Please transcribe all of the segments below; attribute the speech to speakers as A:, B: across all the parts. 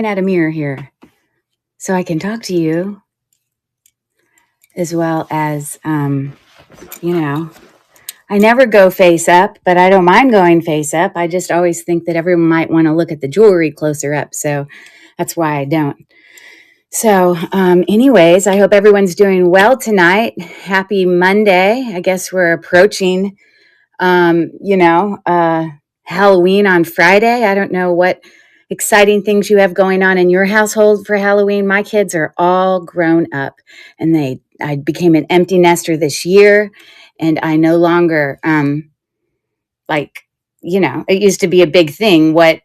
A: At a mirror here so I can talk to you as well as, I never go face up, but I don't mind going face up. I just always think that everyone might want to look at the jewelry closer up. So that's why I don't. So, anyways, I hope everyone's doing well tonight. Happy Monday. I guess we're approaching, Halloween on Friday. I don't know what exciting things you have going on in your household for Halloween. My kids are all grown up and I became an empty nester this year and I no longer, it used to be a big thing. What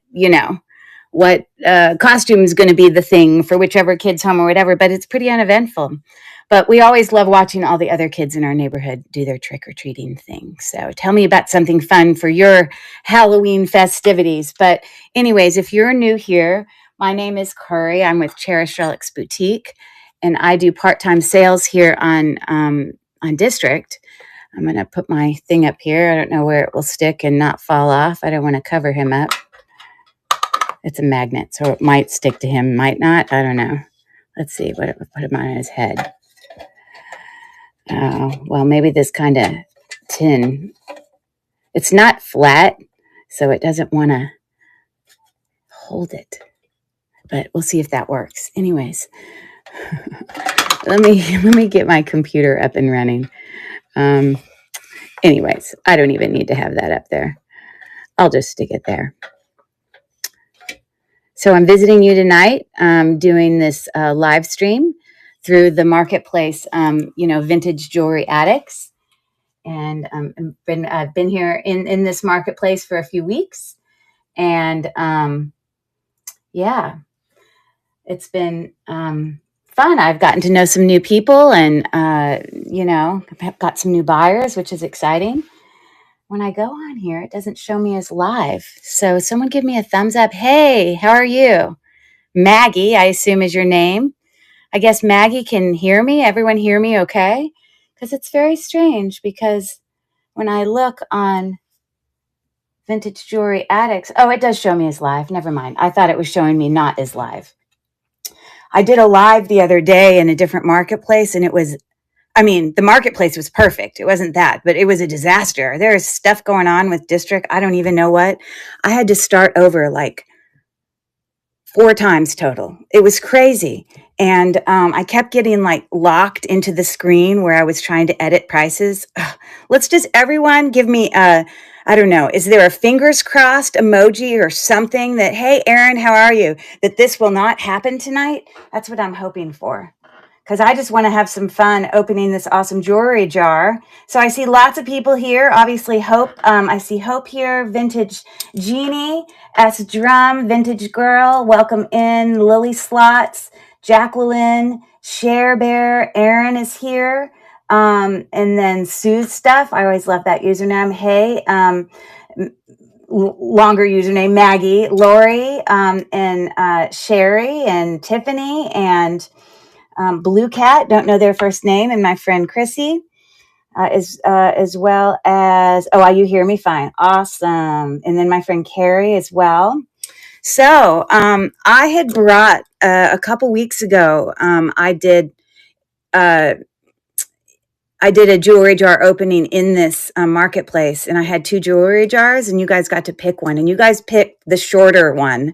A: costume is going to be the thing for whichever kid's home or whatever, but it's pretty uneventful. But we always love watching all the other kids in our neighborhood do their trick-or-treating thing. So tell me about something fun for your Halloween festivities. But anyways, if you're new here, my name is Curry. I'm with Cherish Relics Boutique, and I do part-time sales here on District. I'm going to put my thing up here. I don't know where it will stick and not fall off. I don't want to cover him up. It's a magnet, so it might stick to him, might not. I don't know. Let's see what it would put him on his head. Well, maybe this kind of tin. It's not flat, so it doesn't want to hold it. But we'll see if that works. Anyways, let me get my computer up and running. Anyways, I don't even need to have that up there. I'll just stick it there. So I'm visiting you tonight, doing this live stream through the marketplace, Vintage Jewelry Addicts. And I've been here in this marketplace for a few weeks. And it's been fun. I've gotten to know some new people and, I've got some new buyers, which is exciting. When I go on here, it doesn't show me as live. So someone give me a thumbs up. Hey, how are you? Maggie, I assume is your name. I guess Maggie can hear me. Everyone hear me okay? Because it's very strange because when I look on Vintage Jewelry Addicts, it does show me as live. Never mind. I thought it was showing me not as live. I did a live the other day in a different marketplace and the marketplace was perfect. It wasn't that, but it was a disaster. There's stuff going on with District. I don't even know what. I had to start over like 4 times total. It was crazy. And I kept getting like locked into the screen where I was trying to edit prices. Let's just everyone give me I don't know, is there a fingers crossed emoji or something that, hey, Erin, how are you? That this will not happen tonight? That's what I'm hoping for. Because I just want to have some fun opening this awesome jewelry jar. So I see lots of people here. Obviously, Hope. I see Hope here. Vintage Jeannie, S Drum, Vintage Girl. Welcome in. Lily Slots, Jacqueline, Share Bear. Erin is here. And then Sue's Stuff. I always love that username. Hey, longer username, Maggie, Lori, and Sherry, and Tiffany, and Blue Cat, don't know their first name, and my friend Chrissy, as well as, you hear me fine. Awesome. And then my friend Carrie as well. So I had brought a couple weeks ago, I did a jewelry jar opening in this marketplace, and I had 2 jewelry jars, and you guys got to pick one, and you guys picked the shorter one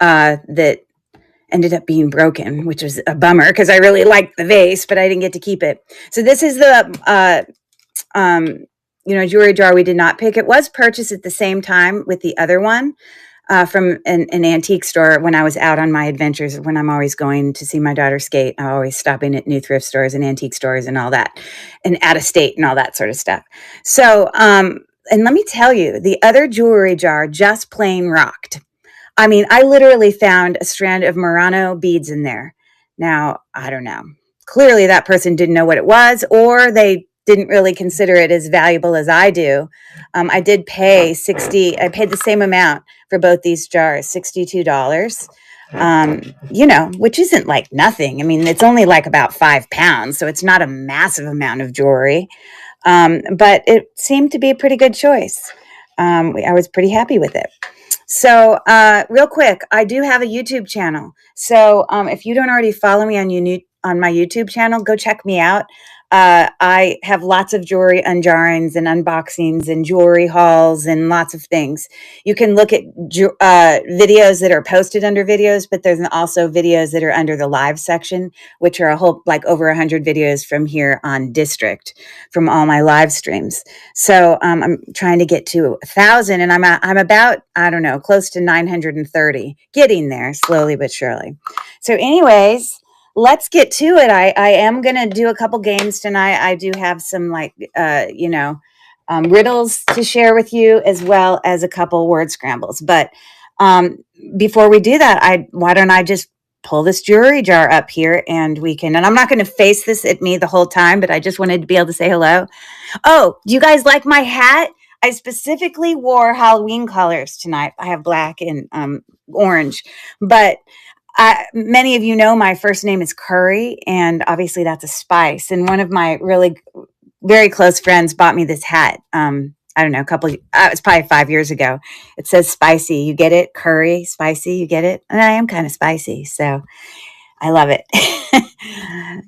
A: that ended up being broken, which was a bummer because I really liked the vase, but I didn't get to keep it. So this is the, jewelry jar we did not pick. It was purchased at the same time with the other one from an antique store when I was out on my adventures, when I'm always going to see my daughter skate. I'm always stopping at new thrift stores and antique stores and all that, and out of state and all that sort of stuff. So, and let me tell you, the other jewelry jar just plain rocked. I mean, I literally found a strand of Murano beads in there. Now, I don't know. Clearly, that person didn't know what it was, or they didn't really consider it as valuable as I do. I did pay I paid the same amount for both these jars, $62, which isn't like nothing. I mean, it's only like about 5 pounds, so it's not a massive amount of jewelry. But it seemed to be a pretty good choice. I was pretty happy with it. So, real quick, I do have a YouTube channel. So, if you don't already follow me on my YouTube channel, go check me out. I have lots of jewelry unjarrings and unboxings and jewelry hauls and lots of things. You can look at videos that are posted under videos, but there's also videos that are under the live section, which are a whole like over 100 videos from here on District from all my live streams. So I'm trying to get to 1,000, and I'm about, I don't know, close to 930, getting there slowly but surely. So, anyways, let's get to it. I am gonna do a couple games tonight. I do have some like riddles to share with you, as well as a couple word scrambles. But um, before we do that, why don't I just pull this jewelry jar up here, and we can. And I'm not going to face this at me the whole time, but I just wanted to be able to say hello. Oh, do you guys like my hat? I specifically wore Halloween colors tonight. I have black and orange, but many of you know my first name is Curry, and obviously that's a spice. And one of my really very close friends bought me this hat. I don't know, it's probably 5 years ago. It says spicy. You get it? Curry, spicy. You get it? And I am kind of spicy, so I love it.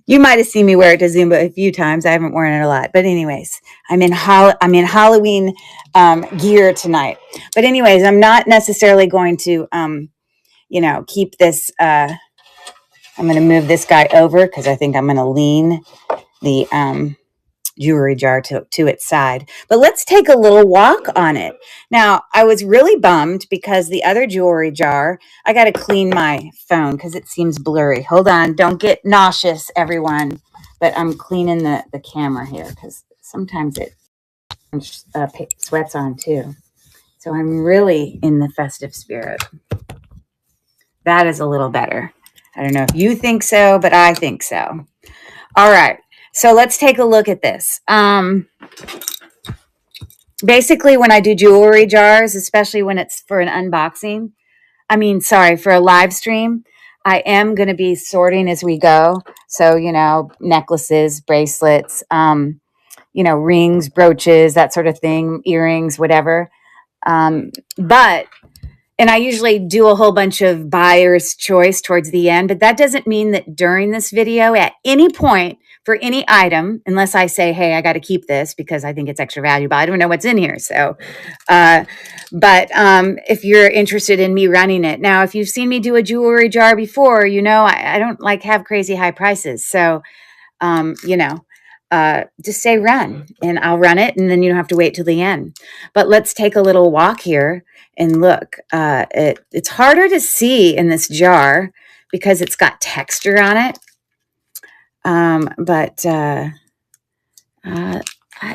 A: You might have seen me wear it to Zumba a few times. I haven't worn it a lot, but anyways, I'm in Halloween gear tonight. But anyways, I'm not necessarily going to keep this. I'm going to move this guy over because I think I'm going to lean the jewelry jar to its side. But let's take a little walk on it. Now, I was really bummed because the other jewelry jar, I got to clean my phone because it seems blurry. Hold on. Don't get nauseous, everyone. But I'm cleaning the camera here because sometimes it sweats on too. So I'm really in the festive spirit. That is a little better. I don't know if you think so, but I think so. All right. So let's take a look at this. Basically, when I do jewelry jars, especially when it's for an unboxing, for a live stream, I am going to be sorting as we go. So, necklaces, bracelets, rings, brooches, that sort of thing, earrings, whatever. And I usually do a whole bunch of buyer's choice towards the end, but that doesn't mean that during this video, at any point for any item, unless I say, hey, I got to keep this because I think it's extra valuable. I don't know what's in here. So, but if you're interested in me running it. Now, if you've seen me do a jewelry jar before, I don't like have crazy high prices. So, just say run and I'll run it, and then you don't have to wait till the end. But let's take a little walk here and look. It's harder to see in this jar because it's got texture on it. But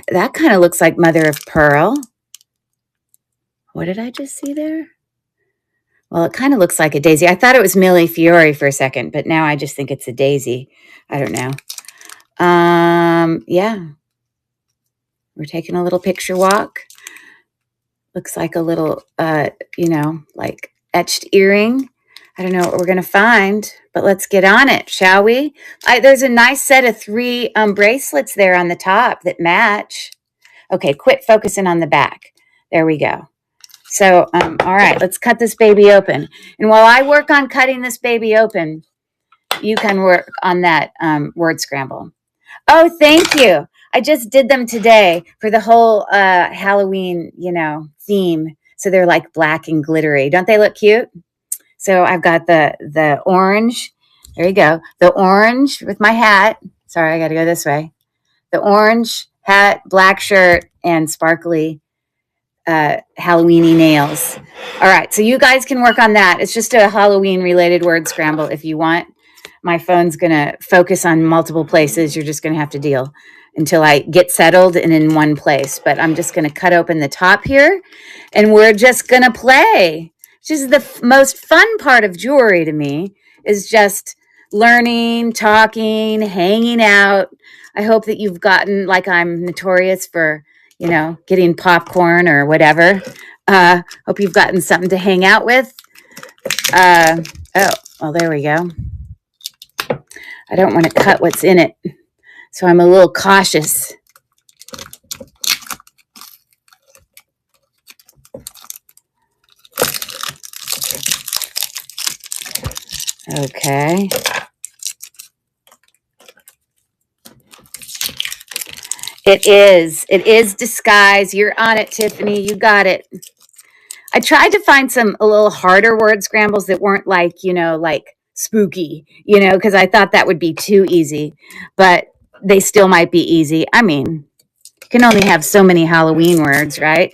A: that kind of looks like mother of pearl. What did I just see there? Well, it kind of looks like a daisy. I thought it was Millie Fiore for a second, but now I just think it's a daisy. I don't know. Yeah. We're taking a little picture walk. Looks like a little, like etched earring. I don't know what we're going to find, but let's get on it, shall we? There's a nice set of 3 bracelets there on the top that match. Okay, quit focusing on the back. There we go. So, all right, let's cut this baby open. And while I work on cutting this baby open, you can work on that word scramble. Oh, thank you. I just did them today for the whole Halloween, theme. So they're like black and glittery. Don't they look cute? So I've got the orange. There you go. The orange with my hat. Sorry, I got to go this way. The orange hat, black shirt, and sparkly Halloweeny nails. All right. So you guys can work on that. It's just a Halloween related word scramble if you want. My phone's going to focus on multiple places. You're just going to have to deal until I get settled and in one place. But I'm just going to cut open the top here, and we're just going to play. Which is the most fun part of jewelry to me, is just learning, talking, hanging out. I hope that you've gotten, like I'm notorious for, getting popcorn or whatever. Hope you've gotten something to hang out with. Oh, well, there we go. I don't want to cut what's in it, so I'm a little cautious. Okay. It is. It is disguise. You're on it, Tiffany. You got it. I tried to find some a little harder word scrambles that weren't like, like spooky, because I thought that would be too easy, but they still might be easy. I mean, you can only have so many Halloween words, right?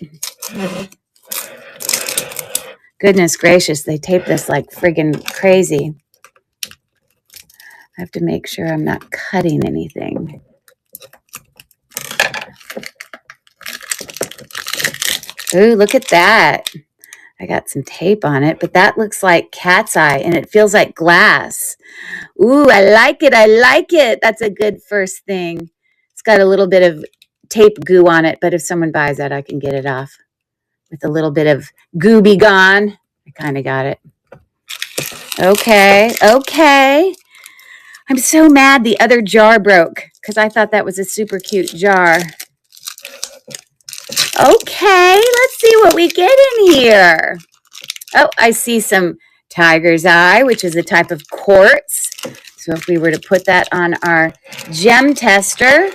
A: Goodness gracious, they tape this like friggin' crazy. I have to make sure I'm not cutting anything. Ooh, look at that. I got some tape on it, but that looks like cat's eye and it feels like glass. Ooh, I like it. I like it. That's a good first thing. It's got a little bit of tape goo on it, but if someone buys that, I can get it off with a little bit of goo be gone. I kind of got it. Okay. Okay. I'm so mad the other jar broke because I thought that was a super cute jar. Okay, let's see what we get in here. Oh, I see some tiger's eye, which is a type of quartz. So if we were to put that on our gem tester,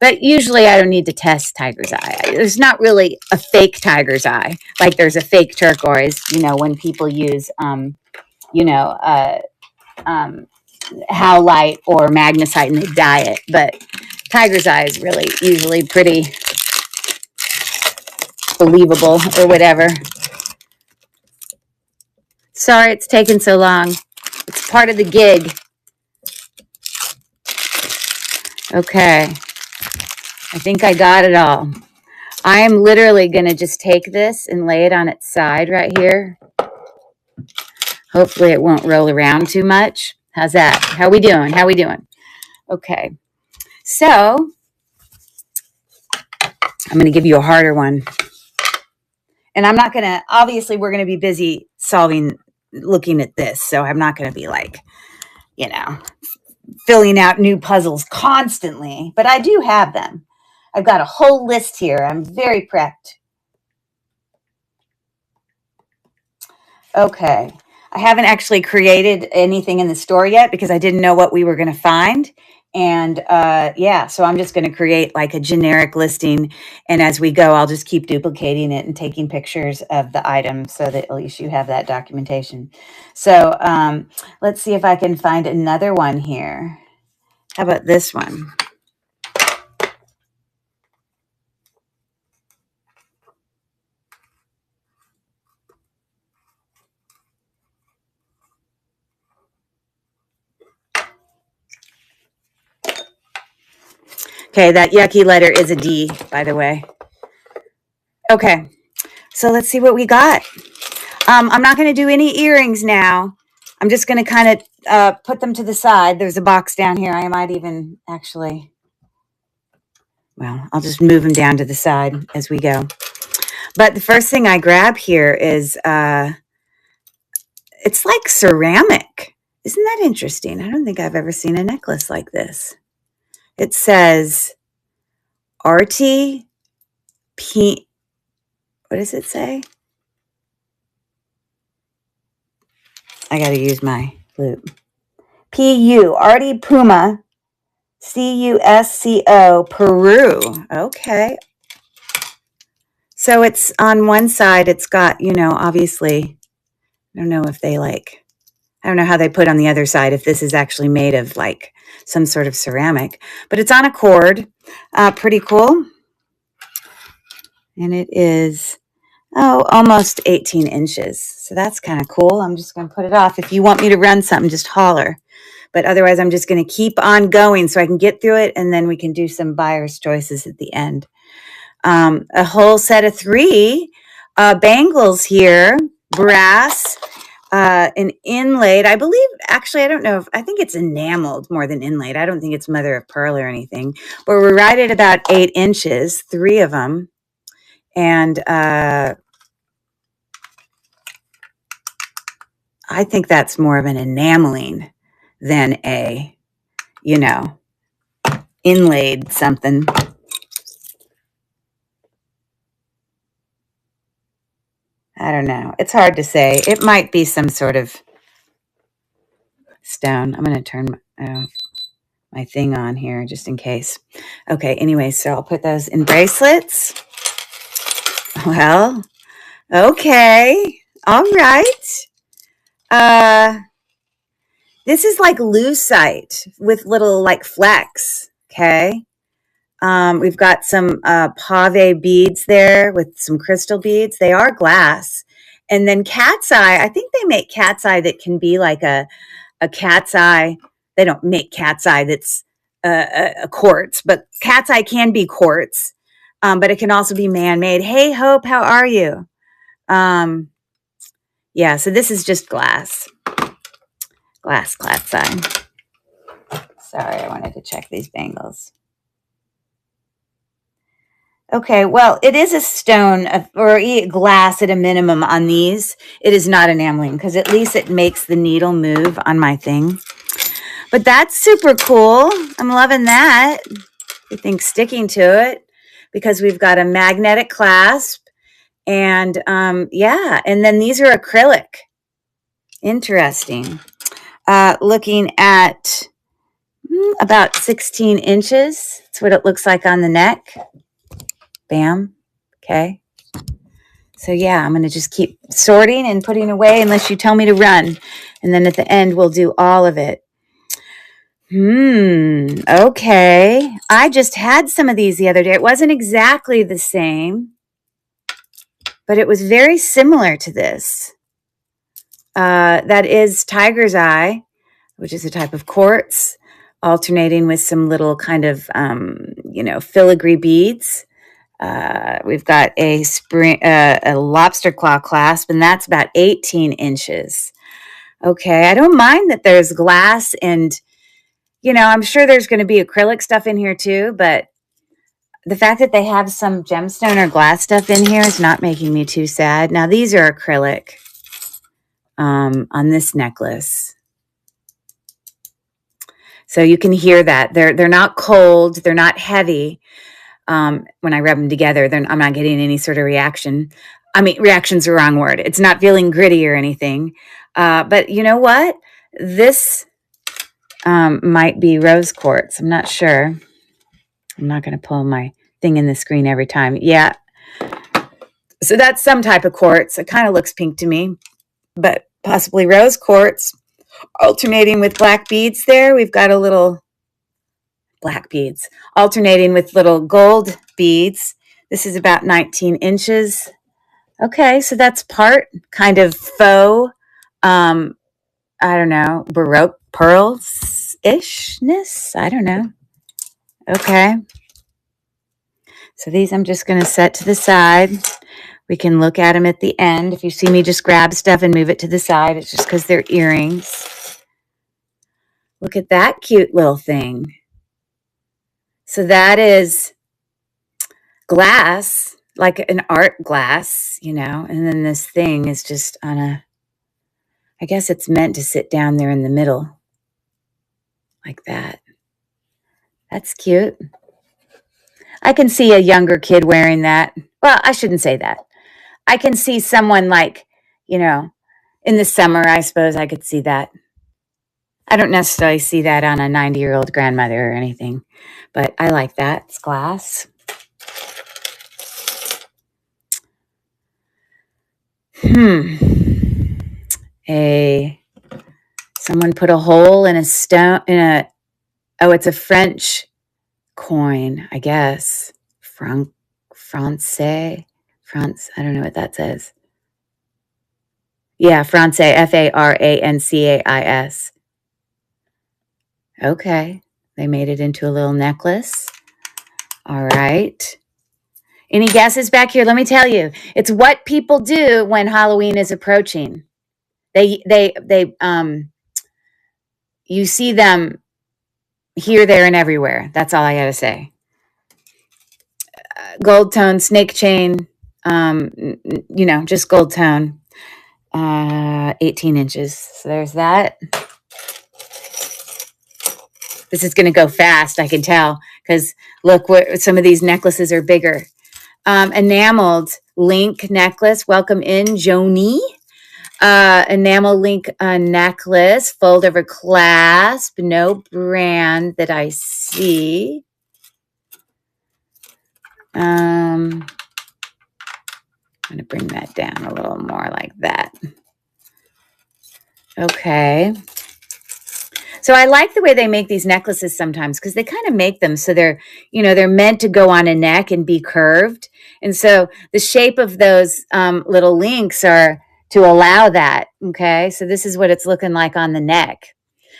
A: but usually I don't need to test tiger's eye. There's not really a fake tiger's eye, like there's a fake turquoise, when people use, you know, uh, howlite or magnesite and they dye it. But tiger's eye is really usually pretty believable or whatever. Sorry it's taken so long. It's part of the gig. Okay. I think I got it all. I am literally going to just take this and lay it on its side right here. Hopefully it won't roll around too much. How's that? How we doing? How we doing? Okay. So I'm going to give you a harder one. And I'm not going to, obviously we're going to be busy looking at this. So I'm not going to be like, filling out new puzzles constantly, but I do have them. I've got a whole list here. I'm very prepped. Okay. I haven't actually created anything in the store yet because I didn't know what we were going to find. And so I'm just going to create like a generic listing. And as we go, I'll just keep duplicating it and taking pictures of the items so that at least you have that documentation. So let's see if I can find another one here. How about this one? Okay, that yucky letter is a D, by the way. Okay, so let's see what we got. I'm not going to do any earrings now. I'm just going to kind of put them to the side. There's a box down here. I might even actually, I'll just move them down to the side as we go. But the first thing I grab here is, it's like ceramic. Isn't that interesting? I don't think I've ever seen a necklace like this. It says RT P. What does it say? I got to use my loop. PU, Artie Puma, CUSCO, Peru. Okay. So it's on one side, it's got, obviously, I don't know if they I don't know how they put on the other side if this is actually made of like some sort of ceramic, but it's on a cord. Pretty cool. And it is, almost 18 inches. So that's kind of cool. I'm just going to put it off. If you want me to run something, just holler. But otherwise, I'm just going to keep on going so I can get through it, and then we can do some buyer's choices at the end. A whole set of 3 bangles here, brass, and inlaid. I believe, actually, I don't know I think it's enameled more than inlaid. I don't think it's mother of pearl or anything. But we're right at about 8 inches, 3 of them. And I think that's more of an enameling than a, inlaid something. I don't know. It's hard to say. It might be some sort of stone. I'm going to turn my thing on here just in case. Okay, anyway, so I'll put those in bracelets. Well, okay. All right. This is like lucite with little like flecks. Okay. We've got some pave beads there with some crystal beads. They are glass. And then cat's eye. I think they make cat's eye that can be like a cat's eye. They don't make cat's eye that's a quartz, but cat's eye can be quartz. But it can also be man-made. Hey, Hope, how are you? Yeah, so this is just glass. Glass cat's eye. Sorry, I wanted to check these bangles. Okay, well, it is a stone or glass at a minimum on these. It is not enameling because at least it makes the needle move on my thing. But that's super cool. I'm loving that. I think sticking to it because we've got a magnetic clasp and yeah, and then these are acrylic. Interesting. Looking at about 16 inches. That's what it looks like on the neck. Bam. Okay. So yeah, I'm going to just keep sorting and putting away unless you tell me to run. And then at the end, we'll do all of it. Okay. I just had some of these the other day. It wasn't exactly the same, but it was very similar to this. That is tiger's eye, which is a type of quartz, alternating with some little kind of, filigree beads. We've got a lobster claw clasp, and that's about 18 inches. Okay, I don't mind that there's glass and, I'm sure there's going to be acrylic stuff in here too, but the fact that they have some gemstone or glass stuff in here is not making me too sad. Now, these are acrylic on this necklace. So you can hear that. They're not cold. They're not heavy. When I rub them together, I'm not getting any sort of reaction. I mean, reaction's the wrong word. It's not feeling gritty or anything. But you know what? This might be rose quartz. I'm not sure. I'm not going to pull my thing in the screen every time. Yeah. So that's some type of quartz. It kind of looks pink to me, but possibly rose quartz. Alternating with black beads there. We've got a little black beads alternating with little gold beads. This is about 19 inches. Okay, so that's part kind of faux, I don't know, Baroque pearls-ishness. I don't know. Okay. So these I'm just going to set to the side. We can look at them at the end. If you see me just grab stuff and move it to the side, it's just because they're earrings. Look at that cute little thing. So that is glass, like an art glass, and then this thing is just I guess it's meant to sit down there in the middle like that. That's cute. I can see a younger kid wearing that. Well, I shouldn't say that. I can see someone like, in the summer, I suppose I could see that. I don't necessarily see that on a 90-year-old grandmother or anything, but I like that. It's glass. Someone put a hole in a stone it's a French coin, I guess. France, I don't know what that says. Yeah, Francais, F-A-R-A-N-C-A-I-S. Okay, they made it into a little necklace. All right. Any guesses back here? Let me tell you, it's what people do when Halloween is approaching. You see them here, there, and everywhere. That's all I got to say. Gold tone, snake chain, just gold tone, 18 inches. So there's that. This is going to go fast, I can tell, because look, some of these necklaces are bigger. Enameled link necklace. Welcome in, Joni. Enamel link necklace, fold over clasp, no brand that I see. I'm going to bring that down a little more like that. Okay. So I like the way they make these necklaces sometimes because they kind of make them so they're, they're meant to go on a neck and be curved. And so the shape of those little links are to allow that. Okay. So this is what it's looking like on the neck.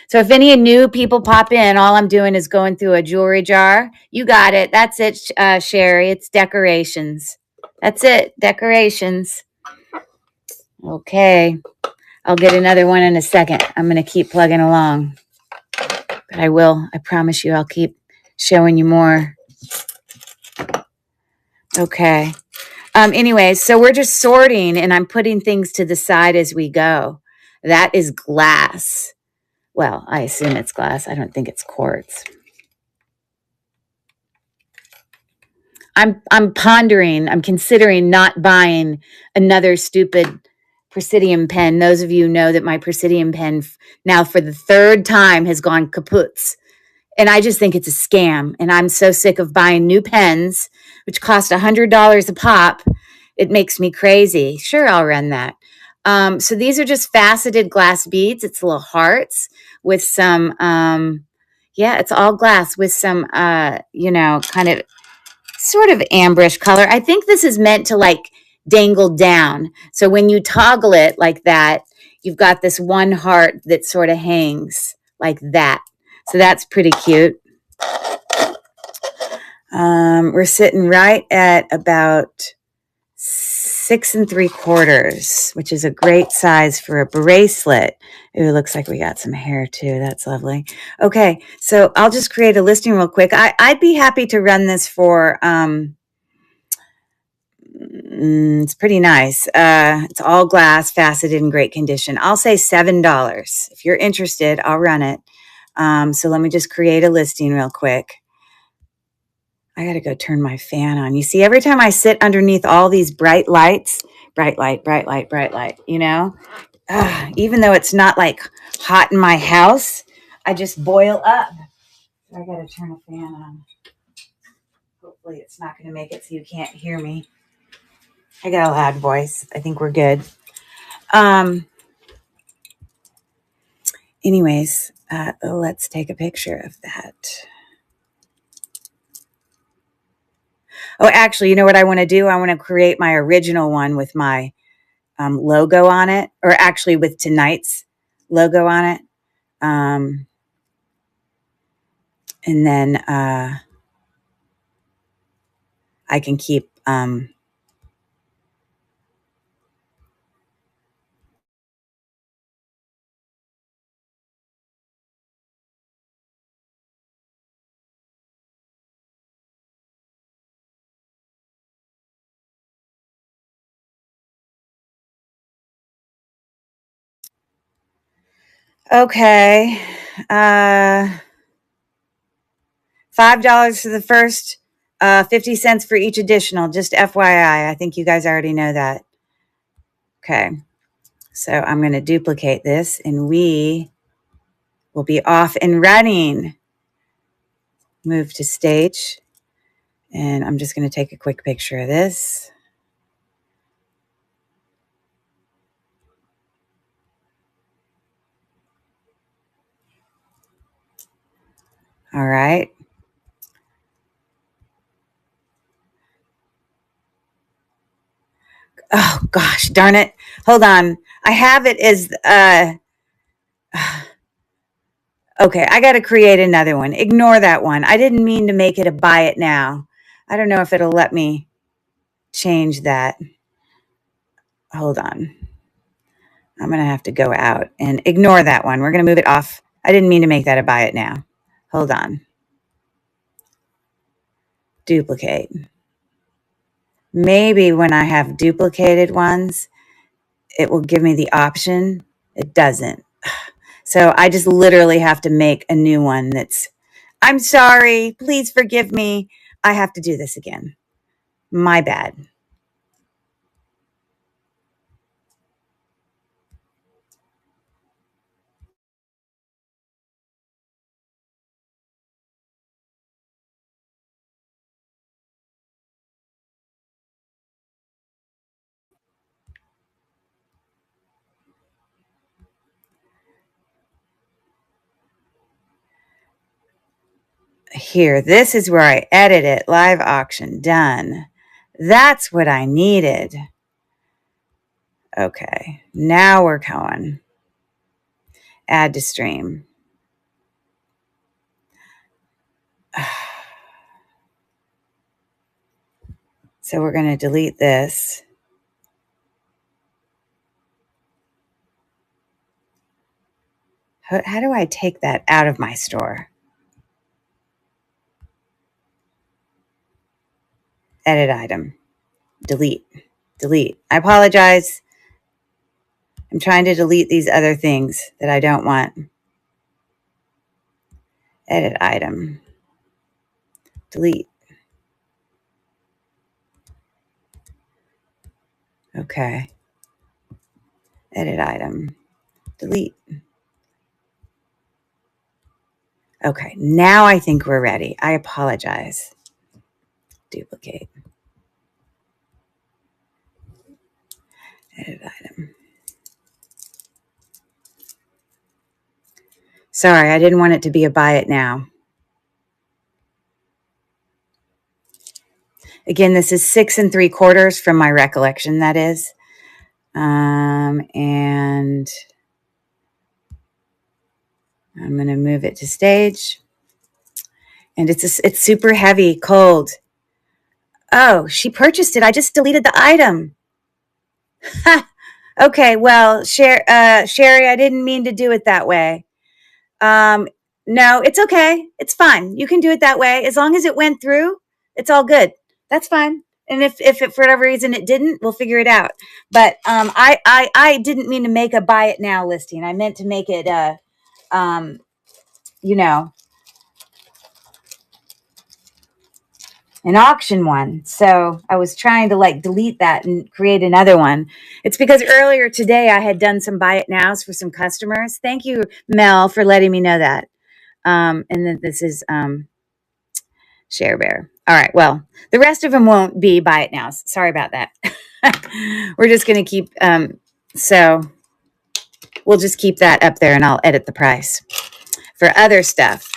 A: So if any new people pop in, all I'm doing is going through a jewelry jar. You got it. That's it, Sherry. It's decorations. That's it. Decorations. Okay. I'll get another one in a second. I'm going to keep plugging along. But I will. I promise you I'll keep showing you more. Okay. Anyways, so we're just sorting and I'm putting things to the side as we go. That is glass. Well, I assume it's glass. I don't think it's quartz. I'm pondering, I'm considering not buying another stupid Presidium pen. Those of you know that my Presidium pen now for the third time has gone kaputs. And I just think it's a scam. And I'm so sick of buying new pens, which cost $100 a pop. It makes me crazy. Sure, I'll run that. So these are just faceted glass beads. It's little hearts with some, it's all glass with some, kind of sort of amberish color. I think this is meant to like dangle down. So when you toggle it like that, you've got this one heart that sort of hangs like that. So that's pretty cute. We're sitting right at about 6 3/4, which is a great size for a bracelet. Ooh, looks like we got some hair too. That's lovely. Okay, so I'll just create a listing real quick. I'd be happy to run this for, it's pretty nice. It's all glass, faceted, in great condition. I'll say $7. If you're interested, I'll run it. So let me just create a listing real quick. I got to go turn my fan on. You see, every time I sit underneath all these bright lights, bright light, even though it's not like hot in my house, I just boil up. I got to turn a fan on. Hopefully it's not going to make it so you can't hear me. I got a loud voice. I think we're good. Anyways, let's take a picture of that. Oh, actually, you know what I want to do? I want to create my original one with my logo on it, or actually with tonight's logo on it. And then I can keep okay. $5 for the first, 50 cents for each additional, just FYI. I think you guys already know that. Okay. So I'm going to duplicate this and we will be off and running. Move to stage. And I'm just going to take a quick picture of this. All right. Oh, gosh, darn it. Hold on. I have it as, okay, I got to create another one. Ignore that one. I didn't mean to make it a buy it now. I don't know if it'll let me change that. Hold on. I'm going to have to go out and ignore that one. We're going to move it off. I didn't mean to make that a buy it now. Hold on. Duplicate. Maybe when I have duplicated ones, it will give me the option. It doesn't. So I just literally have to make a new one that's, I'm sorry, please forgive me. I have to do this again. My bad. here. This is where I edit it. Live auction done. That's what I needed. Okay, now we're going. Add to stream. So we're going to delete this. How do I take that out of my store? Edit item. Delete. Delete. I apologize. I'm trying to delete these other things that I don't want. Edit item. Delete. Okay. Edit item. Delete. Okay, now I think we're ready. I apologize. Duplicate. Edit item. Sorry, I didn't want it to be a buy it now. Again, this is 6 3/4 from my recollection, that is. And I'm going to move it to stage. And it's super heavy, cold. Oh, she purchased it. I just deleted the item. Okay, well, Sherry, I didn't mean to do it that way. No, it's okay. It's fine. You can do it that way. As long as it went through, it's all good. That's fine. And if it, for whatever reason it didn't, we'll figure it out. But I didn't mean to make a buy it now listing. I meant to make it you know, an auction one. So I was trying to like delete that and create another one. It's because earlier today I had done some buy it nows for some customers. Thank you, Mel, for letting me know that. And then this is Share Bear. All right. Well, the rest of them won't be buy it nows. Sorry about that. We're just going to keep, so we'll just keep that up there and I'll edit the price for other stuff.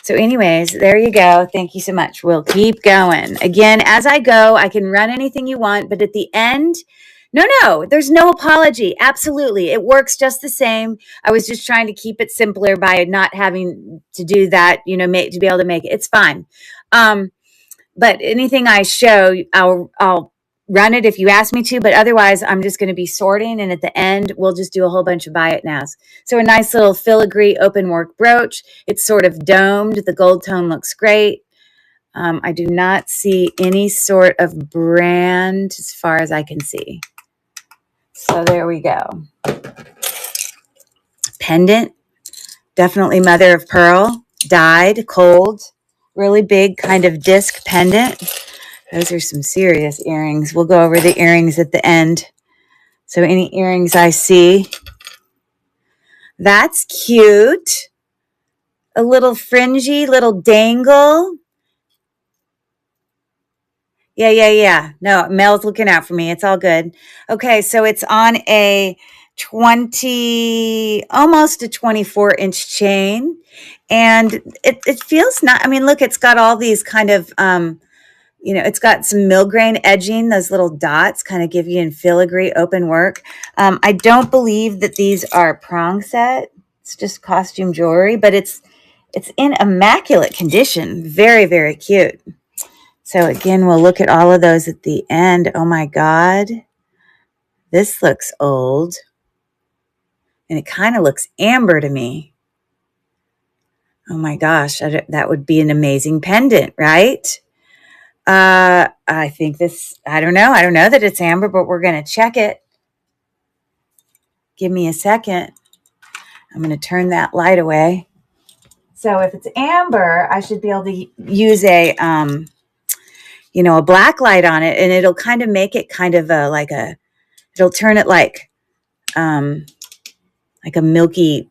A: So anyways, there you go. Thank you so much. We'll keep going. Again, as I go, I can run anything you want, but at the end, no, there's no apology. Absolutely. It works just the same. I was just trying to keep it simpler by not having to do that, to be able to make it. It's fine. But anything I show, I'll run it if you ask me to, but otherwise I'm just going to be sorting. And at the end, we'll just do a whole bunch of buy it nows. So a nice little filigree open work brooch. It's sort of domed. The gold tone looks great. I do not see any sort of brand as far as I can see. So there we go. Pendant, definitely mother of pearl, dyed, cold, really big kind of disc pendant. Those are some serious earrings. We'll go over the earrings at the end. So any earrings I see, that's cute. A little fringy, little dangle. Yeah. No, Mel's looking out for me. It's all good. Okay, so it's on a 20, almost a 24-inch chain. And it feels not, look, it's got all these kind of, it's got some millgrain edging. Those little dots kind of give you in filigree open work. I don't believe that these are prong set. It's just costume jewelry, but it's in immaculate condition. Very, very cute. So again, we'll look at all of those at the end. Oh my God. This looks old. And it kind of looks amber to me. Oh my gosh, that would be an amazing pendant, right? I think this, I don't know that it's amber, but we're going to check it. Give me a second. I'm going to turn that light away. So if it's amber, I should be able to use a black light on it, and it'll kind of make it kind of it'll turn it like a milky,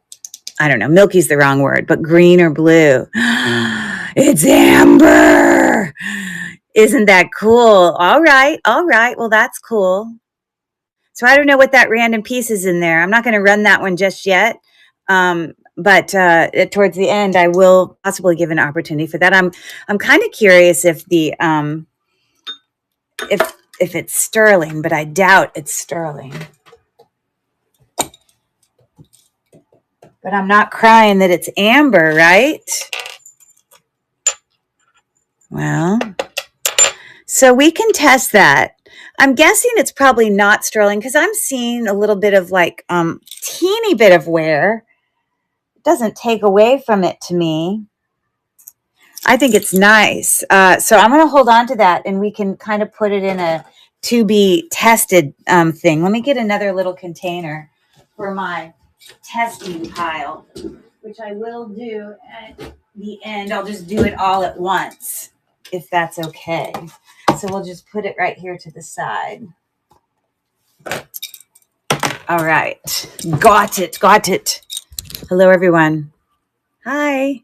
A: I don't know, milky's the wrong word, but green or blue. It's amber. Isn't that cool? All right. Well, that's cool. So I don't know what that random piece is in there. I'm not going to run that one just yet. but towards the end, I will possibly give an opportunity for that. I'm kind of curious if the if it's sterling, but I doubt it's sterling. But I'm not crying that it's amber, right? Well, so we can test that. I'm guessing it's probably not sterling because I'm seeing a little bit of like teeny bit of wear. It doesn't take away from it to me. I think it's nice. So I'm going to hold on to that and we can kind of put it in a to be tested thing. Let me get another little container for my testing pile, which I will do at the end. I'll just do it all at once, if that's okay. So we'll just put it right here to the side. All right. Got it. Hello, everyone. Hi.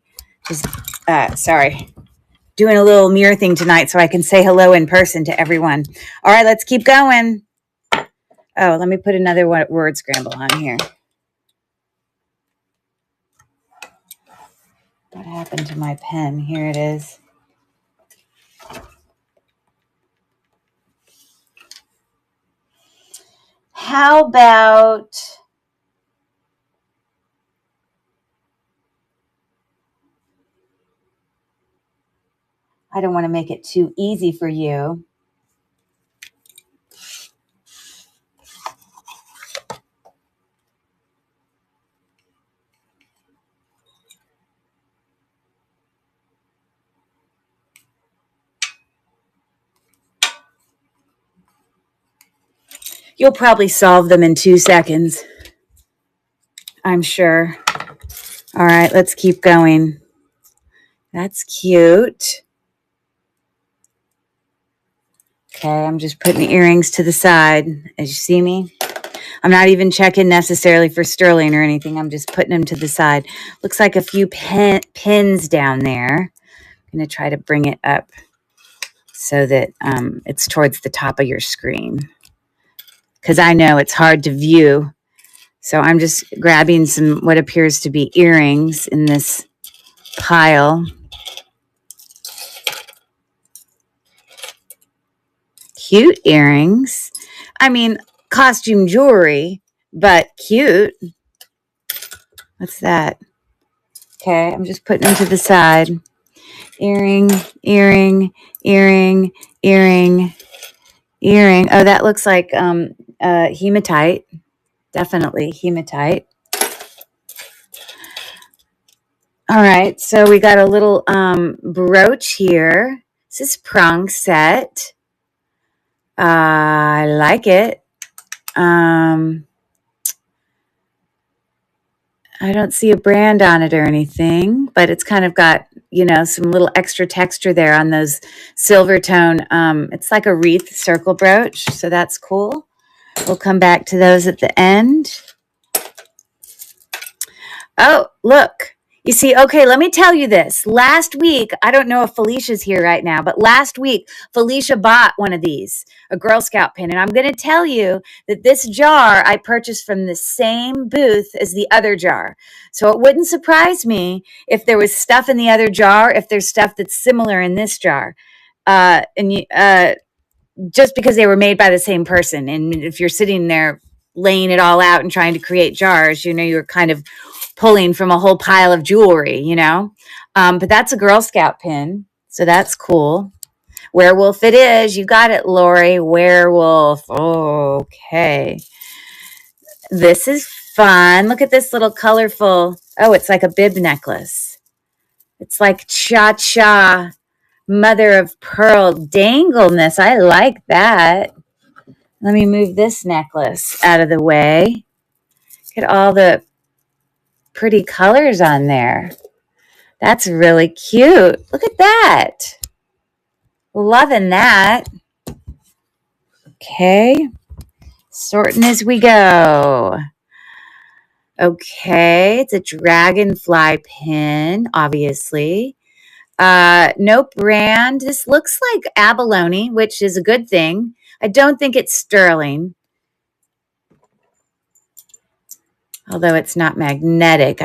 A: Just, sorry. Doing a little mirror thing tonight so I can say hello in person to everyone. All right, let's keep going. Oh, let me put another word scramble on here. What happened to my pen? Here it is. How about I don't want to make it too easy for you. You'll probably solve them in 2 seconds, I'm sure. All right, let's keep going. That's cute. Okay, I'm just putting the earrings to the side. As you see me, I'm not even checking necessarily for sterling or anything. I'm just putting them to the side. Looks like a few pins down there. I'm going to try to bring it up so that it's towards the top of your screen, because I know it's hard to view. So I'm just grabbing some what appears to be earrings in this pile. Cute earrings. I mean, costume jewelry, but cute. What's that? Okay, I'm just putting them to the side. Earring, earring, earring, earring, earring. Oh, that looks like hematite. Definitely hematite. All right, so we got a little brooch here. This is prong set. I like it. I don't see a brand on it or anything, but it's kind of got, some little extra texture there on those silver tone. It's like a wreath circle brooch, so that's cool. We'll come back to those at the end. Oh, look. You see, okay, let me tell you this. Last week, I don't know if Felicia's here right now, but last week, Felicia bought one of these, a Girl Scout pin. And I'm going to tell you that this jar I purchased from the same booth as the other jar. So it wouldn't surprise me if there was stuff in the other jar, if there's stuff that's similar in this jar. Just because they were made by the same person. And if you're sitting there laying it all out and trying to create jars, you're kind of pulling from a whole pile of jewelry, but that's a Girl Scout pin, so that's cool. Werewolf it is. You got it, Lori. Werewolf. Okay. This is fun. Look at this little colorful, it's like a bib necklace. It's like cha-cha, mother of pearl dangleness. I like that. Let me move this necklace out of the way. Look at all the pretty colors on there. That's really cute. Look at that. Loving that. Okay. Sorting as we go. Okay. It's a dragonfly pin, obviously. No brand. This looks like abalone, which is a good thing. I don't think it's sterling. Although it's not magnetic,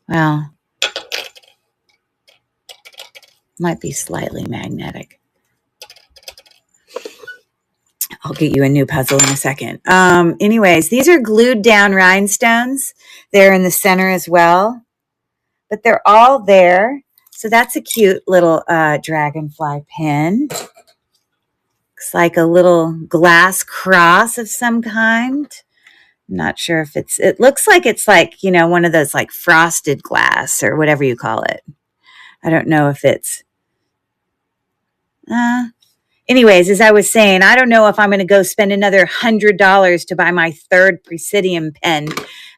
A: well, might be slightly magnetic. I'll get you a new puzzle in a second. Anyways, these are glued down rhinestones. They're in the center as well, but they're all there. So that's a cute little dragonfly pin. Looks like a little glass cross of some kind. I'm not sure if it looks like it's like, one of those like frosted glass or whatever you call it. I don't know if it's, anyways, as I was saying, I don't know if I'm going to go spend another $100 to buy my third Presidium pen.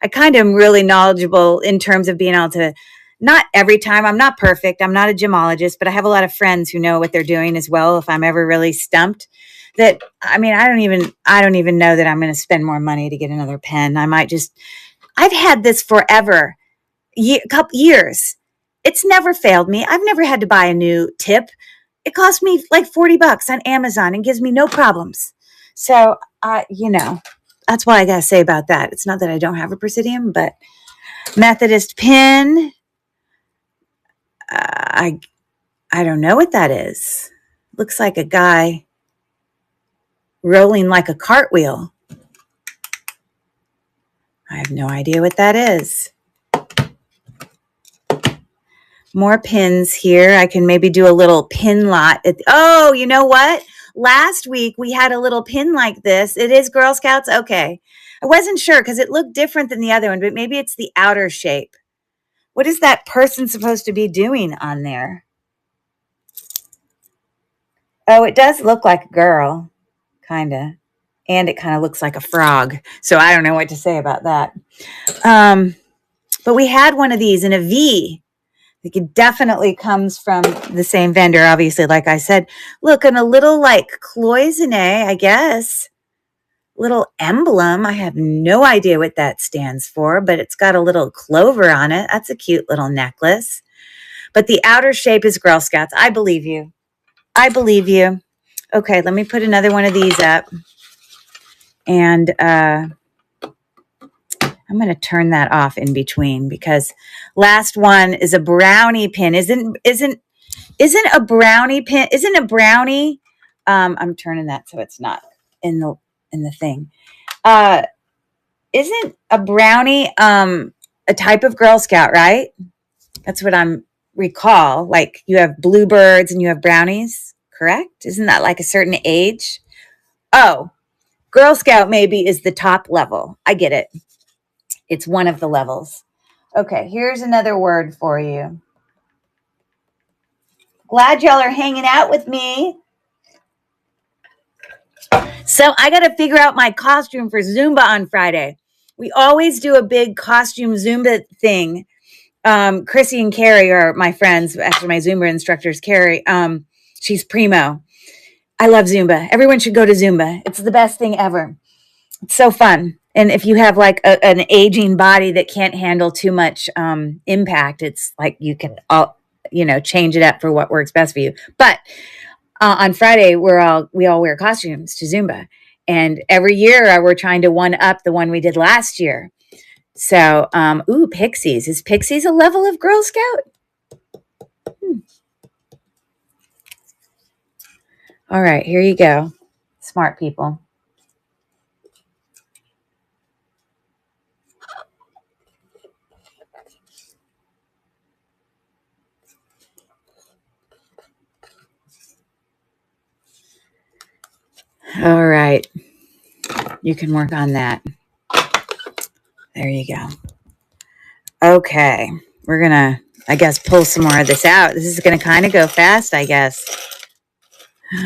A: I kind of am really knowledgeable in terms of being able to, not every time, I'm not perfect, I'm not a gemologist, but I have a lot of friends who know what they're doing as well if I'm ever really stumped. I don't even know that I'm going to spend more money to get another pen. I've had this forever, couple years. It's never failed me. I've never had to buy a new tip. It cost me like $40 on Amazon and gives me no problems. So, that's what I got to say about that. It's not that I don't have a Presidium, but Methodist pin. I don't know what that is. Looks like a guy rolling like a cartwheel. I have no idea what that is. More pins here. I can maybe do a little pin lot. Oh, you know what? Last week we had a little pin like this. It is Girl Scouts? Okay. I wasn't sure because it looked different than the other one, but maybe it's the outer shape. What is that person supposed to be doing on there? Oh, it does look like a girl, kind of. And it kind of looks like a frog. So I don't know what to say about that. But we had one of these in a V. It definitely comes from the same vendor, obviously, like I said. Look, and a little like cloisonne, I guess. Little emblem. I have no idea what that stands for, but it's got a little clover on it. That's a cute little necklace. But the outer shape is Girl Scouts. I believe you. I believe you. Okay, let me put another one of these up. And I'm going to turn that off in between because last one is a brownie pin. Isn't a brownie pin? Isn't a brownie? I'm turning that so it's not in the thing. Isn't a brownie a type of Girl Scout, right? That's what I'm recall. Like you have bluebirds and you have brownies, correct? Isn't that like a certain age? Oh, Girl Scout maybe is the top level. I get it. It's one of the levels. Okay, here's another word for you. Glad y'all are hanging out with me. So I got to figure out my costume for Zumba on Friday. We always do a big costume Zumba thing. Chrissy and Carrie are my friends. Actually, my Zumba instructors, Carrie. She's primo. I love Zumba. Everyone should go to Zumba. It's the best thing ever. It's so fun. And if you have like an aging body that can't handle too much impact, it's like you can change it up for what works best for you. But on Friday, we all wear costumes to Zumba. And every year we're trying to one up the one we did last year. So, Pixies. Is Pixies a level of Girl Scout? All right, here you go. Smart people. All right. You can work on that. There you go. Okay. We're going to, I guess, pull some more of this out. This is going to kind of go fast, I guess. Oh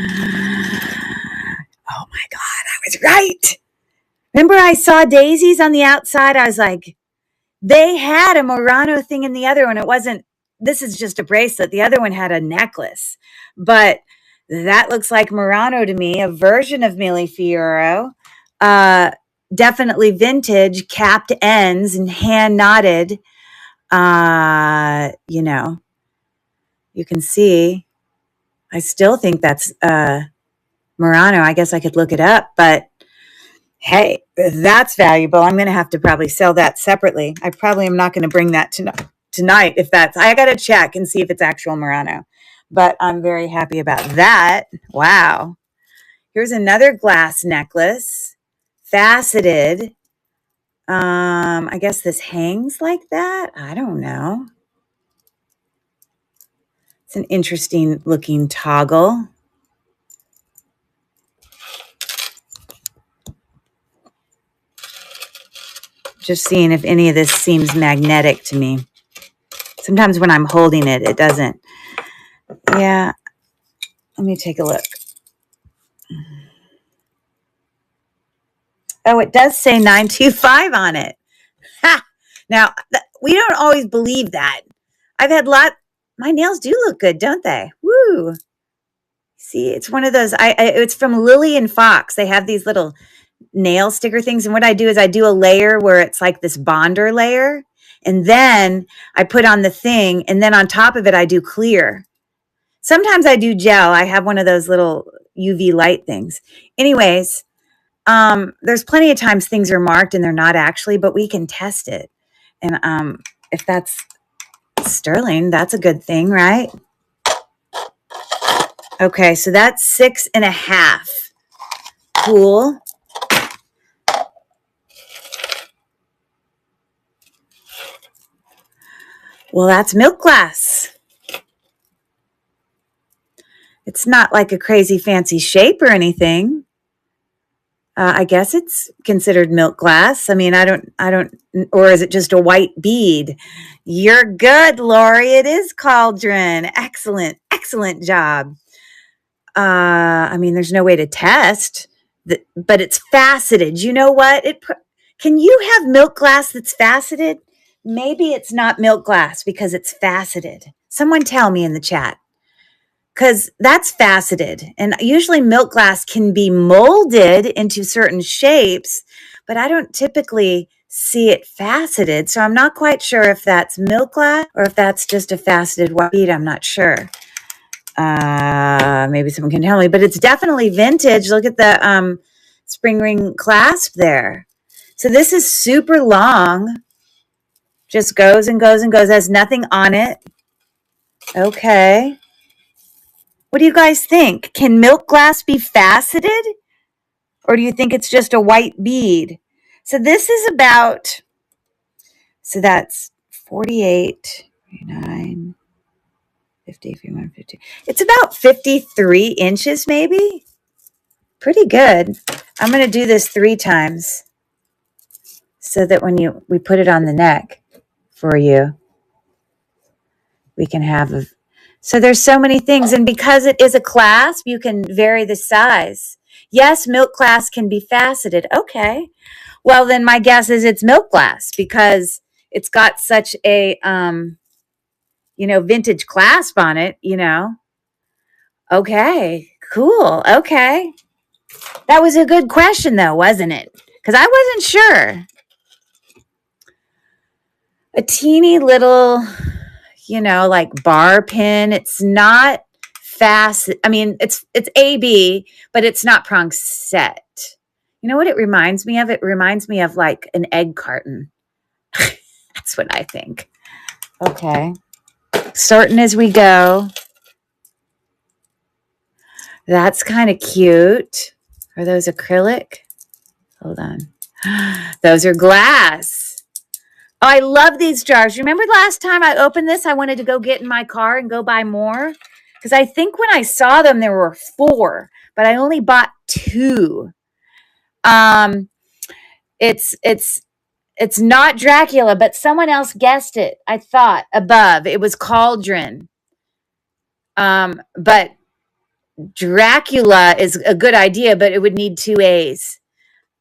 A: my God, I was right. Remember I saw daisies on the outside? I was like, they had a Murano thing in the other one. It wasn't, this is just a bracelet. The other one had a necklace. But that looks like Murano to me, a version of Millefiori. Definitely vintage, capped ends and hand knotted. You can see, I still think that's Murano. I guess I could look it up, but
B: Hey, that's valuable. I'm going to have to probably sell that separately. I probably am not going to bring that tonight if that's, I got to check and see if it's actual Murano. But I'm very happy about that. Wow. Here's another glass necklace, faceted. I guess this hangs like that. I don't know. It's an interesting looking toggle. Just seeing if any of this seems magnetic to me. Sometimes when I'm holding it, it doesn't. Yeah. Let me take a look. Oh, it does say 925 on it. Ha! Now, we don't always believe that. I've had my nails do look good, don't they? Woo. See, it's one of those, it's from Lily and Fox. They have these little nail sticker things. And what I do is I do a layer where it's like this bonder layer. And then I put on the thing. And then on top of it, I do clear. Sometimes I do gel. I have one of those little UV light things. Anyways, there's plenty of times things are marked and they're not actually, but we can test it. And if that's sterling, that's a good thing, right? Okay, so that's 6.5. Cool. Well, that's milk glass. It's not like a crazy fancy shape or anything. I guess it's considered milk glass. I mean, I don't, or is it just a white bead? You're good, Lori. It is cauldron. Excellent, excellent job. I mean, there's no way to test, but it's faceted. You know what? Can you have milk glass that's faceted? Maybe it's not milk glass because it's faceted. Someone tell me in the chat. Because that's faceted. And usually milk glass can be molded into certain shapes, but I don't typically see it faceted. So I'm not quite sure if that's milk glass or if that's just a faceted white bead. I'm not sure. Maybe someone can tell me, but it's definitely vintage. Look at the spring ring clasp there. So this is super long. Just goes and goes and goes. Has nothing on it. Okay. What do you guys think? Can milk glass be faceted? Or do you think it's just a white bead? So this is about, so that's 48, 49, 50, 51, 50. It's about 53 inches maybe. Pretty good. I'm going to do this 3 times so that when we put it on the neck for you, we can have so there's so many things. And because it is a clasp, you can vary the size. Yes, milk glass can be faceted. Okay. Well, then my guess is it's milk glass because it's got such a, vintage clasp on it, Okay, cool. Okay. That was a good question though, wasn't it? Because I wasn't sure. A teeny little, like bar pin. It's not fast. I mean, it's AB, but it's not prong set. You know what it reminds me of? It reminds me of like an egg carton. That's what I think. Okay. Sorting as we go. That's kind of cute. Are those acrylic? Hold on. Those are glass. Oh, I love these jars. Remember last time I opened this, I wanted to go get in my car and go buy more? Because I think when I saw them, there were 4, but I only bought 2. It's not Dracula, but someone else guessed it. I thought above it was cauldron. But Dracula is a good idea, but it would need 2 A's.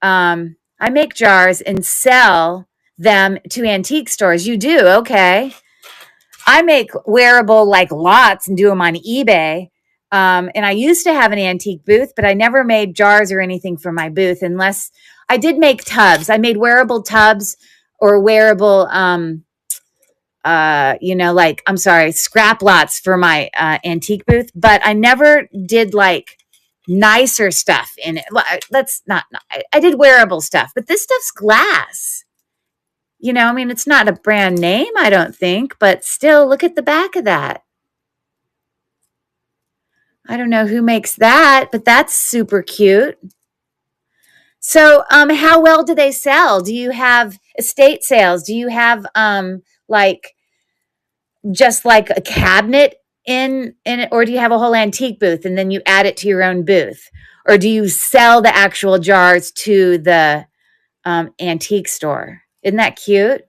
B: I make jars and sell them to antique stores. You do? Okay. I make wearable like lots and do them on eBay. And I used to have an antique booth, but I never made jars or anything for my booth unless I did make tubs. I made wearable tubs or wearable, scrap lots for my antique booth, but I never did like nicer stuff in it. Well, let's not, I did wearable stuff, but this stuff's glass. You know, I mean, it's not a brand name, I don't think, but still, look at the back of that. I don't know who makes that, but that's super cute. So, how well do they sell? Do you have estate sales? Do you have, like, just like a cabinet in it, or do you have a whole antique booth and then you add it to your own booth? Or do you sell the actual jars to the antique store? Isn't that cute?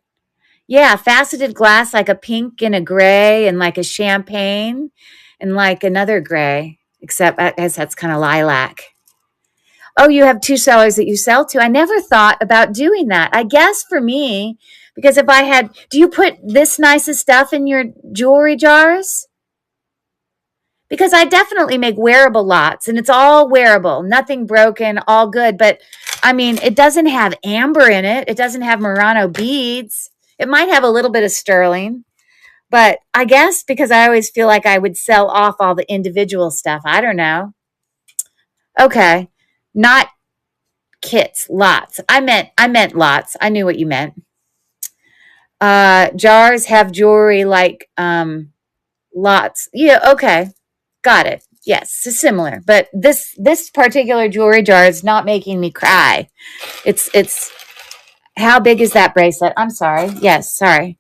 B: Yeah, faceted glass, like a pink and a gray and like a champagne and like another gray, except I guess that's kind of lilac. Oh, you have two sellers that you sell to. I never thought about doing that. I guess for me, because if I had, do you put this nice of stuff in your jewelry jars? Because I definitely make wearable lots and it's all wearable, nothing broken, all good. But I mean, it doesn't have amber in it. It doesn't have Murano beads. It might have a little bit of sterling, but I guess because I always feel like I would sell off all the individual stuff. I don't know. Okay. Not kits, lots. I meant lots. I knew what you meant. Jars have jewelry like lots. Yeah, okay. Got it. Yes, similar. But this particular jewelry jar is not making me cry. It's how big is that bracelet? I'm sorry. Yes, sorry.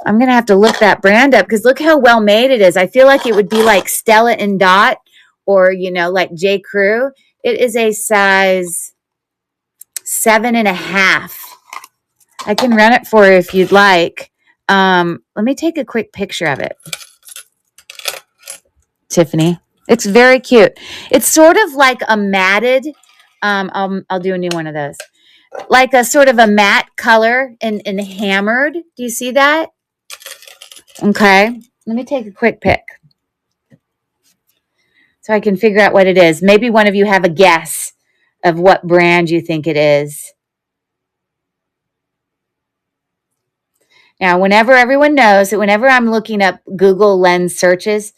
B: I'm going to have to look that brand up because look how well made it is. I feel like it would be like Stella and Dot or, you know, like J. Crew. It is a size 7.5. I can run it for you if you'd like. Let me take a quick picture of it. Tiffany. It's very cute. It's sort of like a matted, I'll do a new one of those. Like a sort of a matte color and hammered. Do you see that? Okay. Let me take a quick pic so I can figure out what it is. Maybe one of you have a guess of what brand you think it is. Now, whenever everyone knows that whenever I'm looking up Google Lens searches,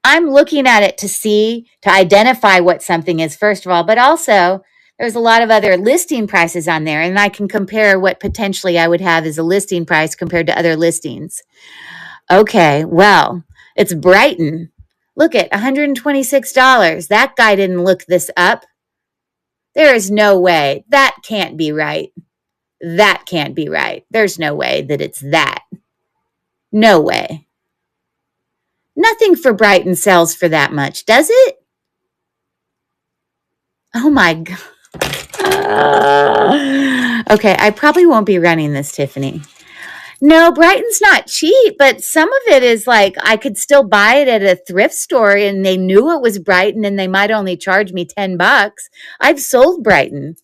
B: I'm looking at it to identify what something is, first of all, but also there's a lot of other listing prices on there, and I can compare what potentially I would have as a listing price compared to other listings. Okay, well, it's Brighton. Look at $126. That guy didn't look this up. There is no way. That can't be right. That can't be right. There's no way that it's that. No way. Nothing for Brighton sells for that much, does it? Oh my God. Okay, I probably won't be running this, Tiffany. No, Brighton's not cheap, but some of it is like I could still buy it at a thrift store and they knew it was Brighton and they might only charge me $10. I've sold Brighton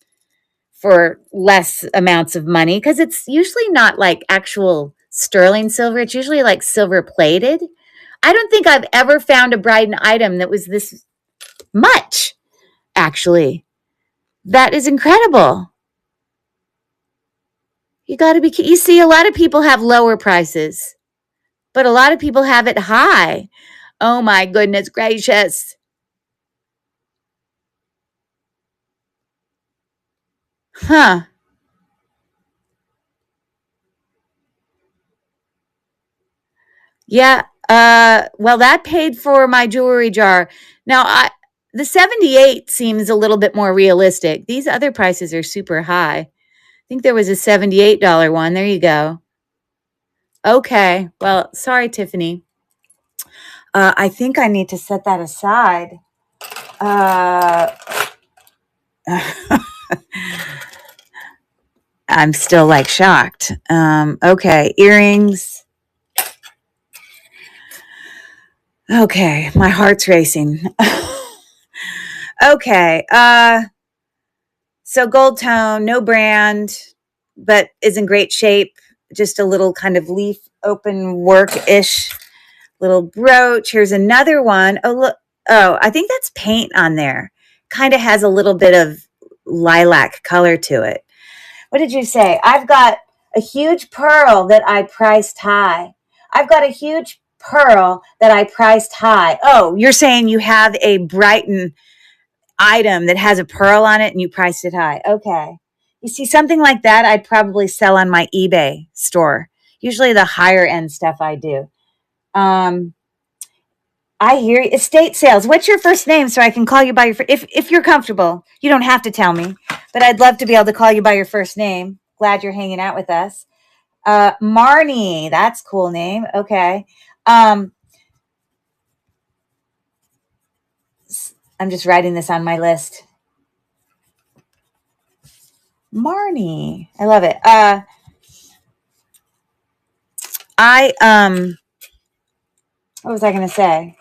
B: for less amounts of money because it's usually not like actual sterling silver. It's usually like silver plated. I don't think I've ever found a Brighton item that was this much, actually. That is incredible. You see, a lot of people have lower prices, but a lot of people have it high. Oh my goodness gracious. Huh. Yeah. Well, that paid for my jewelry jar. Now, the 78 seems a little bit more realistic. These other prices are super high. I think there was a $78 one. There you go. Okay. Well, sorry, Tiffany. I think I need to set that aside. I'm still like shocked. Okay. Earrings. Okay. My heart's racing. Okay. So gold tone, no brand, but is in great shape. Just a little kind of leaf open work-ish little brooch. Here's another one. Oh, look. Oh, I think that's paint on there. Kind of has a little bit of lilac color to it. What did you say? I've got a huge pearl that I priced high. I've got a huge pearl that I priced high. Oh, you're saying you have a Brighton item that has a pearl on it and you priced it high. Okay. You see, something like that, I'd probably sell on my eBay store. Usually the higher end stuff I do. I hear you. Estate sales. What's your first name so I can call you by your if you're comfortable. You don't have to tell me, but I'd love to be able to call you by your first name. Glad you're hanging out with us. Marnie, that's a cool name. Okay. I'm just writing this on my list. Marnie. I love it. What was I going to say?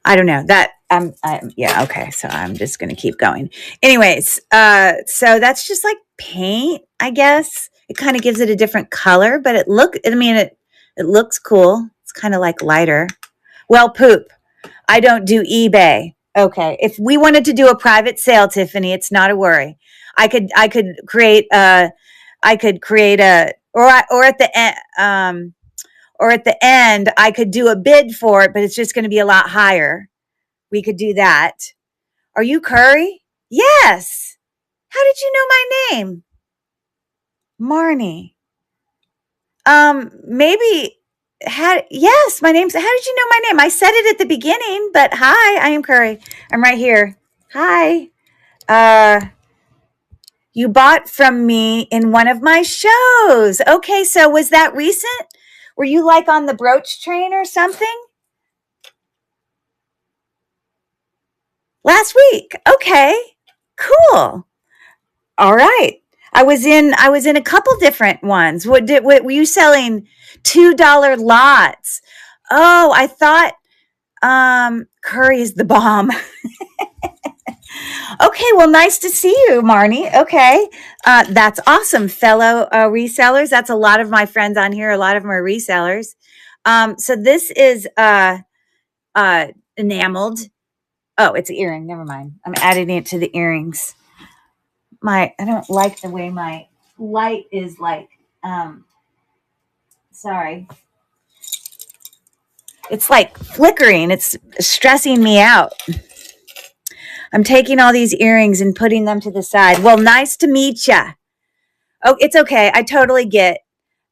B: I don't know that. Yeah. Okay. So I'm just going to keep going. Anyways. So that's just like paint, I guess. It kind of gives it a different color, but it looks cool. It's kind of like lighter. Well, poop. I don't do eBay. Okay. If we wanted to do a private sale, Tiffany, it's not a worry. I could create a, or at the end, or at the end, I could do a bid for it, but it's just going to be a lot higher. We could do that. Are you Curry? Yes. How did you know my name? Marnie. Maybe yes, my name's, how did you know my name? I said it at the beginning, but hi, I am Curry. I'm right here. Hi. You bought from me in one of my shows. Okay, so was that recent? Were you like on the brooch train or something? Last week. Okay. Cool. All right. I was in a couple different ones. What were you selling? $2 lots. Oh, I thought Curry's the bomb. Okay, well, nice to see you, Marnie. Okay, that's awesome, fellow resellers. That's a lot of my friends on here. A lot of them are resellers. So this is enameled. Oh, it's an earring. Never mind. I'm adding it to the earrings. I don't like the way my light is like. Sorry. It's like flickering. It's stressing me out. I'm taking all these earrings and putting them to the side. Well, nice to meet ya. Oh, it's okay. I totally get.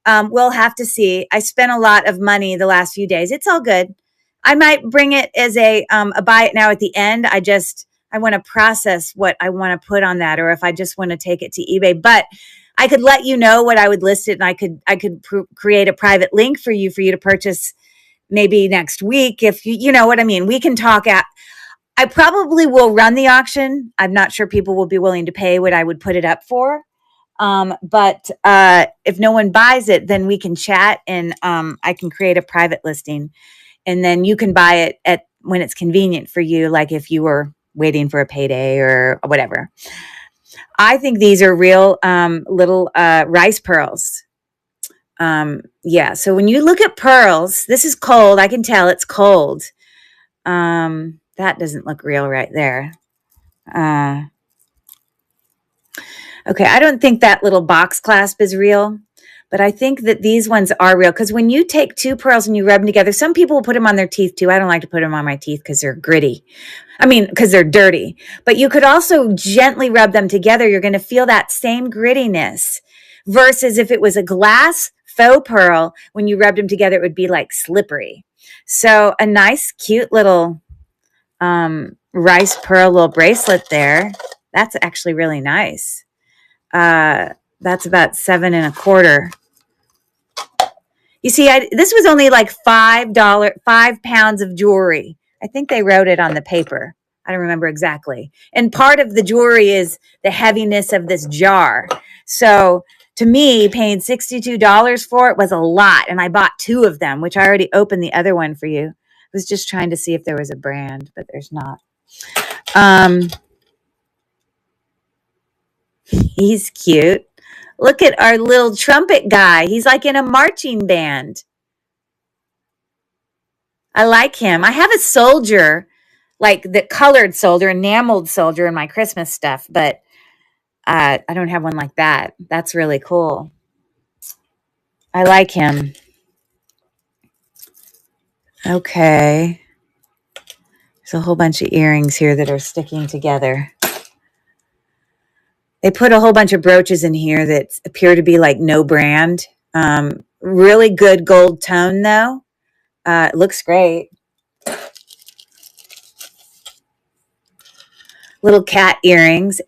B: We'll have to see. I spent a lot of money the last few days. It's all good. I might bring it as a buy it now at the end. I want to process what I want to put on that, or if I just want to take it to eBay. But I could let you know what I would list it, and I could create a private link for you to purchase maybe next week. If you know what I mean. We can talk at. I probably will run the auction. I'm not sure people will be willing to pay what I would put it up for. But if no one buys it, then we can chat, and I can create a private listing, and then you can buy it at when it's convenient for you, like if you were waiting for a payday or whatever. I think these are real little rice pearls. Yeah. So when you look at pearls, this is cold. I can tell it's cold. That doesn't look real right there. Okay, I don't think that little box clasp is real, but I think that these ones are real, because when you take two pearls and you rub them together, some people will put them on their teeth too. I don't like to put them on my teeth because they're gritty. Because they're dirty. But you could also gently rub them together. You're going to feel that same grittiness, versus if it was a glass faux pearl, when you rubbed them together, it would be like slippery. So a nice, cute little rice pearl little bracelet there. That's actually really nice. That's about $7.25. You see, this was only like $5 pounds of jewelry. I think they wrote it on the paper. I don't remember exactly. And part of the jewelry is the heaviness of this jar. So to me, paying $62 for it was a lot. And I bought two of them, which I already opened the other one for you. I was just trying to see if there was a brand, but there's not. He's cute. Look at our little trumpet guy. He's like in a marching band. I like him. I have a soldier, like the colored soldier, enameled soldier in my Christmas stuff, but I don't have one like that. That's really cool. I like him. Okay. There's a whole bunch of earrings here that are sticking together. They put a whole bunch of brooches in here that appear to be like no brand. Really good gold tone though. It looks great. Little cat earrings.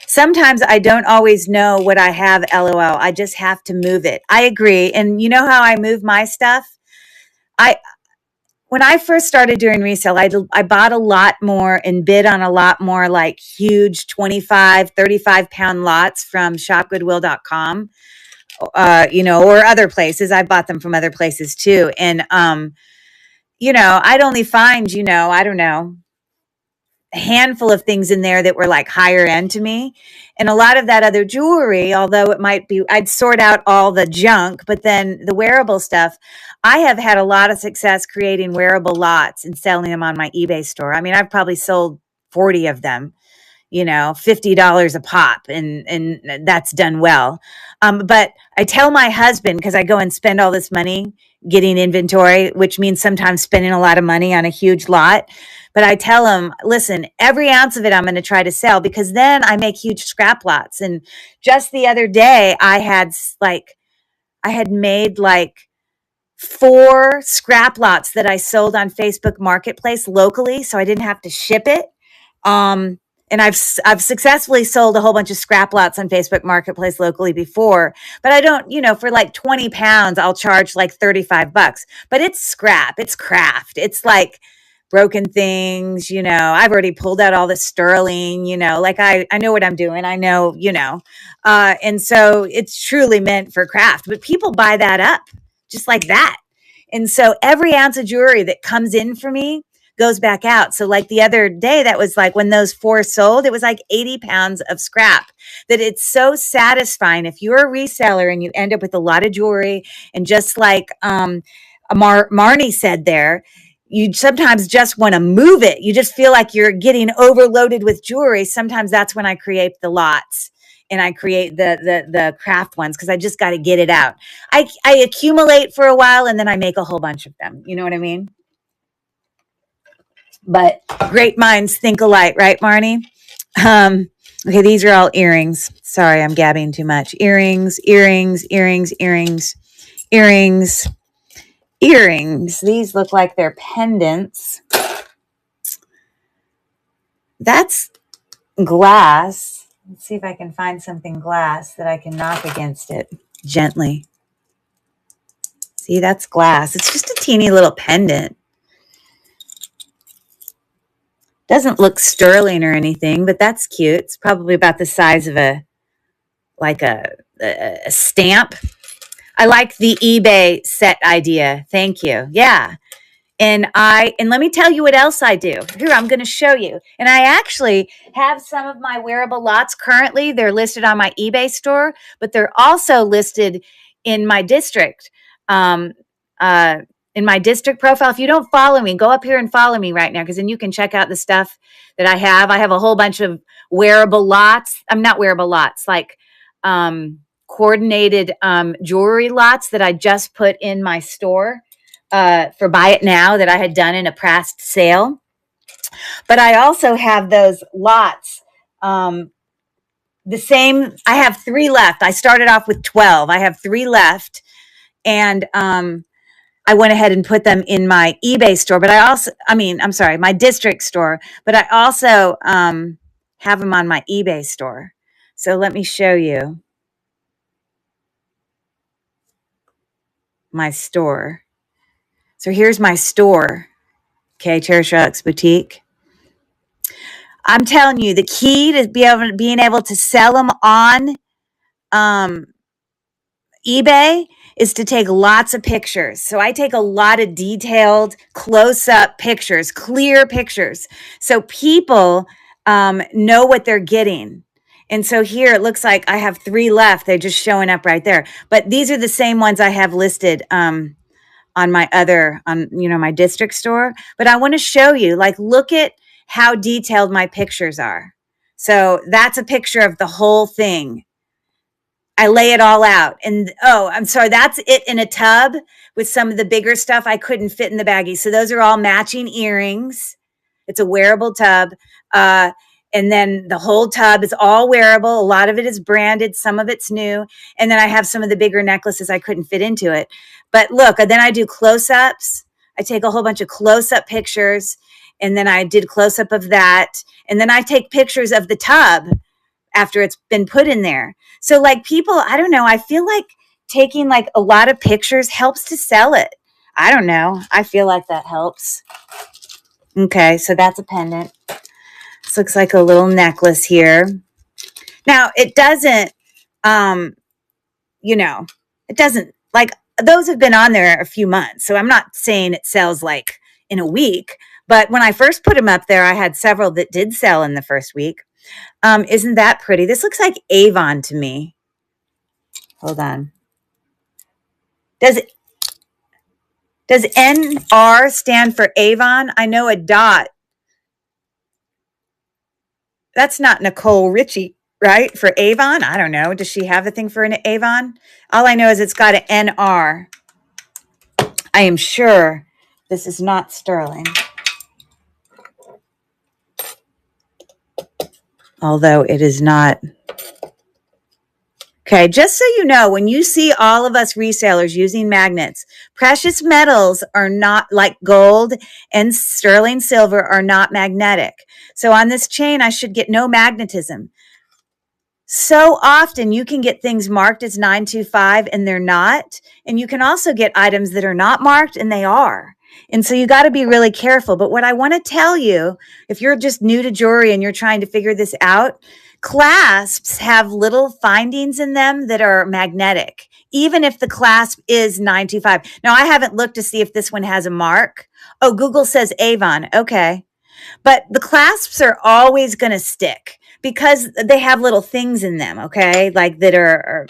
B: Sometimes I don't always know what I have, LOL. I just have to move it. I agree. And you know how I move my stuff? When I first started doing resale, I bought a lot more and bid on a lot more like huge 25, 35 pound lots from shopgoodwill.com, or other places. I bought them from other places too. And, I'd only find, I don't know, a handful of things in there that were like higher end to me. And a lot of that other jewelry, although it might be, I'd sort out all the junk, but then the wearable stuff, I have had a lot of success creating wearable lots and selling them on my eBay store. I mean, I've probably sold 40 of them, $50 a pop, and that's done well. But I tell my husband, because I go and spend all this money getting inventory, which means sometimes spending a lot of money on a huge lot. But I tell him, listen, every ounce of it I'm going to try to sell, because then I make huge scrap lots. And just the other day, I had made like 4 scrap lots that I sold on Facebook Marketplace locally, so I didn't have to ship it. And I've successfully sold a whole bunch of scrap lots on Facebook Marketplace locally before, but I don't, for like 20 pounds, I'll charge like $35, but it's scrap, it's craft. It's like broken things, I've already pulled out all the sterling, like I know what I'm doing. I know, and so it's truly meant for craft, but people buy that up just like that. And so every ounce of jewelry that comes in for me goes back out. So like the other day, that was like when those 4 sold, it was like 80 pounds of scrap. That it's so satisfying if you're a reseller and you end up with a lot of jewelry. And just like Marnie said there, you sometimes just want to move it. You just feel like you're getting overloaded with jewelry. Sometimes that's when I create the lots and I create the craft ones, because I just got to get it out. I accumulate for a while and then I make a whole bunch of them. You know what I mean? But great minds think alike, right, Marnie? Okay, these are all earrings. Sorry, I'm gabbing too much. Earrings. These look like they're pendants. That's glass. Let's see if I can find something glass that I can knock against it gently. See, that's glass. It's just a teeny little pendant. Doesn't look sterling or anything, but that's cute. It's probably about the size of a stamp. I like the eBay set idea. Thank you. Yeah. And let me tell you what else I do. Here, I'm going to show you. And I actually have some of my wearable lots currently. They're listed on my eBay store, but they're also listed in my district. In my district profile. If you don't follow me, go up here and follow me right now, because then you can check out the stuff that I have. I have a whole bunch of wearable lots. I'm not wearable lots, like coordinated jewelry lots that I just put in my store for Buy It Now that I had done in a past sale. But I also have those lots. The same, I have 3 left. I started off with 12. I have 3 left. And I went ahead and put them in my eBay store, but my district store, but I also have them on my eBay store. So let me show you my store. So here's my store. Okay, Cherish Relics Boutique. I'm telling you, the key to being able to sell them on eBay is to take lots of pictures. So I take a lot of detailed close-up pictures, clear pictures, so people know what they're getting. And so here it looks like I have 3 left. They're just showing up right there. But these are the same ones I have listed on my my district store. But I want to show you, like, look at how detailed my pictures are. So that's a picture of the whole thing. I lay it all out. And I'm sorry, that's it in a tub with some of the bigger stuff I couldn't fit in the baggie. So those are all matching earrings. It's a wearable tub. And then the whole tub is all wearable. A lot of it is branded. Some of it's new. And then I have some of the bigger necklaces. I couldn't fit into it. But look, then I do close-ups. I take a whole bunch of close-up pictures. And then I did close-up of that. And then I take pictures of the tub after it's been put in there. So like people, I don't know. I feel like taking like a lot of pictures helps to sell it. I don't know. I feel like that helps. Okay, so that's a pendant. This looks like a little necklace here. Now, it doesn't, it doesn't, like, those have been on there a few months. So I'm not saying it sells like in a week. But when I first put them up there, I had several that did sell in the first week. Isn't that pretty? This looks like Avon to me. Hold on. Does NR stand for Avon? I know a dot. That's not Nicole Richie, right? For Avon? I don't know. Does she have a thing for an Avon? All I know is it's got an NR. I am sure this is not sterling. Although it is not. Okay, just so you know, when you see all of us resellers using magnets, precious metals are not, like gold and sterling silver, are not magnetic. So on this chain, I should get no magnetism. So often you can get things marked as 925 and they're not. And you can also get items that are not marked and they are. And so you got to be really careful. But what I want to tell you, if you're just new to jewelry and you're trying to figure this out, clasps have little findings in them that are magnetic, even if the clasp is 925. Now, I haven't looked to see if this one has a mark. Oh, Google says Avon. Okay. But the clasps are always going to stick because they have little things in them, okay? Like that are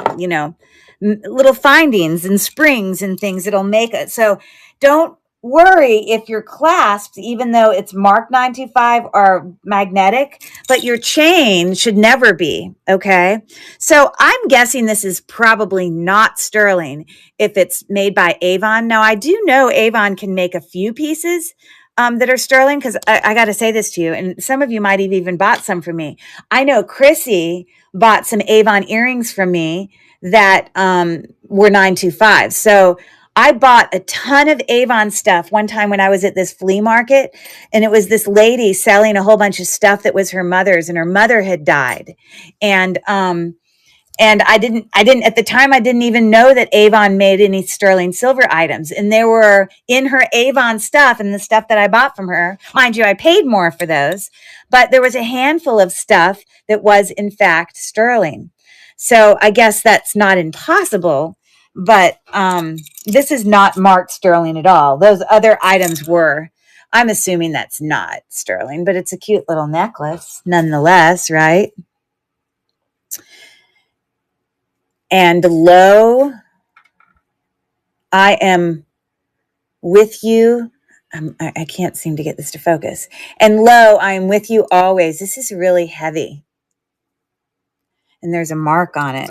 B: little findings and springs and things that'll make it. So don't worry if your clasps, even though it's marked 925, are magnetic, but your chain should never be, okay? So I'm guessing this is probably not sterling if it's made by Avon. Now, I do know Avon can make a few pieces that are sterling, because I got to say this to you, and some of you might have even bought some from me. I know Chrissy bought some Avon earrings from me that were 925. So I bought a ton of Avon stuff one time when I was at this flea market, and it was this lady selling a whole bunch of stuff that was her mother's, and her mother had died. And I didn't at the time, I didn't even know that Avon made any sterling silver items. And there were in her Avon stuff and the stuff that I bought from her, mind you, I paid more for those, but there was a handful of stuff that was in fact sterling. So I guess that's not impossible, but this is not marked sterling at all. Those other items were. I'm assuming that's not sterling, but it's a cute little necklace nonetheless, right? And lo, I am with you. I can't seem to get this to focus. And lo, I am with you always. This is really heavy. And there's a mark on it.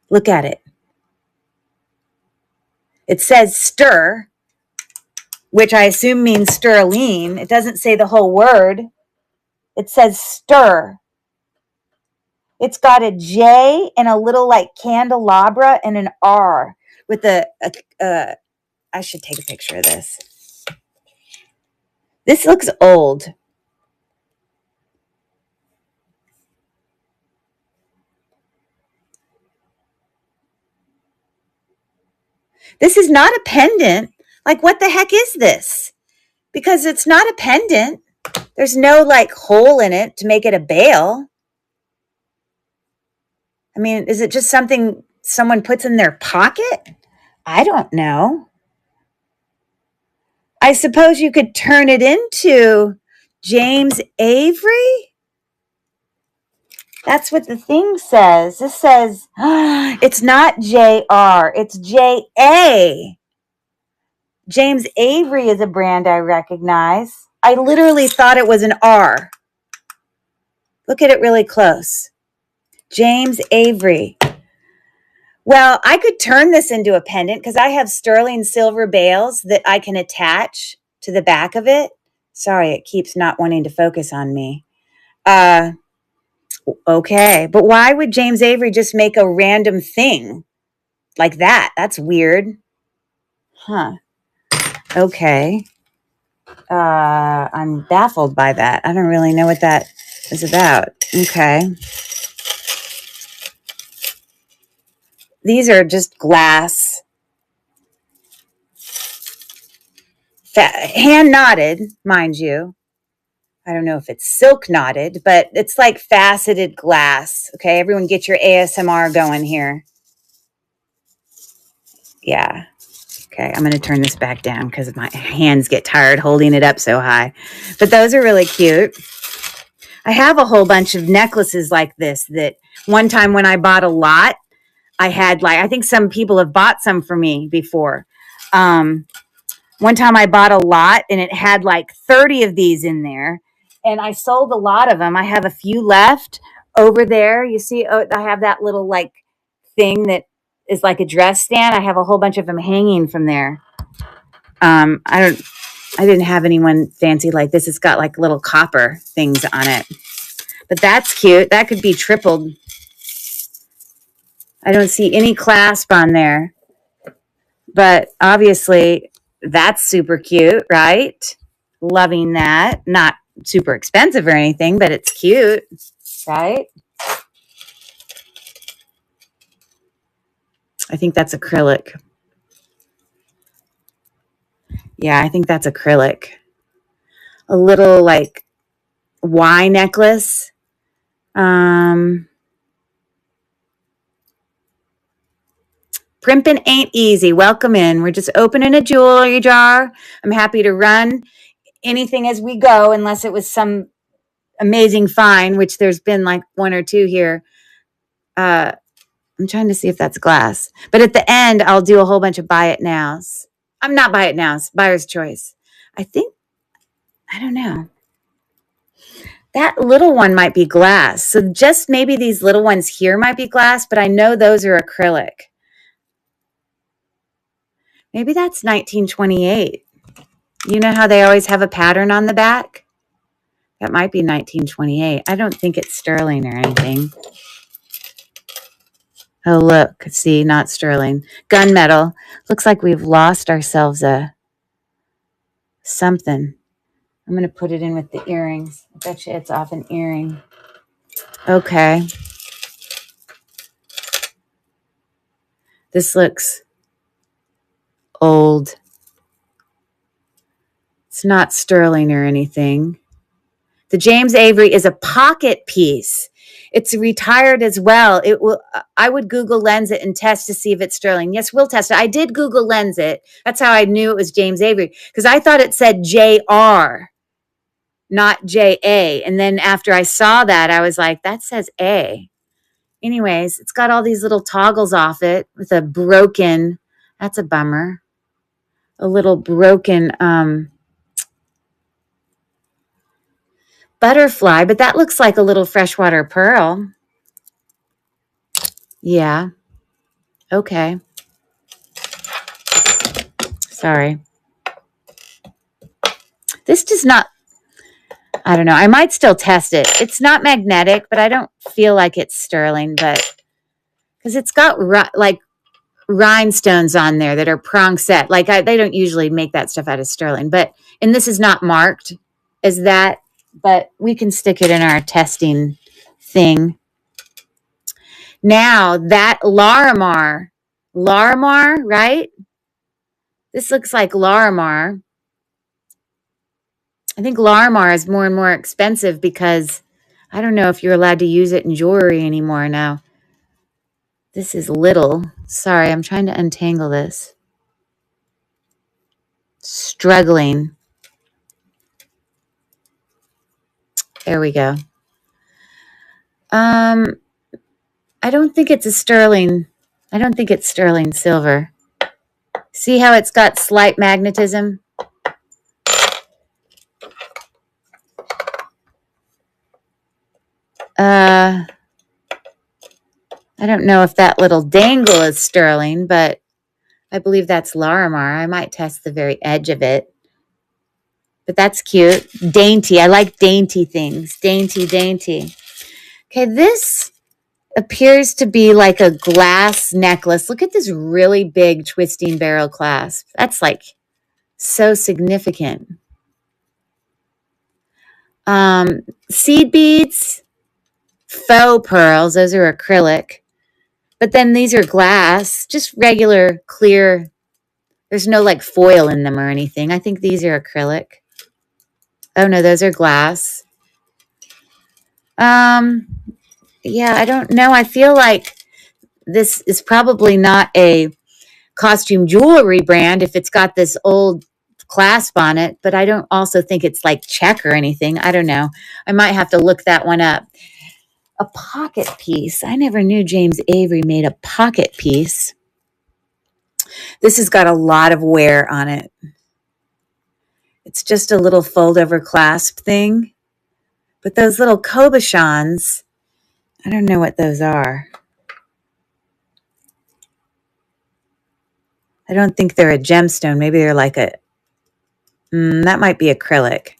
B: Look at it. It says stir, which I assume means sterling. It doesn't say the whole word. It says stir. It's got a J and a little like candelabra and an R with I should take a picture of this. This looks old. This is not a pendant. Like, what the heck is this? Because it's not a pendant. There's no like hole in it to make it a bail. I mean, is it just something someone puts in their pocket? I don't know. I suppose you could turn it into James Avery. That's what the thing says. This says, it's not JR, it's JA. James Avery is a brand I recognize. I literally thought it was an R. Look at it really close. James Avery. Well, I could turn this into a pendant because I have sterling silver bales that I can attach to the back of it. Sorry, it keeps not wanting to focus on me. Okay, but why would James Avery just make a random thing like that? That's weird. Huh. Okay. I'm baffled by that. I don't really know what that is about. Okay. These are just glass. Hand knotted, mind you. I don't know if it's silk knotted, but it's like faceted glass. Okay, everyone get your ASMR going here. Yeah. Okay, I'm going to turn this back down because my hands get tired holding it up so high. But those are really cute. I have a whole bunch of necklaces like this that one time when I bought a lot, I had like, I think some people have bought some for me before. One time I bought a lot and it had like 30 of these in there and I sold a lot of them. I have a few left over there. You see, I have that little like thing that is like a dress stand. I have a whole bunch of them hanging from there. I didn't have anyone fancy like this. It's got like little copper things on it, but that's cute. That could be tripled. I don't see any clasp on there, but obviously that's super cute, right? Loving that. Not super expensive or anything, but it's cute, right? I think that's acrylic. Yeah, I think that's acrylic. A little like Y necklace. Primping ain't easy. Welcome in. We're just opening a jewelry jar. I'm happy to run anything as we go, unless it was some amazing find, which there's been like one or two here. I'm trying to see if that's glass. But at the end, I'll do a whole bunch of buy it nows. I'm not buy it nows, buyer's choice. I don't know. That little one might be glass. So just maybe these little ones here might be glass, but I know those are acrylic. Maybe that's 1928. You know how they always have a pattern on the back? That might be 1928. I don't think it's sterling or anything. Oh, look. See, not sterling. Gunmetal. Looks like we've lost ourselves a something. I'm going to put it in with the earrings. I bet you it's off an earring. Okay. This looks old. It's not sterling or anything. The James Avery is a pocket piece. It's retired as well. It will. I would Google Lens it and test to see if it's sterling. Yes, we'll test it. I did Google Lens it. That's how I knew it was James Avery because I thought it said JR, not JA. And then after I saw that, I was like, that says A. Anyways, it's got all these little toggles off it with a broken. That's a bummer. A little broken butterfly, but that looks like a little freshwater pearl. Yeah. Okay. Sorry. This does not, I don't know. I might still test it. It's not magnetic, but I don't feel like it's sterling, but because it's got like rhinestones on there that are prong set. Like they don't usually make that stuff out of sterling, and this is not marked as that, but we can stick it in our testing thing. Now that Larimar, right? This looks like Larimar. I think Larimar is more and more expensive because I don't know if you're allowed to use it in jewelry anymore now. This is little. Sorry, I'm trying to untangle this. Struggling. There we go. I don't think it's a sterling. I don't think it's sterling silver. See how it's got slight magnetism? I don't know if that little dangle is sterling, but I believe that's Larimar. I might test the very edge of it. But that's cute. Dainty. I like dainty things. Dainty, dainty. Okay, this appears to be like a glass necklace. Look at this really big twisting barrel clasp. That's like so significant. Seed beads, faux pearls. Those are acrylic. But then these are glass, just regular clear. There's no like foil in them or anything. I think these are acrylic. Oh no, those are glass. Yeah, I don't know. I feel like this is probably not a costume jewelry brand if it's got this old clasp on it, but I don't also think it's like check or anything. I don't know. I might have to look that one up. A pocket piece. I never knew James Avery made a pocket piece. This has got a lot of wear on it. It's just a little fold over clasp thing. But those little cabochons, I don't know what those are. I don't think they're a gemstone. Maybe they're like a, that might be acrylic.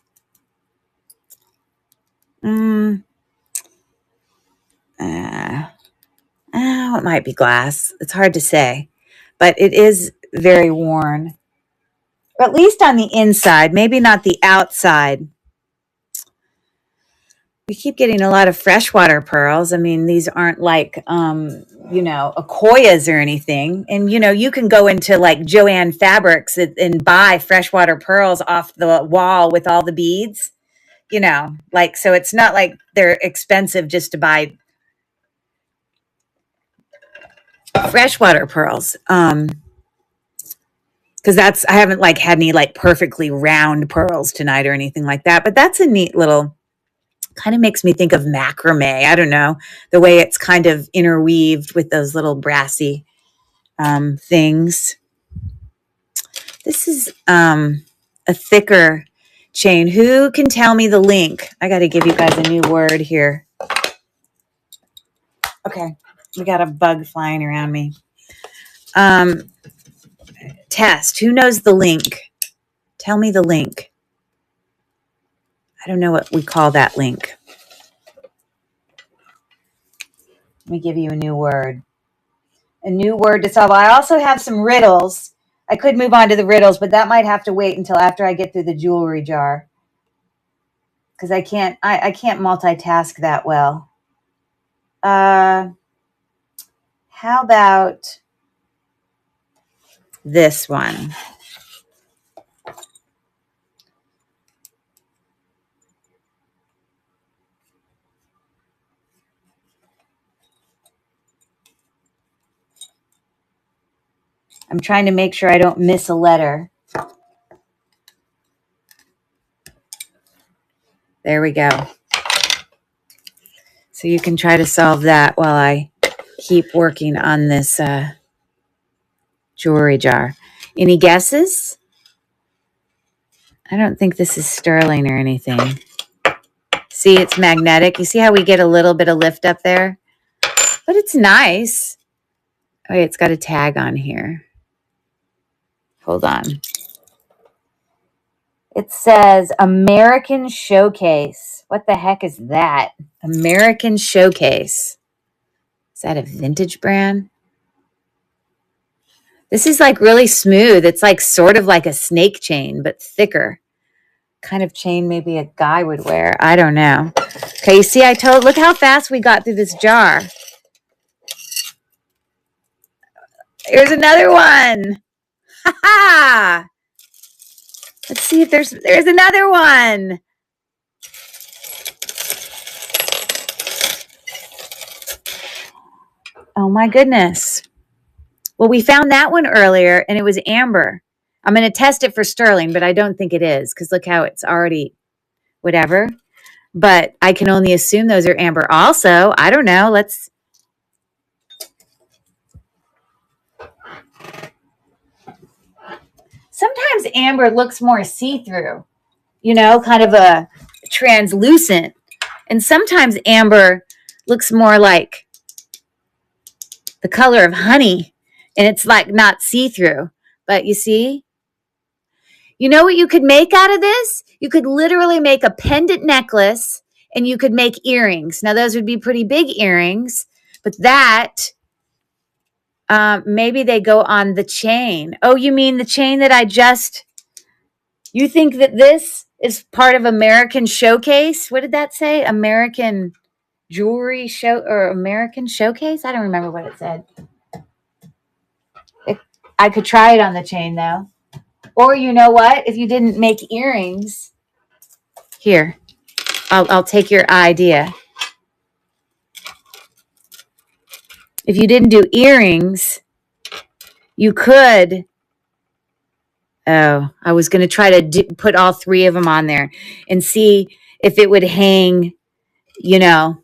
B: It might be glass. It's hard to say, but it is very worn. Or at least on the inside, maybe not the outside. We keep getting a lot of freshwater pearls. I mean, these aren't like, Akoyas or anything. And, you can go into like Joann Fabrics and buy freshwater pearls off the wall with all the beads, so it's not like they're expensive just to buy freshwater pearls. Because I haven't like had any like perfectly round pearls tonight or anything like that. But that's a neat little, kind of makes me think of macrame. I don't know, the way it's kind of interweaved with those little brassy things. This is a thicker chain. Who can tell me the link? I got to give you guys a new word here. Okay, we got a bug flying around me. Test. Who knows the link? Tell me the link. I don't know what we call that link. Let me give you a new word. A new word to solve. I also have some riddles. I could move on to the riddles, but that might have to wait until after I get through the jewelry jar. Because I can't multitask that well. How about this one? I'm trying to make sure I don't miss a letter. There we go. So you can try to solve that while I keep working on this jewelry jar. Any guesses? I don't think this is sterling or anything. See, it's magnetic. You see how we get a little bit of lift up there? But it's nice. Oh, wait, it's got a tag on here. Hold on. It says American Showcase. What the heck is that? American Showcase. Is that a vintage brand? This is like really smooth. It's like sort of like a snake chain, but thicker. Kind of chain maybe a guy would wear. I don't know. Okay, you see, look how fast we got through this jar. Here's another one. Ha ha! Let's see if there's another one. Oh my goodness. Well, we found that one earlier and it was amber. I'm going to test it for sterling, but I don't think it is because look how it's already whatever. But I can only assume those are amber also. I don't know. Sometimes amber looks more see-through, kind of a translucent. And sometimes amber looks more like the color of honey, and it's like not see-through, but you see, you know what you could make out of this? You could literally make a pendant necklace, and you could make earrings. Now those would be pretty big earrings, but that maybe they go on the chain. Oh, you mean the chain that you think that this is part of American Showcase? What did that say? American Jewelry Show or American Showcase? I don't remember what it said. I could try it on the chain though. Or you know what? If you didn't make earrings, here, I'll take your idea. If you didn't do earrings, you could. Oh, I was going to try to put all three of them on there and see if it would hang, you know,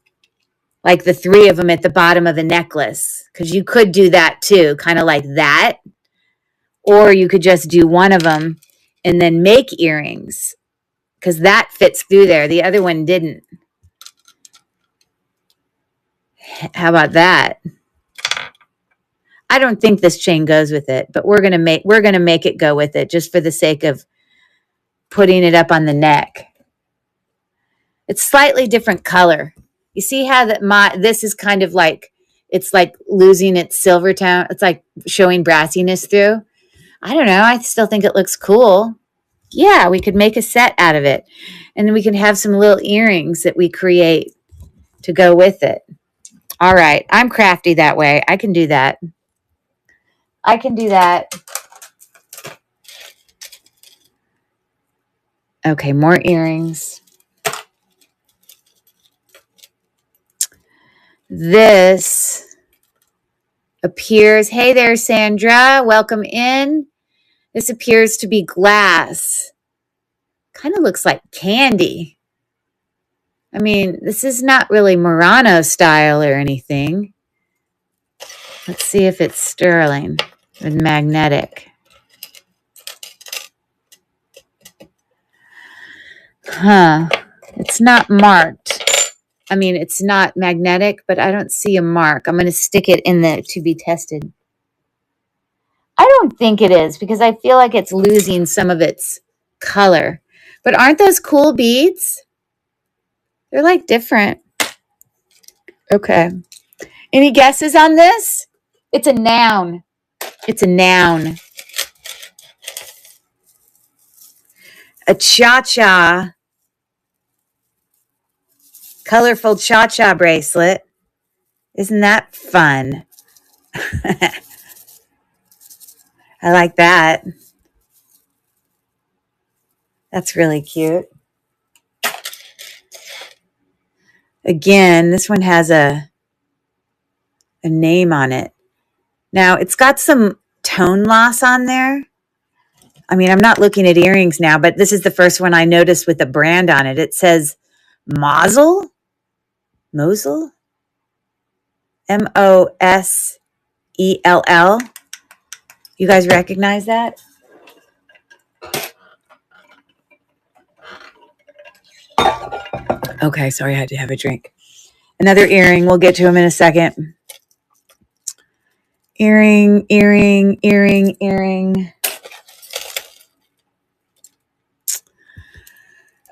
B: like the three of them at the bottom of the necklace. Because you could do that too, kind of like that. Or you could just do one of them and then make earrings. Because that fits through there. The other one didn't. How about that? I don't think this chain goes with it, but we're gonna make it go with it just for the sake of putting it up on the neck. It's slightly different color. You see how this is kind of like, it's like losing its silver tone. It's like showing brassiness through. I don't know. I still think it looks cool. Yeah, we could make a set out of it. And then we can have some little earrings that we create to go with it. All right. I'm crafty that way. I can do that. I can do that. Okay, more earrings. This appears, hey there, Sandra. Welcome in. This appears to be glass. Kind of looks like candy. I mean, this is not really Murano style or anything. Let's see if it's sterling and magnetic. Huh. It's not marked. I mean, it's not magnetic, but I don't see a mark. I'm going to stick it in the to be tested. I don't think it is because I feel like it's losing some of its color. But aren't those cool beads? They're like different. Okay. Any guesses on this? It's a noun. It's a noun. A cha-cha. Colorful cha-cha bracelet. Isn't that fun? I like that. That's really cute. Again, this one has a name on it. Now, it's got some tone loss on there. I mean, I'm not looking at earrings now, but this is the first one I noticed with a brand on it. It says Mosel? Mosel? M-O-S-E-L-L. You guys recognize that? Okay, sorry, I had to have a drink. Another earring. We'll get to them in a second. Earring, earring, earring, earring.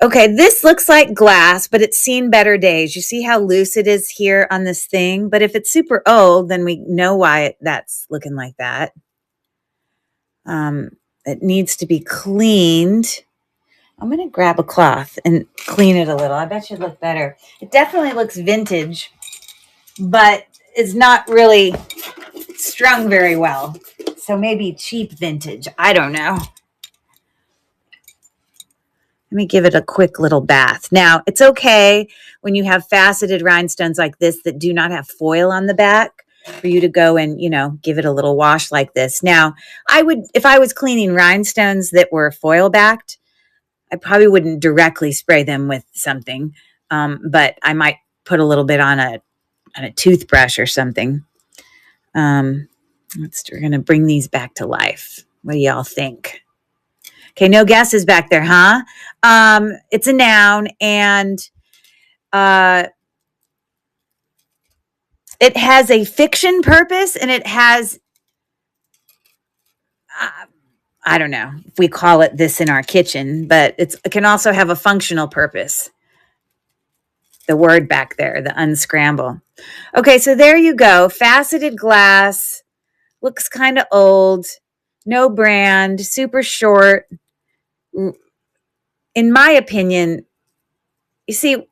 B: Okay, this looks like glass, but it's seen better days. You see how loose it is here on this thing? But if it's super old, then we know why that's looking like that. It needs to be cleaned. I'm going to grab a cloth and clean it a little. I bet you'd look better. It definitely looks vintage, but it's not really strung very well. So maybe cheap vintage. I don't know. Let me give it a quick little bath. Now, it's okay when you have faceted rhinestones like this that do not have foil on the back for you to go and, give it a little wash like this. Now, if I was cleaning rhinestones that were foil backed, I probably wouldn't directly spray them with something, but I might put a little bit on a toothbrush or something. We're going to bring these back to life. What do y'all think? Okay, no guesses back there, huh? It's a noun, and it has a fiction purpose, and it has, I don't know if we call it this in our kitchen, but it can also have a functional purpose. The word back there, the unscramble. Okay, so there you go. Faceted glass. Looks kind of old. No brand. Super short. In my opinion, you see,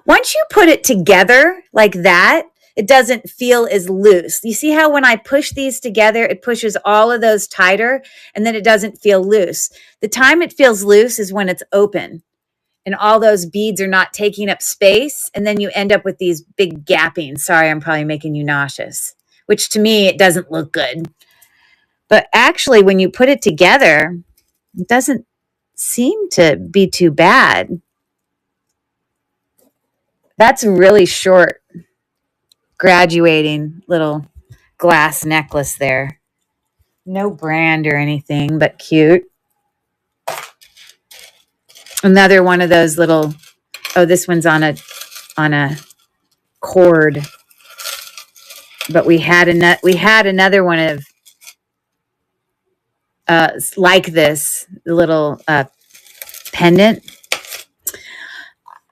B: once you put it together like that, it doesn't feel as loose. You see how when I push these together, it pushes all of those tighter, and then it doesn't feel loose. The time it feels loose is when it's open and all those beads are not taking up space, and then you end up with these big gapping. Sorry, I'm probably making you nauseous, which to me, it doesn't look good. But actually, when you put it together, it doesn't seem to be too bad. That's a really short graduating little glass necklace there. No brand or anything, but cute. Another one of those little, oh, this one's on a cord. But we had another one of like this, the little pendant.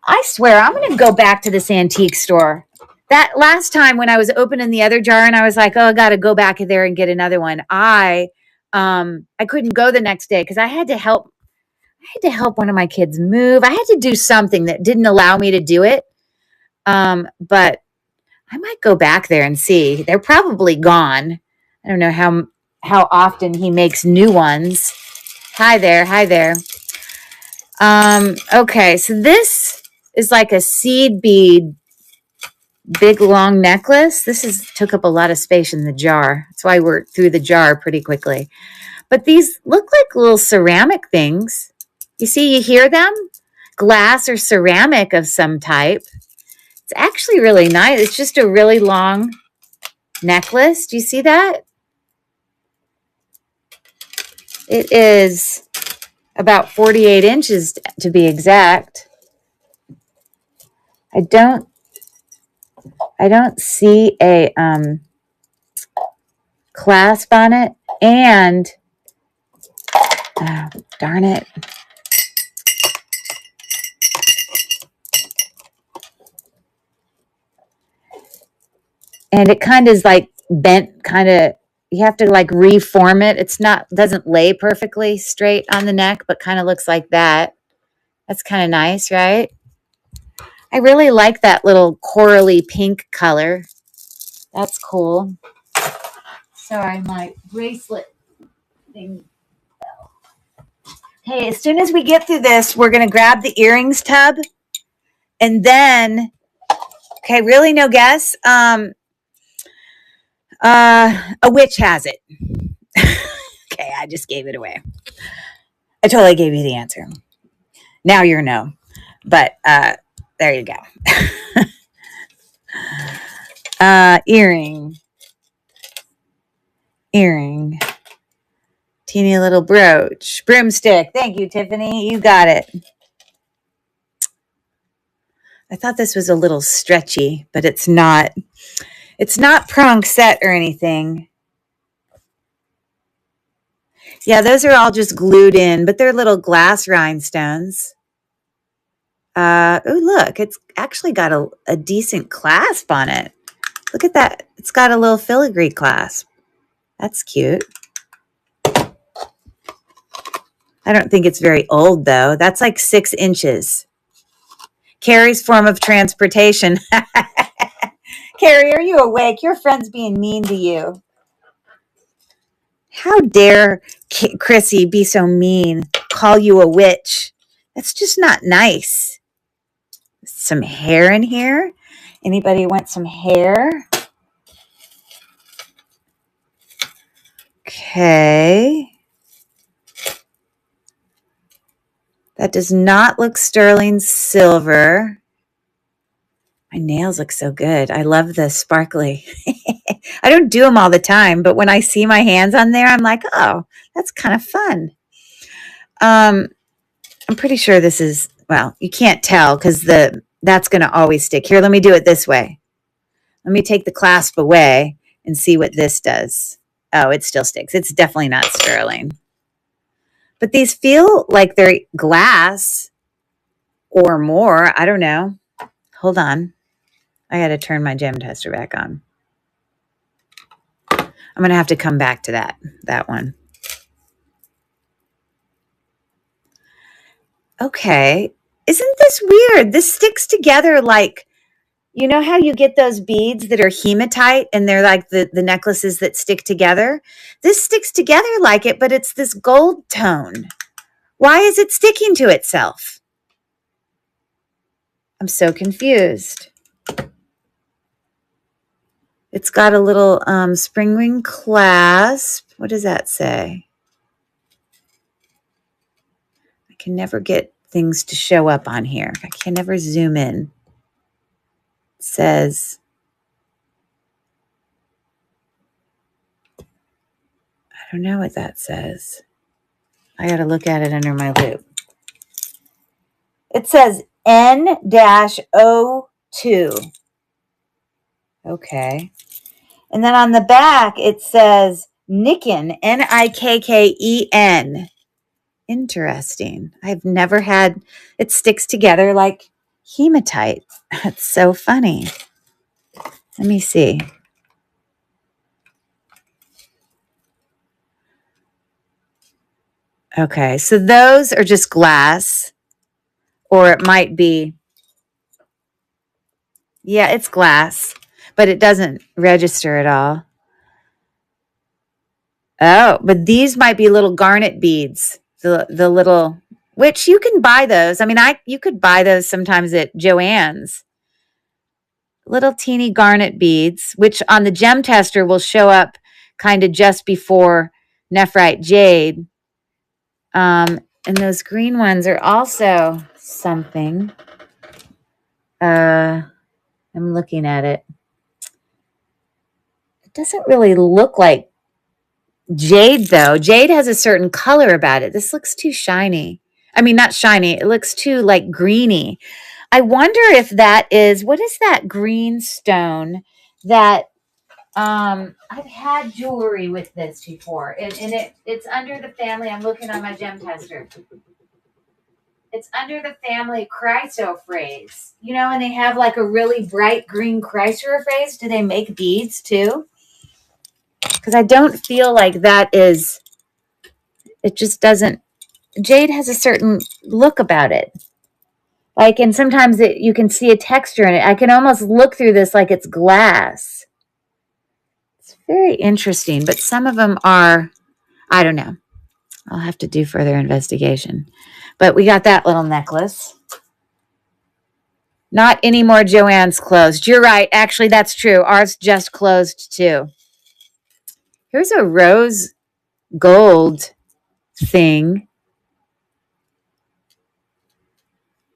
B: I swear, I'm going to go back to this antique store. That last time when I was opening the other jar and I was like, oh, I got to go back there and get another one. I couldn't go the next day because I had to help one of my kids move. I had to do something that didn't allow me to do it. But I might go back there and see. They're probably gone. I don't know how often he makes new ones. Hi there. Okay, so this is like a seed bead, big long necklace. This took up a lot of space in the jar. That's why we're through the jar pretty quickly. But these look like little ceramic things. You see, you hear them? Glass or ceramic of some type. It's actually really nice. It's just a really long necklace. Do you see that? It is about 48 inches to be exact. I don't see a clasp on it, and oh, darn it. And it kind of is like bent, you have to like reform it. Doesn't lay perfectly straight on the neck, but kind of looks like that. That's kind of nice, right? I really like that little corally pink color. That's cool. Sorry, my bracelet thing. Hey, as soon as we get through this, we're going to grab the earrings tub. And then, okay, really no guess. A witch has it. Okay, I just gave it away. I totally gave you the answer. Now you're no. But there you go. Earring. Teeny little brooch. Broomstick. Thank you, Tiffany. You got it. I thought this was a little stretchy, but it's not. It's not prong set or anything. Yeah, those are all just glued in, but they're little glass rhinestones. Oh, look, it's actually got a decent clasp on it. Look at that. It's got a little filigree clasp. That's cute. I don't think it's very old, though. That's like 6 inches. Carrie's form of transportation. Carrie, are you awake? Your friend's being mean to you. How dare Chrissy be so mean? Call you a witch. That's just not nice. Some hair in here. Anybody want some hair? Okay. That does not look sterling silver. My nails look so good. I love the sparkly. I don't do them all the time, but when I see my hands on there, I'm like, oh, that's kind of fun. I'm pretty sure this is, well, you can't tell because that's going to always stick. Here, let me do it this way. Let me take the clasp away and see what this does. Oh, it still sticks. It's definitely not sterling. But these feel like they're glass or more. I don't know. Hold on. I got to turn my gem tester back on. I'm going to have to come back to that one. Okay. Isn't this weird? This sticks together like, you know how you get those beads that are hematite and they're like the necklaces that stick together? This sticks together like it, but it's this gold tone. Why is it sticking to itself? I'm so confused. It's got a little spring ring clasp. What does that say? I can never get things to show up on here. I can never zoom in. It says, I don't know what that says. I got to look at it under my loop. It says N-02. Okay. And then on the back, it says Nikken, Nikken. Interesting. I've never had, it sticks together like hematite. That's so funny. Let me see. Okay, so those are just glass, or it might be, yeah, it's glass, but it doesn't register at all. Oh, but these might be little garnet beads. The little, which you can buy those. I mean, you could buy those sometimes at Joann's. Little teeny garnet beads, which on the gem tester will show up kind of just before nephrite jade. And those green ones are also something. I'm looking at it. It doesn't really look like jade, though. Jade has a certain color about it. This looks too shiny. I mean, not shiny. It looks too like greeny. I wonder if that is, what is that green stone that I've had jewelry with this before, and it's under the family. I'm looking on my gem tester. It's under the family chrysoprase, you know, and they have like a really bright green chrysoprase. Do they make beads too? Because I don't feel like that is, it just doesn't, jade has a certain look about it. Like, and sometimes you can see a texture in it. I can almost look through this like it's glass. It's very interesting, but some of them are, I don't know. I'll have to do further investigation. But we got that little necklace. Not any more Joann's closed. You're right. Actually, that's true. Ours just closed too. Here's a rose gold thing.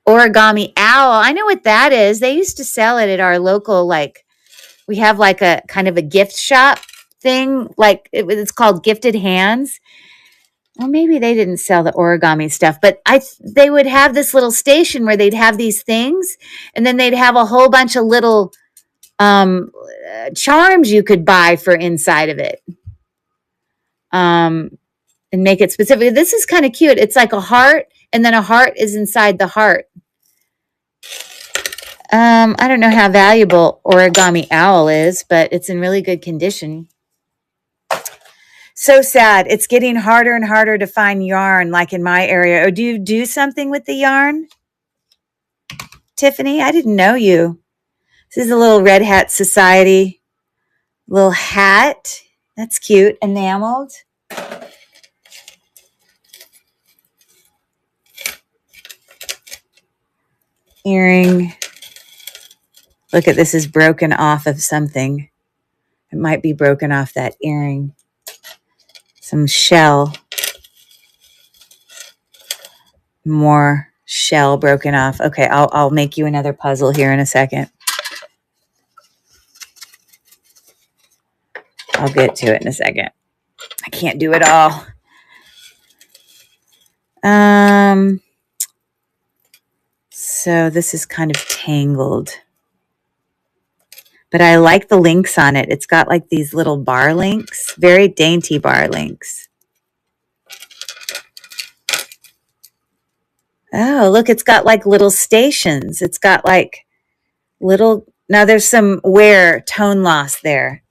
B: Origami owl. I know what that is. They used to sell it at our local, like, we have like a kind of a gift shop thing. Like it's called Gifted Hands. Well, maybe they didn't sell the origami stuff, but they would have this little station where they'd have these things, and then they'd have a whole bunch of little charms you could buy for inside of it, and make it specific. This is kind of cute. It's like a heart, and then a heart is inside the heart. I don't know how valuable Origami Owl is, but it's in really good condition. So sad. It's getting harder and harder to find yarn, like in my area. Or do you do something with the yarn, Tiffany? I didn't know you. This is a little Red Hat Society little hat. That's cute. Enameled. Earring. Look at this, is broken off of something. It might be broken off that earring. Some shell. More shell broken off. Okay, I'll make you another puzzle here in a second. I'll get to it in a second. I can't do it all. So this is kind of tangled. but I like the links on it. It's got like these little bar links, very dainty bar links. Oh, look, it's got like little stations. It's got like little, now there's some wear tone loss there.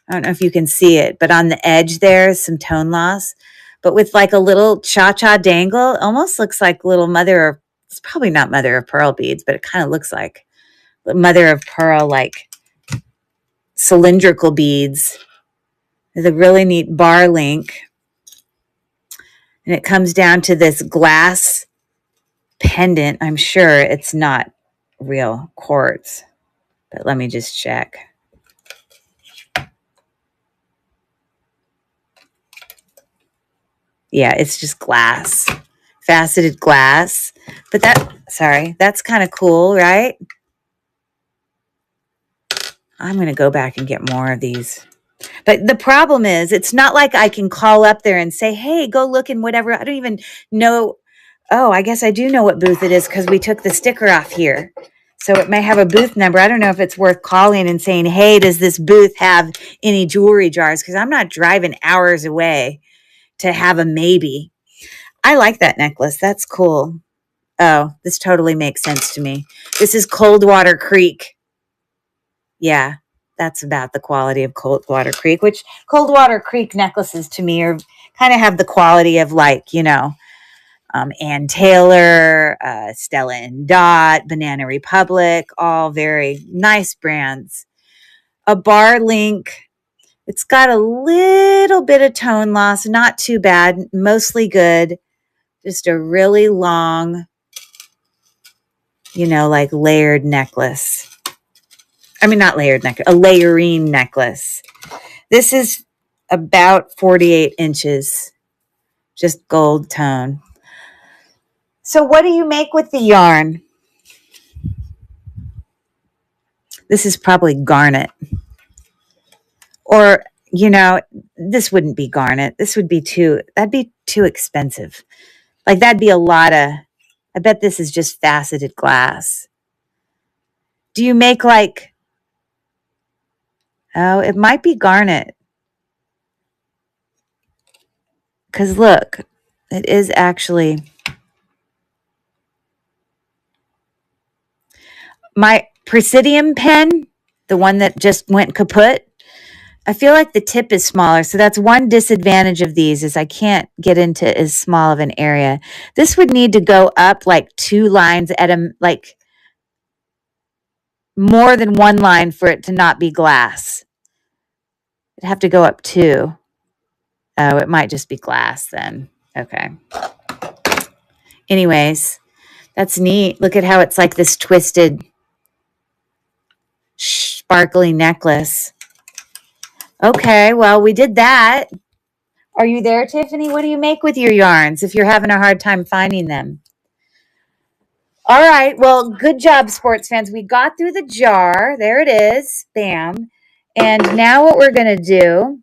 B: I don't know if you can see it, but on the edge there is some tone loss. But with like a little cha-cha dangle, almost looks like little it's probably not mother of pearl beads, but it kind of looks like mother of pearl, like cylindrical beads. There's a really neat bar link. And it comes down to this glass pendant. I'm sure it's not real quartz, but let me just check. Yeah, it's just glass, faceted glass. But that's kind of cool, right? I'm going to go back and get more of these. But the problem is, it's not like I can call up there and say, hey, go look in whatever. I don't even know. Oh, I guess I do know what booth it is because we took the sticker off here. So it may have a booth number. I don't know if it's worth calling and saying, hey, does this booth have any jewelry jars? Because I'm not driving hours away to have a maybe. I like that necklace. That's cool. Oh, this totally makes sense to me. This is Coldwater Creek. Yeah, that's about the quality of Coldwater Creek, which Coldwater Creek necklaces to me are kind of have the quality of like, Ann Taylor, Stella and Dot, Banana Republic, all very nice brands. A bar link. It's got a little bit of tone loss, not too bad, mostly good. Just a really long, like layered necklace. I mean, not layered necklace, a layering necklace. This is about 48 inches, just gold tone. So what do you make with the yarn? This is probably garnet. Or, this wouldn't be garnet. That'd be too expensive. Like that'd be I bet this is just faceted glass. Do you make oh, it might be garnet. Because look, it is actually. My Presidium pen, the one that just went kaput, I feel like the tip is smaller. So that's one disadvantage of these is I can't get into as small of an area. This would need to go up like 2 lines at more than 1 line for it to not be glass. It'd have to go up 2. Oh, it might just be glass then. Okay. Anyways, that's neat. Look at how it's like this twisted, sparkly necklace. Okay, well, we did that. Are you there, Tiffany? What do you make with your yarns if you're having a hard time finding them? All right, well, good job, sports fans. We got through the jar. There it is. Bam. And now what we're going to do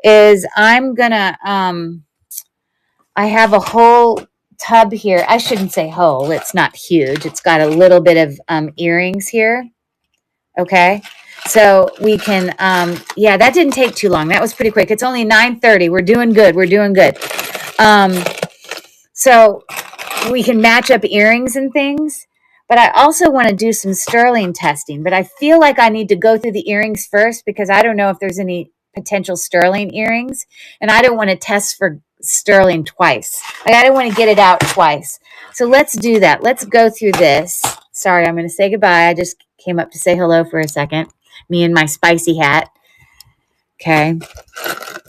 B: is I'm going to, I have a whole tub here. I shouldn't say whole. It's not huge. It's got a little bit of earrings here. Okay. So we can, yeah, that didn't take too long. That was pretty quick. It's only 9:30. We're doing good. We're doing good. So we can match up earrings and things, but I also want to do some sterling testing, but I feel like I need to go through the earrings first because I don't know if there's any potential sterling earrings and I don't want to test for sterling twice. I don't want to get it out twice. So let's do that. Let's go through this. Sorry, I'm going to say goodbye. I just came up to say hello for a second. Me and my spicy hat. Okay.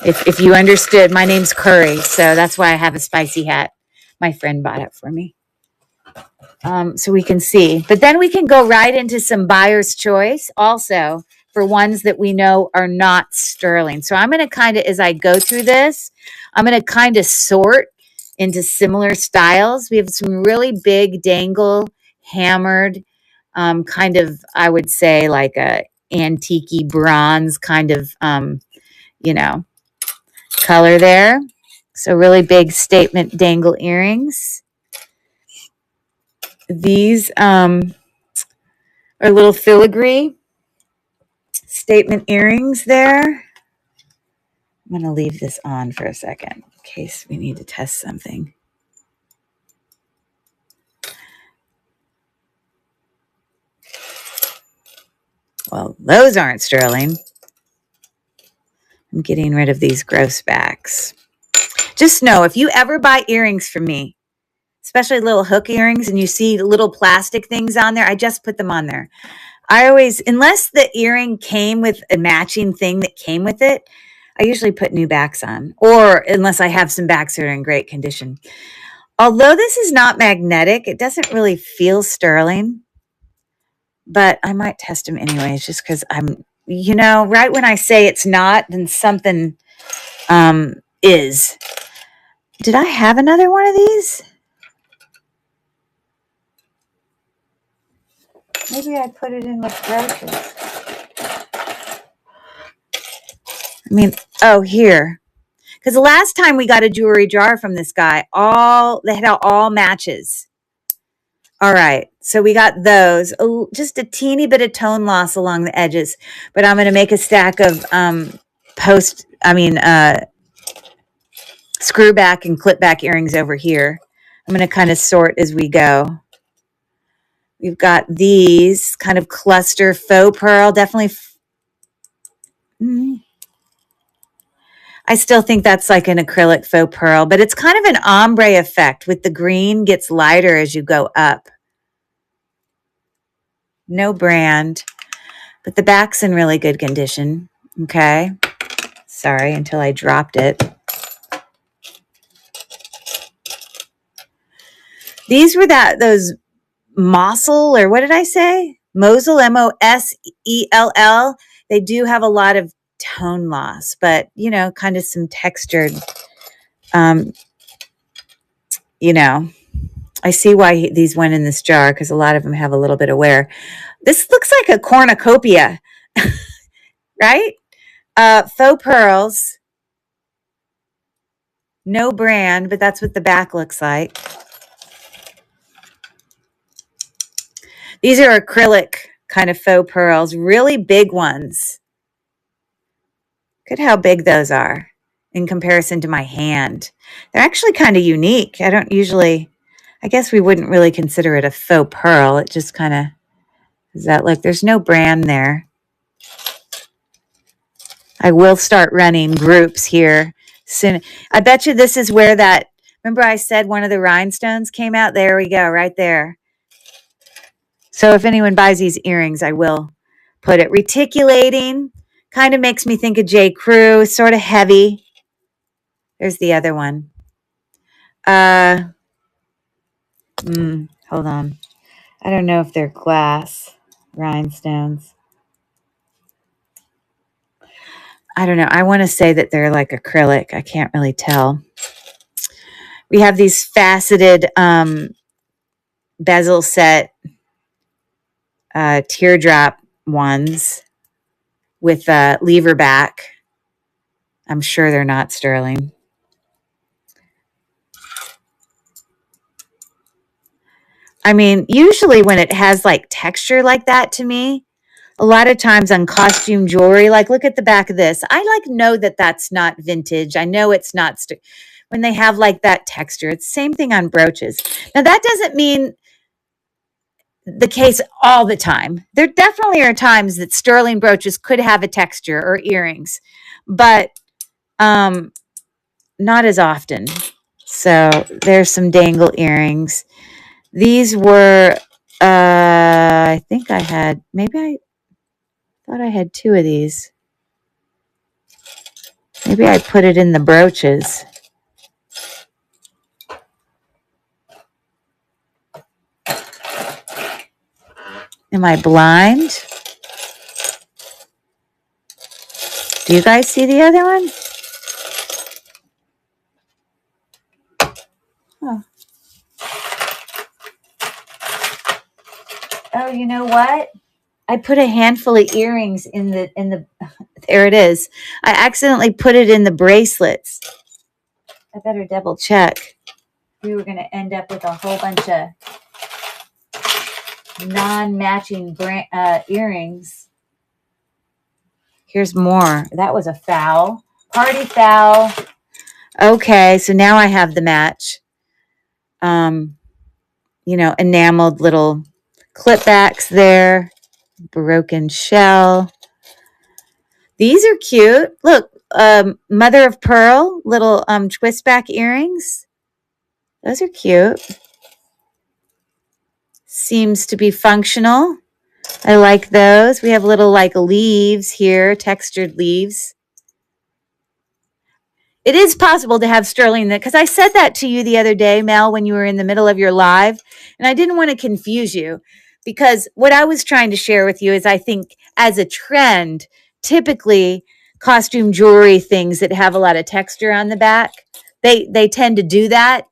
B: If you understood, my name's Curry, so that's why I have a spicy hat. My friend bought it for me. So we can see. But then we can go right into some buyer's choice also for ones that we know are not sterling. So I'm going to kind of, as I go through this, I'm going to kind of sort into similar styles. We have some really big dangle, hammered, kind of, I would say like a antique bronze kind of, color there. So really big statement dangle earrings. These are little filigree. statement earrings there. I'm going to leave this on for a second in case we need to test something. Well, those aren't sterling. I'm getting rid of these gross backs. Just know, if you ever buy earrings from me, especially little hook earrings, and you see little plastic things on there, I just put them on there. I always, unless the earring came with a matching thing that came with it, I usually put new backs on, or unless I have some backs that are in great condition. Although this is not magnetic, it doesn't really feel sterling, but I might test them anyways, just because I'm, right when I say it's not, then something is. Did I have another one of these? Maybe I put it in with brooches. Here. Because the last time we got a jewelry jar from this guy, they had all matches. All right, so we got those. Just a teeny bit of tone loss along the edges, but I'm going to make a stack of screw back and clip back earrings over here. I'm going to kind of sort as we go. We've got these kind of cluster faux pearl, definitely. I still think that's like an acrylic faux pearl, but it's kind of an ombre effect with the green gets lighter as you go up. No brand, but the back's in really good condition. Okay. Sorry, until I dropped it. These were those Mossel, or what did I say? Mosel, Mosell. They do have a lot of tone loss, but, kind of some textured, I see why these went in this jar, because a lot of them have a little bit of wear. This looks like a cornucopia, right? Faux pearls. No brand, but that's what the back looks like. These are acrylic kind of faux pearls, really big ones. Look at how big those are in comparison to my hand. They're actually kind of unique. I guess we wouldn't really consider it a faux pearl. It just kind of, there's no brand there. I will start running groups here soon. I bet you this is where remember I said one of the rhinestones came out? There we go, right there. So if anyone buys these earrings, I will put it. Reticulating kind of makes me think of J. Crew, sort of heavy. There's the other one. Hold on. I don't know if they're glass rhinestones. I don't know. I want to say that they're like acrylic. I can't really tell. We have these faceted bezel set teardrop ones with lever back. I'm sure they're not sterling. I mean, usually when it has like texture like that, to me, a lot of times on costume jewelry, like look at the back of this. I know that that's not vintage. I know it's not when they have like that texture. It's the same thing on brooches. Now that doesn't mean the case all the time. There definitely are times that sterling brooches could have a texture, or earrings, but not as often. So there's some dangle earrings. These were, I think I had, maybe I thought I had 2 of these. Maybe I put it in the brooches. Am I blind? Do you guys see the other one? Oh. Oh, you know what? I put a handful of earrings in the there it is. I accidentally put it in the bracelets. I better double check. We were going to end up with a whole bunch of non-matching earrings. Here's more. That was a foul. Party foul. Okay, so now I have the match. You know, enameled little clip backs there. Broken shell. These are cute. Look, mother of pearl, little twist back earrings. Those are cute. Seems to be functional. I like those. We have little like leaves here, textured leaves. It is possible to have sterling that, because I said that to you the other day, Mel, when you were in the middle of your live, and I didn't want to confuse you, because what I was trying to share with you is I think as a trend, typically costume jewelry things that have a lot of texture on the back, they tend to do that.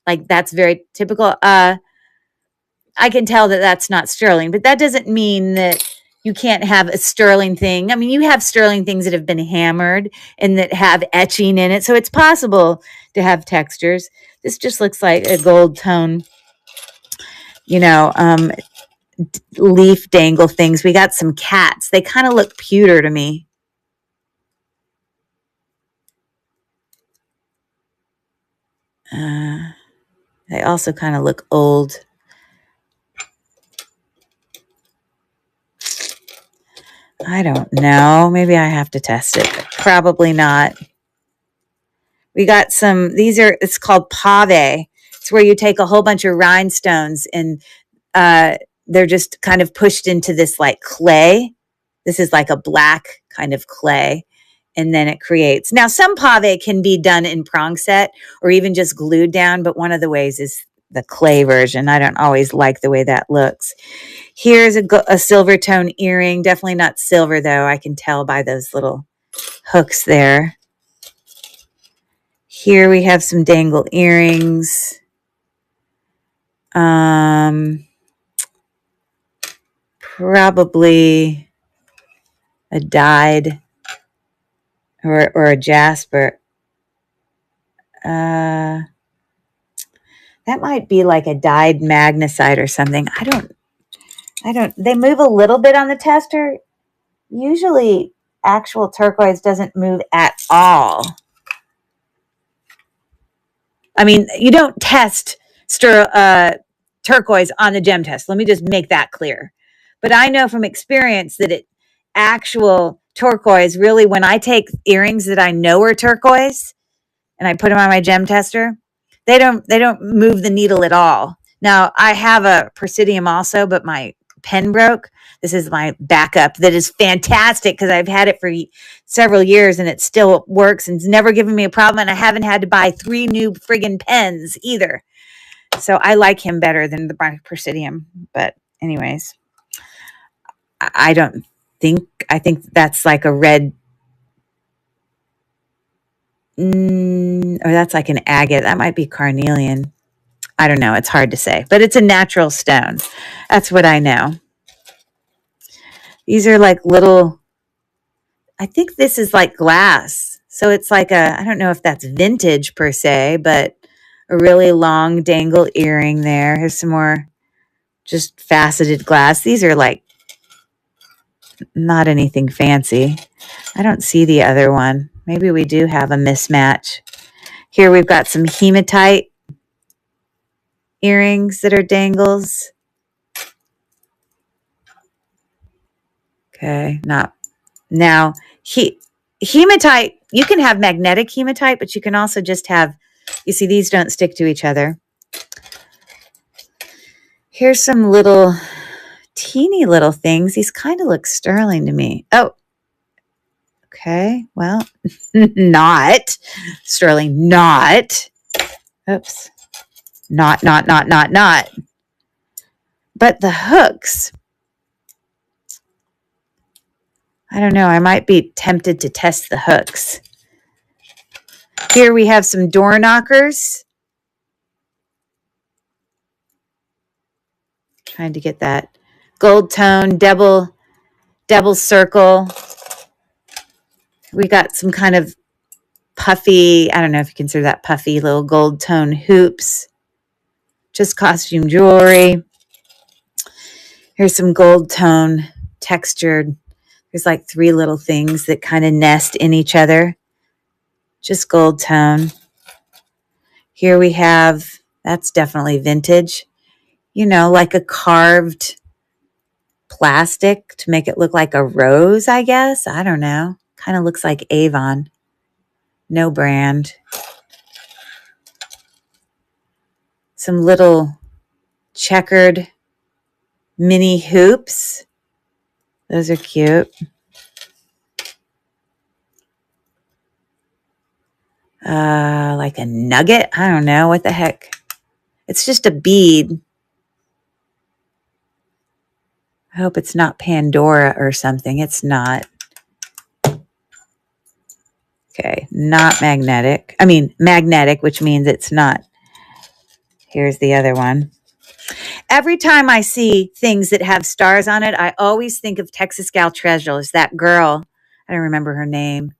B: Like that's very typical. I can tell that that's not sterling, but that doesn't mean that you can't have a sterling thing. I mean, you have sterling things that have been hammered and that have etching in it. So it's possible to have textures. This just looks like a gold tone, you know, leaf dangle things. We got some cats. They kind of look pewter to me. They also kind of look old. I don't know. Maybe I have to test it. Probably not. We got some, it's called pave. It's where you take a whole bunch of rhinestones and they're just kind of pushed into this like clay. This is like a black kind of clay. And then it creates. Now, some pave can be done in prong set or even just glued down, but one of the ways is the clay version. I don't always like the way that looks. Here's a silver tone earring. Definitely not silver, though. I can tell by those little hooks there. Here we have some dangle earrings. Probably a dyed or a jasper. That might be like a dyed magnesite or something. I don't, they move a little bit on the tester. Usually actual turquoise doesn't move at all. I mean, you don't test turquoise on the gem test. Let me just make that clear. But I know from experience that actual turquoise, really, when I take earrings that I know are turquoise and I put them on my gem tester, they don't move the needle at all. Now, I have a Presidium also, but my pen broke. This is my backup that is fantastic because I've had it for several years and it still works and it's never given me a problem. And I haven't had to buy 3 new friggin' pens either. So I like him better than the Presidium. But anyways, I think that's like a red, or that's like an agate. That might be carnelian. I don't know. It's hard to say, but it's a natural stone. That's what I know. These are like little, I think this is like glass. So it's like I don't know if that's vintage per se, but a really long dangle earring there. Here's some more just faceted glass. These are like not anything fancy. I don't see the other one. Maybe we do have a mismatch. Here we've got some hematite earrings that are dangles. Okay, not now. Hematite, you can have magnetic hematite, but you can also just have, you see, these don't stick to each other. Here's some little teeny little things. These kind of look sterling to me. Oh, okay. Well, not sterling, not. Oops. Not. But the hooks, I don't know. I might be tempted to test the hooks. Here we have some door knockers. Trying to get that gold tone, double circle. We got some kind of puffy, I don't know if you consider that puffy, little gold tone hoops. Just costume jewelry. Here's some gold tone textured. There's like 3 little things that kind of nest in each other. Just gold tone. Here we have, that's definitely vintage. You know, like a carved plastic to make it look like a rose, I guess. I don't know. Kind of looks like Avon. No brand. Some little checkered mini hoops. Those are cute. Like a nugget. I don't know. What the heck? It's just a bead. I hope it's not Pandora or something. It's not. Okay. Not magnetic. I mean, magnetic, which means it's not. Here's the other one. Every time I see things that have stars on it, I always think of Texas Gal Treasures, that girl. I don't remember her name,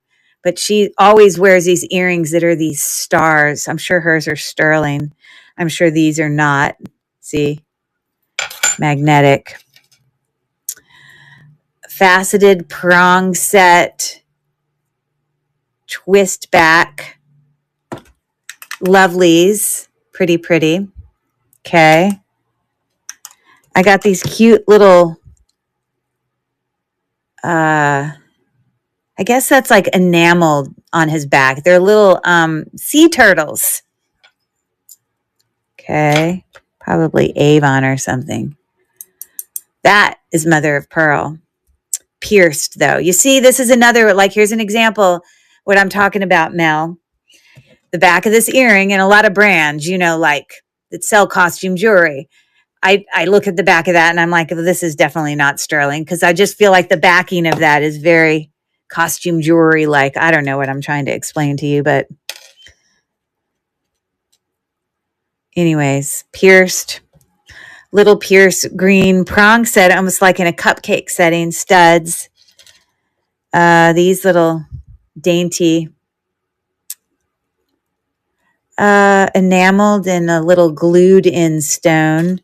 B: but she always wears these earrings that are these stars. I'm sure hers are sterling. I'm sure these are not. See? Magnetic. Faceted prong set. Twist back. Lovelies. Pretty, pretty. Okay. I got these cute little, I guess that's like enameled on his back. They're little sea turtles. Okay. Probably Avon or something. That is mother of pearl. Pierced, though. You see, this is another, like, here's an example what I'm talking about, Mel. The back of this earring, and a lot of brands, you know, like that sell costume jewelry. I look at the back of that and I'm like, this is definitely not sterling, because I just feel like the backing of that is very costume jewelry. Like, I don't know what I'm trying to explain to you, but anyways, pierced, little pierced green prong set, almost like in a cupcake setting, studs. These little dainty, enameled and a little glued in stone.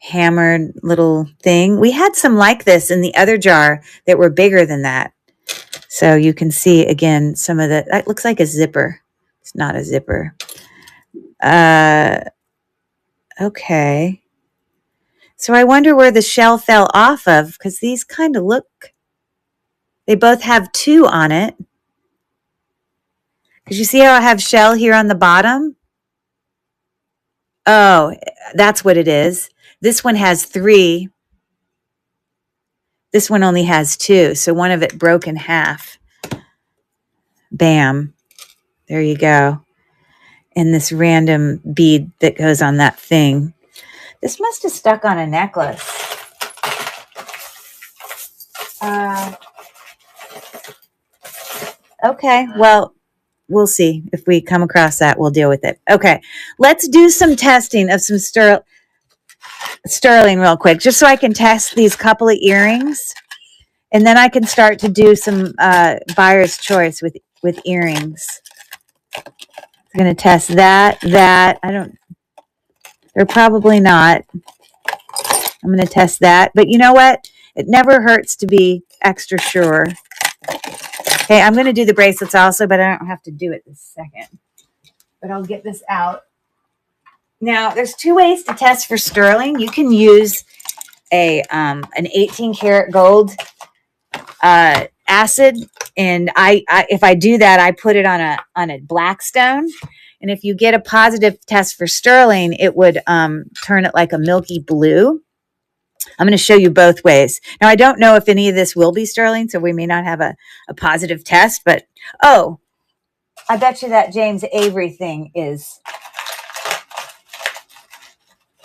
B: Hammered little thing. We had some like this in the other jar that were bigger than that. So you can see again some of the, that looks like a zipper. It's not a zipper. Okay. So I wonder where the shell fell off of, because these kind of look, they both have 2 on it. Because you see how I have shell here on the bottom? Oh, that's what it is. This one has 3. This one only has 2. So one of it broke in half. Bam. There you go. And this random bead that goes on that thing. This must have stuck on a necklace. Okay. Well, we'll see. If we come across that, we'll deal with it. Okay. Let's do some testing of some sterling real quick, just so I can test these couple of earrings. And then I can start to do some buyer's choice with earrings. I'm going to test that. They're probably not. I'm going to test that. But you know what? It never hurts to be extra sure. Okay, I'm going to do the bracelets also, but I don't have to do it this second. But I'll get this out. Now, there's 2 ways to test for sterling. You can use an 18 karat gold acid, and I if I do that, I put it on a black stone, and if you get a positive test for sterling, it would turn it like a milky blue. I'm going to show you both ways. Now, I don't know if any of this will be sterling, so we may not have a positive test, but oh, I bet you that James Avery thing is.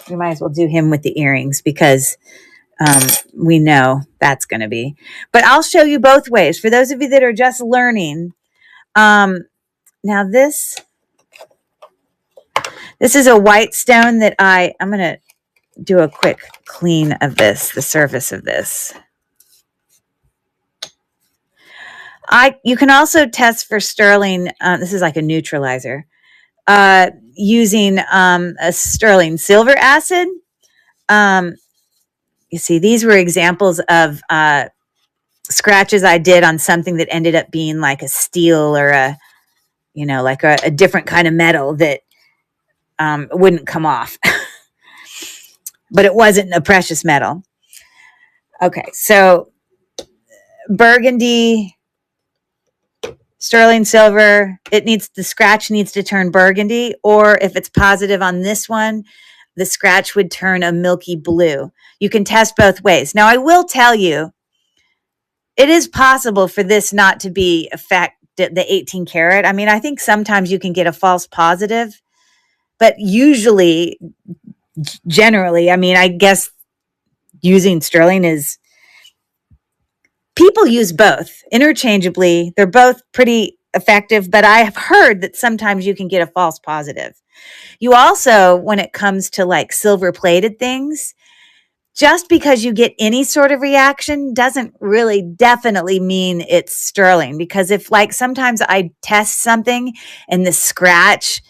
B: We might as well do him with the earrings, because we know that's going to be. But I'll show you both ways for those of you that are just learning. Now this is a white stone that I'm going to do a quick clean of this, the surface of this. You can also test for sterling. This is like a neutralizer. Using a sterling silver acid. You see, these were examples of scratches I did on something that ended up being like a steel or a, like a different kind of metal that wouldn't come off. But it wasn't a precious metal. Okay, so burgundy, sterling silver, the scratch needs to turn burgundy, or if it's positive on this one, the scratch would turn a milky blue. You can test both ways. Now, I will tell you, it is possible for this not to be the 18 karat. I mean, I think sometimes you can get a false positive, but usually, generally, I mean, I guess using sterling is, people use both interchangeably. They're both pretty effective, but I have heard that sometimes you can get a false positive. You also, when it comes to like silver plated things, just because you get any sort of reaction doesn't really definitely mean it's sterling. Because if like sometimes I test something and the scratch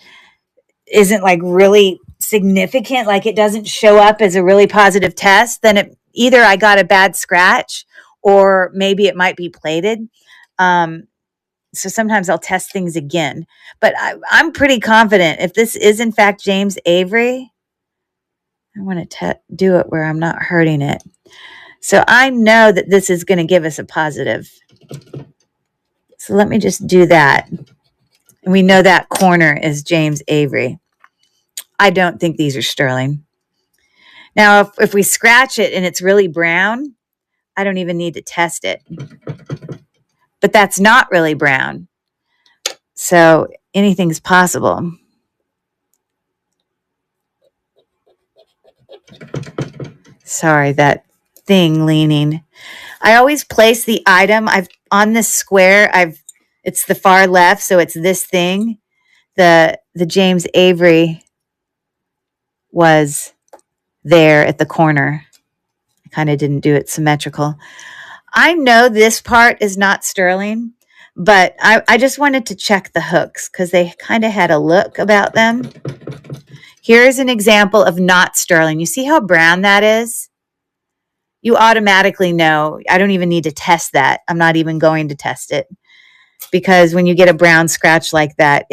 B: isn't like really significant, like it doesn't show up as a really positive test, then either I got a bad scratch or maybe it might be plated. So sometimes I'll test things again, but I'm pretty confident if this is in fact James Avery, I want to do it where I'm not hurting it. So I know that this is going to give us a positive. So let me just do that. And we know that corner is James Avery. I don't think these are sterling. Now, if we scratch it and it's really brown, I don't even need to test it. But that's not really brown. So anything's possible. Sorry, that thing leaning. I always place the item on this square. It's the far left, so it's this thing. The James Avery was there at the corner. I kind of didn't do it symmetrical. I know this part is not sterling, but I just wanted to check the hooks because they kind of had a look about them. Here's an example of not sterling. You see how brown that is? You automatically know. I don't even need to test that. I'm not even going to test it because when you get a brown scratch like that,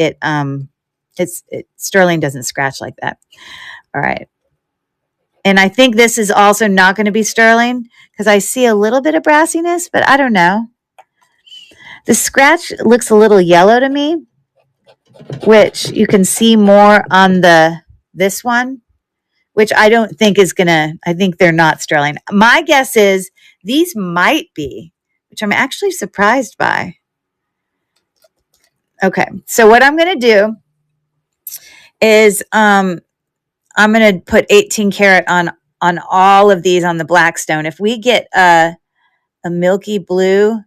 B: sterling doesn't scratch like that. All right. And I think this is also not going to be sterling because I see a little bit of brassiness, but I don't know. The scratch looks a little yellow to me, which you can see more on this one, which I don't think I think they're not sterling. My guess is these might be, which I'm actually surprised by. Okay, so what I'm going to do is I'm going to put 18 karat on all of these on the Blackstone. If we get a milky blue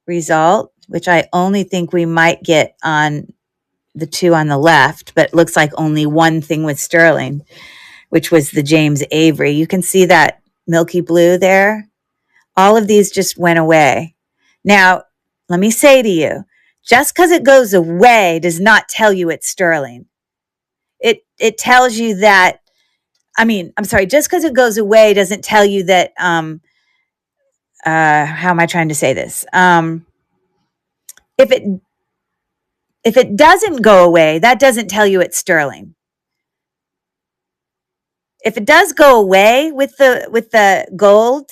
B: result, which I only think we might get on the two on the left, but looks like only one thing with sterling, which was the James Avery. You can see that milky blue there. All of these just went away. Now, let me say to you, just because it goes away does not tell you it's sterling. It tells you that, just because it goes away doesn't tell you that, how am I trying to say this? If it doesn't go away, that doesn't tell you it's sterling. If it does go away with the gold,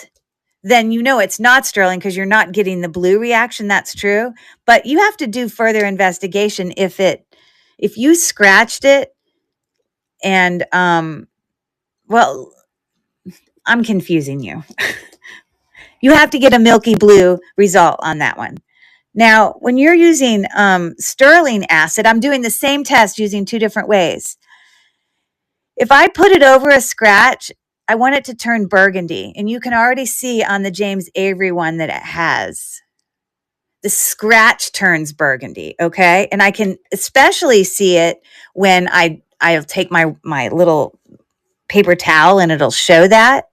B: then you know it's not sterling because you're not getting the blue reaction. That's true. But you have to do further investigation if you scratched it and well, I'm confusing you. You have to get a milky blue result on that one. Now, when you're using sterling acid, I'm doing the same test using two different ways. If I put it over a scratch, I want it to turn burgundy. And you can already see on the James Avery one that it has. The scratch turns burgundy, okay? And I can especially see it when I'll take my little paper towel and it'll show that.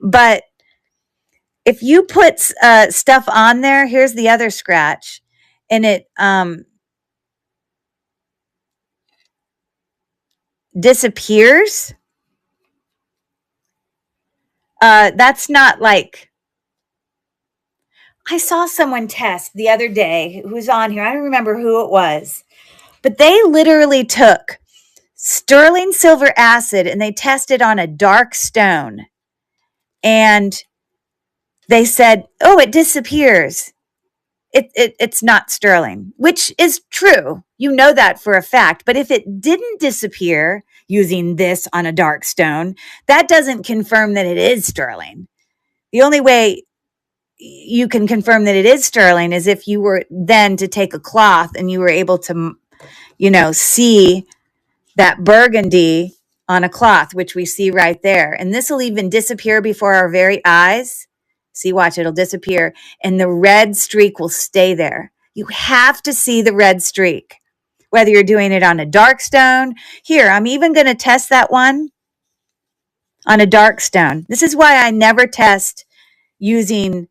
B: But if you put stuff on there, here's the other scratch, and it disappears. That's not like, I saw someone test the other day who was on here. I don't remember who it was, but they literally took sterling silver acid and they tested on a dark stone. And they said, oh, it disappears. It's not sterling, which is true. You know that for a fact. But if it didn't disappear using this on a dark stone, that doesn't confirm that it is sterling. The only way you can confirm that it is sterling is if you were then to take a cloth and you were able to, see that burgundy on a cloth, which we see right there. And this will even disappear before our very eyes. See, watch, it'll disappear and the red streak will stay there. You have to see the red streak, whether you're doing it on a dark stone. Here, I'm even going to test that one on a dark stone. This is why I never test using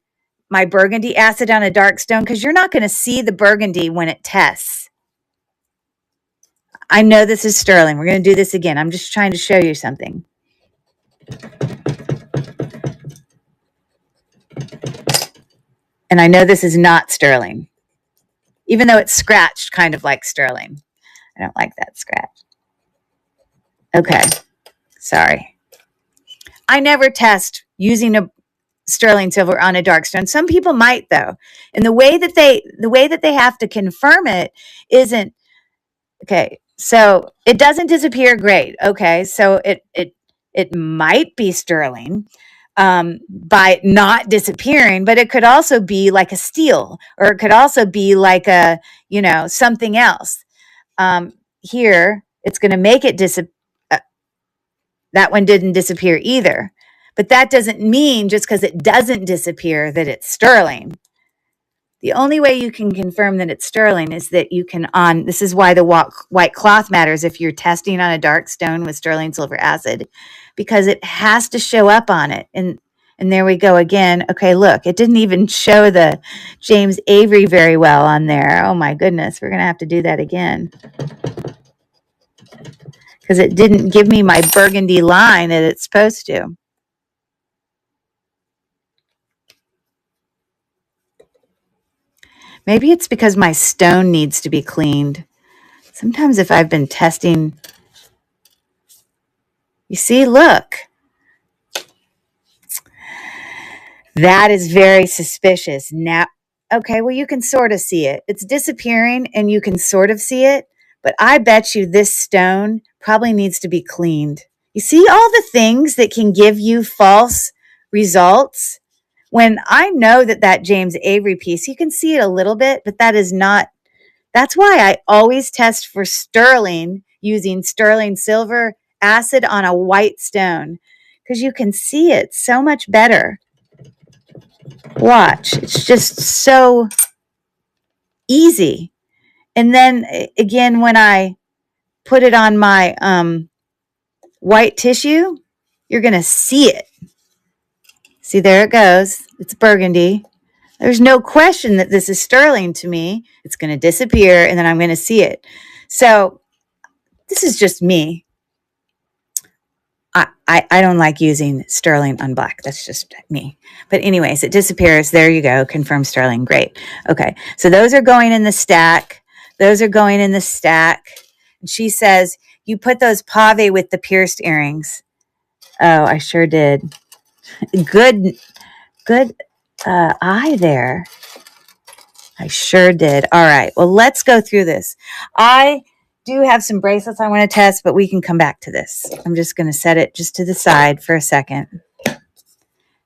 B: my burgundy acid on a dark stone, because you're not going to see the burgundy when it tests. I know this is sterling. We're going to do this again. I'm just trying to show you something. And I know this is not sterling, even though it's scratched kind of like sterling. I don't like that scratch. Okay. Sorry. I never test using a sterling silver on a dark stone. Some people might, though. And the way that they have to confirm it isn't okay. So it doesn't disappear. Great. Okay. So it might be sterling by not disappearing, but it could also be like a steel, or it could also be like a, something else. Here, it's going to make it disappear. That one didn't disappear either. But that doesn't mean just because it doesn't disappear that it's sterling. The only way you can confirm that it's sterling is that you can this is why the white cloth matters if you're testing on a dark stone with sterling silver acid, because it has to show up on it. And there we go again. Okay, look, it didn't even show the James Avery very well on there. Oh my goodness, we're going to have to do that again, because it didn't give me my burgundy line that it's supposed to. Maybe it's because my stone needs to be cleaned. Sometimes if I've been testing, you see, look. That is very suspicious. Now, okay, well, you can sort of see it. It's disappearing and you can sort of see it, but I bet you this stone probably needs to be cleaned. You see all the things that can give you false results? When I know that James Avery piece, you can see it a little bit, but that is not. That's why I always test for sterling using sterling silver acid on a white stone, because you can see it so much better. Watch, it's just so easy. And then again, when I put it on my white tissue, you're going to see it. See, there it goes. It's burgundy. There's no question that this is sterling to me. It's going to disappear and then I'm going to see it. So this is just me. I don't like using sterling on black. That's just me. But anyways, it disappears. There you go. Confirm sterling. Great. Okay. So those are going in the stack. Those are going in the stack. And she says, you put those pave with the pierced earrings. Oh, I sure did. Good eye there. I sure did. All right. Well, let's go through this. I do have some bracelets I want to test, but we can come back to this. I'm just going to set it just to the side for a second.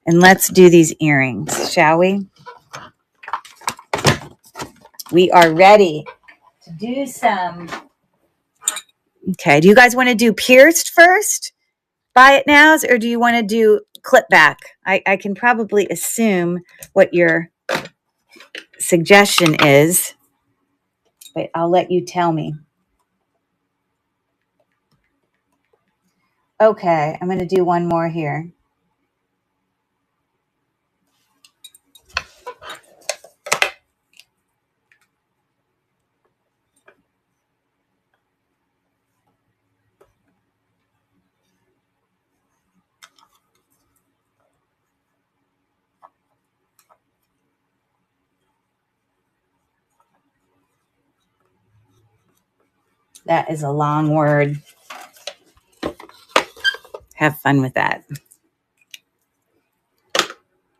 B: And let's do these earrings, shall we? We are ready to do some. Okay. Do you guys want to do pierced first? Buy it nows, or do you want to do clip back? I can probably assume what your suggestion is, but I'll let you tell me. Okay, I'm going to do one more here. That is a long word. Have fun with that.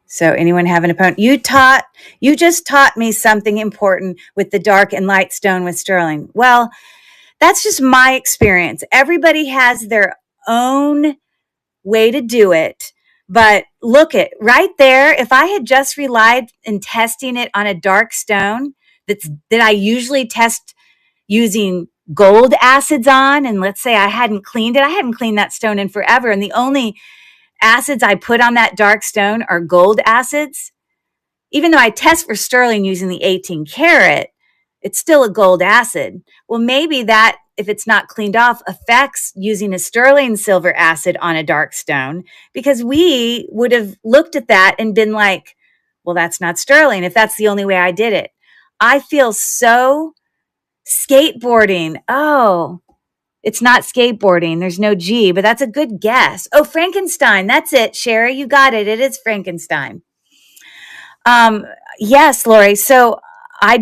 B: So anyone have an opponent? You just taught me something important with the dark and light stone with sterling. Well, that's just my experience. Everybody has their own way to do it. But look at right there. If I had just relied in testing it on a dark stone that I usually test using gold acids on, and let's say I hadn't cleaned that stone in forever, and the only acids I put on that dark stone are gold acids. Even though I test for sterling using the 18 karat, it's still a gold acid. Well, maybe that, if it's not cleaned off, affects using a sterling silver acid on a dark stone, because we would have looked at that and been like, well, that's not sterling if that's the only way I did it. I feel so skateboarding. Oh, it's not skateboarding. There's no G, but that's a good guess. Oh, Frankenstein. That's it, Sherry. You got it. It is Frankenstein. Yes, Lori. So I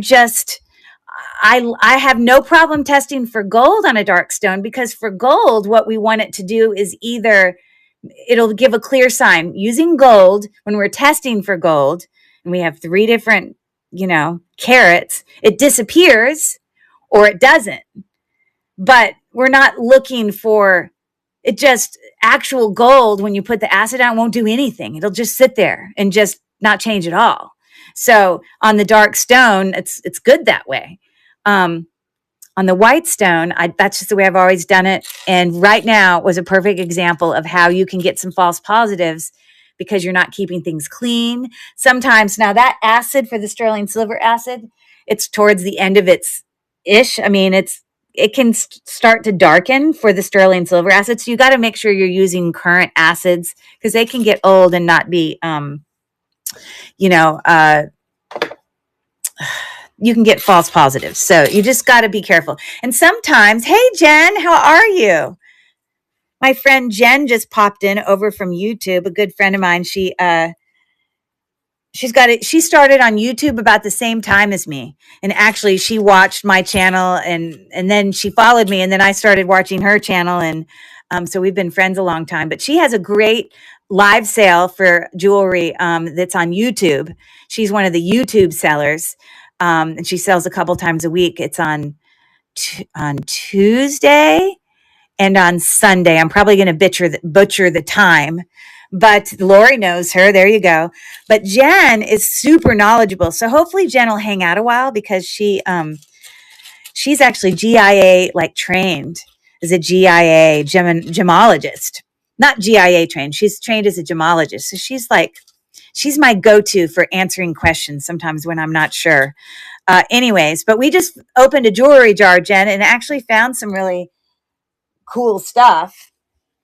B: have no problem testing for gold on a dark stone, because for gold, what we want it to do is either it'll give a clear sign using gold when we're testing for gold, and we have 3 different, carats, it disappears or it doesn't. But we're not looking for it. Just actual gold, when you put the acid on, won't do anything. It'll just sit there and just not change at all. So on the dark stone, it's good that way. On the white stone, that's just the way I've always done it. And right now was a perfect example of how you can get some false positives because you're not keeping things clean. Sometimes, now that acid for the sterling silver acid, it's towards the end of its ish. I mean, it can start to darken for the sterling silver acid. So you got to make sure you're using current acids, because they can get old and not be, you can get false positives. So you just got to be careful. And sometimes, hey, Jen, how are you? My friend Jen just popped in over from YouTube, a good friend of mine. She started on YouTube about the same time as me. And actually she watched my channel and then she followed me, and then I started watching her channel. And so we've been friends a long time, but she has a great live sale for jewelry that's on YouTube. She's one of the YouTube sellers. And she sells a couple times a week. It's on Tuesday and on Sunday. I'm probably going to butcher the time, but Lori knows her. There you go. But Jen is super knowledgeable. So hopefully Jen will hang out a while, because she's actually GIA trained as a GIA gemologist, not GIA trained. She's trained as a gemologist. So she's my go-to for answering questions sometimes when I'm not sure. Anyways, but we just opened a jewelry jar, Jen, and actually found some really cool stuff.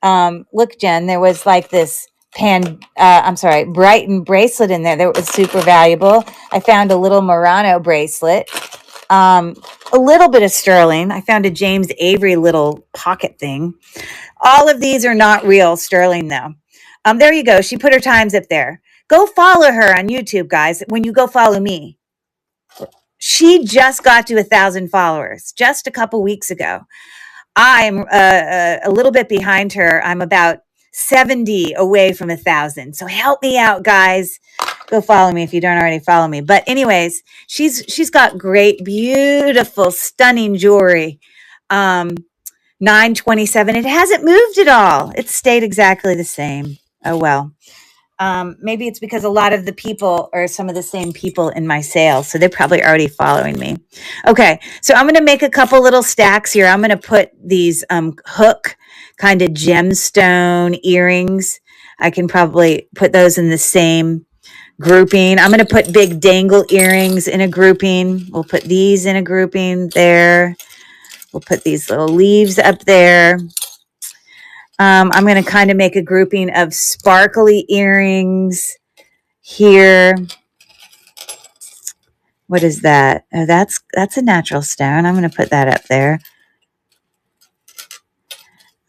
B: Look, Jen, there was this Brighton bracelet in there that was super valuable. I found a little Murano bracelet, a little bit of sterling. I found a James Avery little pocket thing. All of these are not real sterling, though. There you go. She put her times up there. Go follow her on YouTube, guys, when you go follow me. She just got to 1,000 followers just a couple weeks ago. I'm a little bit behind her. I'm about 70 away from 1,000. So help me out, guys. Go follow me if you don't already follow me. But anyways, she's got great, beautiful, stunning jewelry. 927. It hasn't moved at all. It's stayed exactly the same. Oh, well. Maybe it's because a lot of the people are some of the same people in my sale. So they're probably already following me. Okay. So I'm going to make a couple little stacks here. I'm going to put these hook kind of gemstone earrings. I can probably put those in the same grouping. I'm going to put big dangle earrings in a grouping. We'll put these in a grouping there. We'll put these little leaves up there. I'm going to kind of make a grouping of sparkly earrings here. What is that? Oh, that's a natural stone. I'm going to put that up there.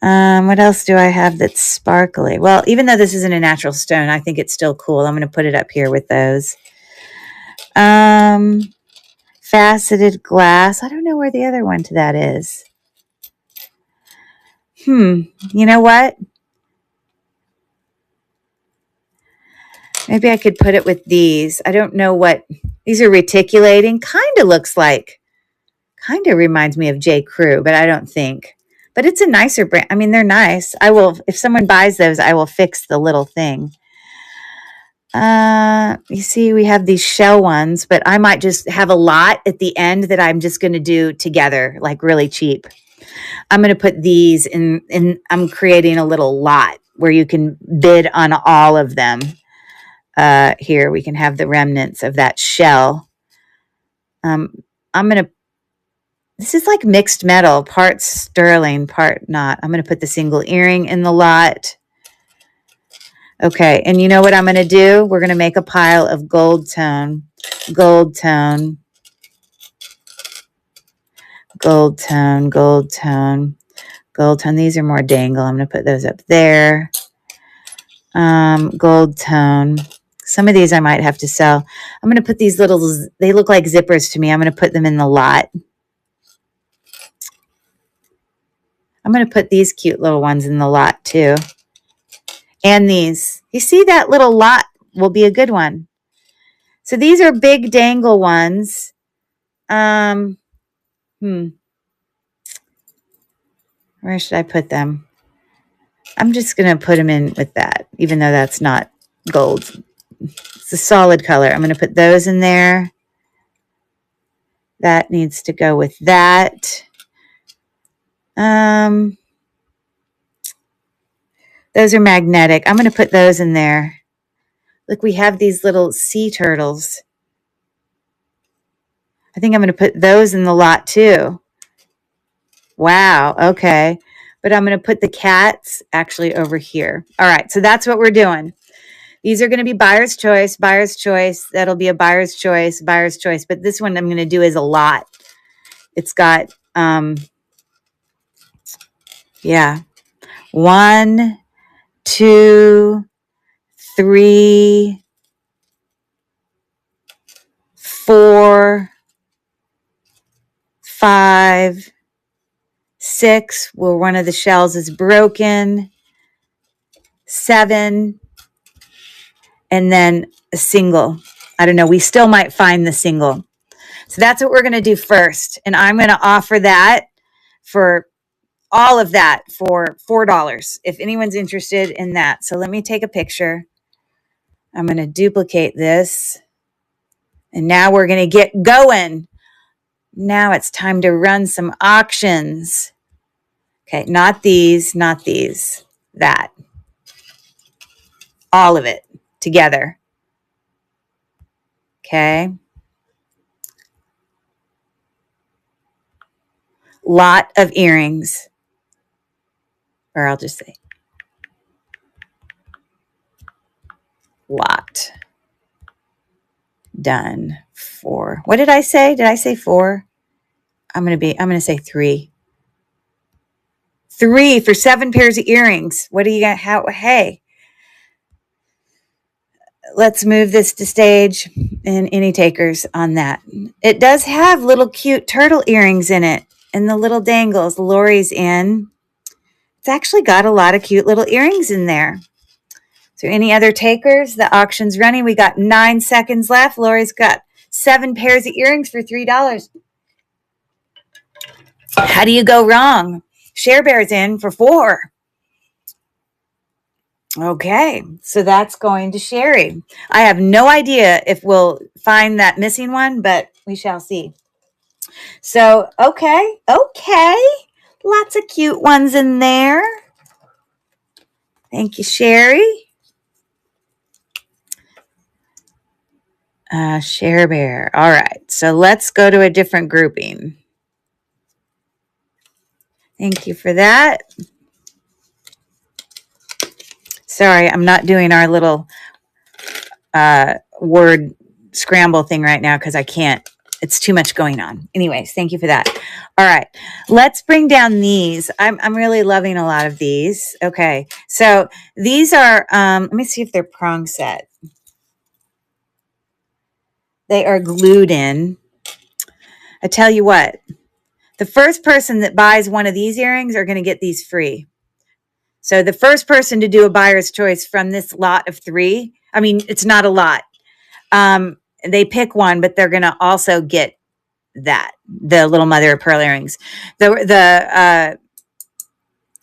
B: What else do I have that's sparkly? Well, even though this isn't a natural stone, I think it's still cool. I'm going to put it up here with those. Faceted glass. I don't know where the other one to that is. You know what? Maybe I could put it with these. I don't know what. These are reticulating. Kind of looks like, kind of reminds me of J. Crew, but I don't think. But it's a nicer brand. I mean, they're nice. I will, if someone buys those, I will fix the little thing. You see, we have these shell ones, but I might just have a lot at the end that I'm just going to do together, like really cheap. I'm going to put these in, I'm creating a little lot where you can bid on all of them. Here we can have the remnants of that shell. I'm going to, this is like mixed metal, part sterling, part not. I'm going to put the single earring in the lot. Okay, and you know what I'm going to do? We're going to make a pile of gold tone, gold tone, gold tone, gold tone, gold tone. These are more dangle. I'm going to put those up there. Gold tone. Some of these I might have to sell. I'm going to put these little, they look like zippers to me. I'm going to put them in the lot. I'm going to put these cute little ones in the lot too. And these. You see that little lot will be a good one. So these are big dangle ones. Where should I put them? I'm just going to put them in with that, even though that's not gold. It's a solid color. I'm going to put those in there. That needs to go with that. Those are magnetic. I'm going to put those in there. Look, we have these little sea turtles. I think I'm going to put those in the lot too. Wow. Okay. But I'm going to put the cats actually over here. All right. So that's what we're doing. These are going to be buyer's choice, buyer's choice. That'll be a buyer's choice, buyer's choice. But this one I'm going to do is a lot. It's got, yeah, 1, 2, 3, 4, 5, 6, where one of the shells is broken, 7, and then a single. I don't know. We still might find the single. So that's what we're going to do first. And I'm going to offer that for all of that for $4 if anyone's interested in that. So let me take a picture. I'm going to duplicate this. And now we're going to get going. Now it's time to run some auctions. Okay, not these, not these, that. All of it together. Okay. Lot of earrings. Or I'll just say lot. Done for. What did I say? Did I say 4? I'm going to say 3. 3 for 7 pairs of earrings. What do you got? Hey, let's move this to stage and any takers on that. It does have little cute turtle earrings in it and the little dangles. Lori's in. It's actually got a lot of cute little earrings in there. So any other takers? The auction's running. We got 9 seconds left. Lori's got 7 pairs of earrings for $3. How do you go wrong? Share Bear's in for 4. Okay, so that's going to Sherry. I have no idea if we'll find that missing one, but we shall see. So, okay. Lots of cute ones in there. Thank you, Sherry. Share Bear. All right, so let's go to a different grouping. Thank you for that. Sorry, I'm not doing our little word scramble thing right now because I can't. It's too much going on. Anyways, thank you for that. All right, let's bring down these. I'm really loving a lot of these. Okay, so these are, let me see if they're prong set. They are glued in. I tell you what, the first person that buys one of these earrings are going to get these free. So the first person to do a buyer's choice from this lot of 3, I mean, it's not a lot. They pick one, but they're going to also get the little mother of pearl earrings. The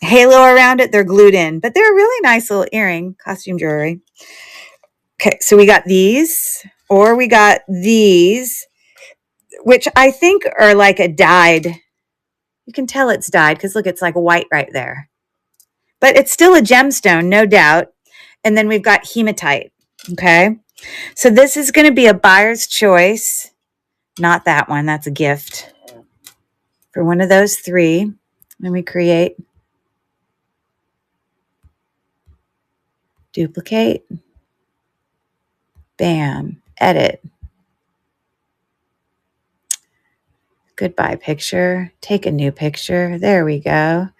B: halo around it, they're glued in, but they're a really nice little earring, costume jewelry. Okay, so we got these, or we got these, which I think are like a dyed. You can tell it's dyed because look, it's like white right there. But it's still a gemstone, no doubt. And then we've got hematite, okay? So this is going to be a buyer's choice. Not that one, that's a gift. For one of those 3, then we create, duplicate, bam, edit. Goodbye picture, take a new picture. There we go.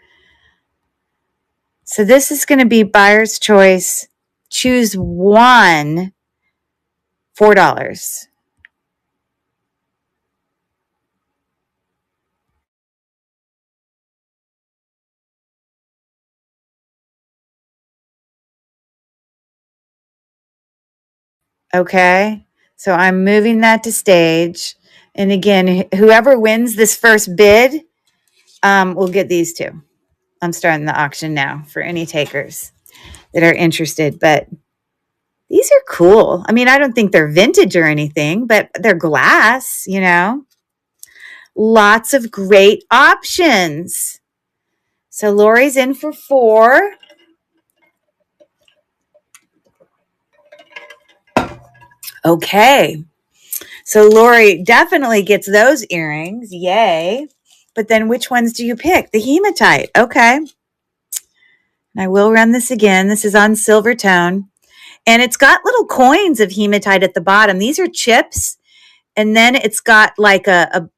B: So this is going to be buyer's choice. Choose one, $4. Okay, so I'm moving that to stage. And again, whoever wins this first bid will get these 2. I'm starting the auction now for any takers that are interested. But these are cool. I mean, I don't think they're vintage or anything, but they're glass, you know. Lots of great options. So Lori's in for 4. Okay. So Lori definitely gets those earrings. Yay. But then which ones do you pick? The hematite. Okay. And I will run this again. This is on silver tone. And it's got little coins of hematite at the bottom. These are chips. And then it's got like a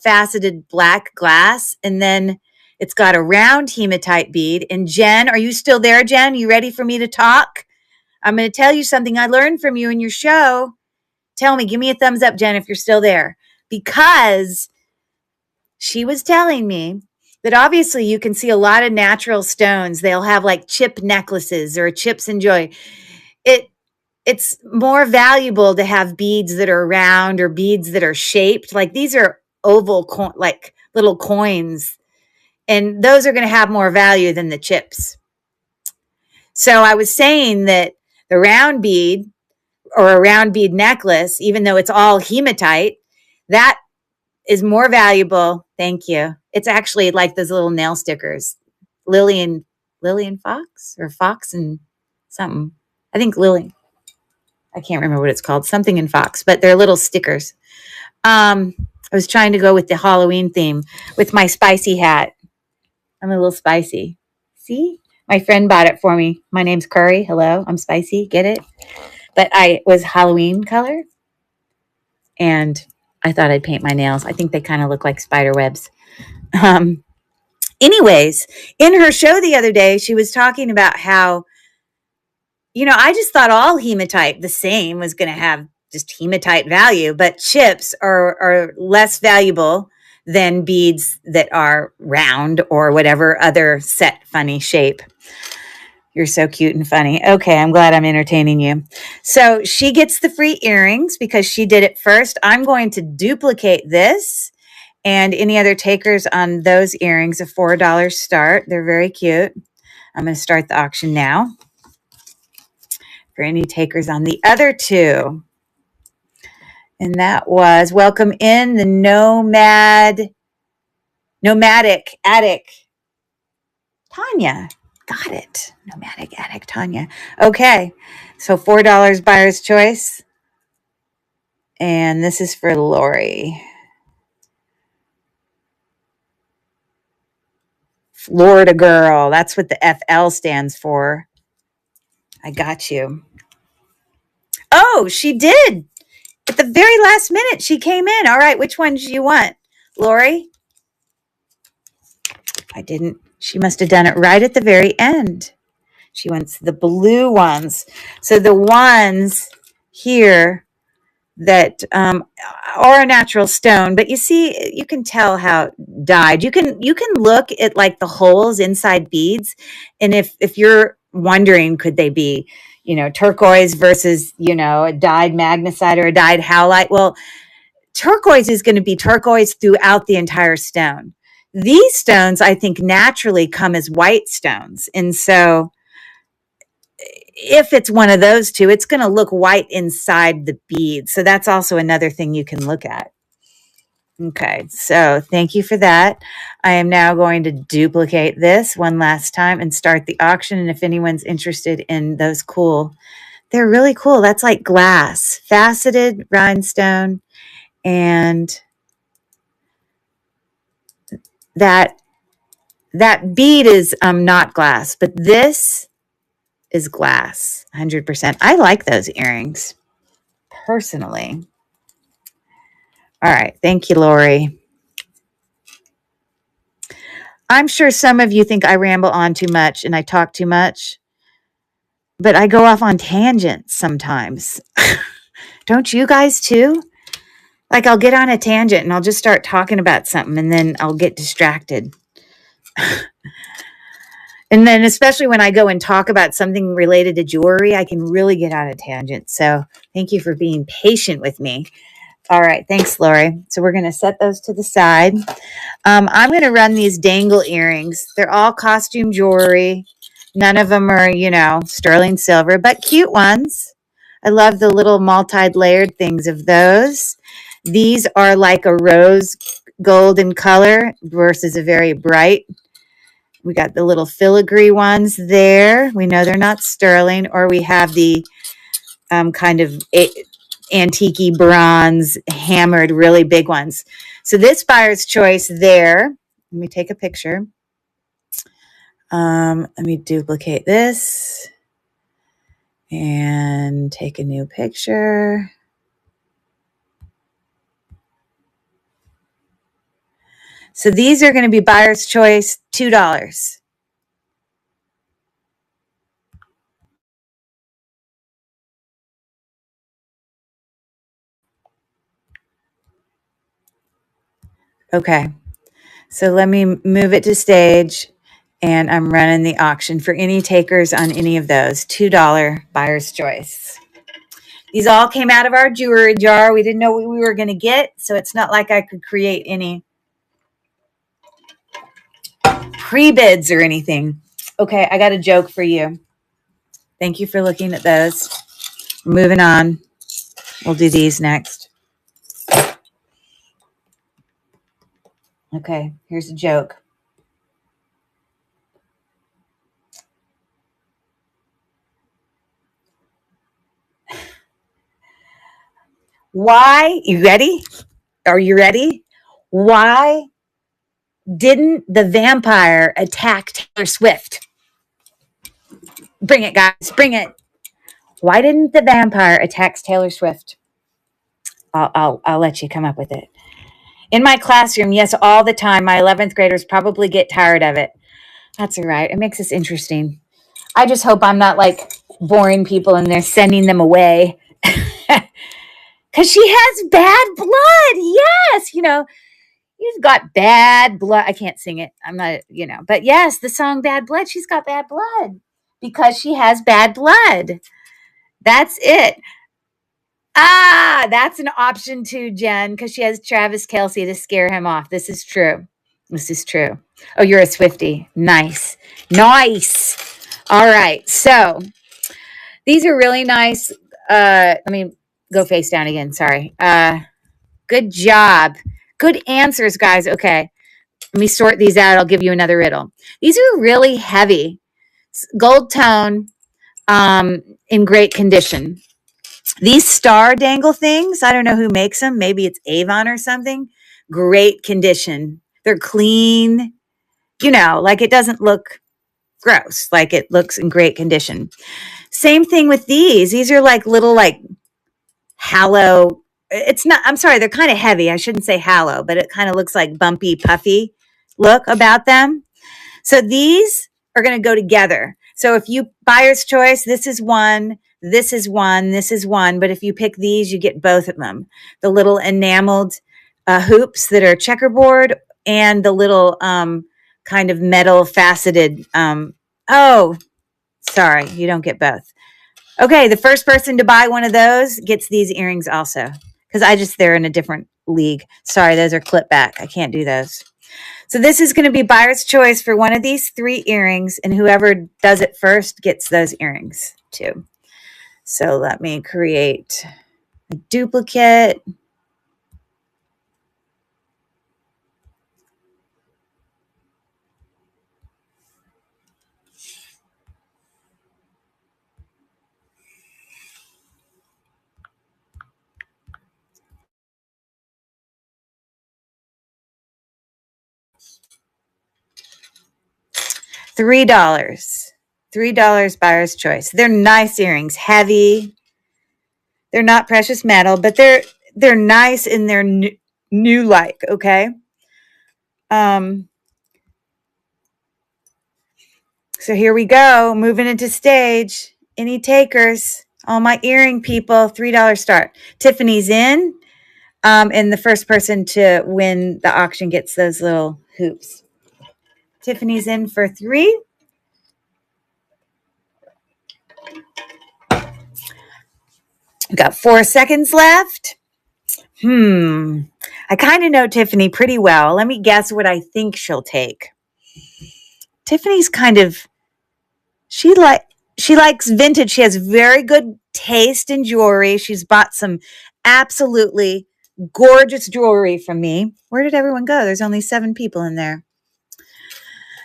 B: faceted black glass. And then it's got a round hematite bead. And Jen, are you still there, Jen? You ready for me to talk? I'm going to tell you something I learned from you in your show. Tell me, give me a thumbs up, Jen, if you're still there. Because she was telling me that obviously you can see a lot of natural stones. They'll have like chip necklaces or chips and joy. It's more valuable to have beads that are round or beads that are shaped. Like these are oval, like little coins. And those are going to have more value than the chips. So I was saying that the round bead or a round bead necklace, even though it's all hematite, that is more valuable. Thank you. It's actually like those little nail stickers. Lillian Fox or Fox and something. I think Lily. I can't remember what it's called. Something in Fox, but they're little stickers. I was trying to go with the Halloween theme with my spicy hat. I'm a little spicy. See? My friend bought it for me. My name's Curry. Hello, I'm spicy. Get it? But I was Halloween color. And I thought I'd paint my nails. I think they kind of look like spider webs. Anyways, in her show the other day, she was talking about how, you know, I just thought all hematite the same was going to have just hematite value, but chips are less valuable than beads that are round or whatever other set funny shape. You're so cute and funny. Okay, I'm glad I'm entertaining you. So she gets the free earrings because she did it first. I'm going to duplicate this and any other takers on those earrings, a $4 start. They're very cute. I'm going to start the auction now for any takers on the other 2. And that was welcome in the nomadic attic. Tanya. Got it. Nomadic Attic, Tanya. Okay. So $4 buyer's choice. And this is for Lori. Florida girl. That's what the FL stands for. I got you. Oh, she did. At the very last minute, she came in. All right. Which one do you want? Lori? I didn't. She must have done it right at the very end. She wants the blue ones. So the ones here that or a natural stone, but you see, you can tell how dyed. You can look at like the holes inside beads, and if you're wondering, could they be, turquoise versus, a dyed magnesite or a dyed howlite? Well, turquoise is going to be turquoise throughout the entire stone. These stones, I think, naturally come as white stones, and so if it's one of those two, it's going to look white inside the bead. So that's also another thing you can look at. Okay, so thank you for that. I am now going to duplicate this one last time and start the auction. And if anyone's interested in those they're really cool. That's like glass, faceted rhinestone, and that bead is not glass, but this is glass, 100%. I like those earrings personally. All right. Thank you, Lori. I'm sure some of you think I ramble on too much and I talk too much, but I go off on tangents sometimes. Don't you guys too? Like I'll get on a tangent and I'll just start talking about something and then I'll get distracted. And then especially when I go and talk about something related to jewelry, I can really get on a tangent. So thank you for being patient with me. All right. Thanks, Lori. So we're going to set those to the side. I'm going to run these dangle earrings. They're all costume jewelry. None of them are, sterling silver, but cute ones. I love the little multi-layered things of those. These are like a rose golden color versus a very bright. We got the little filigree ones there. We know they're not sterling. Or we have the kind of antique bronze hammered, really big ones. So this buyer's choice there. Let me take a picture. Let me duplicate this and take a new picture. So these are going to be buyer's choice, $2. Okay. So let me move it to stage, and I'm running the auction for any takers on any of those. $2 buyer's choice. These all came out of our jewelry jar. We didn't know what we were going to get, so it's not like I could create any pre-bids or anything. Okay, I got a joke for you. Thank you for looking at those. Moving on. We'll do these next. Okay, here's a joke. Why? You ready? Are you ready? Why didn't the vampire attack Taylor Swift? Bring it, guys. Bring it. Why didn't the vampire attack Taylor Swift? I'll let you come up with it. In my classroom, yes, all the time. My 11th graders probably get tired of it. That's all right. It makes us interesting. I just hope I'm not like boring people and they're sending them away. Because she has bad blood. Yes. You've got bad blood. I can't sing it. I'm not, but yes, the song Bad Blood, she's got bad blood because she has bad blood. That's it. That's an option too, Jen, because she has Travis Kelce to scare him off. This is true. Oh, you're a Swiftie. Nice. All right. So these are really nice. Let me go face down again. Sorry. Good job. Good answers, guys. Okay. Let me sort these out. I'll give you another riddle. These are really heavy. Gold tone, in great condition. These star dangle things, I don't know who makes them. Maybe it's Avon or something. Great condition. They're clean. Like it doesn't look gross. Like it looks in great condition. Same thing with these. These are like little hollow. It's not, I'm sorry, they're kind of heavy. I shouldn't say hollow, but it kind of looks like bumpy, puffy look about them. So these are going to go together. So if you buyer's choice, this is one. This is one, but if you pick these, you get both of them. The little enameled hoops that are checkerboard and the little kind of metal faceted. Oh, sorry, you don't get both. Okay, the first person to buy one of those gets these earrings also. Because they're in a different league. Sorry, those are clip back. I can't do those. So this is going to be buyer's choice for one of these 3 earrings, and whoever does it first gets those earrings too. So let me create a duplicate. $3 buyer's choice. They're nice earrings, heavy. They're not precious metal, but they're nice in their new like, okay? So here we go, moving into stage. Any takers? All my earring people, $3 start. Tiffany's in, and the first person to win the auction gets those little hoops. Tiffany's in for 3. We've got 4 seconds left. I kind of know Tiffany pretty well. Let me guess what I think she'll take. Tiffany's kind of, she likes vintage. She has very good taste in jewelry. She's bought some absolutely gorgeous jewelry from me. Where did everyone go? There's only 7 people in there.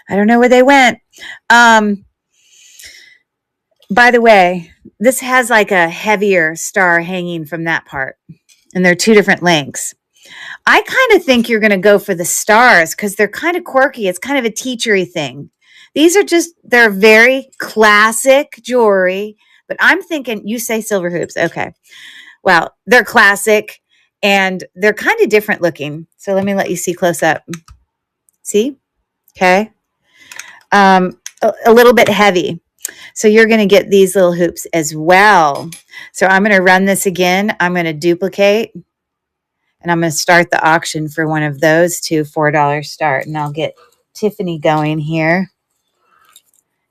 B: I don't know where they went. By the way, this has like a heavier star hanging from that part. And they're 2 different lengths. I kind of think you're going to go for the stars because they're kind of quirky. It's kind of a teachery thing. These are they're very classic jewelry, but I'm thinking, you say silver hoops. Okay. Well, they're classic and they're kind of different looking. So let me let you see close up. See? Okay. A little bit heavy. So you're going to get these little hoops as well. So I'm going to run this again. I'm going to duplicate. And I'm going to start the auction for one of those 2, $4 start. And I'll get Tiffany going here.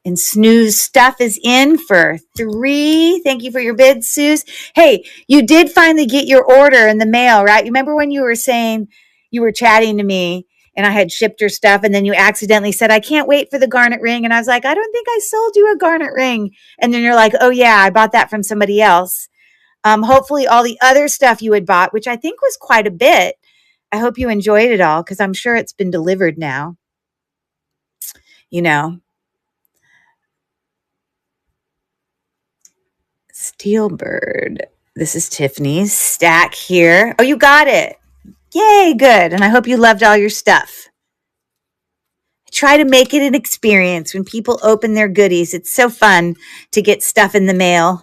B: And Snooze stuff is in for 3. Thank you for your bid, Suze. Hey, you did finally get your order in the mail, right? You remember when you were saying you were chatting to me and I had shipped your stuff and then you accidentally said, I can't wait for the garnet ring. And I was like, I don't think I sold you a garnet ring. And then you're like, oh yeah, I bought that from somebody else. Hopefully all the other stuff you had bought, which I think was quite a bit. I hope you enjoyed it all because I'm sure it's been delivered now. You know. Steelbird. This is Tiffany's stack here. Oh, you got it. Yay, good. And I hope you loved all your stuff. I try to make it an experience when people open their goodies. It's so fun to get stuff in the mail,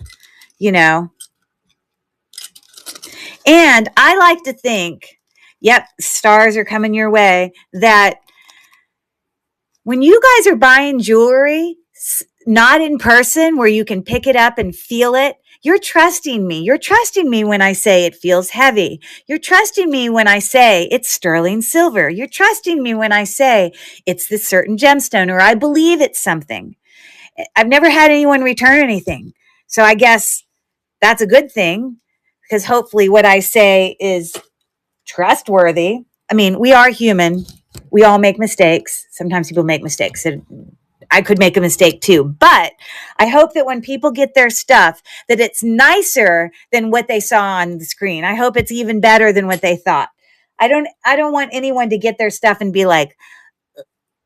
B: you know. And I like to think, yep, stars are coming your way, that when you guys are buying jewelry, not in person where you can pick it up and feel it, you're trusting me. You're trusting me when I say it feels heavy. You're trusting me when I say it's sterling silver. You're trusting me when I say it's this certain gemstone or I believe it's something. I've never had anyone return anything. So I guess that's a good thing because hopefully what I say is trustworthy. I mean, we are human. We all make mistakes. Sometimes people make mistakes. I could make a mistake too, but I hope that when people get their stuff, that it's nicer than what they saw on the screen. I hope it's even better than what they thought. I don't want anyone to get their stuff and be like,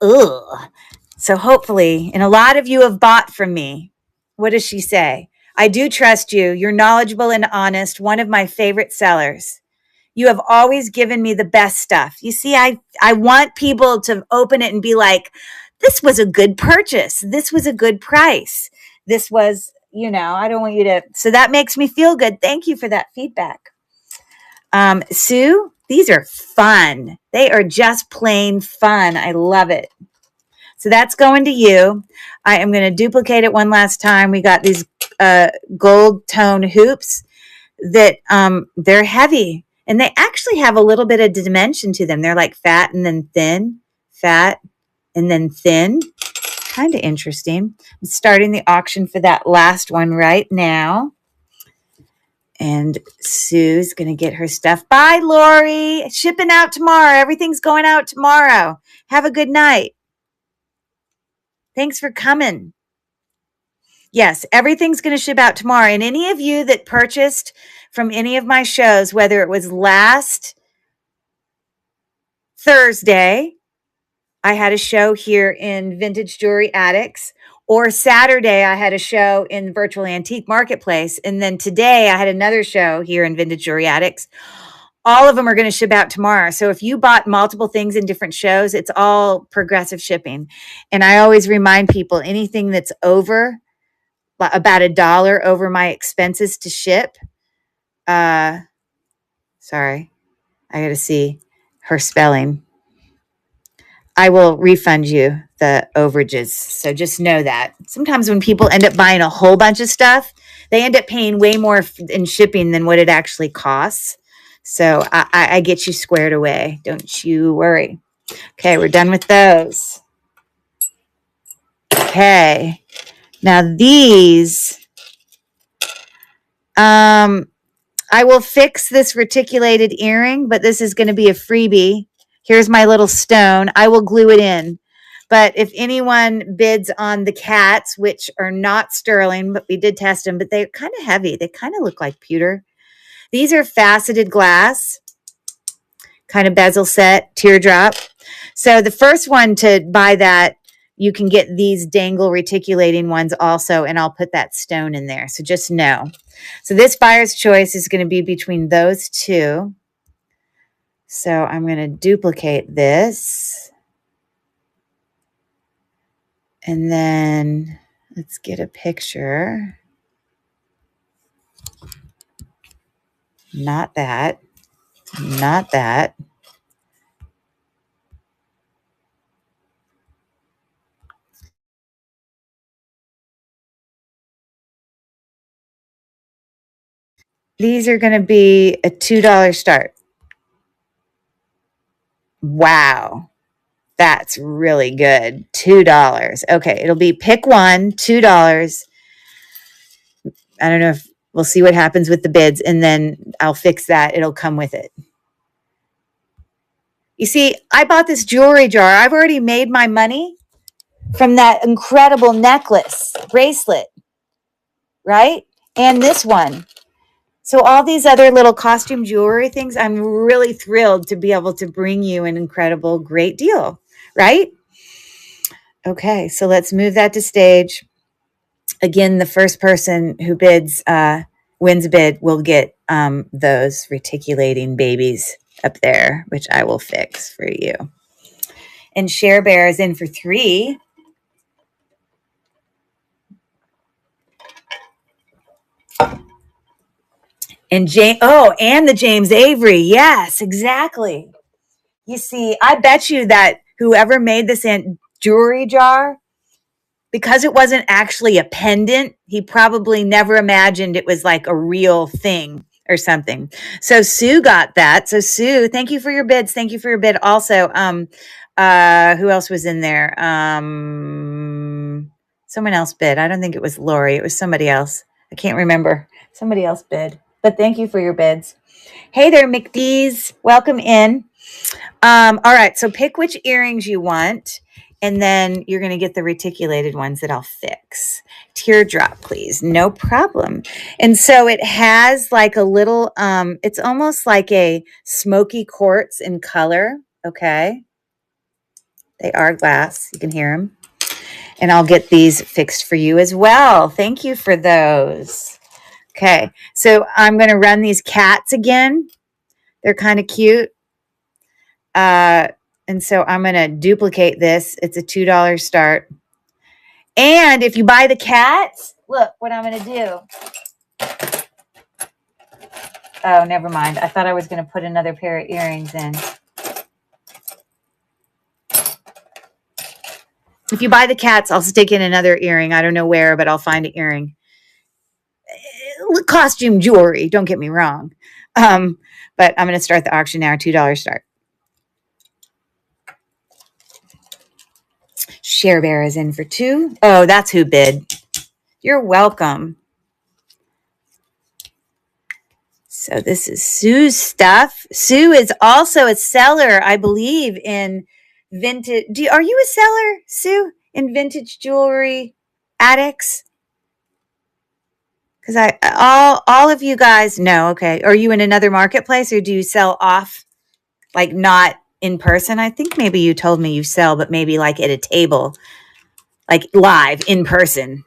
B: ugh. So hopefully, and a lot of you have bought from me. What does she say? I do trust you. You're knowledgeable and honest. One of my favorite sellers. You have always given me the best stuff. You see, I want people to open it and be like, this was a good purchase. This was a good price. This was, I don't want you to. So that makes me feel good. Thank you for that feedback. Sue, these are fun. They are just plain fun. I love it. So that's going to you. I am going to duplicate it one last time. We got these gold tone hoops that they're heavy, and they actually have a little bit of dimension to them. They're like fat and then thin, fat and then thin. Kind of interesting. I'm starting the auction for that last one right now. And Sue's going to get her stuff. Bye, Lori. Shipping out tomorrow. Everything's going out tomorrow. Have a good night. Thanks for coming. Yes, everything's going to ship out tomorrow. And any of you that purchased from any of my shows, whether it was last Thursday, I had a show here in Vintage Jewelry Addicts, or Saturday, I had a show in Virtual Antique Marketplace. And then today, I had another show here in Vintage Jewelry Addicts. All of them are going to ship out tomorrow. So if you bought multiple things in different shows, it's all progressive shipping. And I always remind people, anything that's over about $1 over my expenses to ship. Sorry, I got to see her spelling. I will refund you the overages. So just know that. Sometimes when people end up buying a whole bunch of stuff, they end up paying way more in shipping than what it actually costs. So I get you squared away. Don't you worry. Okay, we're done with those. Okay. Now these, I will fix this reticulated earring, but this is going to be a freebie. Here's my little stone. I will glue it in. But if anyone bids on the cats, which are not sterling, but we did test them, but they're kind of heavy. They kind of look like pewter. These are faceted glass, kind of bezel set, teardrop. So the first one to buy that, you can get these dangle reticulating ones also, and I'll put that stone in there. So just know. So this buyer's choice is going to be between those two. So I'm going to duplicate this. And then let's get a picture. Not that. Not that. These are going to be a $2 start. Wow. That's really good. $2. Okay, it'll be pick one, $2. I don't know if we'll see what happens with the bids, and then I'll fix that. It'll come with it. You see, I bought this jewelry jar. I've already made my money from that incredible necklace, bracelet, right? And this one. So all these other little costume jewelry things, I'm really thrilled to be able to bring you an incredible, great deal, right? Okay, so let's move that to stage. Again, the first person who bids, wins a bid, will get those reticulating babies up there, which I will fix for you. And Share Bear is in for 3. And and the James Avery. Yes, exactly. You see, I bet you that whoever made this jewelry jar, because it wasn't actually a pendant, he probably never imagined it was like a real thing or something. So Sue got that. So Sue, thank you for your bids. Thank you for your bid. Also, who else was in there? Someone else bid. I don't think it was Lori. It was somebody else. I can't remember. Somebody else bid. But thank you for your bids. Hey there, McDee's. Welcome in. All right. So pick which earrings you want. And then you're going to get the reticulated ones that I'll fix. Teardrop, please. No problem. And so it has like a little, it's almost like a smoky quartz in color. Okay. They are glass. You can hear them. And I'll get these fixed for you as well. Thank you for those. Okay. So I'm going to run these cats again. They're kind of cute. And so I'm going to duplicate this. It's a $2 start. And if you buy the cats, look what I'm going to do. Oh, never mind. I thought I was going to put another pair of earrings in. If you buy the cats, I'll stick in another earring. I don't know where, but I'll find an earring. Costume jewelry, don't get me wrong. But I'm going to start the auction now, $2 start. Share Bear is in for 2. Oh, that's who bid. You're welcome. So this is Sue's stuff. Sue is also a seller, I believe, in vintage. Are you a seller, Sue, in vintage jewelry addicts? Because all of you guys know. Okay, are you in another marketplace, or do you sell off, like not in person? I think maybe you told me you sell, but maybe like at a table, like live in person.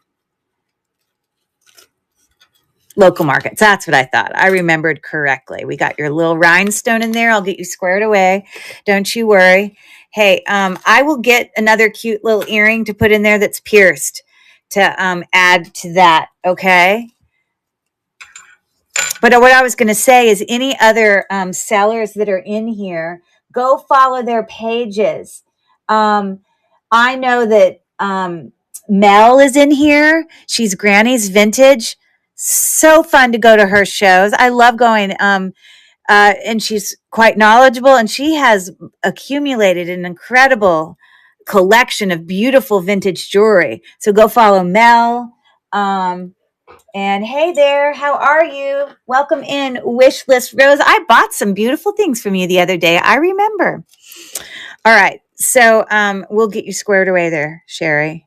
B: Local markets. That's what I thought. I remembered correctly. We got your little rhinestone in there. I'll get you squared away. Don't you worry. Hey, I will get another cute little earring to put in there that's pierced to add to that. Okay. But what I was going to say is any other sellers that are in here, go follow their pages. I know that Mel is in here. She's Granny's Vintage. So fun to go to her shows. I love going. And she's quite knowledgeable, and she has accumulated an incredible collection of beautiful vintage jewelry. So go follow Mel. And hey there, how are you? Welcome in, Wishlist Rose. I bought some beautiful things from you the other day. I remember. All right, so we'll get you squared away there, Sherry.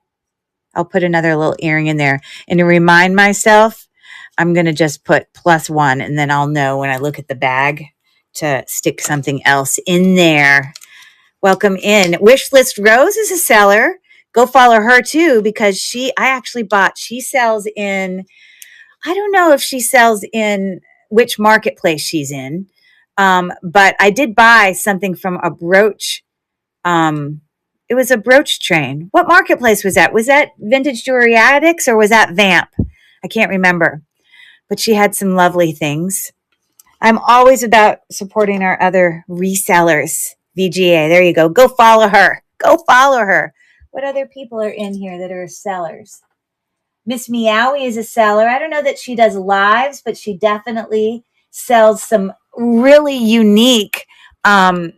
B: I'll put another little earring in there. And to remind myself, I'm going to just put +1, and then I'll know when I look at the bag to stick something else in there. Welcome in. Wishlist Rose is a seller. Go follow her too, because she sells in, I don't know if she sells in which marketplace she's in, but I did buy something from a brooch. It was a brooch train. What marketplace was that? Was that Vintage Jewelry Addicts, or was that Vamp? I can't remember. But she had some lovely things. I'm always about supporting our other resellers. VGA, there you go. Go follow her. Go follow her. What other people are in here that are sellers? Miss Meowie is a seller. I don't know that she does lives, but she definitely sells some really unique Miss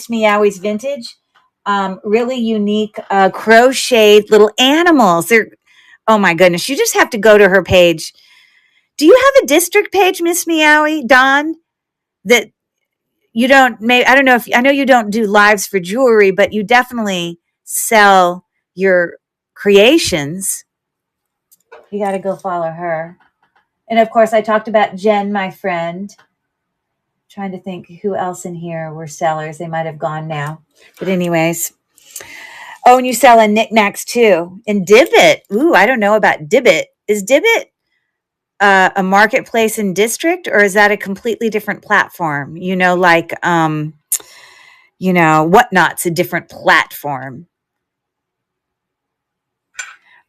B: Meowie's Vintage. Really unique crocheted little animals. Oh my goodness. You just have to go to her page. Do you have a district page, Miss Meowie, Dawn? That you don't, I don't know I know you don't do lives for jewelry, but you definitely sell your creations. You got to go follow her. And of course, I talked about Jen, my friend. Trying to think who else in here were sellers. They might have gone now. But anyways. Oh, and you sell in knickknacks too. And Dibbit. Ooh, I don't know about Dibbit. Is Dibbit a marketplace in district, or is that a completely different platform? Like, Whatnot's a different platform.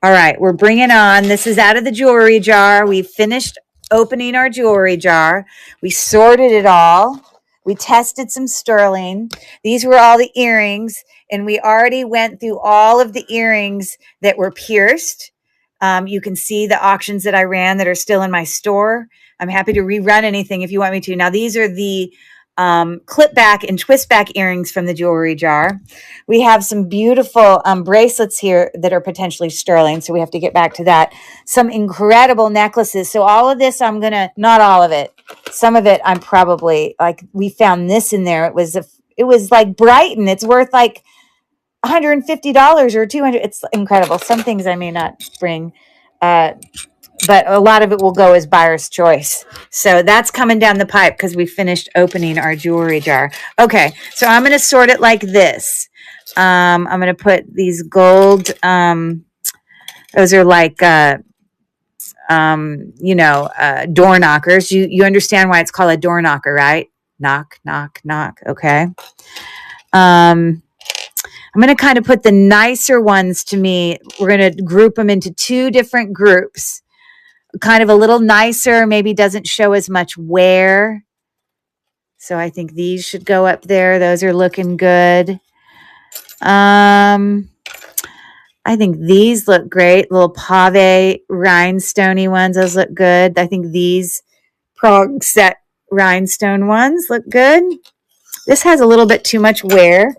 B: All right, we're bringing on, this is out of the jewelry jar. We finished opening our jewelry jar. We sorted it all. We tested some sterling. These were all the earrings, and we already went through all of the earrings that were pierced. You can see the auctions that I ran that are still in my store. I'm happy to rerun anything if you want me to. Now, these are the clip back and twist back earrings from the jewelry jar. We have some beautiful bracelets here that are potentially sterling, so we have to get back to that. Some incredible necklaces. So all of this, not all of it. Some of it, I'm probably, like, we found this in there. It was like Brighton. It's worth like $150 or $200. It's incredible. Some things I may not bring, but a lot of it will go as buyer's choice. So that's coming down the pipe because we finished opening our jewelry jar. Okay, so I'm going to sort it like this. I'm going to put these gold, those are like, door knockers. You understand why it's called a door knocker, right? Knock, knock, knock. Okay. I'm going to kind of put the nicer ones to me. We're going to group them into 2 different groups. Kind of a little nicer, maybe doesn't show as much wear. So I think these should go up there. Those are looking good. I think these look great. Little pave rhinestoney ones. Those look good. I think these prong set rhinestone ones look good. This has a little bit too much wear,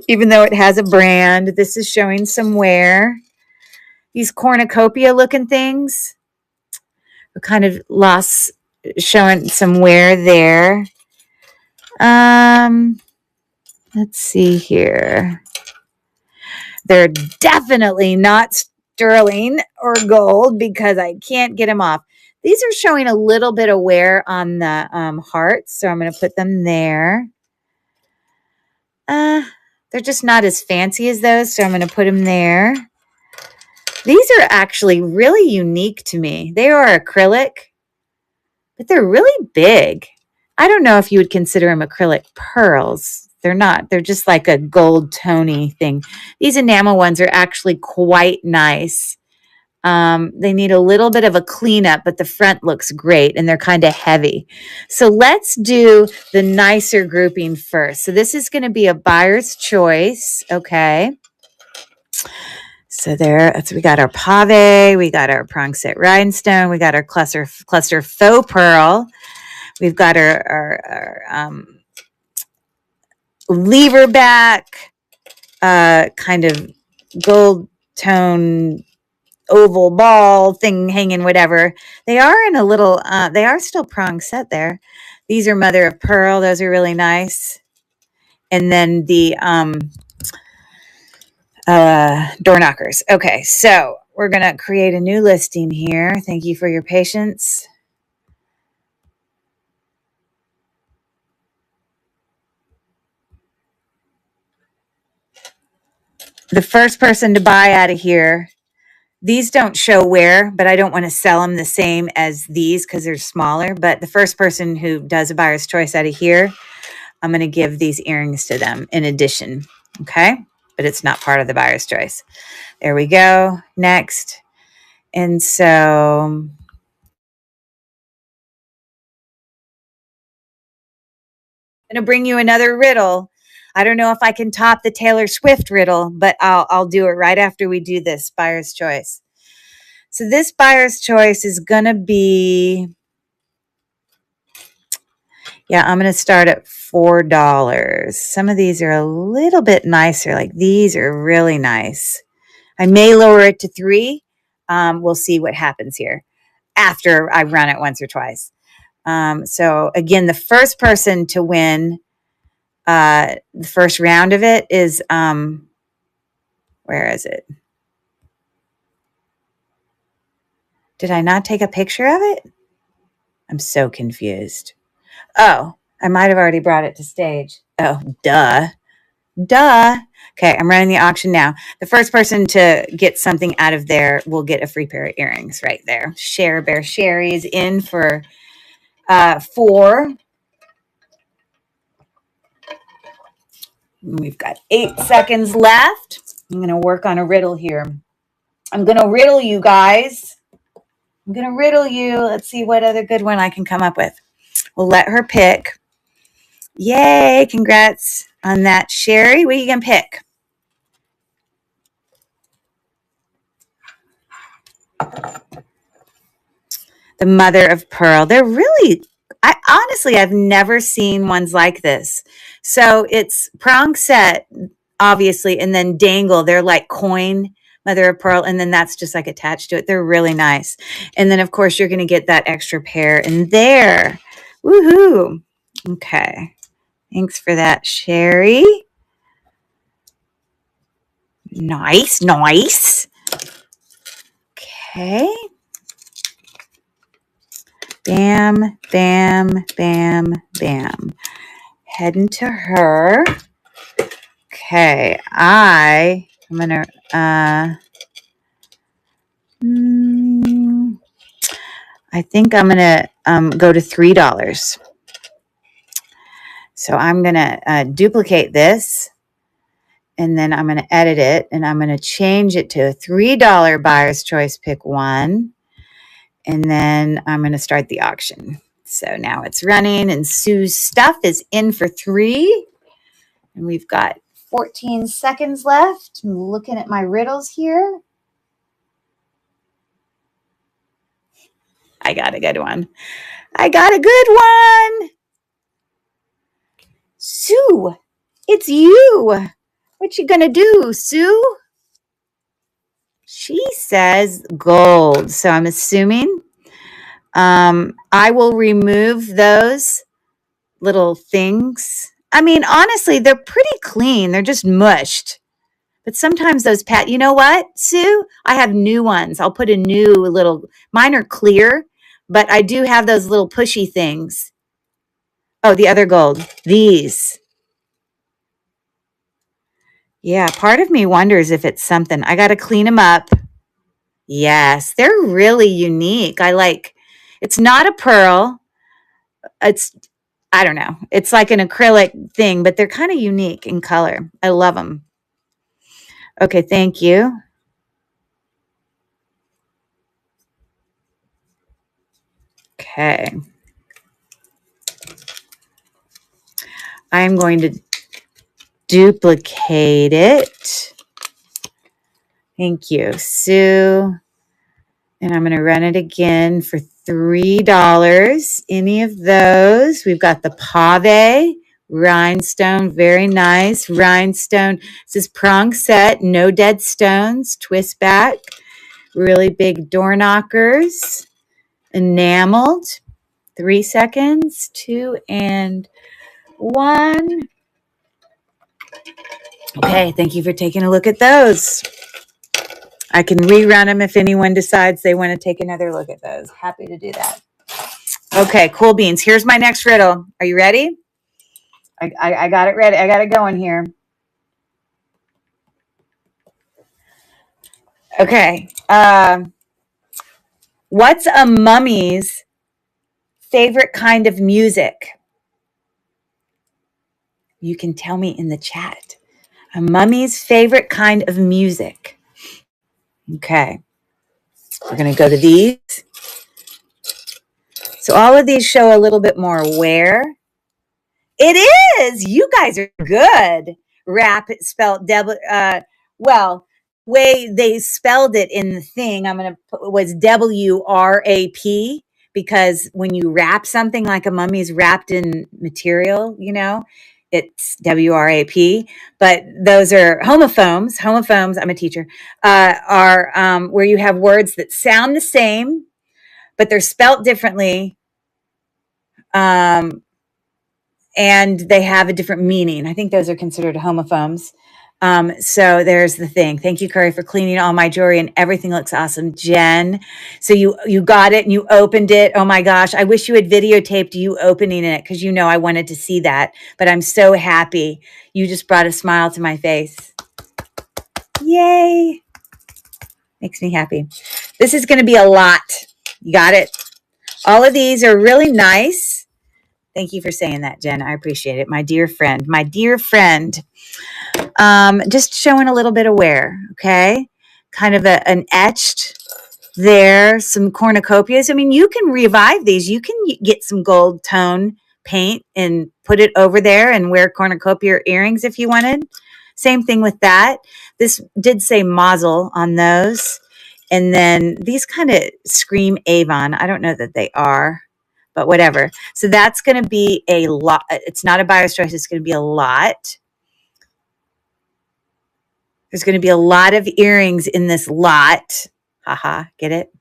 B: even though it has a brand. This is showing some wear. These cornucopia looking things are kind of lost, showing some wear there. Let's see here. They're definitely not sterling or gold because I can't get them off. These are showing a little bit of wear on the hearts, so I'm going to put them there. They're just not as fancy as those, so I'm going to put them there. These are actually really unique to me. They are acrylic, but they're really big. I don't know if you would consider them acrylic pearls. They're not. They're just like a gold tony thing. These enamel ones are actually quite nice. They need a little bit of a cleanup, but the front looks great and they're kind of heavy. So let's do the nicer grouping first. So this is going to be a buyer's choice. Okay. So there, we got our pave, we got our prong set rhinestone, we got our cluster faux pearl, we've got our lever back, kind of gold tone oval ball thing hanging, whatever. They are in a little, they are still prong set there. These are mother of pearl. Those are really nice. And then the door knockers. Okay, so we're going to create a new listing here. Thank you for your patience. The first person to buy out of here, these don't show wear, but I don't want to sell them the same as these because they're smaller. But the first person who does a buyer's choice out of here, I'm going to give these earrings to them in addition. Okay, but it's not part of the buyer's choice. There we go. Next. And so I'm going to bring you another riddle. I don't know if I can top the Taylor Swift riddle, but I'll do it right after we do this buyer's choice. So this buyer's choice is going to be, yeah, I'm going to start at $4. Some of these are a little bit nicer. Like these are really nice. I may lower it to $3. We'll see what happens here after I run it once or twice. So again, the first person to win the first round of it is, where is it? Did I not take a picture of it? I'm so confused. Oh, I might have already brought it to stage. Oh, duh. Okay, I'm running the auction now. The first person to get something out of there will get a free pair of earrings right there. Share Bear Sherry is in for 4. We've got 8 seconds left. I'm going to work on a riddle here. I'm going to riddle you guys. I'm going to riddle you. Let's see what other good one I can come up with. We'll let her pick. Yay, congrats on that, Sherry. What are you going to pick? The mother of pearl. They're really, I've never seen ones like this. So it's prong set, obviously, and then dangle. They're like coin mother of pearl, and then that's just like attached to it. They're really nice. And then, of course, you're going to get that extra pair in there. Woohoo. Okay. Thanks for that, Sherry. Nice. Okay. Bam, bam, bam, bam. Heading to her. Okay. I'm going to, I think I'm going to go to $3. So I'm going to duplicate this, and then I'm going to edit it, and I'm going to change it to a $3 buyer's choice, pick 1, and then I'm going to start the auction. So now it's running, and Sue's stuff is in for $3, and we've got 14 seconds left. I'm looking at my riddles here. I got a good one. I got a good one. Sue, it's you. What you gonna do, Sue? She says gold. So I'm assuming I will remove those little things. I mean, honestly, they're pretty clean. They're just mushed. But sometimes those you know what, Sue? I have new ones. I'll put a new little, mine are clear, but I do have those little pushy things. Oh, the other gold. These. Yeah, part of me wonders if it's something. I got to clean them up. Yes, they're really unique. It's not a pearl. It's, I don't know. It's like an acrylic thing, but they're kind of unique in color. I love them. Okay, thank you. Okay. I'm going to duplicate it. Thank you, Sue. And I'm going to run it again for $3. Any of those. We've got the pave rhinestone. Very nice. Rhinestone. This is prong set. No dead stones. Twist back. Really big door knockers. Enameled. 3 seconds. 2 and 1. Okay, thank you for taking a look at those. I can rerun them if anyone decides they want to take another look at those. Happy to do that. Okay, cool beans. Here's my next riddle. Are you ready? I got it ready. I got it going here. Okay. What's a mummy's favorite kind of music? You can tell me in the chat. A mummy's favorite kind of music. Okay. We're going to go to these. So all of these show a little bit more where. It is. You guys are good. Rap spelled well, way they spelled it in the thing. I'm gonna put was WRAP because when you wrap something like a mummy's wrapped in material, it's WRAP. But those are homophones. Homophones. I'm a teacher. Are where you have words that sound the same, but they're spelt differently. And they have a different meaning. I think those are considered homophones. So there's the thing. Thank you, Curry, for cleaning all my jewelry and everything looks awesome. Jen, so you got it and you opened it. Oh my gosh, I wish you had videotaped you opening it because I wanted to see that. But I'm so happy. You just brought a smile to my face. Yay. Makes me happy. This is going to be a lot. You got it? All of these are really nice. Thank you for saying that, Jen. I appreciate it. My dear friend. My dear friend. Just showing a little bit of wear, okay? Kind of an etched there, some cornucopias. I mean, you can revive these. You can get some gold tone paint and put it over there and wear cornucopia earrings if you wanted. Same thing with that. This did say Mazel on those. And then these kind of scream Avon. I don't know that they are. But whatever. So that's going to be a lot. It's not a buyer's choice. It's going to be a lot. There's going to be a lot of earrings in this lot. Haha, get it?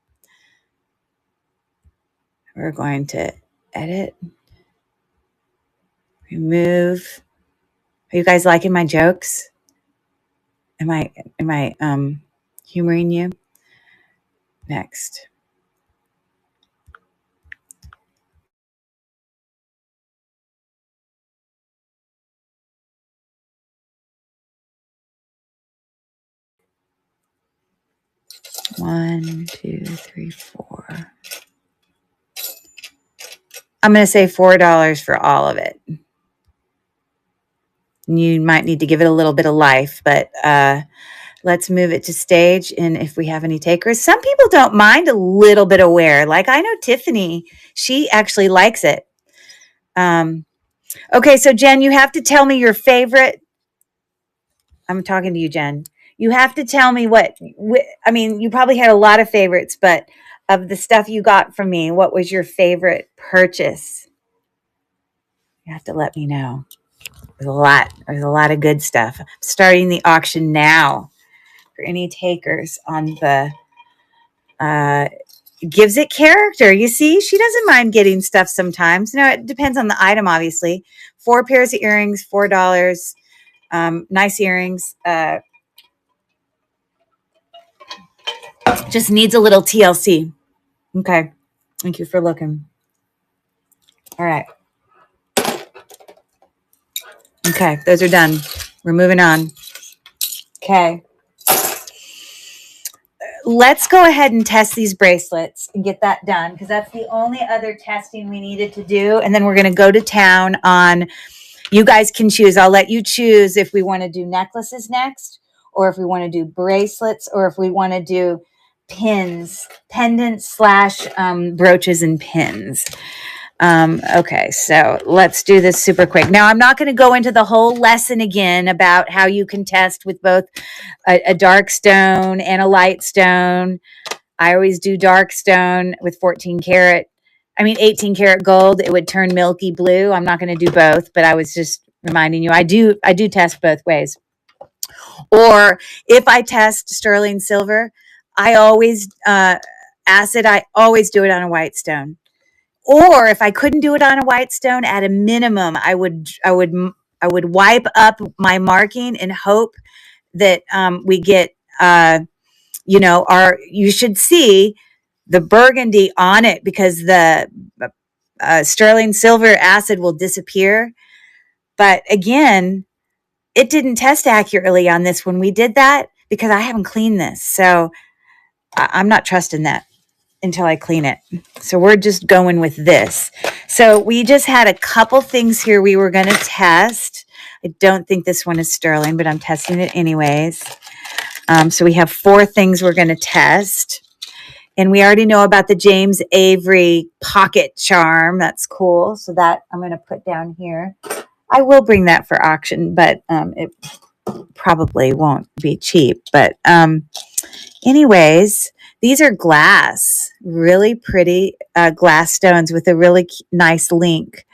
B: We're going to edit. Remove. Are you guys liking my jokes? Am I humoring you? Next. One, two, three, four. I'm going to say $4 for all of it. You might need to give it a little bit of life, but let's move it to stage. And if we have any takers, some people don't mind a little bit of wear. Like I know Tiffany, she actually likes it. Okay, so Jen, you have to tell me your favorite I'm talking to you, Jen. You have to tell me I mean, you probably had a lot of favorites, but of the stuff you got from me, what was your favorite purchase? You have to let me know. There's a lot. There's a lot of good stuff. I'm starting the auction now for any takers on the gives it character. You see, she doesn't mind getting stuff sometimes. It depends on the item, obviously. 4 pairs of earrings, $4. Nice earrings. Just needs a little TLC. Okay. Thank you for looking. All right. Okay. Those are done. We're moving on. Okay. Let's go ahead and test these bracelets and get that done because that's the only other testing we needed to do. And then we're going to go to town on, you guys can choose. I'll let you choose if we want to do necklaces next, or if we want to do bracelets, or if we want to do pins, pendants / brooches and pins. Okay, so let's do this super quick. Now, I'm not going to go into the whole lesson again about how you can test with both a dark stone and a light stone. I always do dark stone with 18 karat gold. It would turn milky blue. I'm not going to do both, but I was just reminding you, I do test both ways. Or if I test sterling silver, I always, acid, I always do it on a white stone. Or if I couldn't do it on a white stone, at a minimum, I would wipe up my marking and hope that we get, you should see the burgundy on it because the sterling silver acid will disappear. But again, it didn't test accurately on this when we did that because I haven't cleaned this. So I'm not trusting that until I clean it. So we're just going with this. So we just had a couple things here we were going to test. I don't think this one is sterling, but I'm testing it anyways. So we have 4 things we're going to test. And we already know about the James Avery pocket charm. That's cool. So that I'm going to put down here. I will bring that for auction, but it probably won't be cheap. But anyways, these are glass, really pretty glass stones with a really nice link.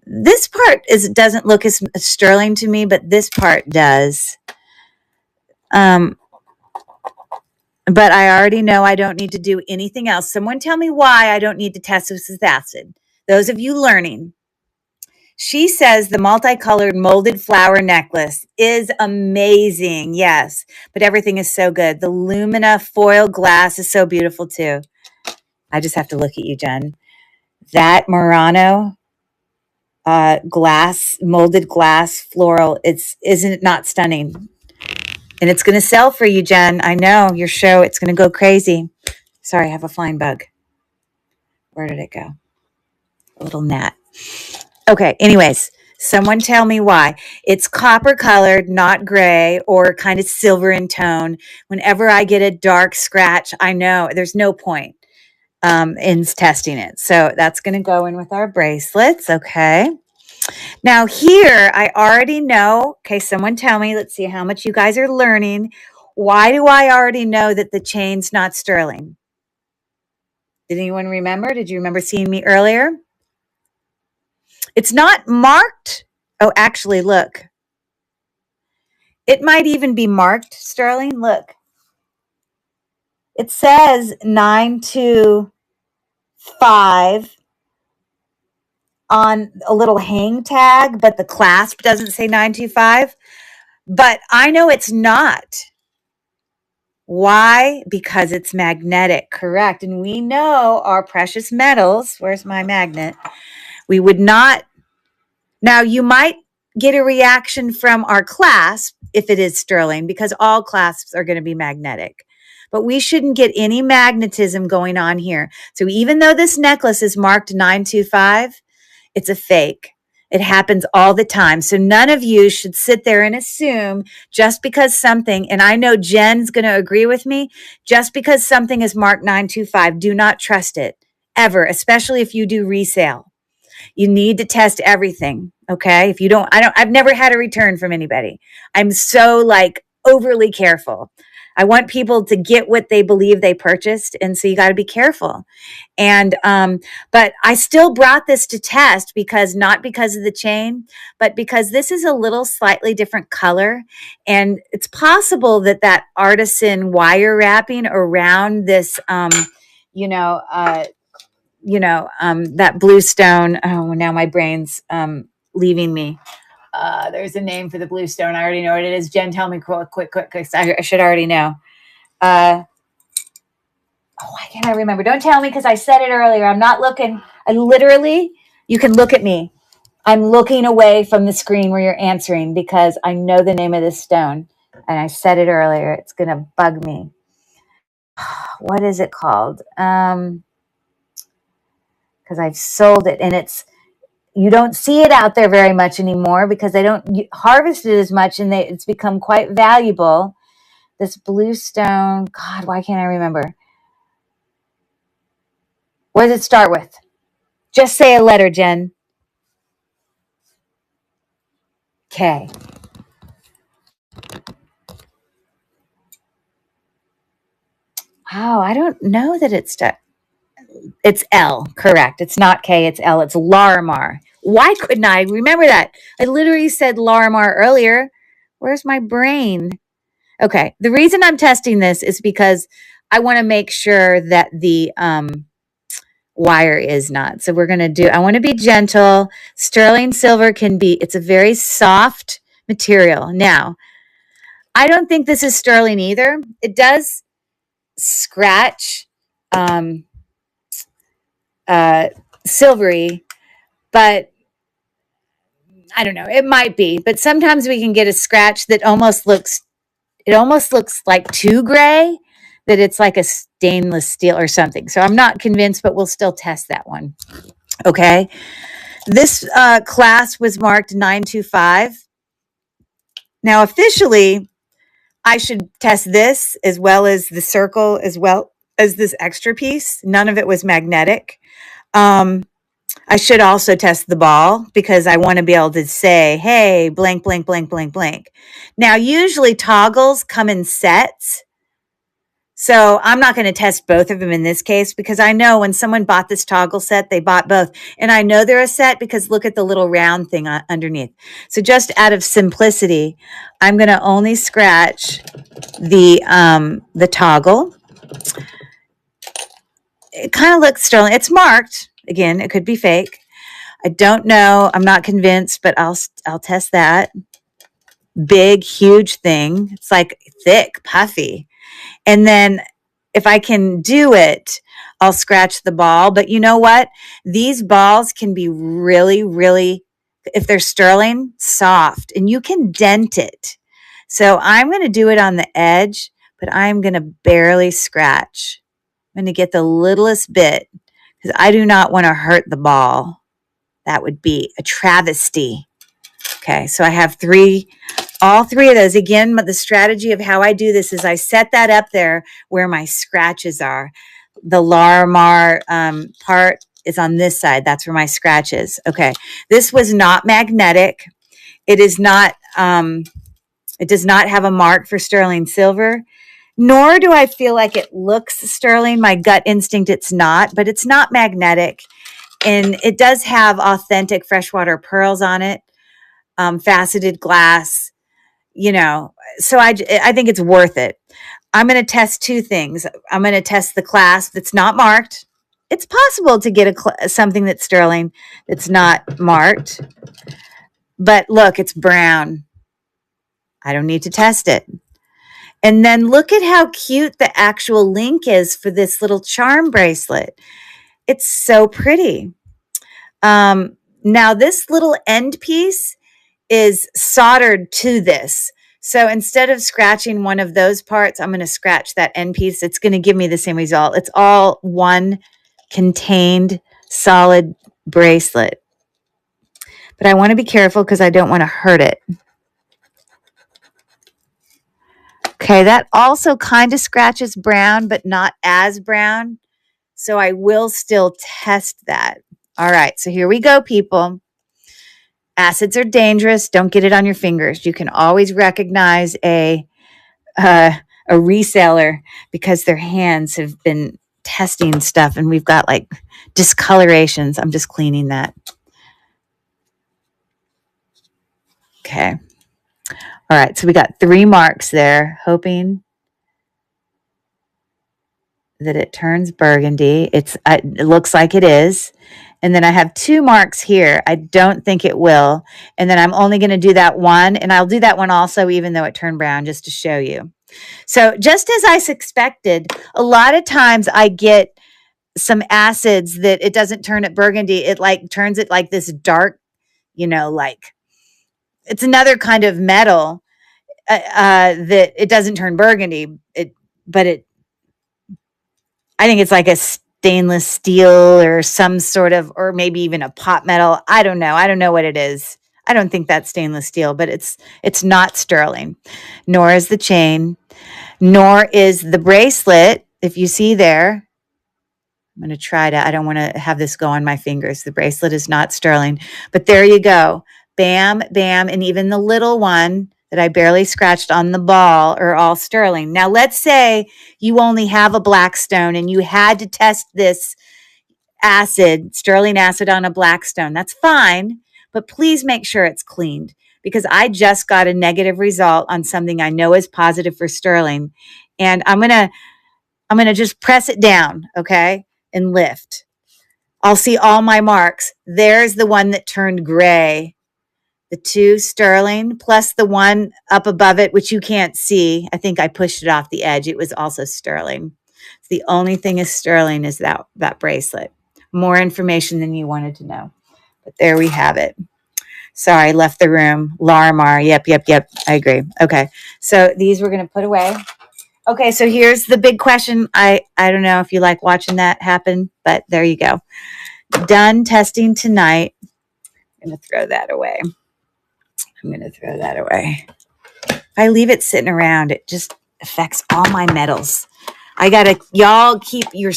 B: This part doesn't look as sterling to me, but this part does. But I already know I don't need to do anything else. Someone tell me why I don't need to test this with acid. Those of you learning. She says the multicolored molded flower necklace is amazing. Yes, but everything is so good. The Lumina foil glass is so beautiful too. I just have to look at you, Jen. That Murano glass, molded glass floral, isn't it not stunning? And it's going to sell for you, Jen. I know your show, it's going to go crazy. Sorry, I have a flying bug. Where did it go? A little gnat. Okay, anyways, someone tell me why. It's copper colored, not gray, or kind of silver in tone. Whenever I get a dark scratch, I know there's no point in testing it. So that's going to go in with our bracelets, okay? Now here, I already know, okay, someone tell me, let's see how much you guys are learning. Why do I already know that the chain's not sterling? Did anyone remember? Did you remember seeing me earlier? It's not marked. Oh, actually, look. It might even be marked sterling. Look. It says 925 on a little hang tag, but the clasp doesn't say 925. But I know it's not. Why? Because it's magnetic, correct? And we know our precious metals. Where's my magnet? We would not. Now, you might get a reaction from our clasp if it is sterling, because all clasps are going to be magnetic. But we shouldn't get any magnetism going on here. So even though this necklace is marked 925, it's a fake. It happens all the time. So none of you should sit there and assume just because something, and I know Jen's going to agree with me, just because something is marked 925, do not trust it ever, especially if you do resale. You need to test everything. Okay. If you don't, I've never had a return from anybody. I'm so like overly careful. I want people to get what they believe they purchased. And so you got to be careful. And, but I still brought this to test because not because of the chain, but because this is a little slightly different color. And it's possible that that artisan wire wrapping around this, that blue stone. Oh, now my brain's leaving me. There's a name for the blue stone. I already know what it is. Jen, tell me quick. I should already know. Why can't I remember? Don't tell me because I said it earlier. I'm not looking. You can look at me. I'm looking away from the screen where you're answering because I know the name of this stone. And I said it earlier. It's going to bug me. What is it called? Because I've sold it and you don't see it out there very much anymore because they don't harvest it as much and it's become quite valuable. This blue stone, God, why can't I remember? What does it start with? Just say a letter, Jen. K. Oh, I don't know that it's L, correct. It's not K, it's L. It's Larimar. Why couldn't I remember that? I literally said Larimar earlier. Where's my brain? Okay. The reason I'm testing this is because I want to make sure that the wire is not. So I want to be gentle. Sterling silver it's a very soft material. Now, I don't think this is sterling either. It does scratch silvery, but I don't know. It might be, but sometimes we can get a scratch that almost looks like too gray, that it's like a stainless steel or something. So I'm not convinced, but we'll still test that one. Okay. This class was marked 925. Now, officially, I should test this as well as the circle, as well as this extra piece. None of it was magnetic. I should also test the ball because I want to be able to say, hey, blank, blank, blank, blank, blank. Now, usually toggles come in sets. So I'm not going to test both of them in this case because I know when someone bought this toggle set, they bought both. And I know they're a set because look at the little round thing underneath. So just out of simplicity, I'm going to only scratch the toggle. It kind of looks sterling. It's marked. Again, it could be fake. I don't know. I'm not convinced, but I'll test that. Big, huge thing. It's like thick, puffy. And then if I can do it, I'll scratch the ball. But you know what? These balls can be really, really, if they're sterling, soft, and you can dent it. So I'm going to do it on the edge, but I'm going to barely scratch. I'm going to get the littlest bit because I do not want to hurt the ball. That would be a travesty. Okay, so I have all three of those. Again, the strategy of how I do this is I set that up there where my scratches are. The Larimar part is on this side. That's where my scratch is. Okay, this was not magnetic. It is not. It does not have a mark for sterling silver, nor do I feel like it looks sterling. My gut instinct, it's not, but it's not magnetic. And it does have authentic freshwater pearls on it, faceted glass, so I think it's worth it. I'm going to test two things. I'm going to test the clasp that's not marked. It's possible to get something that's sterling that's not marked. But look, it's brown. I don't need to test it. And then look at how cute the actual link is for this little charm bracelet. It's so pretty. Now this little end piece is soldered to this. So instead of scratching one of those parts, I'm going to scratch that end piece. It's going to give me the same result. It's all one contained solid bracelet. But I want to be careful because I don't want to hurt it. Okay, that also kind of scratches brown, but not as brown. So I will still test that. All right, so here we go, people. Acids are dangerous. Don't get it on your fingers. You can always recognize a reseller because their hands have been testing stuff, and we've got like discolorations. I'm just cleaning that. Okay. All right, so we got 3 marks there, hoping that it turns burgundy. It looks like it is. And then I have 2 marks here. I don't think it will. And then I'm only going to do that one. And I'll do that one also, even though it turned brown, just to show you. So just as I suspected, a lot of times I get some acids that it doesn't turn it burgundy. It like turns it like this dark, like it's another kind of metal that it doesn't turn burgundy. I think it's like a stainless steel or some sort of, or maybe even a pot metal. I don't know. I don't know what it is. I don't think that's stainless steel, but it's not sterling, nor is the chain, nor is the bracelet. If you see there, I'm going to try to, I don't want to have this go on my fingers. The bracelet is not sterling, but there you go. Bam, bam. And even the little one that I barely scratched on the ball are all sterling. Now, let's say you only have a black stone and you had to test this acid, sterling acid on a black stone. That's fine, but please make sure it's cleaned because I just got a negative result on something I know is positive for sterling. And I'm going to just press it down, okay, and lift. I'll see all my marks. There's the one that turned gray. The 2 sterling plus the one up above it, which you can't see. I think I pushed it off the edge. It was also sterling. The only thing is sterling is that bracelet. More information than you wanted to know. But there we have it. Sorry, I left the room. Larimar. Yep. I agree. Okay. So these we're going to put away. Okay. So here's the big question. I don't know if you like watching that happen, but there you go. Done testing tonight. I'm going to throw that away. If I leave it sitting around, it just affects all my metals. Y'all keep your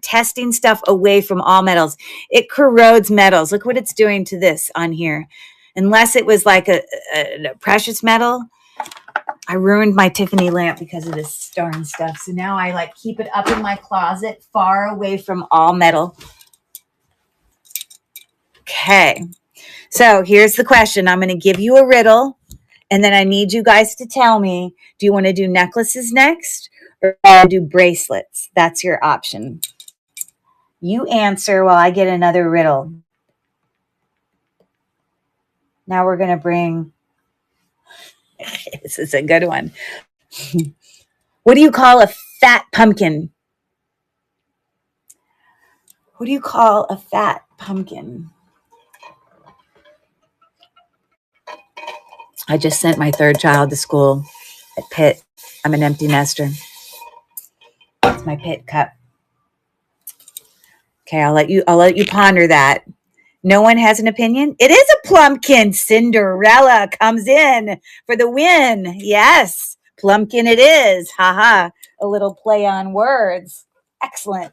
B: testing stuff away from all metals. It corrodes metals. Look what it's doing to this on here. Unless it was like a precious metal. I ruined my Tiffany lamp because of this darn stuff. So now I keep it up in my closet, far away from all metal. Okay. So here's the question. I'm going to give you a riddle, and then I need you guys to tell me, do you want to do necklaces next or do bracelets? That's your option. You answer while I get another riddle. Now we're going to bring, this is a good one. What do you call a fat pumpkin? What do you call a fat pumpkin? I just sent my 3rd child to school at Pitt. I'm an empty nester. It's my Pitt cup. Okay, I'll let you ponder that. No one has an opinion? It is a plumpkin. Cinderella comes in for the win. Yes, plumpkin it is. Ha. A little play on words. Excellent.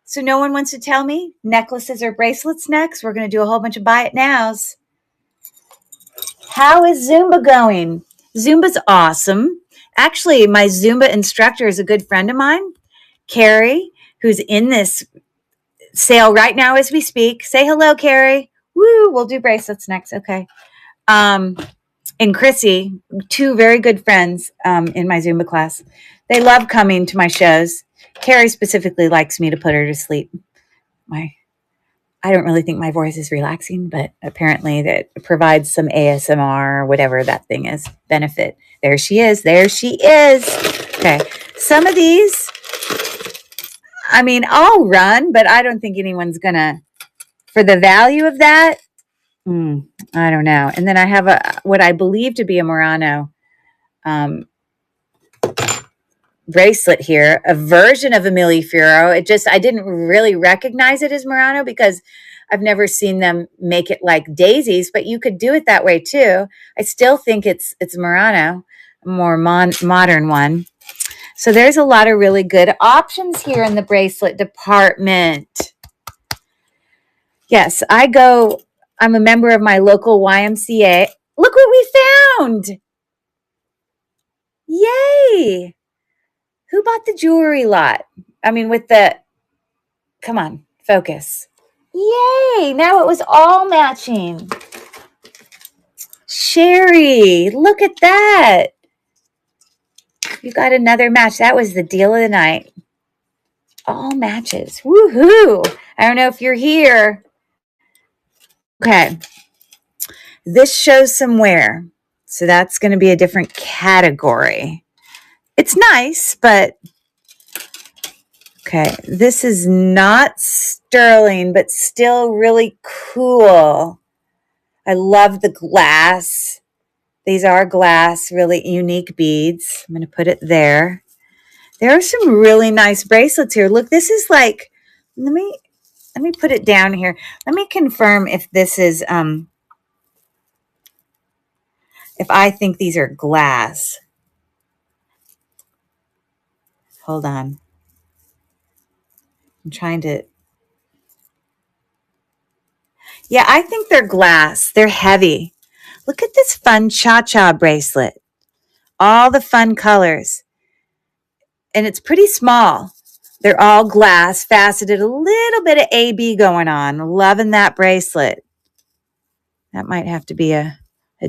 B: So no one wants to tell me necklaces or bracelets next? We're going to do a whole bunch of buy it nows. How is Zumba going? Zumba's awesome. Actually, my Zumba instructor is a good friend of mine, Carrie, who's in this sale right now as we speak. Say hello, Carrie. Woo, we'll do bracelets next. Okay. And Chrissy, 2 very good friends in my Zumba class. They love coming to my shows. Carrie specifically likes me to put her to sleep. I don't really think my voice is relaxing, but apparently that provides some ASMR or whatever that thing is, benefit. There she is. Okay. Some of these, I'll run, but I don't think anyone's gonna, for the value of that, I don't know. And then I have what I believe to be a Murano bracelet here, a version of a Millefiori. I didn't really recognize it as Murano because I've never seen them make it like daisies, but you could do it that way too. I still think it's Murano, a more modern one. So there's a lot of really good options here in the bracelet department. Yes, I'm a member of my local YMCA. Look what we found. Yay. Who bought the jewelry lot? I mean, come on, focus. Yay. Now it was all matching. Sherry, look at that. You got another match. That was the deal of the night. All matches. Woohoo. I don't know if you're here. Okay. This shows some wear. So that's going to be a different category. It's nice, but okay. This is not sterling, but still really cool. I love the glass. These are glass, really unique beads. I'm going to put it there. There are some really nice bracelets here. Look, this is like, let me put it down here. Let me confirm if this is, if I think these are glass. Hold on. I'm trying to. Yeah, I think they're glass. They're heavy. Look at this fun cha-cha bracelet. All the fun colors. And it's pretty small. They're all glass, faceted, a little bit of AB going on. Loving that bracelet. That might have to be a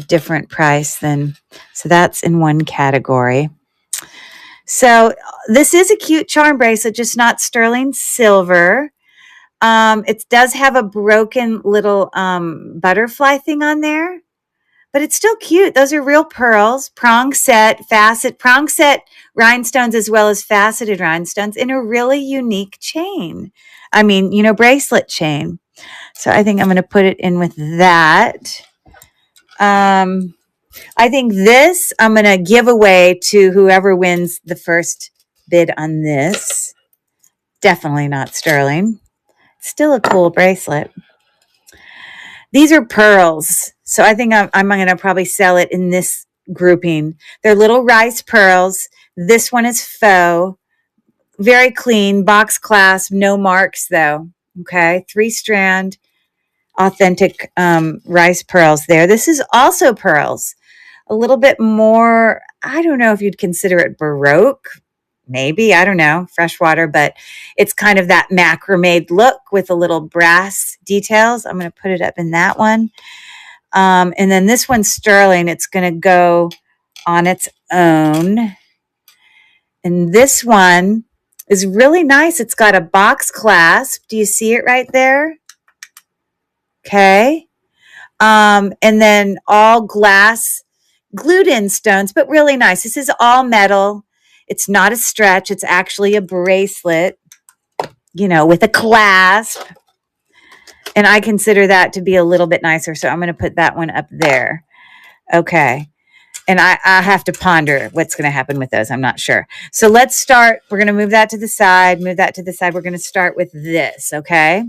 B: different price than, so that's in one category. So this is a cute charm bracelet, just not sterling silver. It does have a broken little butterfly thing on there, but it's still cute. Those are real pearls, prong set rhinestones, as well as faceted rhinestones in a really unique chain. I mean, bracelet chain. So I think I'm going to put it in with that. I think this I'm going to give away to whoever wins the first bid on this. Definitely not sterling. Still a cool bracelet. These are pearls. So I think I'm going to probably sell it in this grouping. They're little rice pearls. This one is faux. Very clean, box clasp, no marks though. Okay, 3-strand, authentic rice pearls there. This is also pearls. A little bit more, I don't know if you'd consider it Baroque. Maybe, I don't know, freshwater, but it's kind of that macrame look with a little brass details. I'm going to put it up in that one. And then this one's sterling. It's going to go on its own. And this one is really nice. It's got a box clasp. Do you see it right there? Okay. And then all glass glued in stones, but really nice. This is all metal. It's not a stretch. It's actually a bracelet, with a clasp. And I consider that to be a little bit nicer. So I'm going to put that one up there. Okay. And I have to ponder what's going to happen with those. I'm not sure. So let's start. We're going to move that to the side. We're going to start with this. Okay.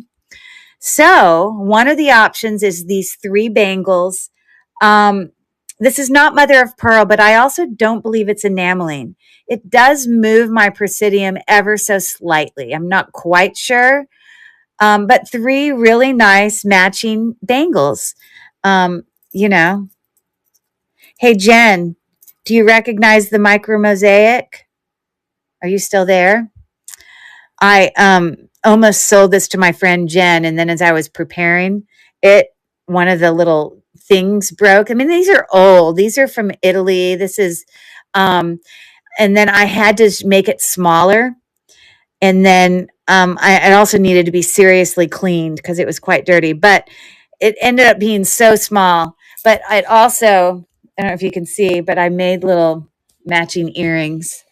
B: So one of the options is these 3 bangles. This is not mother of pearl, but I also don't believe it's enameling. It does move my Presidium ever so slightly. I'm not quite sure. But 3 really nice matching bangles. Hey, Jen, do you recognize the micro mosaic? Are you still there? I almost sold this to my friend Jen, and then as I was preparing it, one of the little things broke. I mean, these are old. These are from Italy. This is, and then I had to make it smaller. And then I also needed to be seriously cleaned because it was quite dirty. But it ended up being so small. But it also, I don't know if you can see, but I made little matching earrings.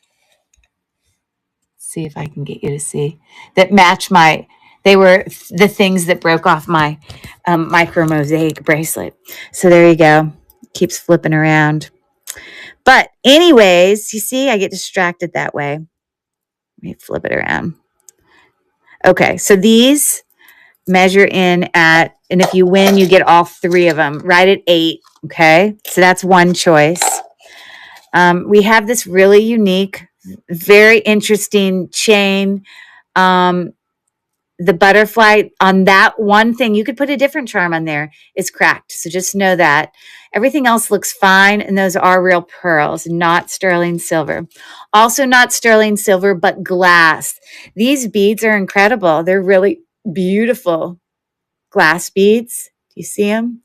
B: See if I can get you to see that match they were the things that broke off my micro mosaic bracelet. So there you go. Keeps flipping around. But anyways, you see, I get distracted that way. Let me flip it around. Okay, so these measure in at, and if you win, you get all 3 of them right at 8. Okay, so that's one choice. We have this really unique, very interesting chain. the butterfly on that one thing, you could put a different charm on there, is cracked. So just know that. Everything else looks fine, and those are real pearls, not sterling silver. Also not sterling silver, but glass. These beads are incredible. They're really beautiful glass beads. Do you see them?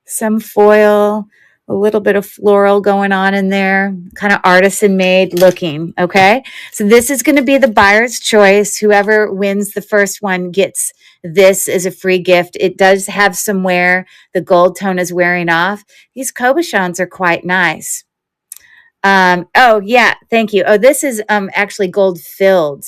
B: Some foil, a little bit of floral going on in there, kind of artisan made looking. Okay. So this is going to be the buyer's choice. Whoever wins the first one gets this as a free gift. It does have some wear. The gold tone is wearing off. These cabochons are quite nice. Oh yeah. Thank you. Oh, this is actually gold filled.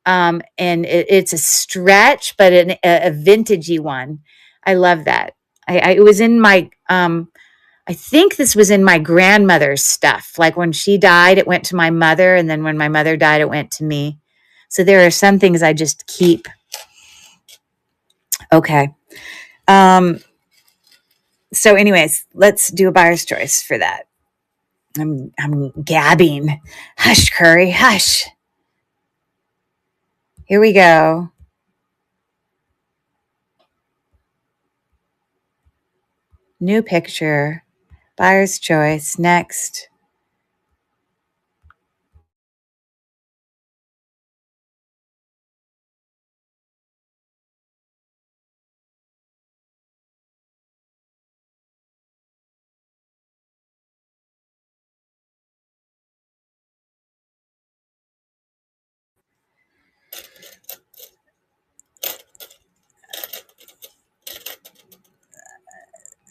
B: And it's a stretch, but a vintagey one. I love that. It was in my, I think this was in my grandmother's stuff. Like when she died, it went to my mother. And then when my mother died, it went to me. So there are some things I just keep. Okay. So anyways, let's do a buyer's choice for that. I'm gabbing. Hush, Curry, hush. Here we go. New picture. Buyer's choice. Next.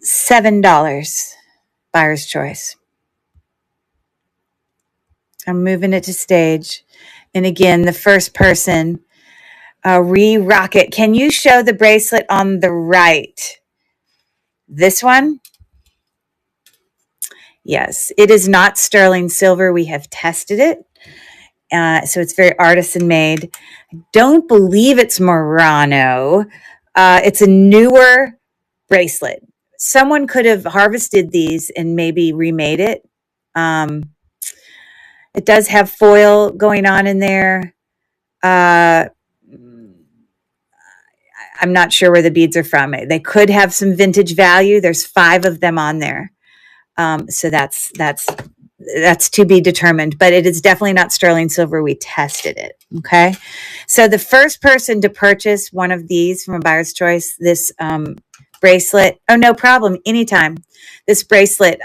B: $7. Buyer's choice. I'm moving it to stage. And again, the first person, Rocket. Can you show the bracelet on the right? This one? Yes, it is not sterling silver. We have tested it. So it's very artisan made. I don't believe it's Murano. It's a newer bracelet. Someone could have harvested these and maybe remade it. It does have foil going on in there. I'm not sure where the beads are from. They could have some vintage value. There's 5 of them on there. So that's to be determined, but it is definitely not sterling silver. We tested it. Okay. So the first person to purchase one of these from a buyer's choice, this bracelet, oh, no problem. Anytime. This bracelet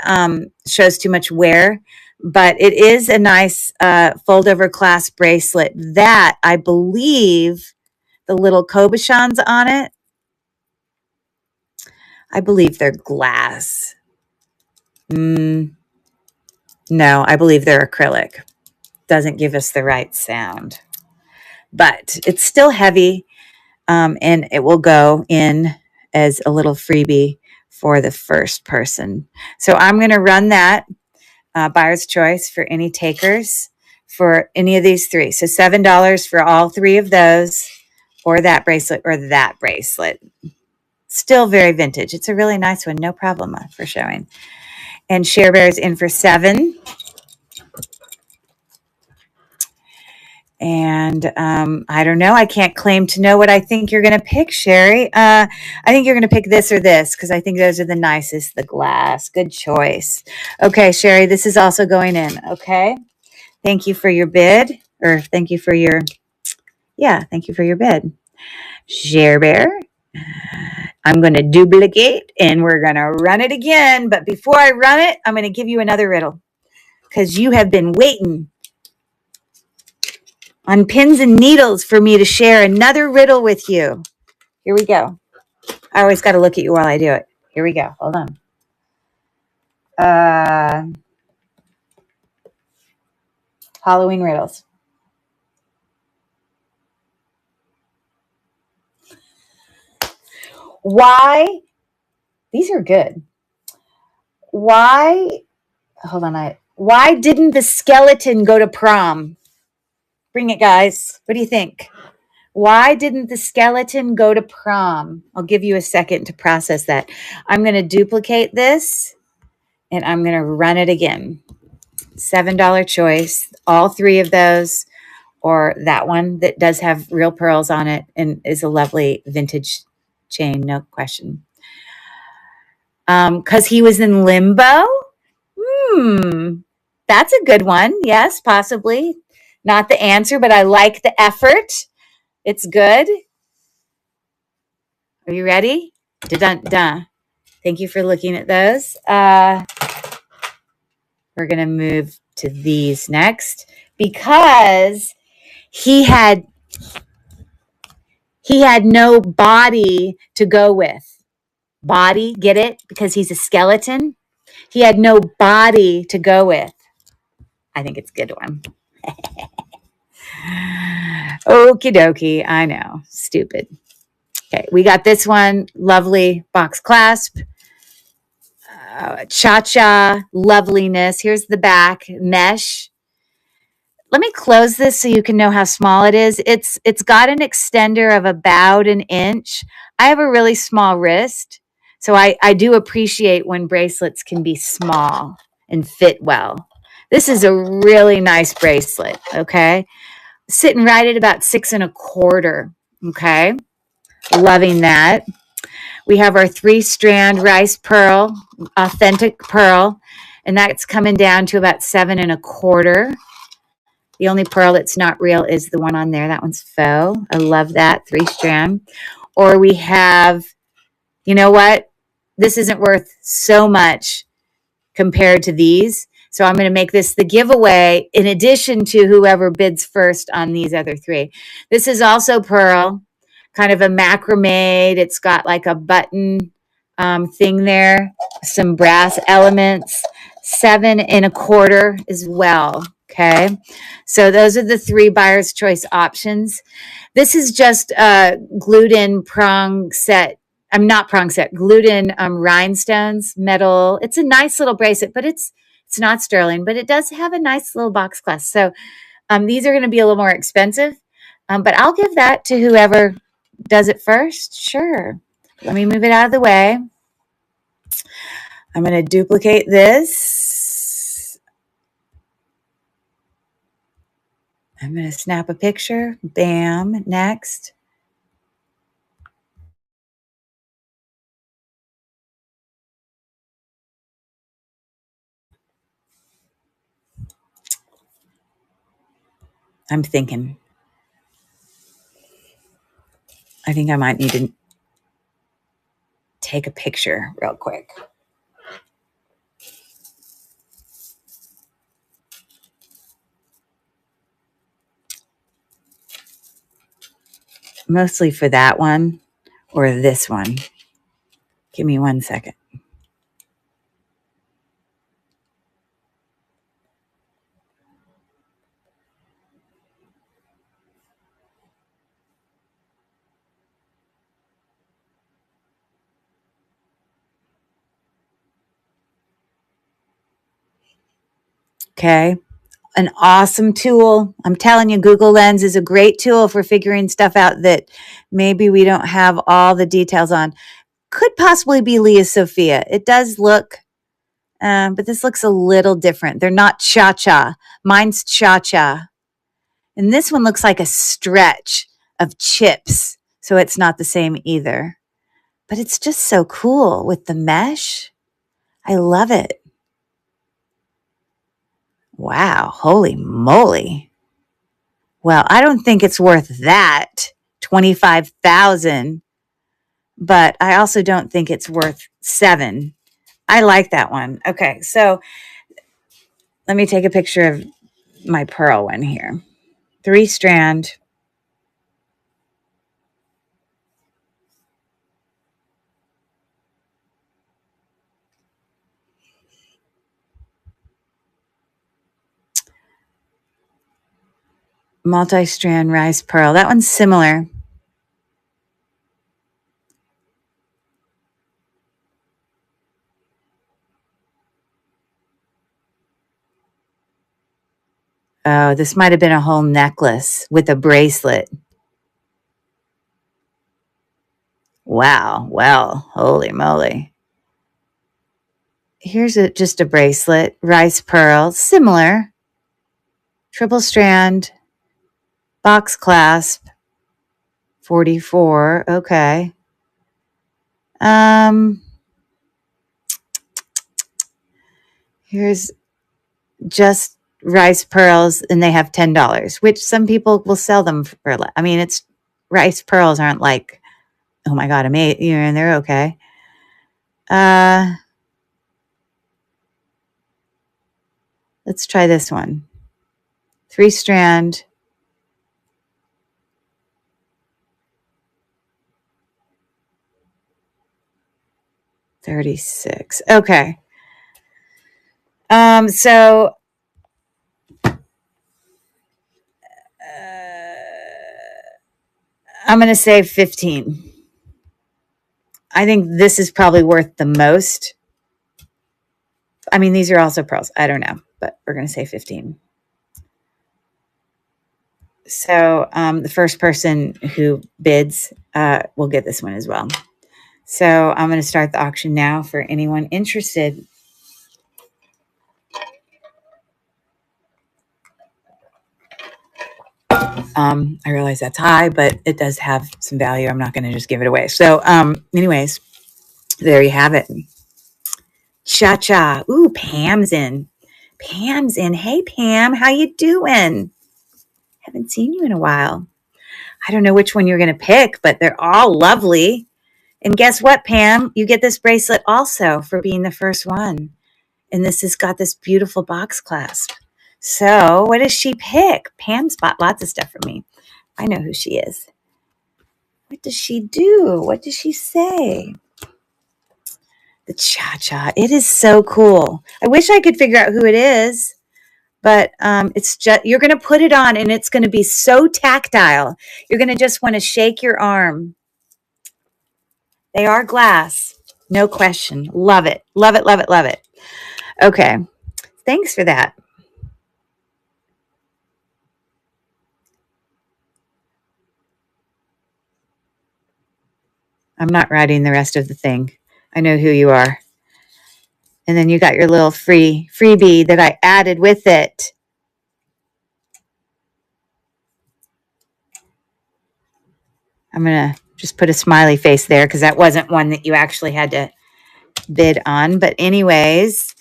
B: shows too much wear, but it is a nice fold over clasp bracelet that I believe the little cabochons on it, I believe they're glass. No, I believe they're acrylic. Doesn't give us the right sound, but it's still heavy, and it will go in as a little freebie for the first person. So I'm going to run that buyer's choice for any takers for any of these 3. So $7 for all 3 of those, or that bracelet or that bracelet. Still very vintage. It's a really nice one. No problem for showing. And Share Bear's in for 7. And I don't know. I can't claim to know what I think you're going to pick, Sherry. I think you're going to pick this or this because I think those are the nicest. The glass. Good choice. Okay, Sherry, this is also going in. Okay. Thank you for your bid. Or thank you for your, thank you for your bid. Share Bear. I'm going to duplicate and we're going to run it again. But before I run it, I'm going to give you another riddle because you have been waiting on pins and needles for me to share another riddle with you. Here we go. I always got to look at you while I do it. Here we go. Hold on. Halloween riddles. Why? These are good. Why? Hold on. Why didn't the skeleton go to prom? Bring it, guys. What do you think? Why didn't the skeleton go to prom? I'll give you a second to process that. I'm going to duplicate this and I'm going to run it again. $7 choice, all 3 of those, or that one that does have real pearls on it and is a lovely vintage chain, no question. Because he was in limbo? That's a good one. Yes, possibly. Not the answer, but I like the effort. It's good. Are you ready? Dun-dun-dun. Thank you for looking at those. We're going to move to these next because he had no body to go with. Body, get it? Because he's a skeleton. He had no body to go with. I think it's a good one. Okie dokie. I know. Stupid. Okay, we got this one. Lovely box clasp. Cha-cha. Loveliness. Here's the back. Mesh. Let me close this so you can know how small it is. It's got an extender of about an inch. I have a really small wrist, so I do appreciate when bracelets can be small and fit well. This is a really nice bracelet, okay? Sitting right at about 6 1/4, okay? Loving that. We have our 3-strand rice pearl, authentic pearl, and that's coming down to about 7 1/4. The only pearl that's not real is the one on there. That one's faux. I love that 3-strand. Or we have, you know what? This isn't worth so much compared to these. So I'm going to make this the giveaway in addition to whoever bids first on these other 3. This is also pearl, kind of a macrame. It's got like a button thing there, some brass elements, 7 1/4 as well. Okay, so those are the 3 buyer's choice options. This is just glued in prong set. I'm not prong set, glued in rhinestones, metal. It's a nice little bracelet, but it's not sterling, but it does have a nice little box clasp. So these are going to be a little more expensive, but I'll give that to whoever does it first. Sure. Let me move it out of the way. I'm going to duplicate this. I'm going to snap a picture. Bam. Next. I'm thinking. I think I might need to take a picture real quick. Mostly for that one or this one. Give me 1 second. Okay. An awesome tool. I'm telling you, Google Lens is a great tool for figuring stuff out that maybe we don't have all the details on. Could possibly be Leah Sophia. It does look, but this looks a little different. They're not cha-cha. Mine's cha-cha. And this one looks like a stretch of chips. So it's not the same either. But it's just so cool with the mesh. I love it. Wow, holy moly. Well, I don't think it's worth that, 25,000, but I also don't think it's worth 7. I like that one. Okay, so let me take a picture of my pearl one here. 3-strand. Multi-strand rice pearl. That one's similar. Oh, this might have been a whole necklace with a bracelet. Wow. Well, holy moly. Here's just a bracelet, rice pearl, similar. Triple strand. Box clasp, 44. Okay. Here's just rice pearls, and they have $10, which some people will sell them for. I mean, it's rice pearls aren't like, oh my God, amazing, and they're okay. Let's try this one. 3-strand. $36. Okay. So I'm going to say 15. I think this is probably worth the most. I mean, these are also pearls. I don't know, but we're going to say 15. So the first person who bids will get this one as well. So I'm going to start the auction now for anyone interested. I realize that's high, but it does have some value. I'm not going to just give it away. So anyways, there you have it. Cha-cha. Ooh, Pam's in. Pam's in. Hey, Pam, how you doing? Haven't seen you in a while. I don't know which one you're going to pick, but they're all lovely. And guess what, Pam? You get this bracelet also for being the first one. And this has got this beautiful box clasp. So what does she pick? Pam's bought lots of stuff for me. I know who she is. What does she do? What does she say? The cha-cha. It is so cool. I wish I could figure out who it is. But it's just, you're going to put it on and it's going to be so tactile. You're going to just want to shake your arm. They are glass. No question. Love it. Love it, love it, love it. Okay. Thanks for that. I'm not writing the rest of the thing. I know who you are. And then you got your little freebie that I added with it. I'm going to just put a smiley face there because that wasn't one that you actually had to bid on. But anyways,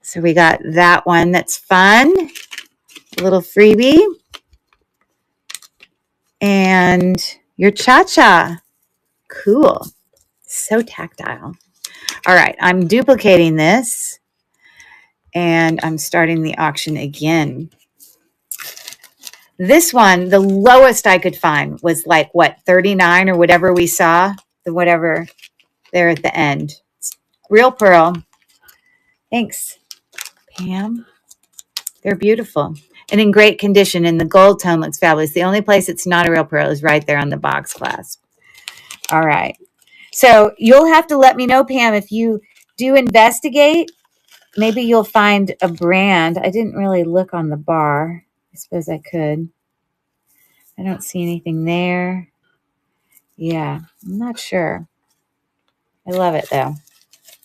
B: so we got that one. That's fun. A little freebie. And your cha-cha. Cool. So tactile. All right. I'm duplicating this. And I'm starting the auction again. This one, the lowest I could find was like, what, 39 or whatever we saw? The whatever there at the end. It's real pearl. Thanks, Pam. They're beautiful and in great condition. And the gold tone looks fabulous. The only place it's not a real pearl is right there on the box clasp. All right. So you'll have to let me know, Pam, if you do investigate. Maybe you'll find a brand. I didn't really look on the bar. I suppose I could. I don't see anything there. Yeah, I'm not sure. I love it, though.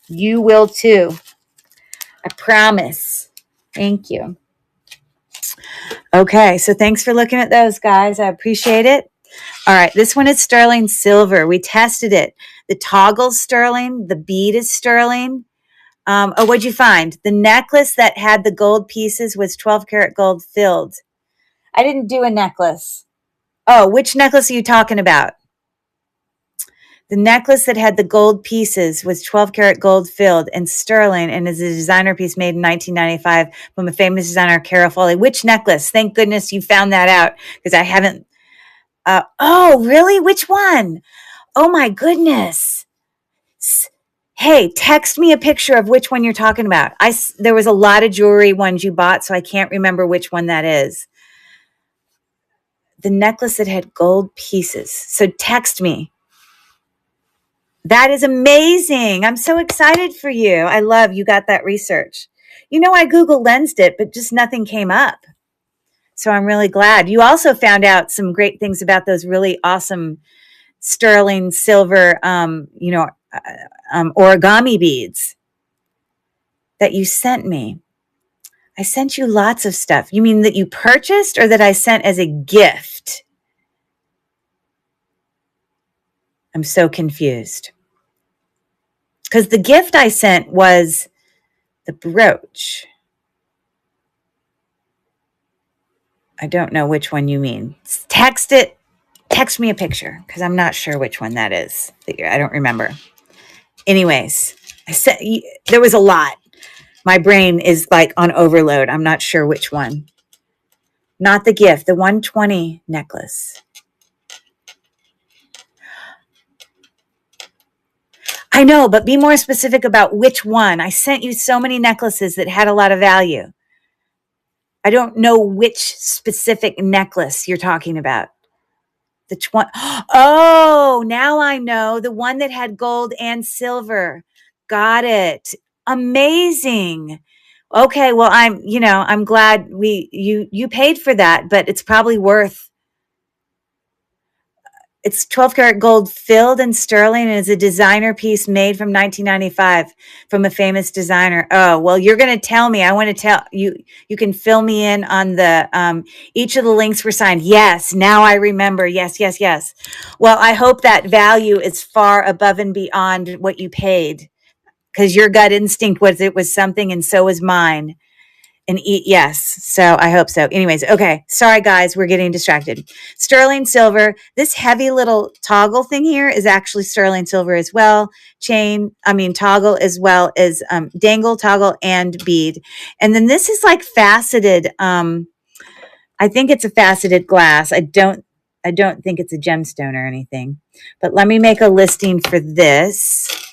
B: You will, too. I promise. Thank you. Okay, so thanks for looking at those, guys. I appreciate it. All right, this one is sterling silver. We tested it. The toggle's sterling. The bead is sterling. What'd you find? The necklace that had the gold pieces was 12 karat gold filled. I didn't do a necklace. Oh, which necklace are you talking about? The necklace that had the gold pieces was 12 karat gold filled and sterling and is a designer piece made in 1995 from a famous designer, Cara Foley. Which necklace? Thank goodness you found that out because I haven't. Oh, really? Which one? Oh, my goodness. Hey, text me a picture of which one you're talking about. There was a lot of jewelry ones you bought, so I can't remember which one that is. The necklace that had gold pieces. So text me. That is amazing. I'm so excited for you. I love you got that research. You know, I Google Lensed it, but just nothing came up. So I'm really glad. You also found out some great things about those really awesome sterling silver, origami beads that you sent me. I sent you lots of stuff. You mean that you purchased or that I sent as a gift? I'm so confused. Because the gift I sent was the brooch. I don't know which one you mean. Text me a picture because I'm not sure which one that is. I don't remember. Anyways, I said there was a lot. My brain is like on overload. I'm not sure which one. Not the gift, the 120 necklace. I know, but be more specific about which one. I sent you so many necklaces that had a lot of value. I don't know which specific necklace you're talking about. Oh, now I know. The one that had gold and silver. Got it. Amazing. Okay, well, I'm glad you paid for that, but it's probably worth. It's 12 karat gold filled in sterling and is a designer piece made from 1995 from a famous designer. Oh, well, you're going to tell me. I want to tell you. You can fill me in on the each of the links were signed. Yes, now I remember. Yes, yes, yes. Well, I hope that value is far above and beyond what you paid because your gut instinct was it was something, and so was mine. And eat, yes. So I hope so. Anyways, okay. Sorry, guys. We're getting distracted. Sterling silver. This heavy little toggle thing here is actually sterling silver as well. Toggle as well as dangle, toggle, and bead. And then this is like faceted. I think it's a faceted glass. I don't think it's a gemstone or anything. But let me make a listing for this.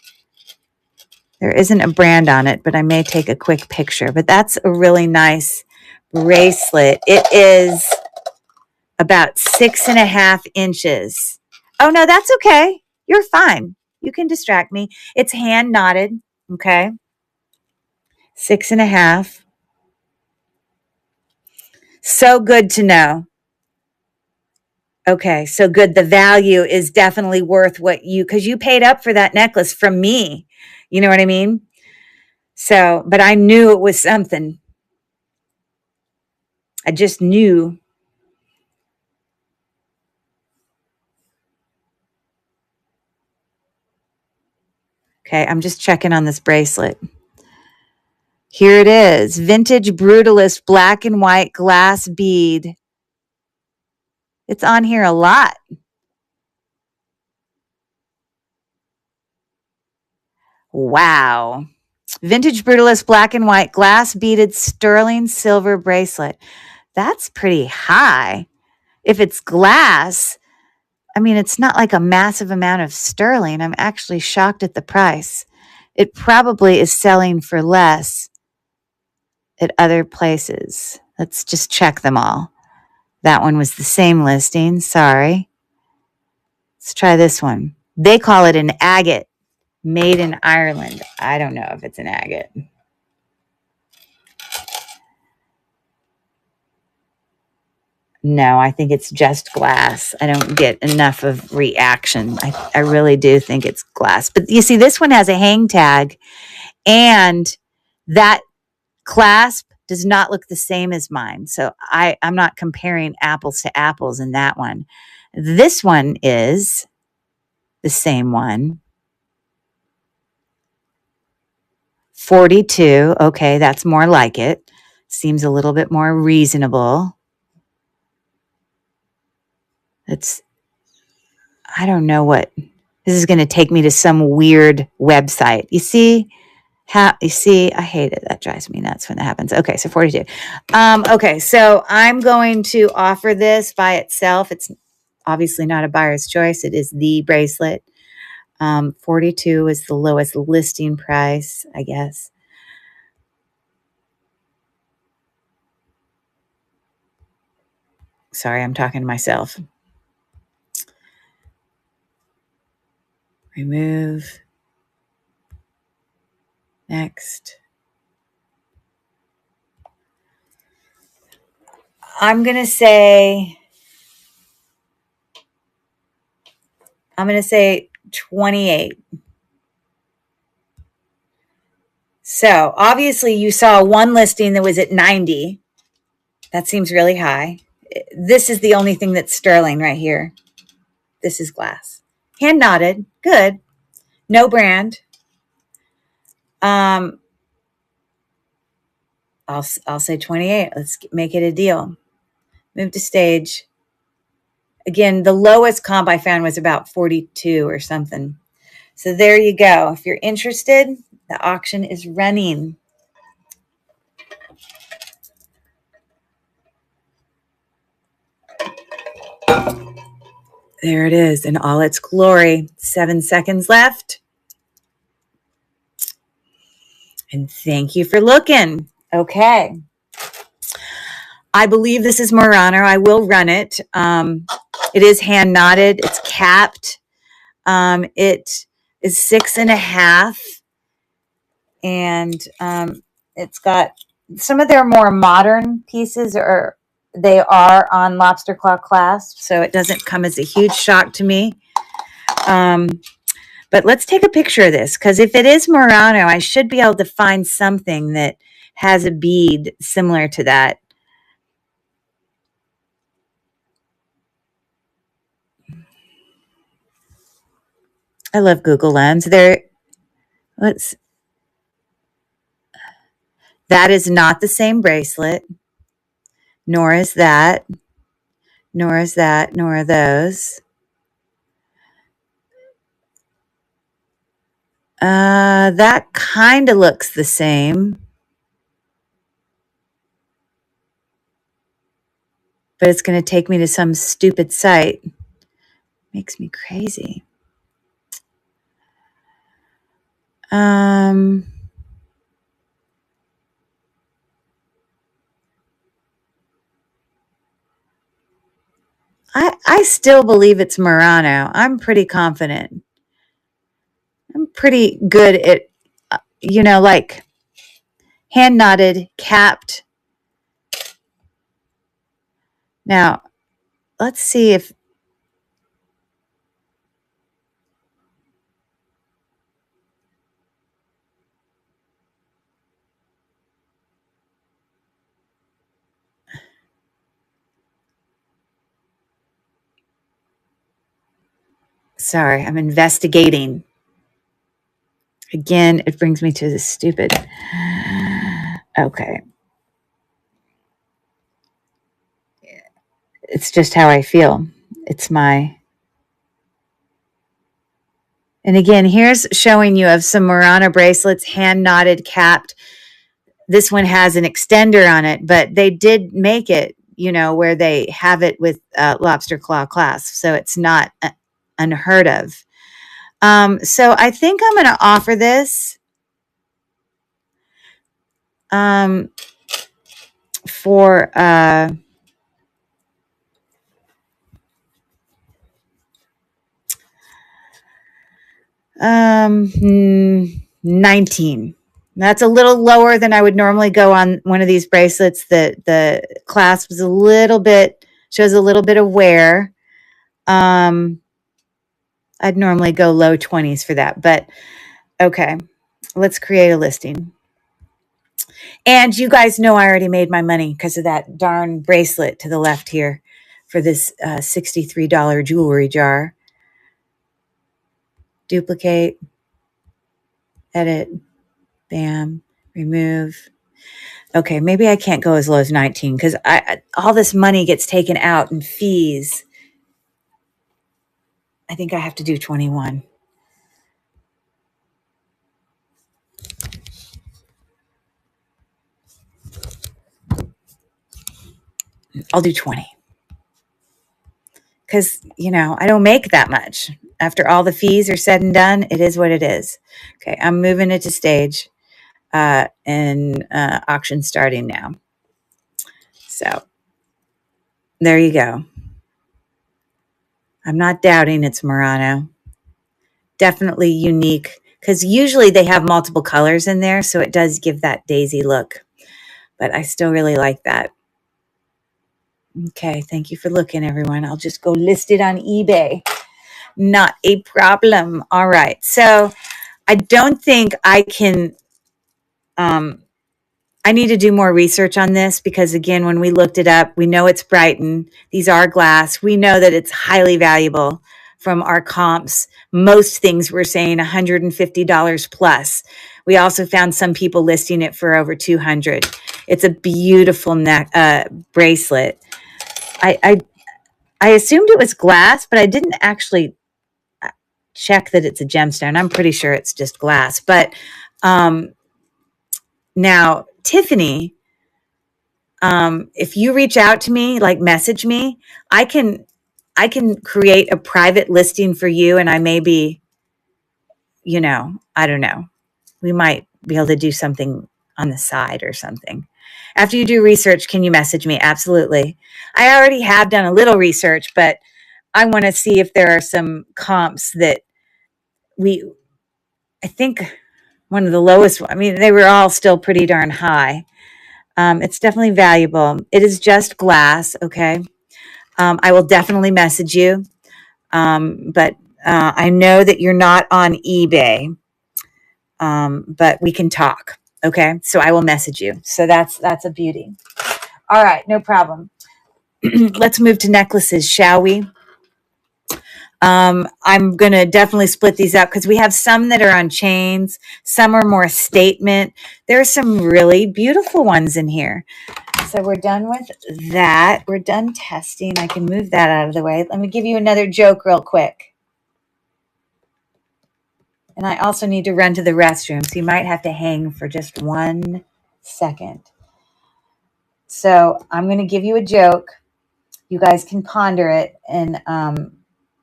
B: There isn't a brand on it, but I may take a quick picture. But that's a really nice bracelet. It is about 6.5 inches. Oh, no, that's okay. You're fine. You can distract me. It's hand knotted. Okay. 6.5. So good to know. Okay. So good. The value is definitely worth because you paid up for that necklace from me. You know what I mean? So, but I knew it was something. I just knew. Okay, I'm just checking on this bracelet. Here it is. Vintage Brutalist black and white glass bead. It's on here a lot. Wow. Vintage Brutalist black and white glass beaded sterling silver bracelet. That's pretty high. If it's glass, it's not like a massive amount of sterling. I'm actually shocked at the price. It probably is selling for less at other places. Let's just check them all. That one was the same listing. Sorry. Let's try this one. They call it an agate, made in Ireland. I don't know if it's an agate. No, I think it's just glass. I don't get enough of reaction. I really do think it's glass. But you see, this one has a hang tag, and that clasp does not look the same as mine. So I'm not comparing apples to apples in that one. This one is the same one. 42. Okay, that's more like it. Seems a little bit more reasonable. I don't know what. This is going to take me to some weird website. You see? I hate it. That drives me nuts when that happens. Okay, so 42. Okay, so I'm going to offer this by itself. It's obviously not a buyer's choice. It is the bracelet. 42 is the lowest listing price, I guess. Sorry, I'm talking to myself. Remove. Next. I'm going to say 28. So obviously you saw one listing that was at 90. That seems really high. This is the only thing that's sterling right here. This is glass. Hand knotted. Good. No brand. I'll say 28. Let's make it a deal. Move to stage. Again, the lowest comp I found was about 42 or something. So there you go. If you're interested, the auction is running. There it is in all its glory. 7 seconds left. And thank you for looking. Okay. I believe this is Murano. I will run it. It is hand knotted. It's capped. It is 6.5. And it's got some of their more modern pieces they are on lobster claw clasp, so it doesn't come as a huge shock to me. But let's take a picture of this, because if it is Murano, I should be able to find something that has a bead similar to that. I love Google Lens. That is not the same bracelet, nor is that, nor is that, nor are those. That kind of looks the same, but it's going to take me to some stupid site. Makes me crazy. I still believe it's Murano. I'm pretty confident. I'm pretty good at, like hand knotted, capped. Now, let's see if, sorry, I'm investigating. Again, it brings me to this stupid, okay. It's just how I feel. It's my, and again, here's showing you of some Murano bracelets, hand knotted, capped. This one has an extender on it, but they did make it, where they have it with lobster claw clasp. So it's not unheard of. So I think I'm going to offer this for $19. That's a little lower than I would normally go on one of these bracelets. The clasp is shows a little bit of wear. I'd normally go low 20s for that, but okay, let's create a listing. And you guys know I already made my money because of that darn bracelet to the left here for this $63 jewelry jar. Duplicate, edit, bam, remove. Okay, maybe I can't go as low as 19 because all this money gets taken out in fees. I think I have to do 21. I'll do 20. Because, I don't make that much. After all the fees are said and done, it is what it is. Okay, I'm moving it to stage and auction starting now. So there you go. I'm not doubting it's Murano. Definitely unique because usually they have multiple colors in there, so it does give that daisy look. But I still really like that. Okay, thank you for looking, everyone. I'll just go list it on eBay. Not a problem. All right, so I don't think I can I need to do more research on this because, again, when we looked it up, we know it's Brighton. These are glass. We know that it's highly valuable from our comps. Most things we're saying $150 plus. We also found some people listing it for over 200. It's a beautiful neck bracelet. I assumed it was glass, but I didn't actually check that it's a gemstone. I'm pretty sure it's just glass. But now, Tiffany, if you reach out to me, like message me, I can create a private listing for you, and I may be, I don't know. We might be able to do something on the side or something. After you do research, can you message me? Absolutely. I already have done a little research, but I want to see if there are some comps that I think one of the lowest, I mean, they were all still pretty darn high. It's definitely valuable. It is just glass. Okay. I will definitely message you. But I know that you're not on eBay. But we can talk. Okay. So I will message you. So that's a beauty. All right. No problem. Let's move to necklaces, shall we? I'm going to definitely split these up because we have some that are on chains. Some are more statement. There are some really beautiful ones in here. So we're done with that. We're done testing. I can move that out of the way. Let me give you another joke real quick. And I also need to run to the restroom, so you might have to hang for just 1 second. So I'm going to give you a joke. You guys can ponder it, and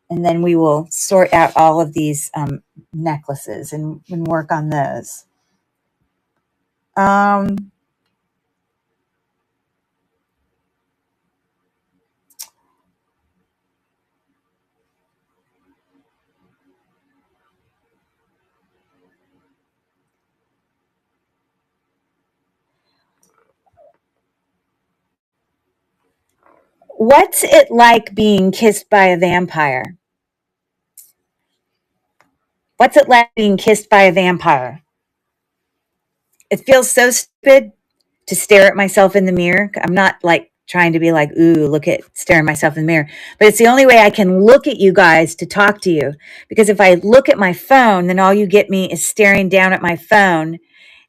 B: then we will sort out all of these necklaces and work on those. What's it like being kissed by a vampire? What's it like being kissed by a vampire? It feels so stupid to stare at myself in the mirror. I'm not like trying to be like, ooh, look at staring myself in the mirror. But it's the only way I can look at you guys to talk to you. Because if I look at my phone, then all you get me is staring down at my phone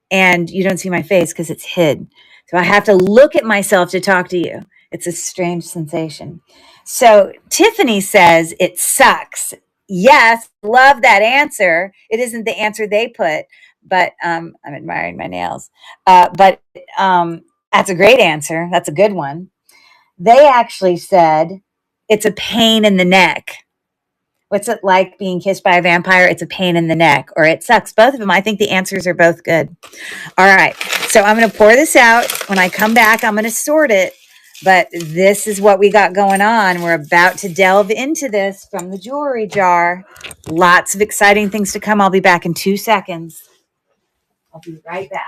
B: and you don't see my face because it's hid. So I have to look at myself to talk to you. It's a strange sensation. So Tiffany says it sucks. Yes, love that answer. It isn't the answer they put, but I'm admiring my nails. But that's a great answer. That's a good one. They actually said it's a pain in the neck. What's it like being kissed by a vampire? It's a pain in the neck, or it sucks. Both of them. I think the answers are both good. All right. So I'm going to pour this out. When I come back, I'm going to sort it. But this is what we got going on. We're about to delve into this from the jewelry jar. Lots of exciting things to come. I'll be back in 2 seconds. I'll be right back.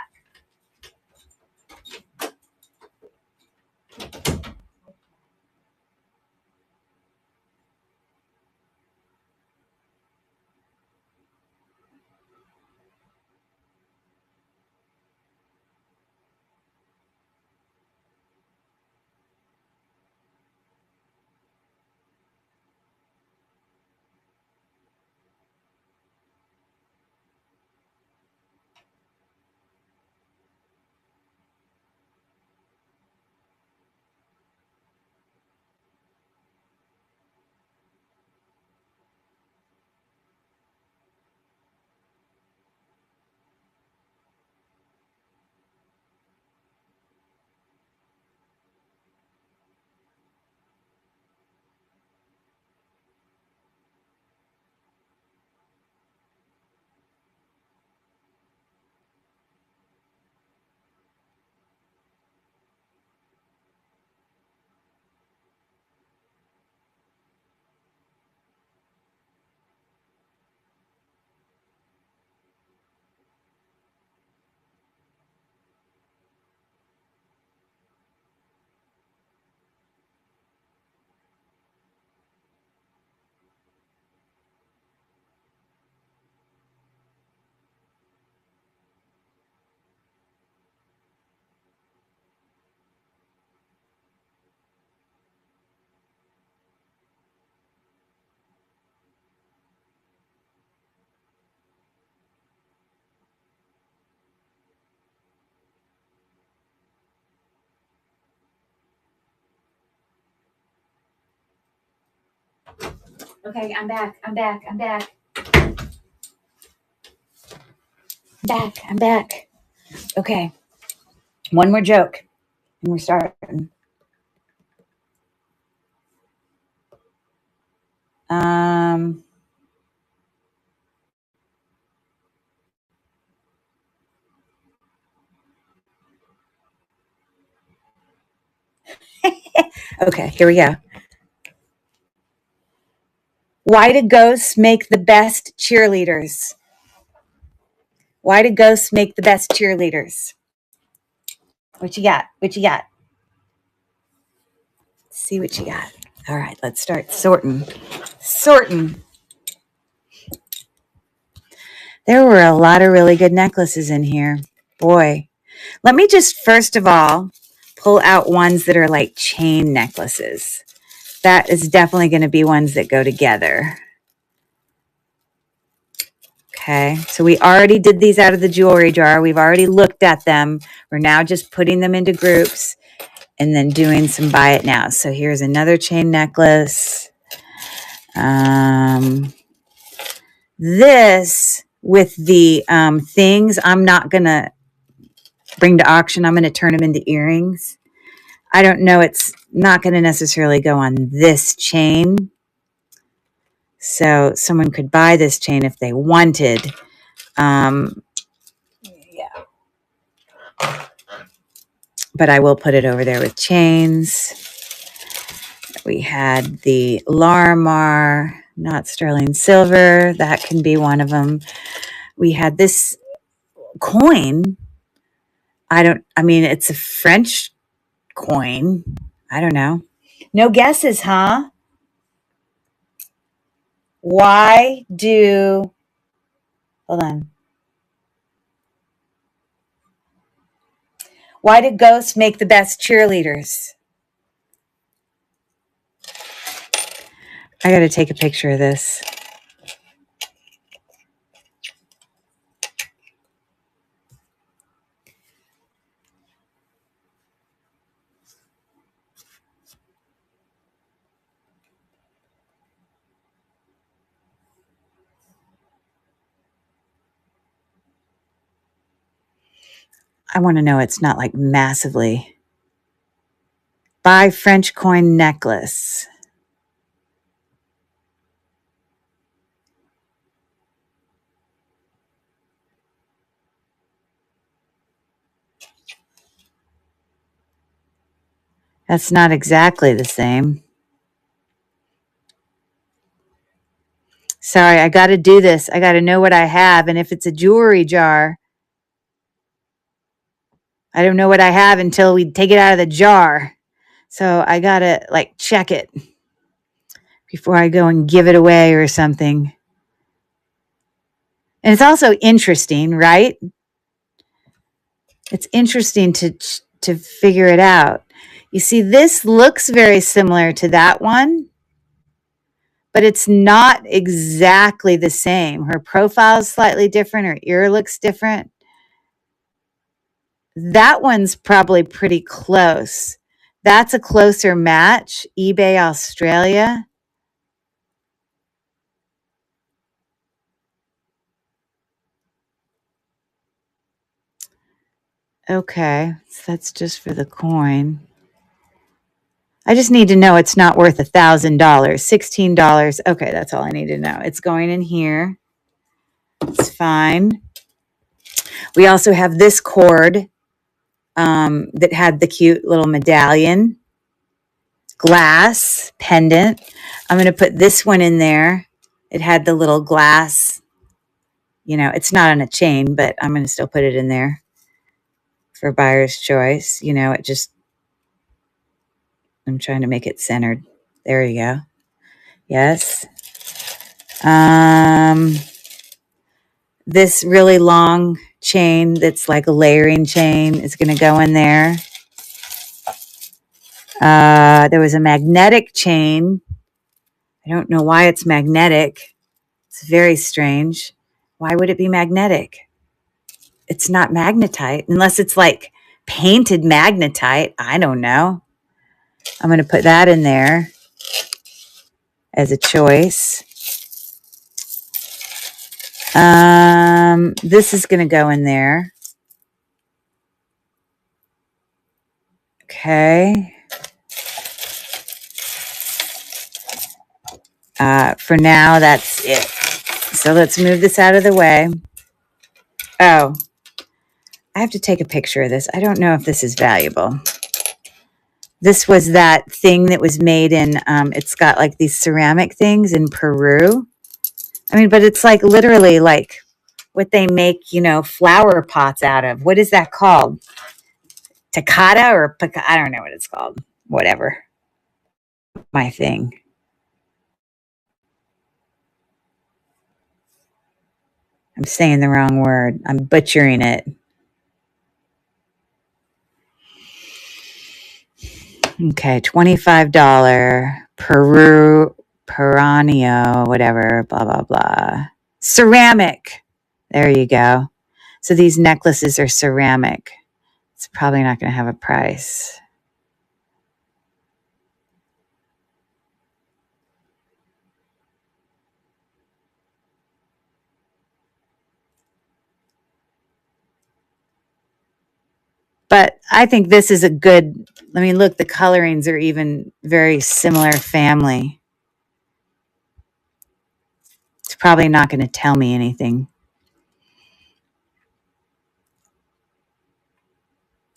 A: Okay, I'm back. I'm back. Okay. One more joke and we're starting. Okay, here we go. Why do ghosts make the best cheerleaders? Why do ghosts make the best cheerleaders? What you got? What you got? Let's see what you got. All right, let's start sorting. There were a lot of really good necklaces in here. Boy, let me just first of all pull out ones that are like chain necklaces. That is definitely going to be ones that go together. Okay, so we already did these out of the jewelry jar. We've already looked at them. We're now just putting them into groups and then doing some buy it now. So here's another chain necklace. This with the things I'm not going to bring to auction. I'm going to turn them into earrings. I don't know. It's not going to necessarily go on this chain. So someone could buy this chain if they wanted. Yeah. But I will put it over there with chains. We had the Larimar, not sterling silver. That can be one of them. We had this coin. It's a French coin. I don't know. No guesses, huh? Why do ghosts make the best cheerleaders? I got to take a picture of this. I want to know it's not like massively. Buy French coin necklace. That's not exactly the same. Sorry, I got to do this. I got to know what I have. And if it's a jewelry jar, I don't know what I have until we take it out of the jar. So I got to check it before I go and give it away or something. And it's also interesting, right? It's interesting to figure it out. You see, this looks very similar to that one, but it's not exactly the same. Her profile is slightly different. Her ear looks different. That one's probably pretty close. That's a closer match. eBay Australia. Okay, so that's just for the coin. I just need to know it's not worth $1,000. $16. Okay, that's all I need to know. It's going in here. It's fine. We also have this cord that had the cute little medallion. Glass pendant. I'm going to put this one in there. It had the little glass. It's not on a chain, but I'm going to still put it in there for buyer's choice. I'm trying to make it centered. There you go. Yes. This really long chain that's like a layering chain is going to go in there. There was a magnetic chain. I don't know why it's magnetic. It's very strange. Why would it be magnetic? It's not magnetite unless it's like painted magnetite. I don't know. I'm going to put that in there.
B: as a choice. This is going to go in there. Okay. For now, that's it. So let's move this out of the way. Oh, I have to take a picture of this. I don't know if this is valuable. This was that thing that was made in, it's got like these ceramic things in Peru. I mean, but it's like literally like what they make, you know, flower pots out of. What is that called? Takata or I don't know what it's called. Whatever. My thing. I'm saying the wrong word. I'm butchering it. Okay, $25 Peranio, whatever, blah, blah, blah. Ceramic. There you go. So these necklaces are ceramic. It's probably not going to have a price. But I think this is a good, I mean, look, the colorings are even very similar family. It's probably not going to tell me anything.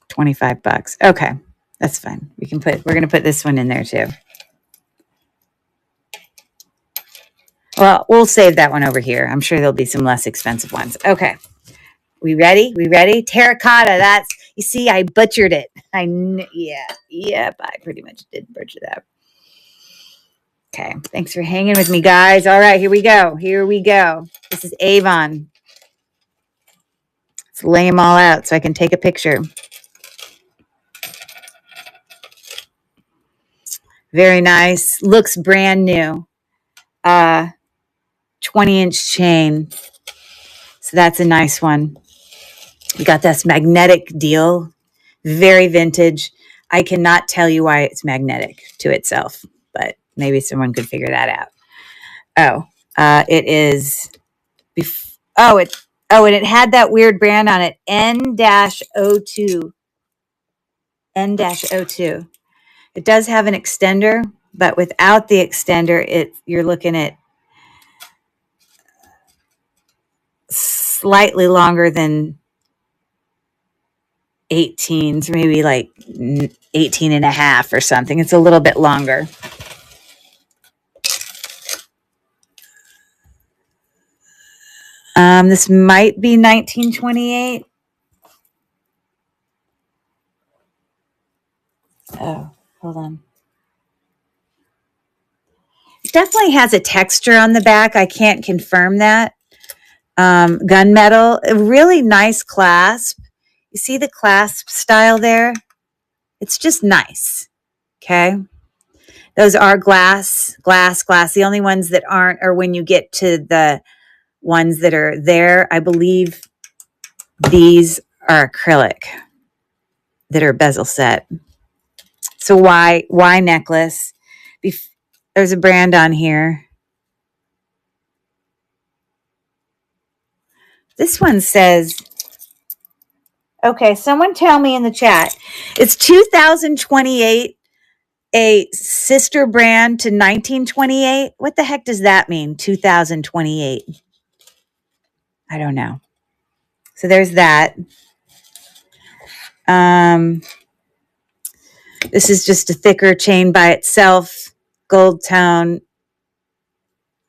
B: 25 bucks. Okay, that's fine. We're going to put this one in there too. Well, we'll save that one over here. I'm sure there'll be some less expensive ones. Okay. We ready? We ready? Terracotta. That's, you see, I butchered it. Yep, I pretty much did butcher that. Okay. Thanks for hanging with me, guys. All right, here we go. Here we go. This is Avon. Let's lay them all out so I can take a picture. Very nice. Looks brand new. 20-inch chain. So that's a nice one. We got this magnetic deal. Very vintage. I cannot tell you why it's magnetic to itself, but maybe someone could figure that out. It is. And it had that weird brand on it. N-02. N-02. It does have an extender, but without the extender, you're looking at slightly longer than 18s, maybe like 18 and a half or something. It's a little bit longer. This might be 1928. Oh, hold on. It definitely has a texture on the back. I can't confirm that. Gunmetal, a really nice clasp. You see the clasp style there? It's just nice. Okay. Those are glass. The only ones that aren't are when you get to the ones that are there. I believe these are acrylic that are bezel set. So why necklace? There's a brand on here. This one says, okay, someone tell me in the chat. It's 2028 a sister brand to 1928? What the heck does that mean, 2028? I don't know. So there's that. This is just a thicker chain by itself. Gold tone.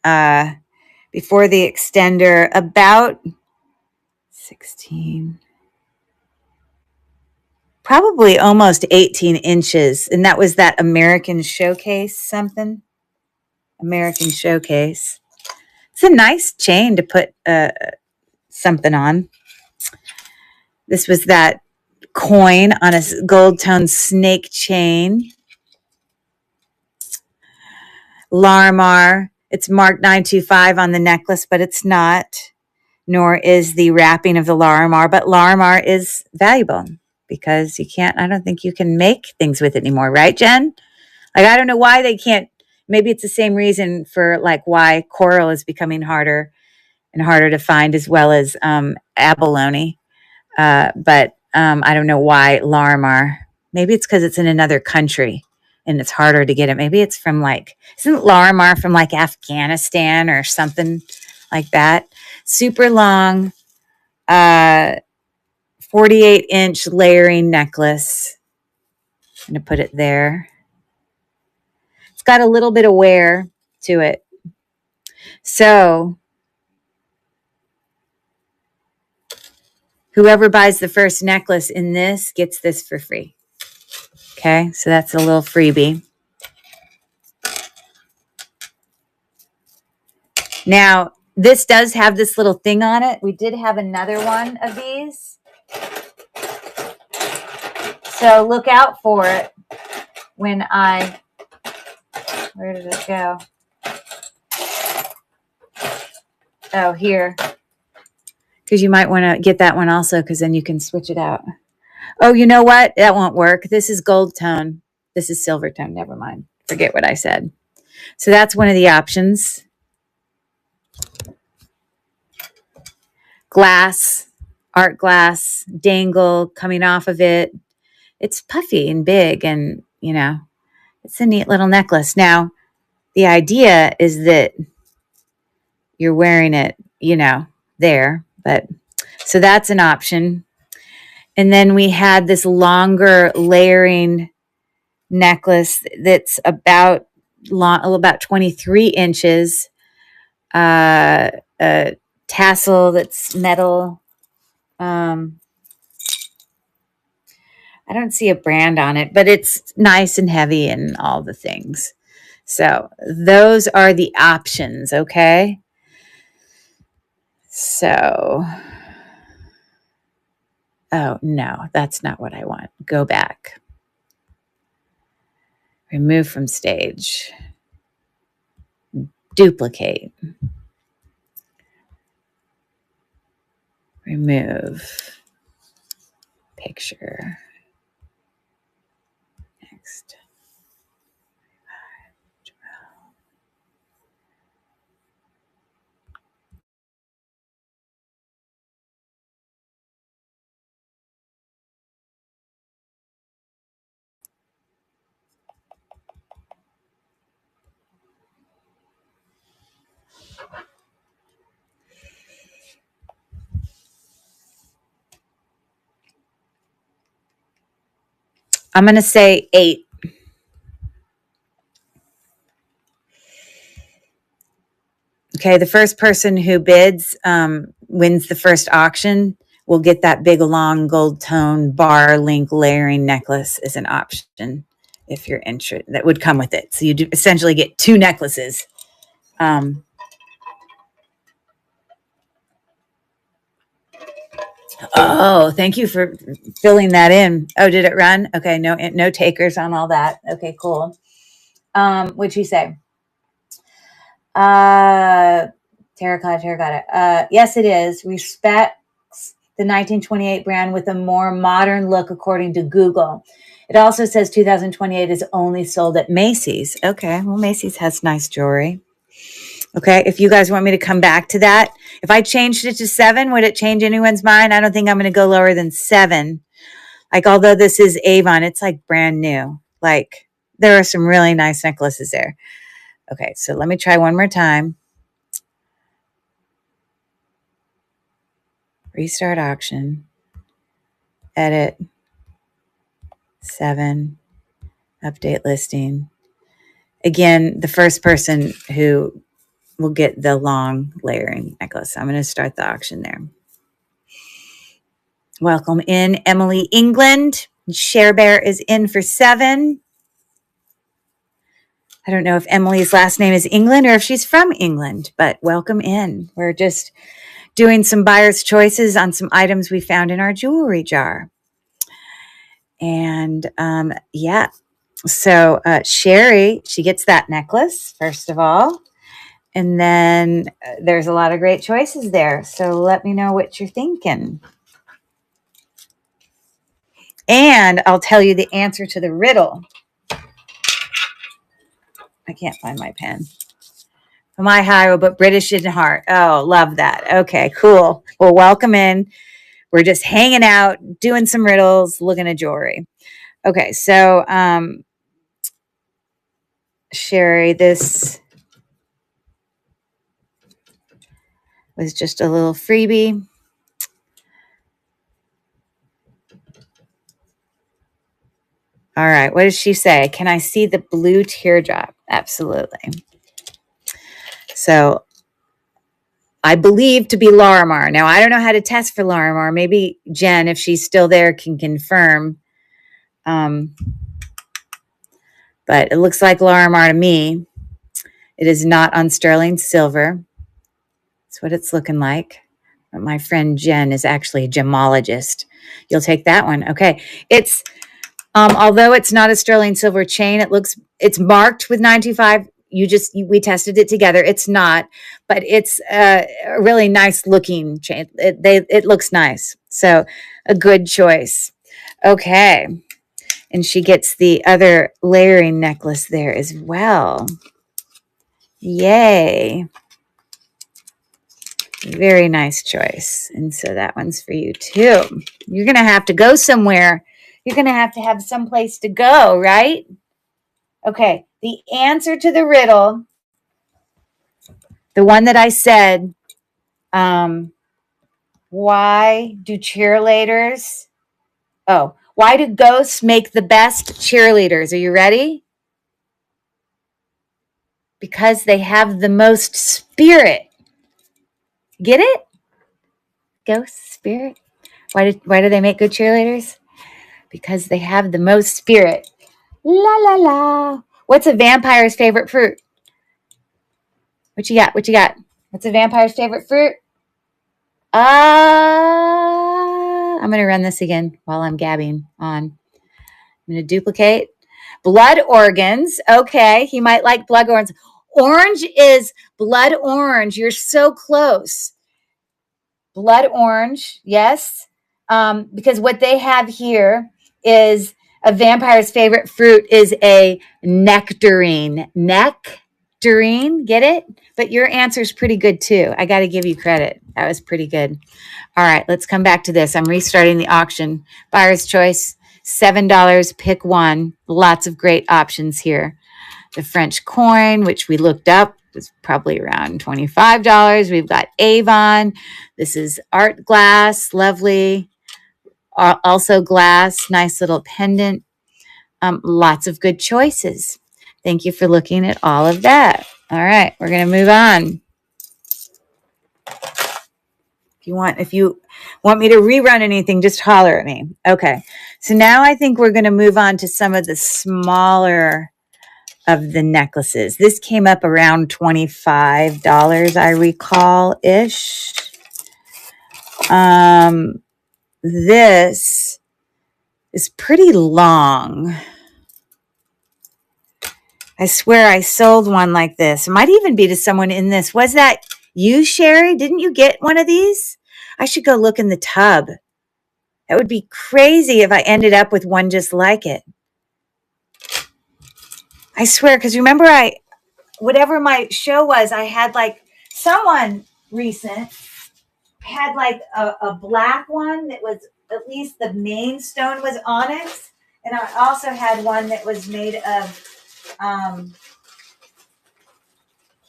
B: Before the extender, about 16. Probably almost 18 inches. And that was that American Showcase something. American Showcase. It's a nice chain to put something on. This was that coin on a gold tone snake chain. Larimar. It's marked 925 on the necklace, but it's not. Nor is the wrapping of the Larimar. But Larimar is valuable because I don't think you can make things with it anymore. Right, Jen? Like, I don't know why they can't Maybe it's the same reason for like why coral is becoming harder and harder to find, as well as abalone. But I don't know why Larimar. Maybe it's because it's in another country and it's harder to get it. Maybe it's from like, isn't Larimar from like Afghanistan or something like that? Super long, 48-inch layering necklace. I'm going to put it there. It's got a little bit of wear to it. So whoever buys the first necklace in this gets this for free. Okay, so that's a little freebie. Now, this does have this little thing on it. We did have another one of these. So look out for it when where did it go? Oh, here. Because you might want to get that one also, because then you can switch it out. Oh, you know what? That won't work. This is gold tone. This is silver tone. Never mind. Forget what I said. So that's one of the options. Glass, art glass, dangle coming off of it. It's puffy and big, and, you know, it's a neat little necklace. Now, the idea is that you're wearing it, you know, there. But so that's an option. And then we had this longer layering necklace that's about 23 inches. A tassel that's metal. I don't see a brand on it, but it's nice and heavy and all the things. So those are the options, okay? So, oh no, that's not what I want. Go back. Remove from stage. Duplicate. Remove. Picture. Next. I'm going to say 8. Okay, the first person who bids wins the first auction. Will get that big, long gold tone bar link layering necklace as an option if you're interested. That would come with it. So you do essentially get 2 necklaces. Oh, thank you for filling that in. Oh, did it run? Okay, no takers on all that. Okay, cool. What'd you say? Terracotta. Yes, it is. Respects the 1928 brand with a more modern look, according to Google. It also says 2028 is only sold at Macy's. Okay, well, Macy's has nice jewelry. Okay, if you guys want me to come back to that, if I changed it to 7, would it change anyone's mind? I don't think I'm going to go lower than 7. Like, although this is Avon, it's like brand new. Like, there are some really nice necklaces there. Okay, so let me try one more time. Restart auction. Edit. 7. Update listing. Again, the first person who will get the long layering necklace. I'm going to start the auction there. Welcome in, Emily England. Share Bear is in for 7. I don't know if Emily's last name is England or if she's from England, but welcome in. We're just doing some buyer's choices on some items we found in our jewelry jar. And yeah, so Sherry, she gets that necklace, first of all. And then there's a lot of great choices there. So let me know what you're thinking. And I'll tell you the answer to the riddle. I can't find my pen. My high, but British in heart. Oh, love that. Okay, cool. Well, welcome in. We're just hanging out, doing some riddles, looking at jewelry. Okay, so Sherry, this was just a little freebie. All right, what does she say? Can I see the blue teardrop? Absolutely. So I believe to be Larimar. Now, I don't know how to test for Larimar. Maybe Jen, if she's still there, can confirm. But it looks like Larimar to me. It is not on sterling silver. That's what it's looking like. But my friend Jen is actually a gemologist. You'll take that one. Okay. It's although it's not a sterling silver chain, it's marked with 925. We tested it together. It's not, but it's a really nice looking chain. It looks nice. So a good choice. Okay. And she gets the other layering necklace there as well. Yay. Very nice choice. And so that one's for you too. You're going to have to go somewhere. You're going to have some place to go, right? Okay. The answer to the riddle, the one that I said, why do ghosts make the best cheerleaders? Are you ready? Because they have the most spirit. Get it? Ghost spirit. Why do they make good cheerleaders? Because they have the most spirit. La la la. What's a vampire's favorite fruit? What you got? What's a vampire's favorite fruit? I'm going to run this again while I'm gabbing on. I'm going to duplicate. Blood organs. Okay, he might like blood organs. Orange is blood orange. You're so close. Blood orange, yes. Because what they have here is a vampire's favorite fruit is a nectarine. Nectarine, get it? But your answer is pretty good too. I got to give you credit. That was pretty good. All right, let's come back to this. I'm restarting the auction. Buyer's choice, $7, pick one. Lots of great options here. The French coin, which we looked up, was probably around $25. We've got Avon. This is art glass, lovely. Also glass, nice little pendant. Lots of good choices. Thank you for looking at all of that. All right, we're going to move on. If you want me to rerun anything, just holler at me. Okay, so now I think we're going to move on to some of the smaller of the necklaces. This came up around $25, I recall-ish. This is pretty long. I swear I sold one like this. It might even be to someone in this. Was that you, Sherry? Didn't you get one of these? I should go look in the tub. That would be crazy if I ended up with one just like it. I swear, because remember whatever my show was, I had like someone recent had like a black one that was at least the main stone was onyx. And I also had one that was made of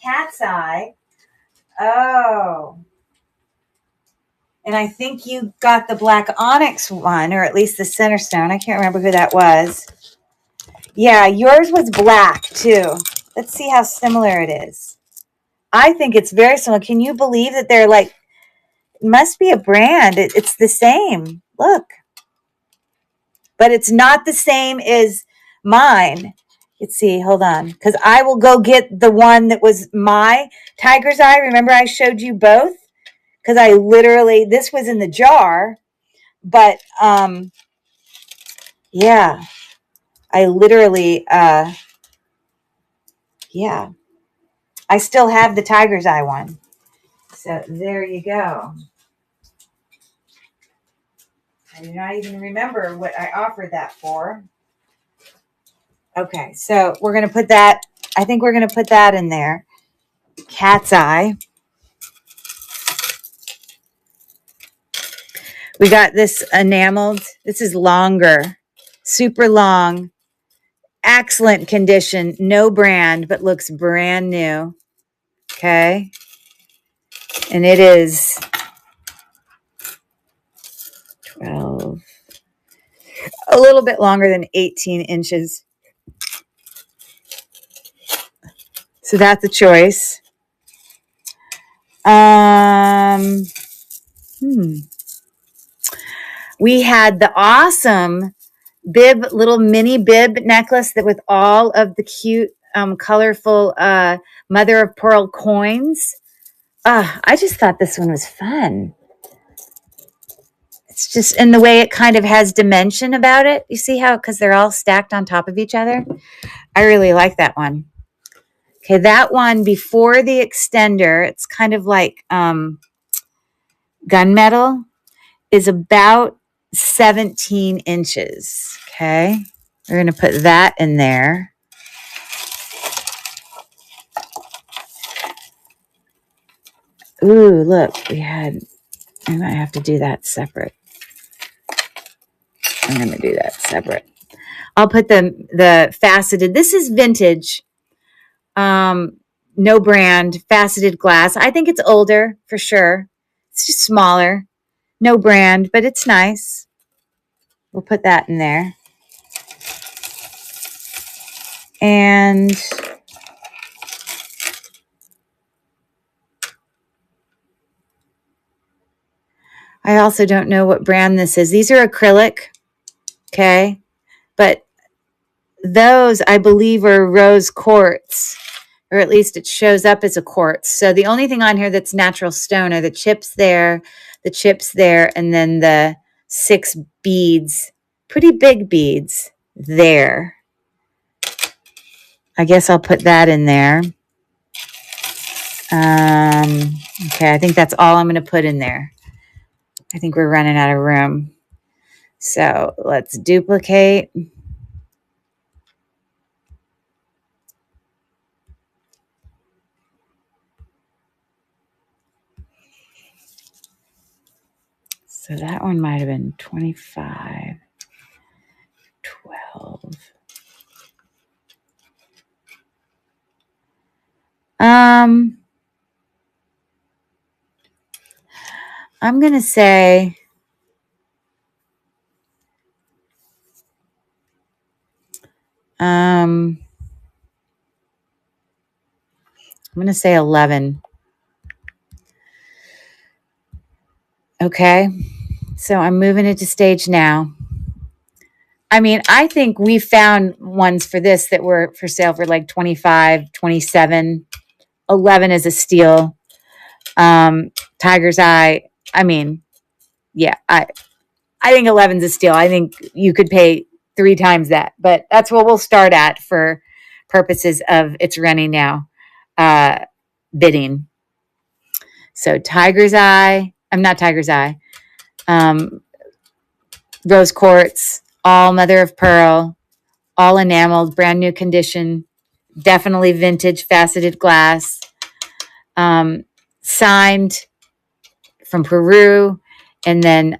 B: cat's eye. Oh. And I think you got the black onyx one, or at least the center stone. I can't remember who that was. Yeah, yours was black too. Let's see how similar it is. I think it's very similar. Can you believe that they're like, it must be a brand. It's the same. Look. But it's not the same as mine. Let's see. Hold on. Because I will go get the one that was my tiger's eye. Remember I showed you both? Because this was in the jar. But, yeah. I literally, yeah. I still have the tiger's eye one. So there you go. I do not even remember what I offered that for. Okay, so we're going to put that I think we're going to put that in there. Cat's eye. We got this enameled. This is longer, super long, excellent condition, no brand, but looks brand new. Okay. And it is 12, a little bit longer than 18 inches. So that's a choice. We had the awesome little mini bib necklace that with all of the cute, colorful mother of pearl coins. I just thought this one was fun. It's just in the way it kind of has dimension about it. You see how, because they're all stacked on top of each other. I really like that one. Okay, that one before the extender, it's kind of like gunmetal, is about 17 inches. Okay, we're going to put that in there. Ooh, look, I might have to do that separate. I'm going to do that separate. I'll put the faceted. This is vintage. No brand, faceted glass. I think it's older for sure. It's just smaller. No brand, but it's nice. We'll put that in there. And I also don't know what brand this is. These are acrylic, okay? But those, I believe, are rose quartz, or at least it shows up as a quartz. So the only thing on here that's natural stone are the chips there, and then the 6 beads, pretty big beads there. I guess I'll put that in there. Okay, I think that's all I'm going to put in there. I think we're running out of room. So let's duplicate. So that one might have been 25, 12. I'm going to say I'm going to say 11. Okay. So I'm moving it to stage now. I mean, I think we found ones for this that were for sale for like 25, 27. 11 is a steal. Tiger's Eye. I mean, yeah, I think 11's a steal. I think you could pay 3 times that, but that's what we'll start at for purposes of it's running now bidding. So Tiger's Eye. I'm not Tiger's Eye. Rose quartz, all mother of pearl, all enameled, brand new condition, definitely vintage faceted glass, signed from Peru, and then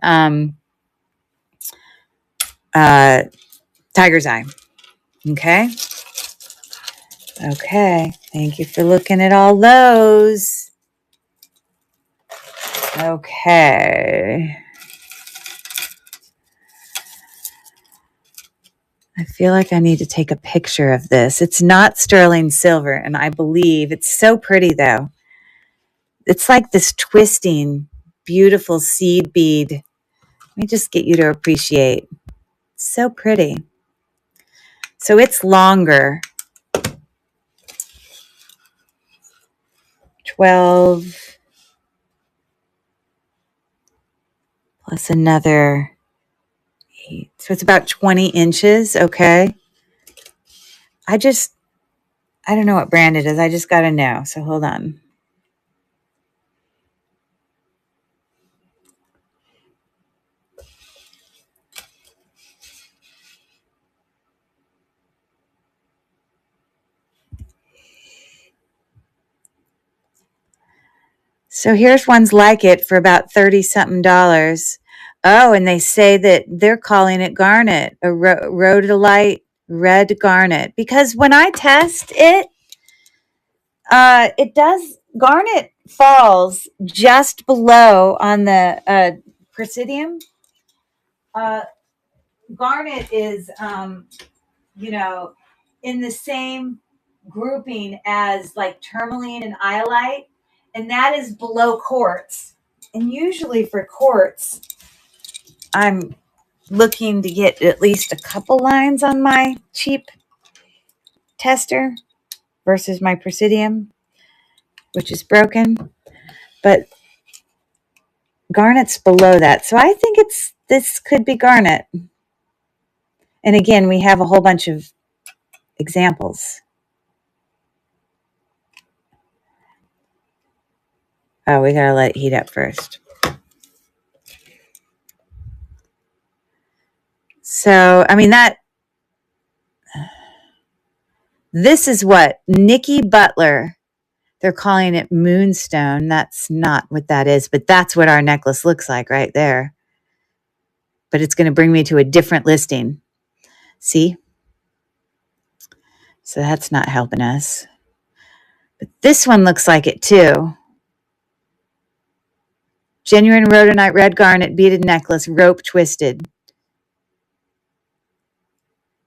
B: Tiger's Eye. Okay. Okay. Thank you for looking at all those. Okay. I feel like I need to take a picture of this. It's not sterling silver, and I believe it's so pretty though. It's like this twisting, beautiful seed bead. Let me just get you to appreciate. It's so pretty. So it's longer. 12 plus another 8. So it's about 20 inches. Okay. I don't know what brand it is. I just got to know. So hold on. So here's ones like it for about 30 something dollars. Oh, and they say that they're calling it garnet, a rhodolite red garnet. Because when I test it, it does, garnet falls just below on the Presidium. Garnet is, in the same grouping as like tourmaline and iolite, and that is below quartz. And usually for quartz, I'm looking to get at least a couple lines on my cheap tester versus my Presidium, which is broken. But garnet's below that. So I think this could be garnet. And again, we have a whole bunch of examples. Oh, we gotta let it heat up first. So, I mean, this is what Nikki Butler, they're calling it moonstone. That's not what that is, but that's what our necklace looks like right there. But it's going to bring me to a different listing. See? So that's not helping us. But this one looks like it too. Genuine rhodonite red garnet beaded necklace, rope twisted.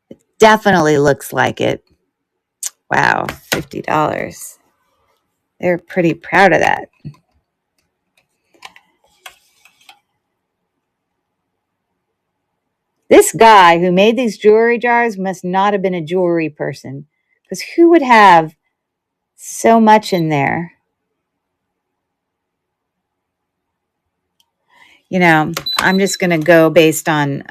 B: It definitely looks like it. Wow, $50. They're pretty proud of that. This guy who made these jewelry jars must not have been a jewelry person, because who would have so much in there? I'm just going to go based on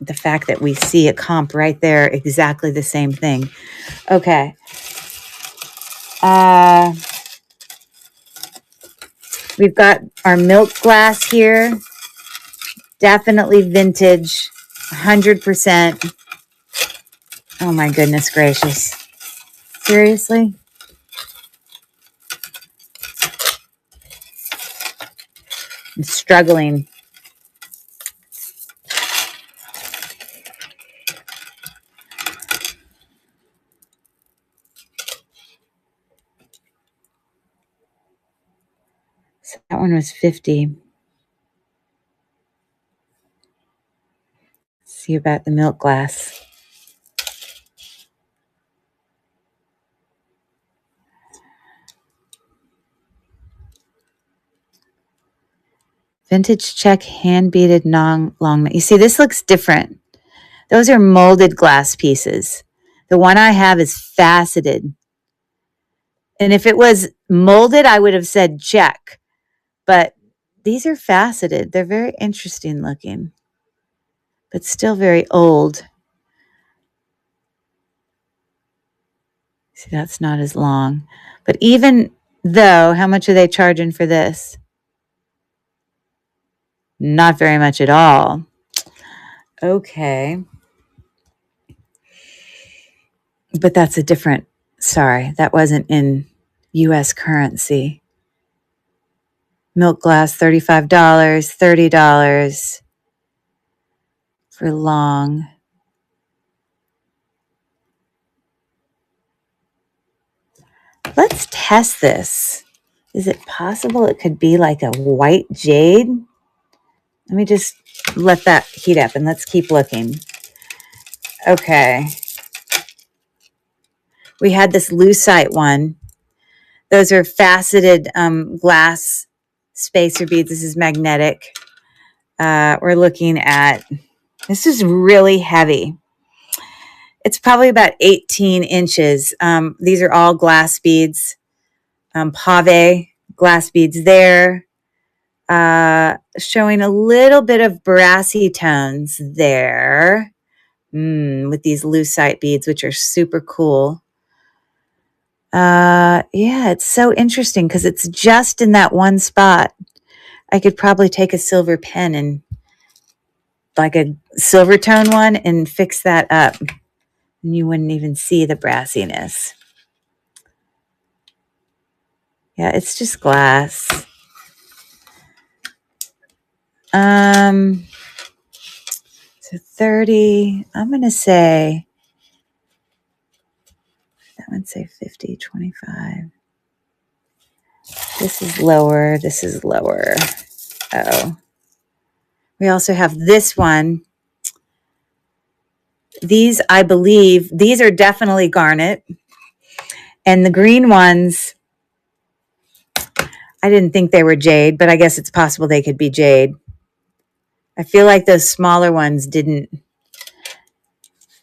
B: the fact that we see a comp right there, exactly the same thing. Okay. We've got our milk glass here. Definitely vintage, 100%. Oh my goodness gracious. Seriously? I'm struggling. So that one was 50. See about the milk glass. Vintage check hand beaded long. You see, this looks different. Those are molded glass pieces. The one I have is faceted. And if it was molded, I would have said check. But these are faceted. They're very interesting looking, but still very old. See, that's not as long. But even though, how much are they charging for this? Not very much at all. Okay. But that's a different, sorry, that wasn't in US currency. Milk glass, $35, $30 for long. Let's test this. Is it possible it could be like a white jade? Let me just let that heat up and let's keep looking. Okay. We had this lucite one. Those are faceted glass spacer beads. This is magnetic. We're looking at, this is really heavy. It's probably about 18 inches. These are all glass beads. Pave glass beads there. Showing a little bit of brassy tones there. With these lucite beads, which are super cool. Yeah, it's so interesting because it's just in that one spot. I could probably take a silver pen and like a silver tone one and fix that up. And you wouldn't even see the brassiness. Yeah, it's just glass. So 30, I'm going to say, that one say 50, 25. This is lower. This is lower. Oh, we also have this one. These, I believe, these are definitely garnet. And the green ones, I didn't think they were jade, but I guess it's possible they could be jade. I feel like those smaller ones didn't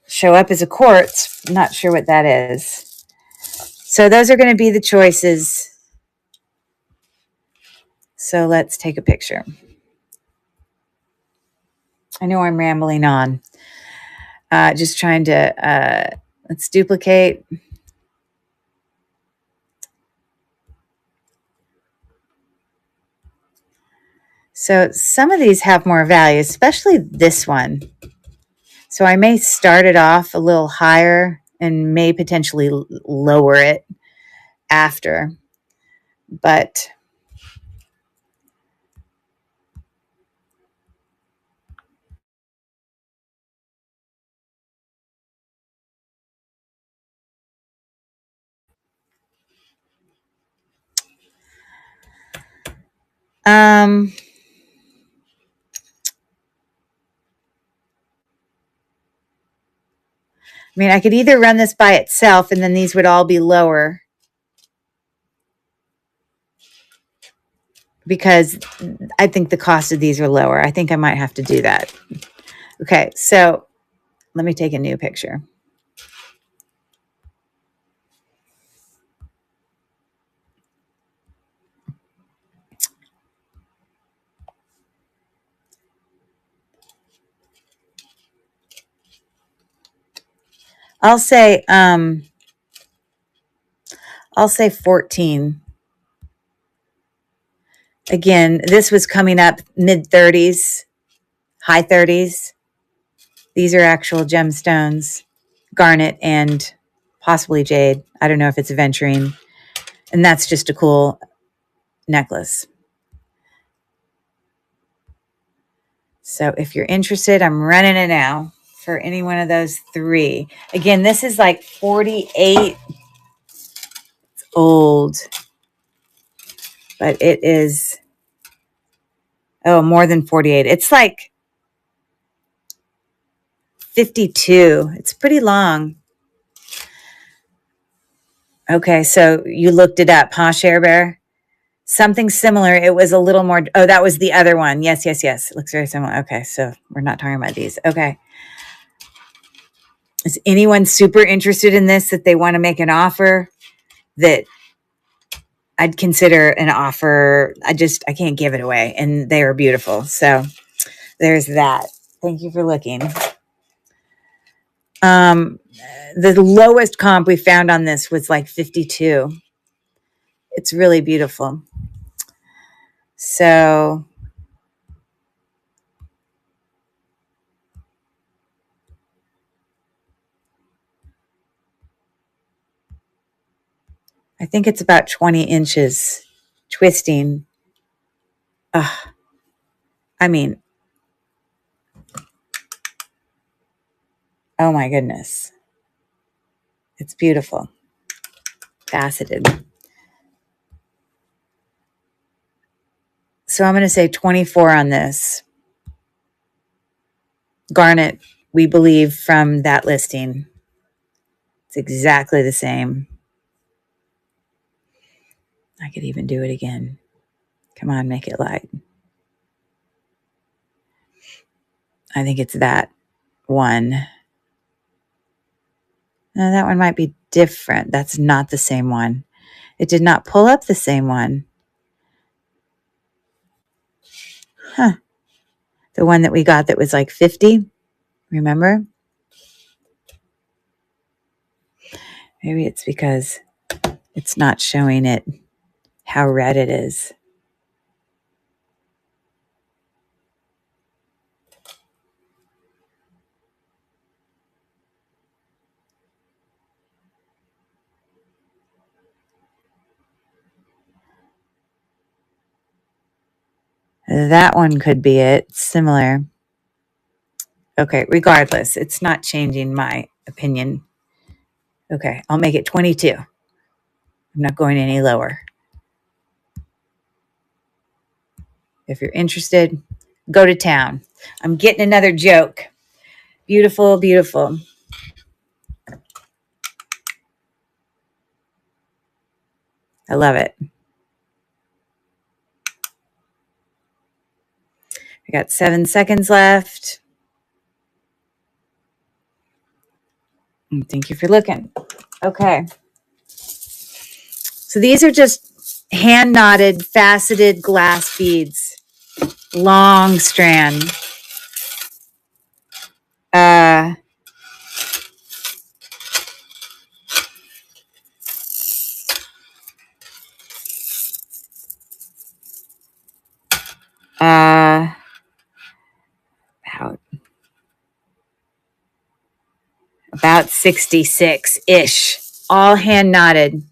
B: show up as a quartz. I'm not sure what that is. So those are going to be the choices. So let's take a picture. I know I'm rambling on. Just trying to, let's duplicate. So some of these have more value, especially this one. So I may start it off a little higher and may potentially lower it after. But I mean, I could either run this by itself and then these would all be lower, because I think the cost of these are lower. I think I might have to do that. Okay, so let me take a new picture. I'll say 14. Again, this was coming up mid 30s, high 30s. These are actual gemstones, garnet and possibly jade. I don't know if it's aventurine. And that's just a cool necklace. So if you're interested, I'm running it now for any one of those three. Again, this is like 48. It's old, but it is, oh, more than 48. It's like 52. It's pretty long. Okay, so you looked it up, huh, Share Bear? Something similar. It was a little more. Oh, that was the other one. Yes, yes, yes. It looks very similar. Okay, so we're not talking about these. Okay. Is anyone super interested in this that they want to make an offer that I'd consider an offer? I can't give it away, and they are beautiful. So there's that. Thank you for looking. The lowest comp we found on this was like 52. It's really beautiful. So I think it's about 20 inches twisting. I mean, oh my goodness. It's beautiful. Faceted. So I'm going to say 24 on this. Garnet, we believe from that listing. It's exactly the same. I could even do it again. Come on, make it light. I think it's that one. No, that one might be different. That's not the same one. It did not pull up the same one. Huh. The one that we got that was like 50. Remember? Maybe it's because it's not showing it how red it is. That one could be it. Similar. Okay, regardless, it's not changing my opinion. Okay, I'll make it 22. I'm not going any lower. If you're interested, go to town. I'm getting another joke. Beautiful, beautiful. I love it. I got 7 seconds left. Thank you for looking. Okay. So these are just hand knotted, faceted glass beads. Long strand. Uh, uh, about 66-ish. All hand knotted.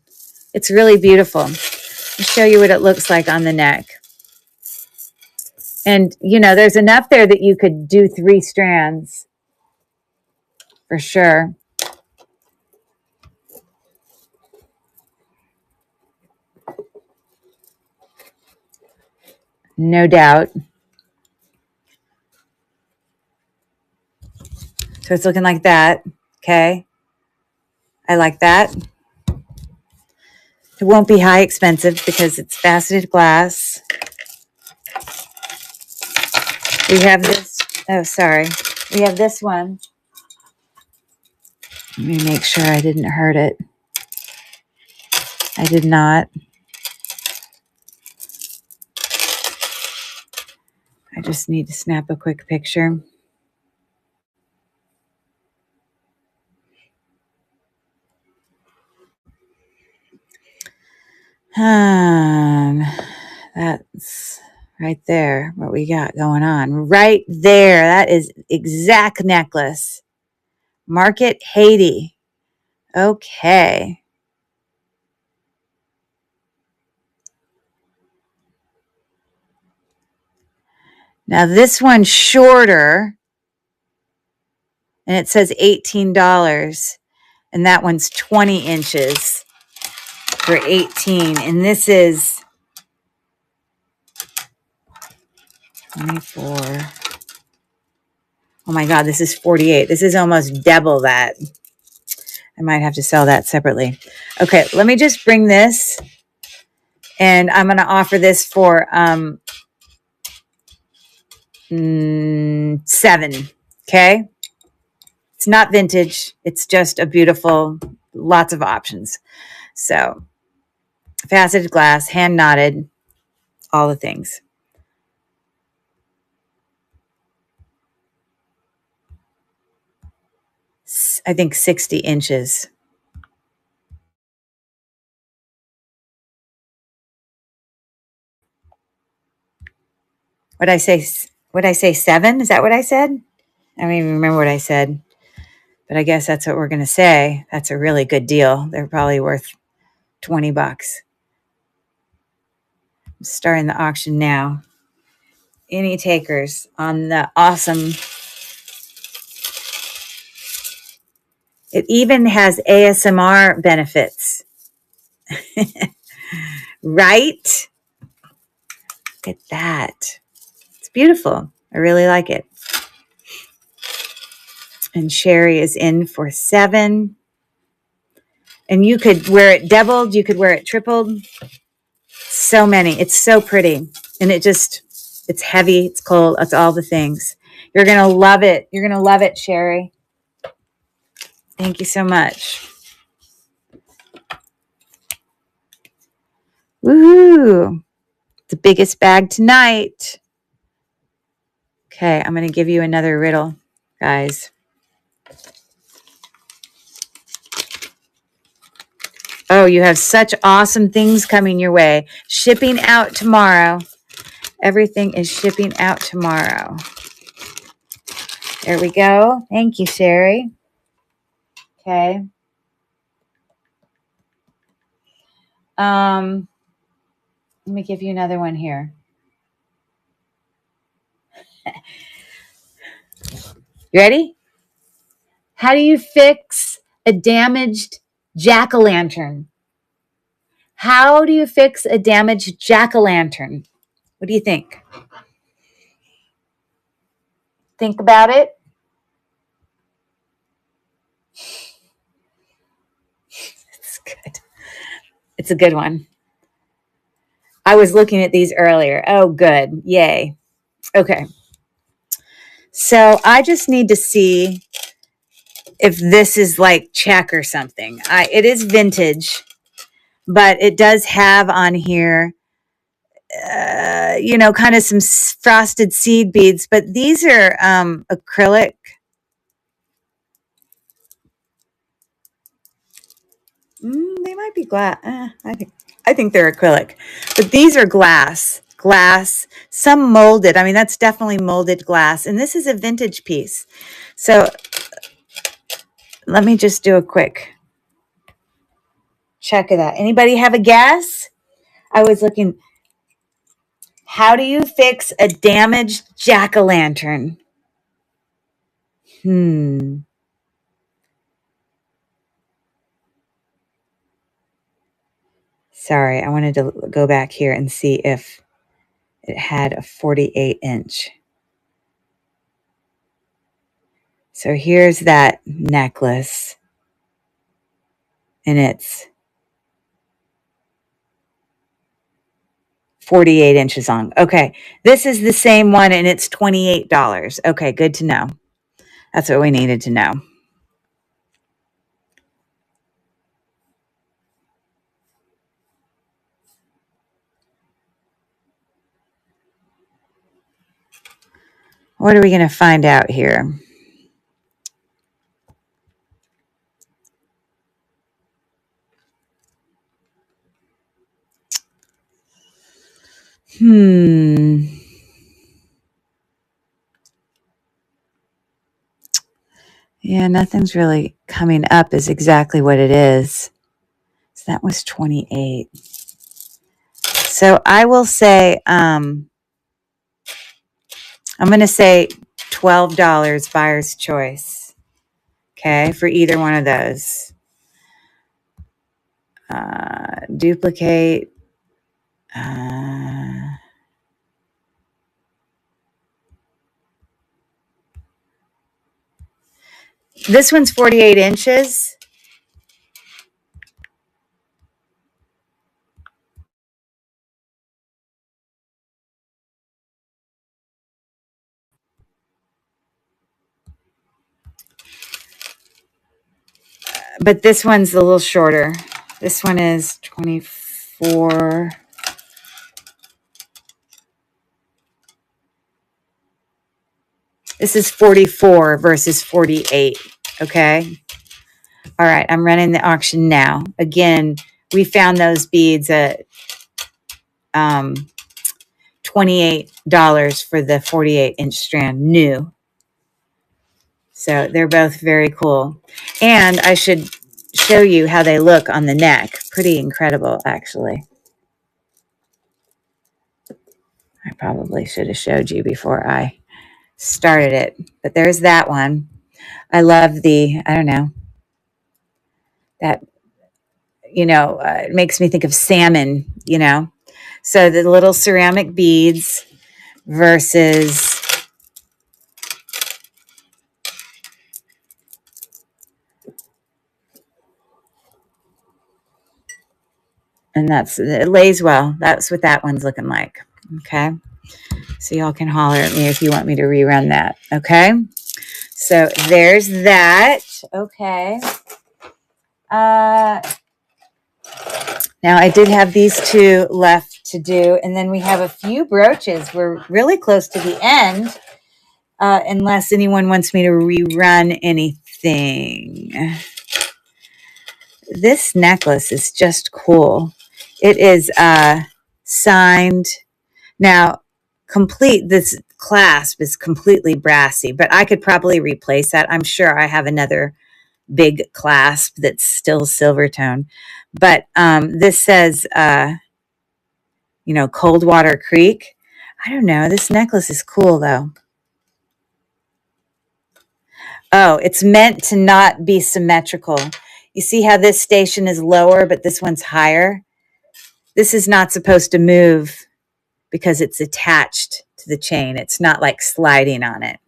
B: It's really beautiful. I'll show you what it looks like on the neck. And, you know, there's enough there that you could do 3 strands for sure. No doubt. So it's looking like that. Okay. I like that. It won't be high expensive because it's faceted glass. We have this. Oh, sorry. We have this one. Let me make sure I didn't hurt it. I did not. I just need to snap a quick picture. That's right there, what we got going on. Right there. That is exact necklace. Market Haiti. Okay. Now this one's shorter. And it says $18. And that one's 20 inches for 18. And this is 24. Oh my God, this is 48. This is almost double that. I might have to sell that separately. Okay, let me just bring this. And I'm going to offer this for 7. Okay. It's not vintage. It's just a beautiful, lots of options. So faceted glass, hand knotted, all the things. I think 60 inches. What I say? What I say? 7? Is that what I said? I don't even remember what I said. But I guess that's what we're going to say. That's a really good deal. They're probably worth $20. I'm starting the auction now. Any takers on the awesome? It even has ASMR benefits. Right? Look at that. It's beautiful. I really like it. And Sherry is in for 7. And you could wear it doubled. You could wear it tripled. So many. It's so pretty. And it's heavy. It's cold. It's all the things. You're going to love it. You're going to love it, Sherry. Thank you so much. Woohoo. The biggest bag tonight. Okay, I'm going to give you another riddle, guys. Oh, you have such awesome things coming your way. Shipping out tomorrow. Everything is shipping out tomorrow. There we go. Thank you, Sherry. Okay. Let me give you another one here. You ready? How do you fix a damaged jack-o'-lantern? How do you fix a damaged jack-o'-lantern? What do you think? Think about it. It's good. It's a good one. I was looking at these earlier. Oh, good. Yay. Okay. So I just need to see if this is like check or something. It is vintage, but it does have on here, kind of some frosted seed beads. But these are acrylic. They might be glass. I think they're acrylic, but these are glass. Some molded. I mean, that's definitely molded glass, and this is a vintage piece. So let me just do a quick check of that. Anybody have a guess? I was looking. How do you fix a damaged jack-o'-lantern? Sorry, I wanted to go back here and see if it had a 48-inch. So here's that necklace, and it's 48 inches long. Okay, this is the same one, and it's $28. Okay, good to know. That's what we needed to know. What are we going to find out here? Yeah, nothing's really coming up as exactly what it is. So that was 28. So I will say, I'm going to say $12 buyer's choice. Okay, for either one of those. Duplicate. This one's 48 inches. But this one's a little shorter. This one is 24. This is 44 versus 48. Okay. All right. I'm running the auction now. Again, we found those beads at $28 for the 48-inch strand new. So they're both very cool. And I should show you how they look on the neck. Pretty incredible, actually. I probably should have showed you before I started it. But there's that one. I love the, I don't know, that, it makes me think of salmon, So the little ceramic beads versus and it lays well. That's what that one's looking like. Okay. So y'all can holler at me if you want me to rerun that. Okay. So there's that. Okay. Now I did have these two left to do, and then we have a few brooches. We're really close to the end, unless anyone wants me to rerun anything. This necklace is just cool. It is signed. Now, this clasp is completely brassy, but I could probably replace that. I'm sure I have another big clasp that's still silver tone. But this says, Coldwater Creek. I don't know. This necklace is cool, though. Oh, it's meant to not be symmetrical. You see how this station is lower, but this one's higher? This is not supposed to move because it's attached to the chain. It's not like sliding on it.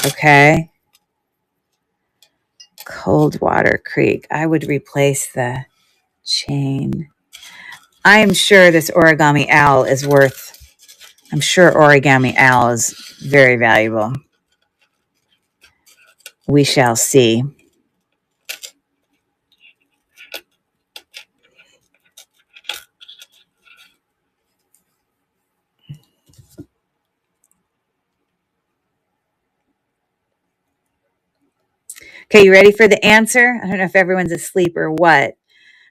B: Okay. Coldwater Creek. I would replace the chain. I am sure this Origami Owl is worth, I'm sure Origami Owl is very valuable. We shall see. Okay, you ready for the answer? I don't know if everyone's asleep or what,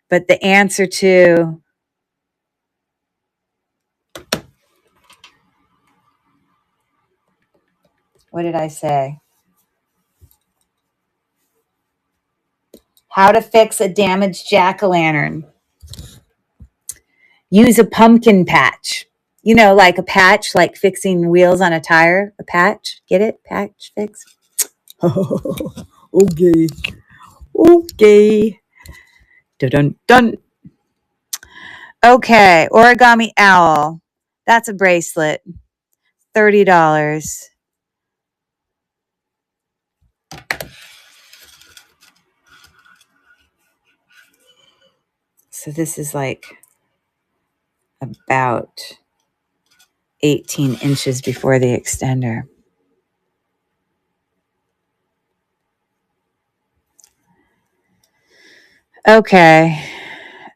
B: but the answer to what did I say? How to fix a damaged jack-o'-lantern. Use a pumpkin patch. You know, like a patch, like fixing wheels on a tire. A patch. Get it? Patch fix. Okay. Okay. Dun dun dun. Okay. Origami Owl. That's a bracelet. $30. So this is like about 18 inches before the extender. Okay.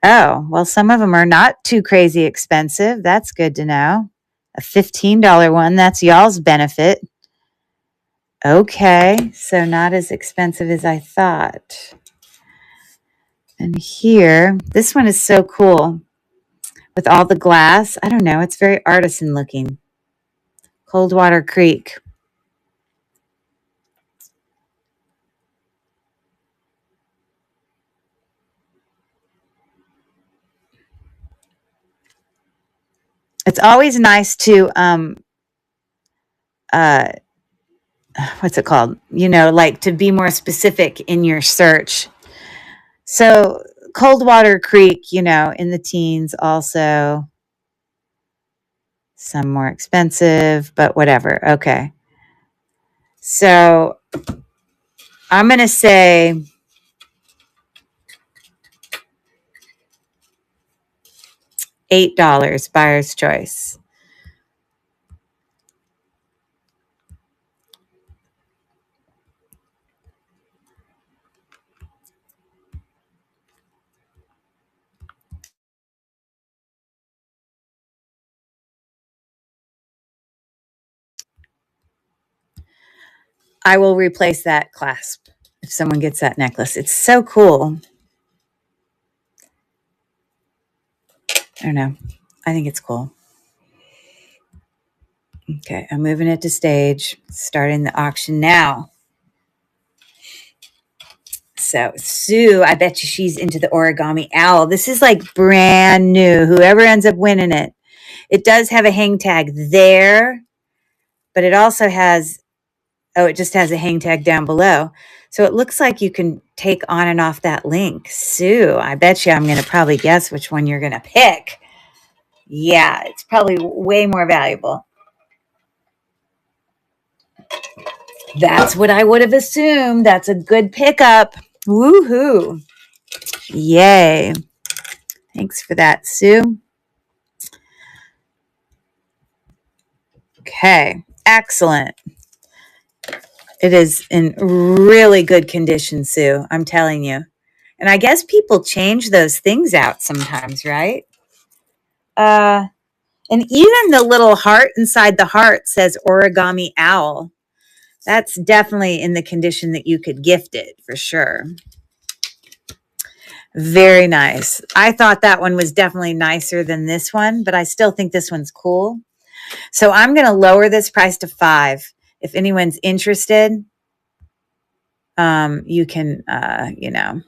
B: Oh, well, some of them are not too crazy expensive. That's good to know. A $15 one, that's y'all's benefit. Okay, so not as expensive as I thought. And here, this one is so cool with all the glass. I don't know, it's very artisan looking. Coldwater Creek. It's always nice to what's it called? You know, like to be more specific in your search. So Coldwater Creek, you know, in the teens also. Some more expensive, but whatever. Okay. So I'm going to say $8, buyer's choice. I will replace that clasp if someone gets that necklace. It's so cool. I don't know. I think it's cool. Okay, I'm moving it to stage, starting the auction now. So Sue, I bet you she's into the Origami Owl. This is like brand new. Whoever ends up winning it. It does have a hang tag there, but it also has, oh, it just has a hang tag down below. So it looks like you can take on and off that link. Sue, I bet you I'm going to probably guess which one you're going to pick. Yeah, it's probably way more valuable. That's what I would have assumed. That's a good pickup. Woohoo. Yay. Thanks for that, Sue. Okay, excellent. It is in really good condition, Sue. I'm telling you. And I guess people change those things out sometimes, right? And even the little heart inside the heart says Origami Owl. That's definitely in the condition that you could gift it for sure. Very nice. I thought that one was definitely nicer than this one, but I still think this one's cool. So I'm going to lower this price to $5. If anyone's interested, you can, you know,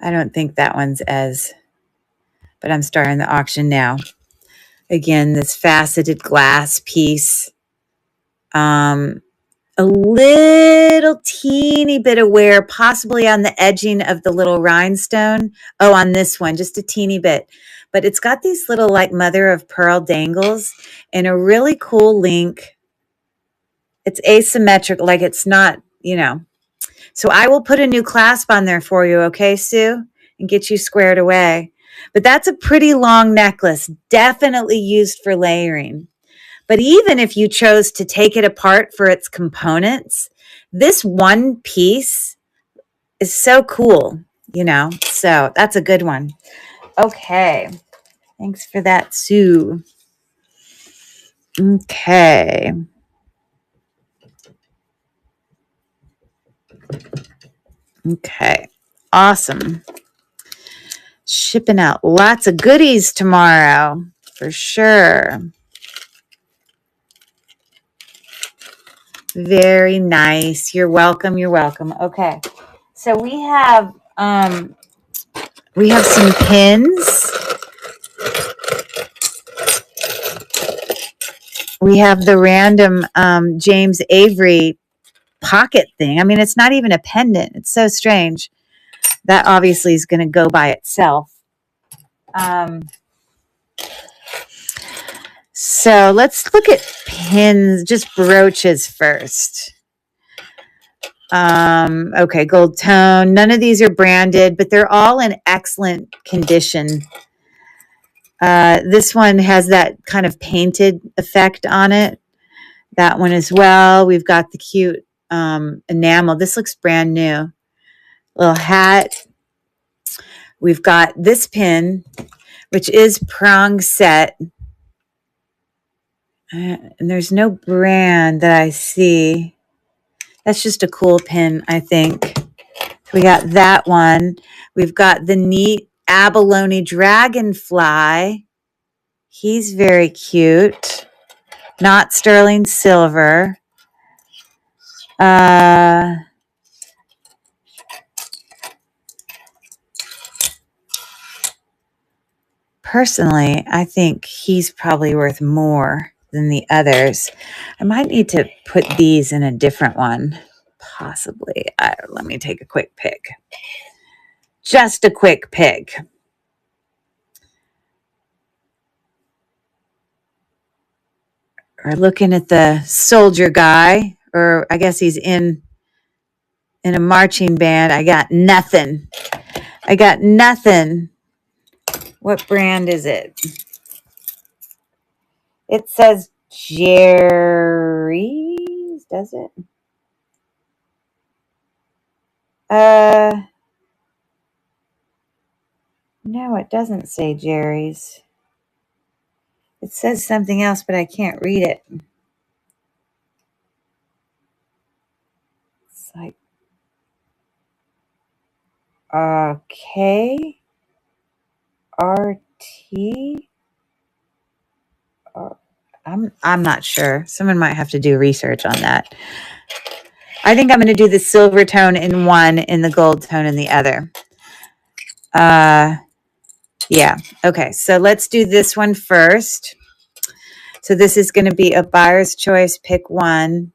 B: I don't think that one's as, but I'm starting the auction now. Again, this faceted glass piece. a little teeny bit of wear, possibly on the edging of the little rhinestone. Oh, on this one, just a teeny bit. But it's got these little like mother of pearl dangles and a really cool link. It's asymmetric, like it's not, So I will put a new clasp on there for you, okay, Sue? And get you squared away. But that's a pretty long necklace, definitely used for layering. But even if you chose to take it apart for its components, this one piece is so cool, So that's a good one. Okay. Thanks for that, Sue. Okay. Okay. Awesome. Shipping out lots of goodies tomorrow for sure. Very nice. You're welcome. You're welcome. Okay. So we have some pins. We have the random James Avery pocket thing. I mean, it's not even a pendant. It's so strange. That obviously is going to go by itself. So let's look at pins, just brooches first. Okay, gold tone. None of these are branded, but they're all in excellent condition. This one has that kind of painted effect on it. That one as well. We've got the cute enamel. This looks brand new. Little hat. We've got this pin, which is prong set. And there's no brand that I see. That's just a cool pin, I think. We got that one. We've got the neat abalone dragonfly. He's very cute. Not sterling silver. Personally, I think he's probably worth more than the others. I might need to put these in a different one. Possibly. Let me take a quick pick. Just a quick pick. We're looking at the soldier guy, or I guess he's in a marching band. I got nothing. What brand is it? It says Jerry's, does it? No, it doesn't say Jerry's. It says something else, but I can't read it. It's like, okay. RT. I'm not sure. Someone might have to do research on that. I think I'm going to do the silver tone in one and the gold tone in the other. Yeah. Okay. So let's do this one first. So this is going to be a buyer's choice. Pick one.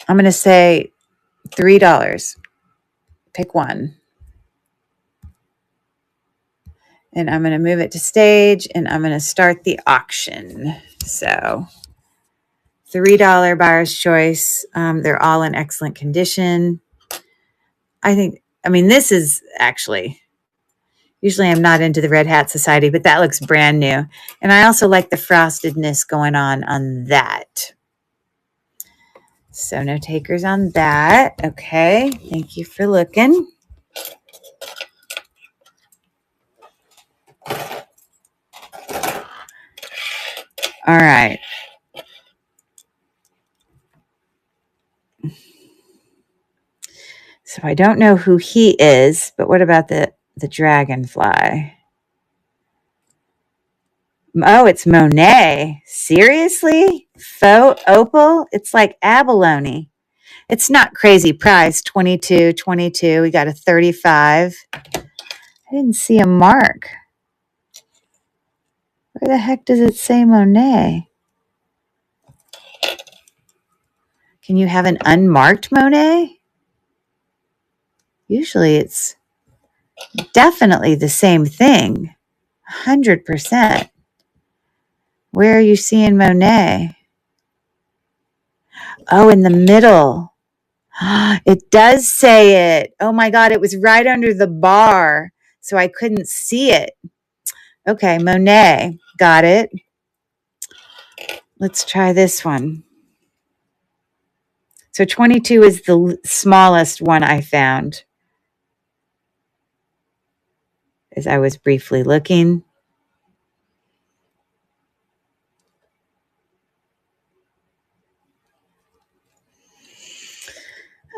B: I'm going to say $3. Pick one. And I'm going to move it to stage and I'm going to start the auction. So $3 buyer's choice. They're all in excellent condition. This is actually, usually I'm not into the Red Hat Society, but that looks brand new. And I also like the frostedness going on that. So no takers on that. Okay. Thank you for looking. All right. So I don't know who he is, but what about the the dragonfly. Oh, it's Monet. Seriously? Faux opal? It's like abalone. It's not crazy price. 22. We got a 35. I didn't see a mark. Where the heck does it say Monet? Can you have an unmarked Monet? Usually it's definitely the same thing. 100%. Where are you seeing Monet? Oh, in the middle. It does say it. Oh my God, it was right under the bar, so I couldn't see it. Okay, Monet. Got it. Let's try this one. So 22 is the smallest one I found as I was briefly looking.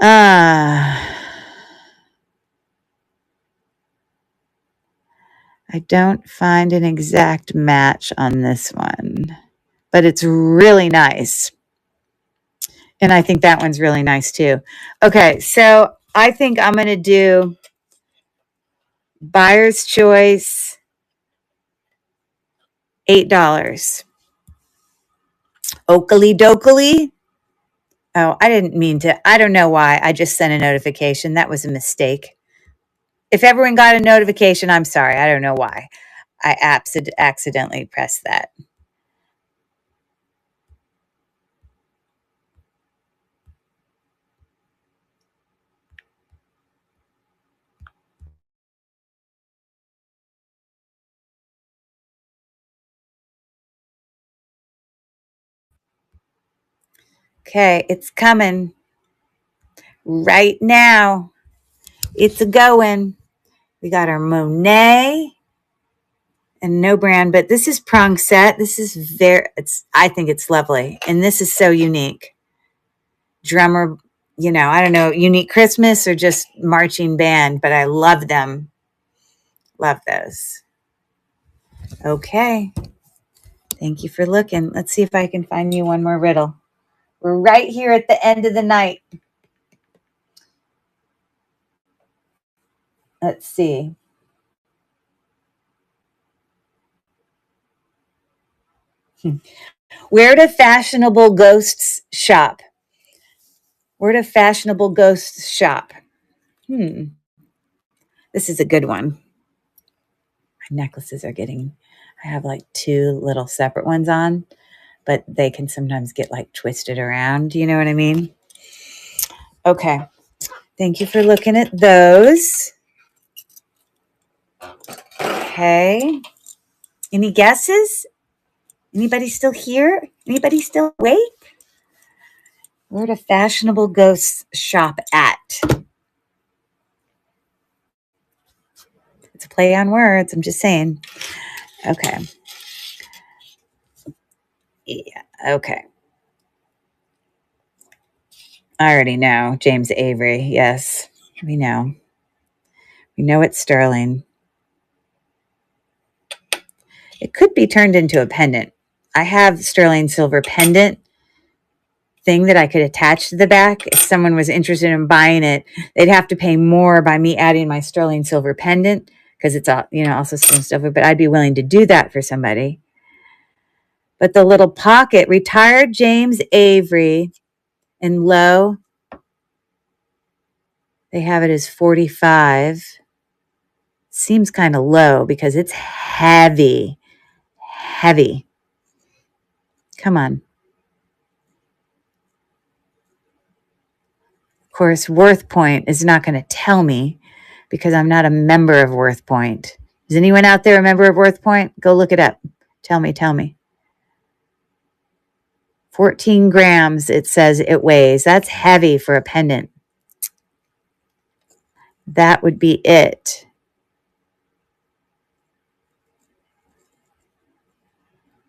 B: I don't find an exact match on this one, but it's really nice. And I think that one's really nice too. Okay, so I think I'm going to do Buyer's Choice, $8. Oakley dokley. Oh, I didn't mean to. I don't know why. I just sent a notification. That was a mistake. If everyone got a notification, I'm sorry. I don't know why. I accidentally pressed that. Okay, it's coming right now. It's a going. We got our Monet and no brand, but this is prong set. This is I think it's lovely. And this is so unique. Drummer, I don't know, unique Christmas or just marching band, but I love them. Love those. Okay. Thank you for looking. Let's see if I can find you one more riddle. We're right here at the end of the night. Let's see. Where do fashionable ghosts shop? Where do fashionable ghosts shop? This is a good one. My necklaces are I have like two little separate ones on, but they can sometimes get like twisted around. You know what I mean? Okay. Thank you for looking at those. Okay. Any guesses? Anybody still here? Anybody still awake? Where do fashionable ghosts shop at? It's a play on words. I'm just saying. Okay. Yeah. Okay. I already know. James Avery. Yes. We know. We know it's sterling. It could be turned into a pendant. I have sterling silver pendant thing that I could attach to the back. If someone was interested in buying it, they'd have to pay more by me adding my sterling silver pendant because it's all, also sterling silver, but I'd be willing to do that for somebody. But the little pocket, retired James Avery in low, they have it as 45. Seems kind of low because it's heavy. Heavy. Come on. Of course, Worth Point is not going to tell me because I'm not a member of Worth Point. Is anyone out there a member of Worth Point? Go look it up. Tell me. 14 grams, it says it weighs. That's heavy for a pendant. That would be it.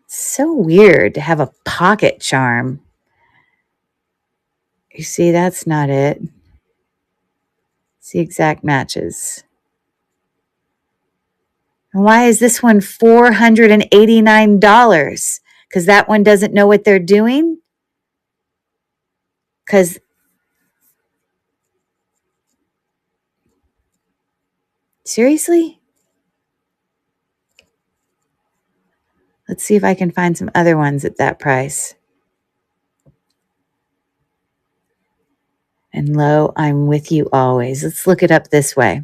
B: So weird to have a pocket charm. You see, that's not it. See exact matches. And why is this one $489? Because that one doesn't know what they're doing? Because seriously? Let's see if I can find some other ones at that price. And lo, I'm with you always. Let's look it up this way.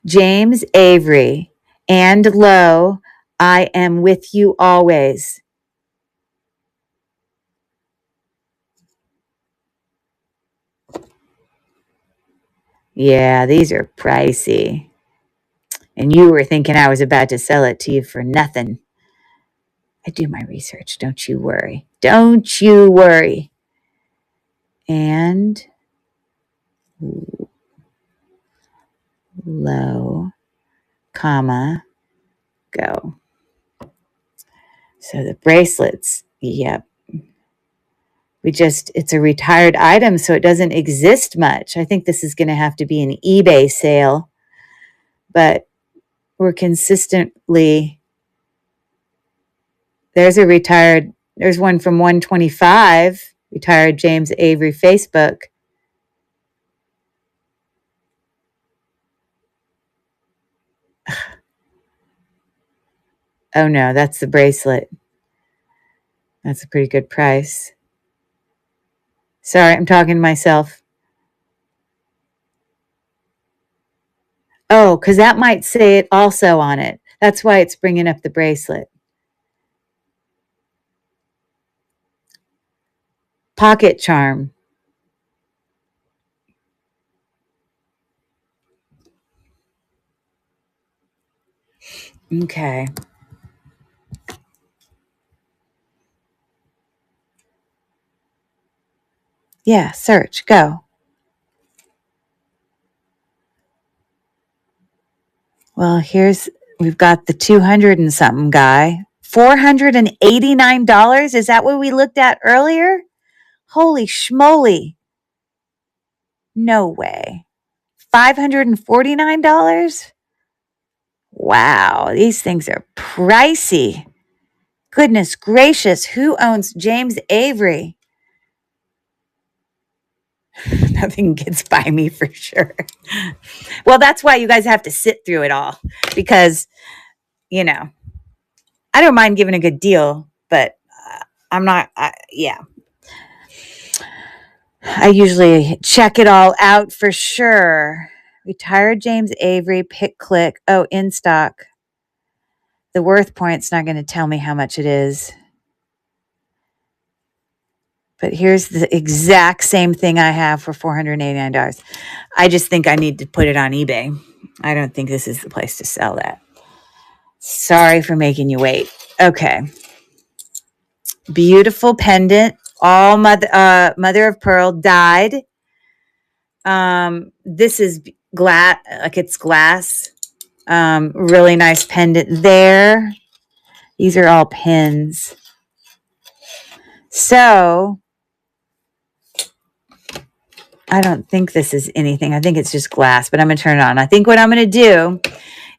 B: James Avery and lo, I am with you always. Yeah, these are pricey. And you were thinking I was about to sell it to you for nothing. I do my research. Don't you worry. Don't you worry. And low, comma, go. So the bracelets, yep. It's a retired item, so it doesn't exist much. I think this is going to have to be an eBay sale, but we're consistently, there's one from 125, retired James Avery Facebook. Oh no, that's the bracelet. That's a pretty good price. Sorry, I'm talking to myself. Oh, because that might say it also on it. That's why it's bringing up the bracelet. Pocket charm. Okay. Yeah, search, go. Well, we've got the 200 and something guy. $489? Is that what we looked at earlier? Holy schmoly. No way. $549? Wow, these things are pricey. Goodness gracious, who owns James Avery? Nothing gets by me for sure. Well, that's why you guys have to sit through it all because, I don't mind giving a good deal, but I'm not, I usually check it all out for sure. Retired James Avery, pick click. Oh, in stock. The worth point's not going to tell me how much it is. But here's the exact same thing I have for $489. I just think I need to put it on eBay. I don't think this is the place to sell that. Sorry for making you wait. Okay. Beautiful pendant. All mother of pearl dyed. This is glass, like it's glass. Really nice pendant there. These are all pins. So I don't think this is anything. I think it's just glass, but I'm going to turn it on. I think what I'm going to do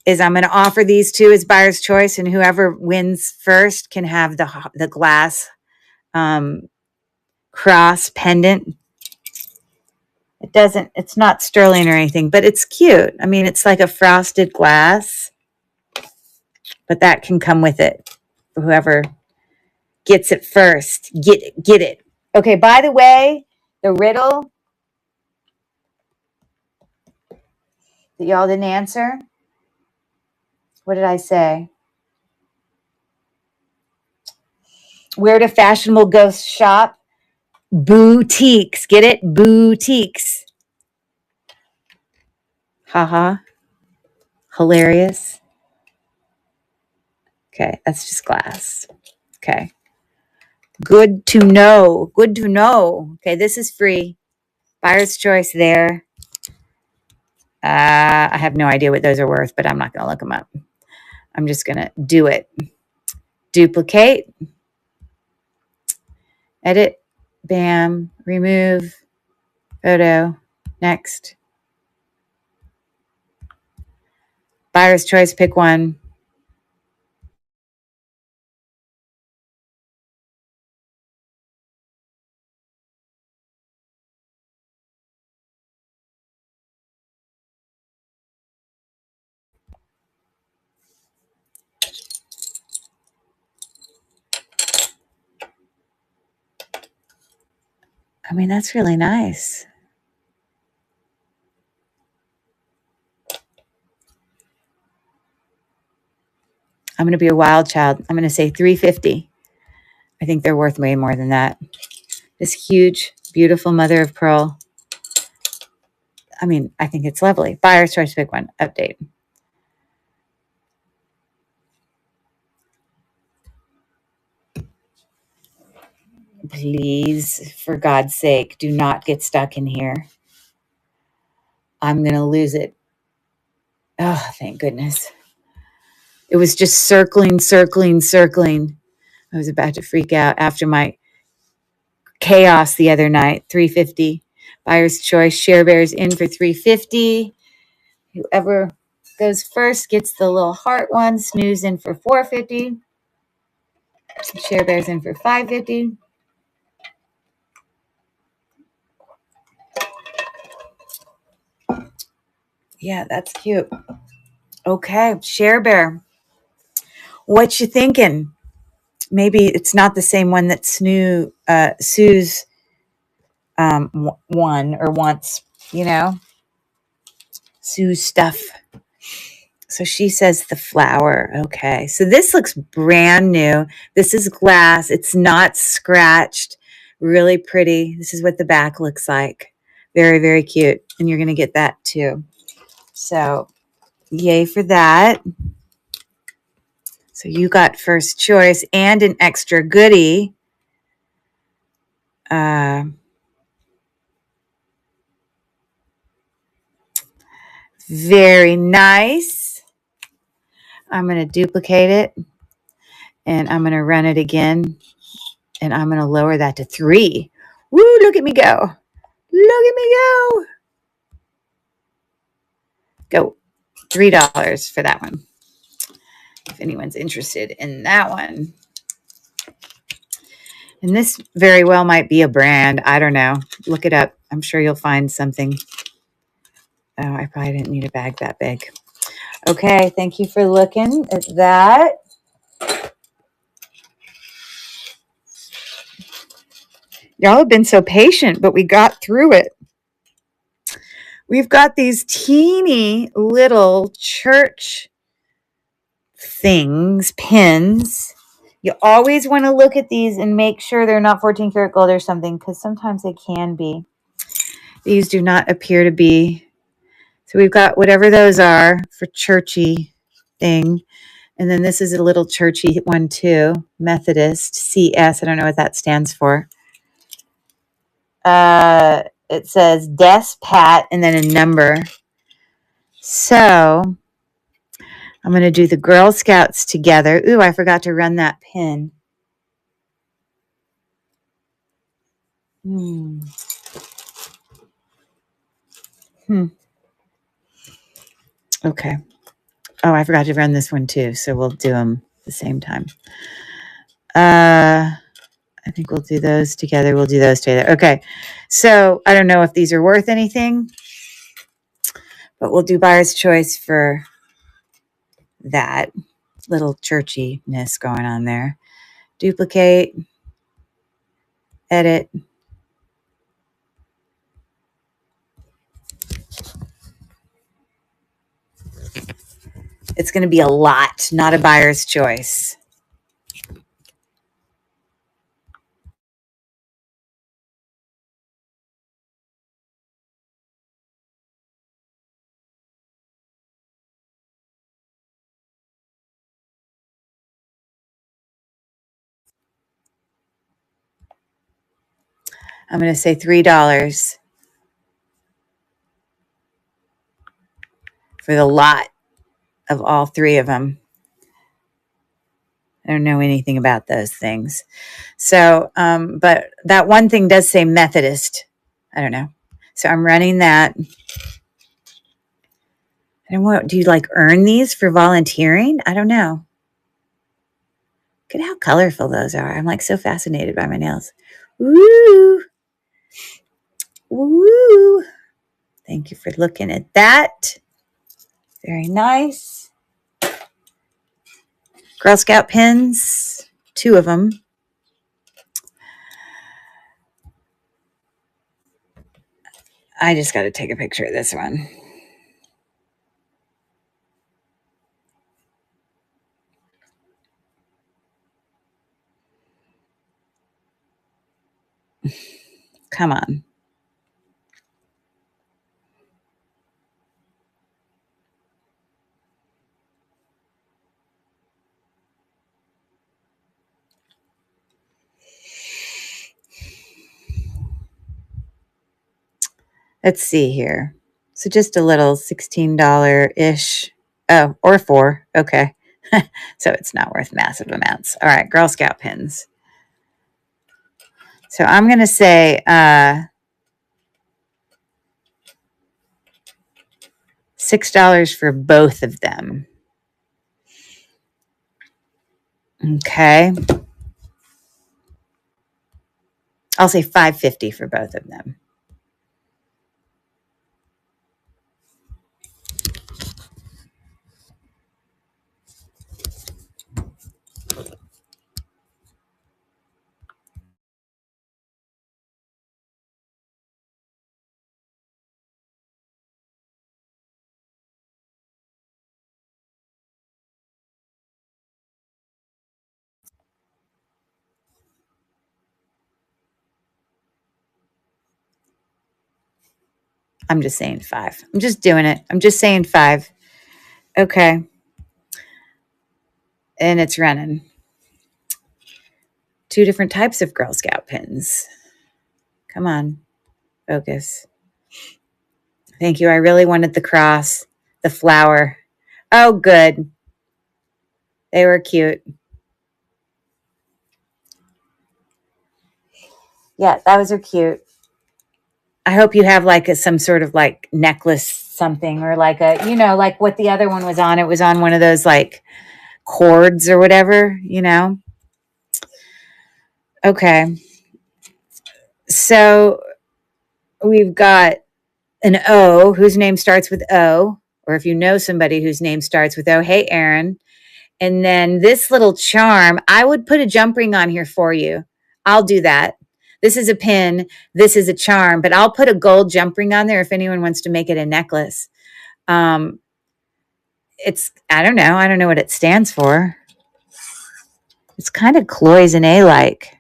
B: is I'm going to offer these two as buyer's choice, and whoever wins first can have the glass cross pendant. It's not sterling or anything, but it's cute. I mean, it's like a frosted glass, but that can come with it for whoever gets it first. Get it. Okay, by the way, the riddle that y'all didn't answer. What did I say? Where do fashionable ghosts shop? Boutiques. Get it? Boutiques. Haha. Hilarious. Okay, that's just glass. Okay. Good to know. Good to know. Okay, this is free. Buyer's choice there. I have no idea what those are worth, but I'm not going to look them up. I'm just going to do it. Duplicate. Edit. Bam. Remove. Photo. Next. Buyer's choice, pick one. I mean, that's really nice. I'm going to be a wild child. I'm going to say $350. I think they're worth way more than that. This huge, beautiful mother of pearl. I mean, I think it's lovely. Buyer's choice, pick one. Update. Please, for God's sake, do not get stuck in here. I'm going to lose it. Oh, thank goodness. It was just circling. I was about to freak out after my chaos the other night. $350. Buyer's choice. Share Bears in for $350. Whoever goes first gets the little heart one. Snooze in for $450. Share Bears in for $550. Yeah, that's cute. Okay, Share Bear. What you thinking? Maybe it's not the same one that Sue's won or wants, Sue's stuff. So she says the flower. Okay. So this looks brand new. This is glass. It's not scratched. Really pretty. This is what the back looks like. Very, very cute. And you're going to get that too. So yay for that. So you got first choice and an extra goodie. Very nice. I'm going to duplicate it and I'm going to run it again and I'm going to lower that to 3. Woo, look at me go. Look at me go. Go. $3 for that one. If anyone's interested in that one. And this very well might be a brand. I don't know. Look it up. I'm sure you'll find something. Oh, I probably didn't need a bag that big. Okay, thank you for looking at that. Y'all have been so patient, but we got through it. We've got these teeny little church things, pins. You always want to look at these and make sure they're not 14 karat gold or something, because sometimes they can be. These do not appear to be. So we've got whatever those are for churchy thing. And then this is a little churchy one too. Methodist, CS. I don't know what that stands for. It says Des Pat and then a number. So I'm going to do the Girl Scouts together. Ooh, I forgot to run that pin. Okay. Oh, I forgot to run this one too. So we'll do them the same time. I think we'll do those together. We'll do those together. Okay. So I don't know if these are worth anything, but we'll do buyer's choice for that little churchiness going on there. Duplicate, edit. It's going to be a lot, not a buyer's choice. I'm going to say $3 for the lot of all 3 of them. I don't know anything about those things. So, but that one thing does say Methodist. I don't know. So I'm running that. I I don't know. Do you like earn these for volunteering? I don't know. Look at how colorful those are. I'm like so fascinated by my nails. Woo! Woo! Thank you for looking at that. Very nice. Girl Scout pins, 2 of them. I just got to take a picture of this one. Come on. Let's see here. So just a little $16-ish. Oh, or 4. Okay. So it's not worth massive amounts. All right, Girl Scout pins. So I'm going to say $6 for both of them. Okay. I'll say $5.50 for both of them. I'm just saying 5. I'm just doing it. I'm just saying 5. Okay. And it's running. 2 different types of Girl Scout pins. Come on. Focus. Thank you. I really wanted the cross, the flower. Oh, good. They were cute. Yeah, those are cute. I hope you have like some sort of like necklace something, or like a, like what the other one was on. It was on one of those like cords or whatever, Okay. So we've got an O whose name starts with O, or if you know somebody whose name starts with O, hey, Aaron. And then this little charm, I would put a jump ring on here for you. I'll do that. This is a pin. This is a charm, but I'll put a gold jump ring on there if anyone wants to make it a necklace. I don't know. I don't know what it stands for. It's kind of cloisonne-like.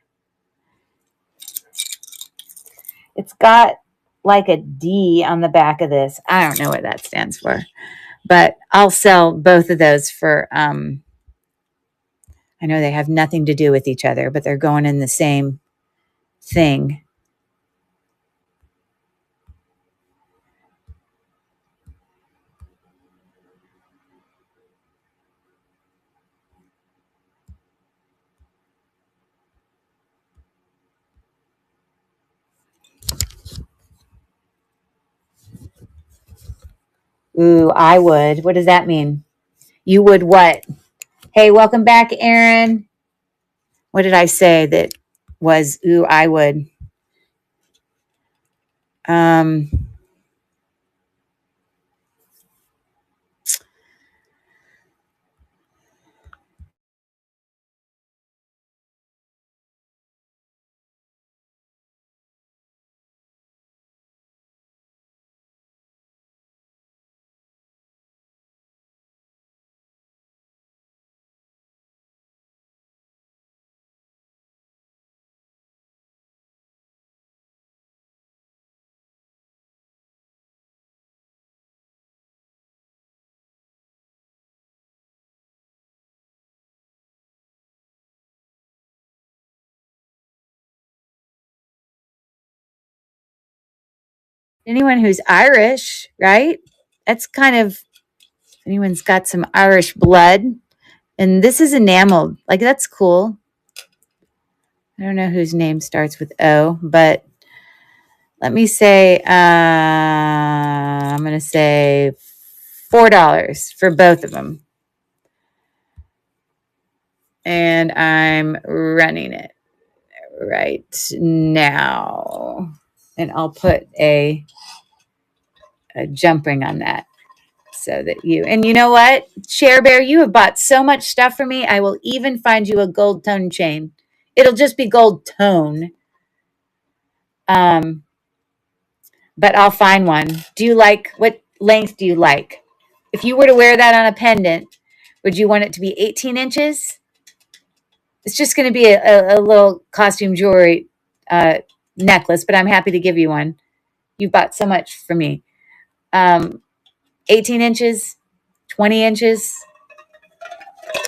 B: It's got like a D on the back of this. I don't know what that stands for, but I'll sell both of those for, I know they have nothing to do with each other, but they're going in the same thing. Ooh, I would. What does that mean? You would what? Hey, welcome back, Aaron. What did I say that was, ooh, I would? Anyone who's Irish, right? That's kind of, anyone's got some Irish blood. And this is enameled. Like, that's cool. I don't know whose name starts with O, but let me say, I'm going to say $4 for both of them. And I'm running it right now. And I'll put a jump ring on that so that and you know what? Share Bear, you have bought so much stuff for me. I will even find you a gold tone chain. It'll just be gold tone. But I'll find one. What length do you like? If you were to wear that on a pendant, would you want it to be 18 inches? It's just going to be a little costume jewelry necklace, but I'm happy to give you one. You've bought so much for me. 18 inches, 20 inches,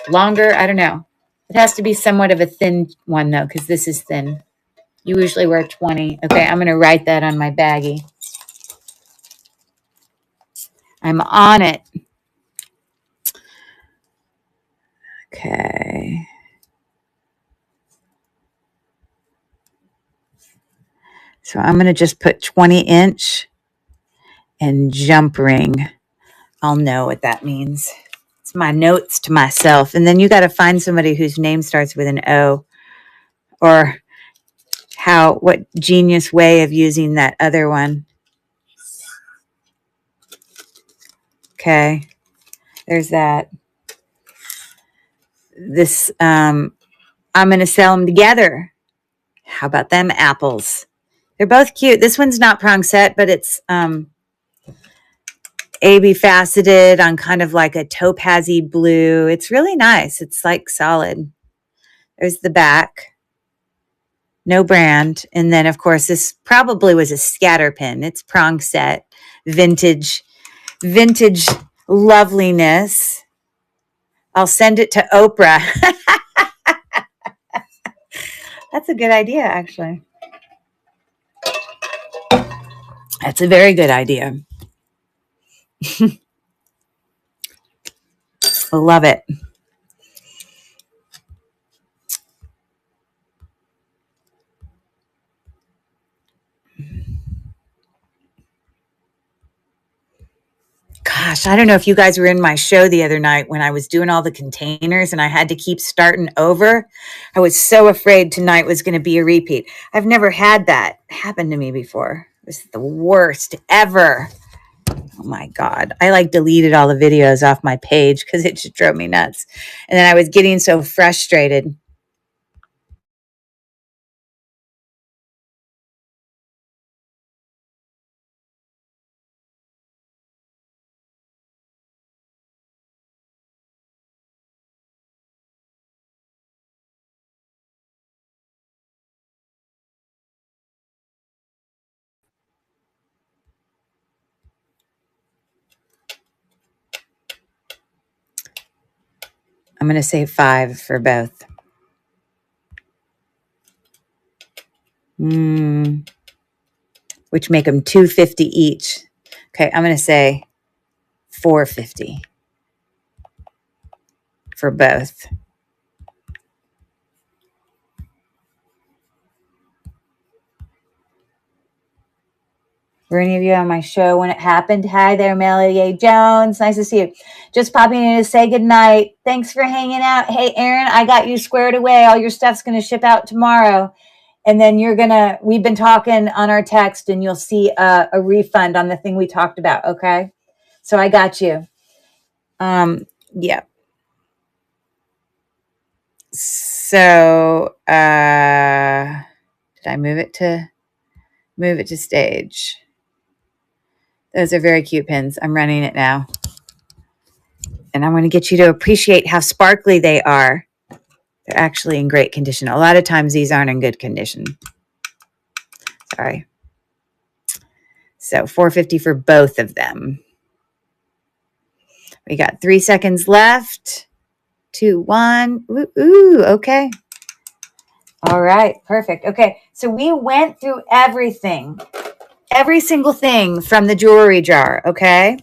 B: longer, I don't know. It has to be somewhat of a thin one, though, because this is thin. You usually wear 20. Okay, I'm going to write that on my baggie. I'm on it. Okay. So I'm going to just put 20-inch and jump ring. I'll know what that means. It's my notes to myself. And then you got to find somebody whose name starts with an O, or what genius way of using that other one. Okay. There's that. This, I'm going to sell them together. How about them apples? They're both cute. This one's not prong set, but it's AB faceted on kind of like a topazy blue. It's really nice. It's like solid. There's the back. No brand. And then, of course, this probably was a scatter pin. It's prong set. Vintage loveliness. I'll send it to Oprah. That's a good idea, actually. That's a very good idea. I love it. Gosh, I don't know if you guys were in my show the other night when I was doing all the containers and I had to keep starting over. I was so afraid tonight was going to be a repeat. I've never had that happen to me before. It was the worst ever. Oh my God. I deleted all the videos off my page because it just drove me nuts. And then I was getting so frustrated. I'm going to say 5 for both. Which make them $250 each. Okay, I'm going to say $450 for both. Were any of you on my show when it happened? Hi there, Melody A. Jones. Nice to see you. Just popping in to say goodnight. Thanks for hanging out. Hey, Aaron, I got you squared away. All your stuff's going to ship out tomorrow. And then we've been talking on our text and you'll see a refund on the thing we talked about. Okay. So I got you. Yeah. So, did I move it to stage? Those are very cute pins. I'm running it now. And I'm going to get you to appreciate how sparkly they are. They're actually in great condition. A lot of times these aren't in good condition. Sorry. So $450 for both of them. We got 3 seconds left. 2, 1. Ooh, okay. All right, perfect. Okay, so we went through everything. Every single thing from the jewelry jar, okay?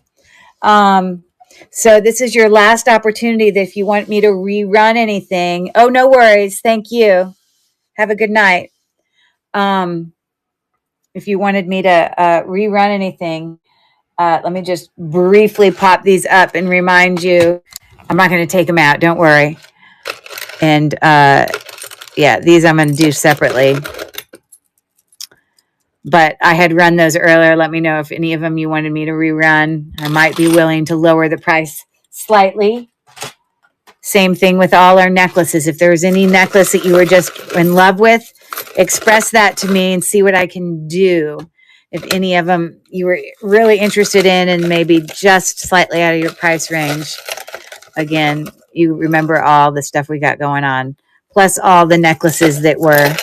B: So this is your last opportunity that if you want me to rerun anything. Oh, no worries. Thank you. Have a good night. If you wanted me to rerun anything, Let me just briefly pop these up and remind you. I'm not going to take them out. Don't worry. And yeah, these I'm going to do separately. But I had run those earlier. Let me know if any of them you wanted me to rerun. I might be willing to lower the price slightly. Same thing with all our necklaces. If there was any necklace that you were just in love with, express that to me and see what I can do. If any of them you were really interested in and maybe just slightly out of your price range. Again, you remember all the stuff we got going on, plus all the necklaces that were,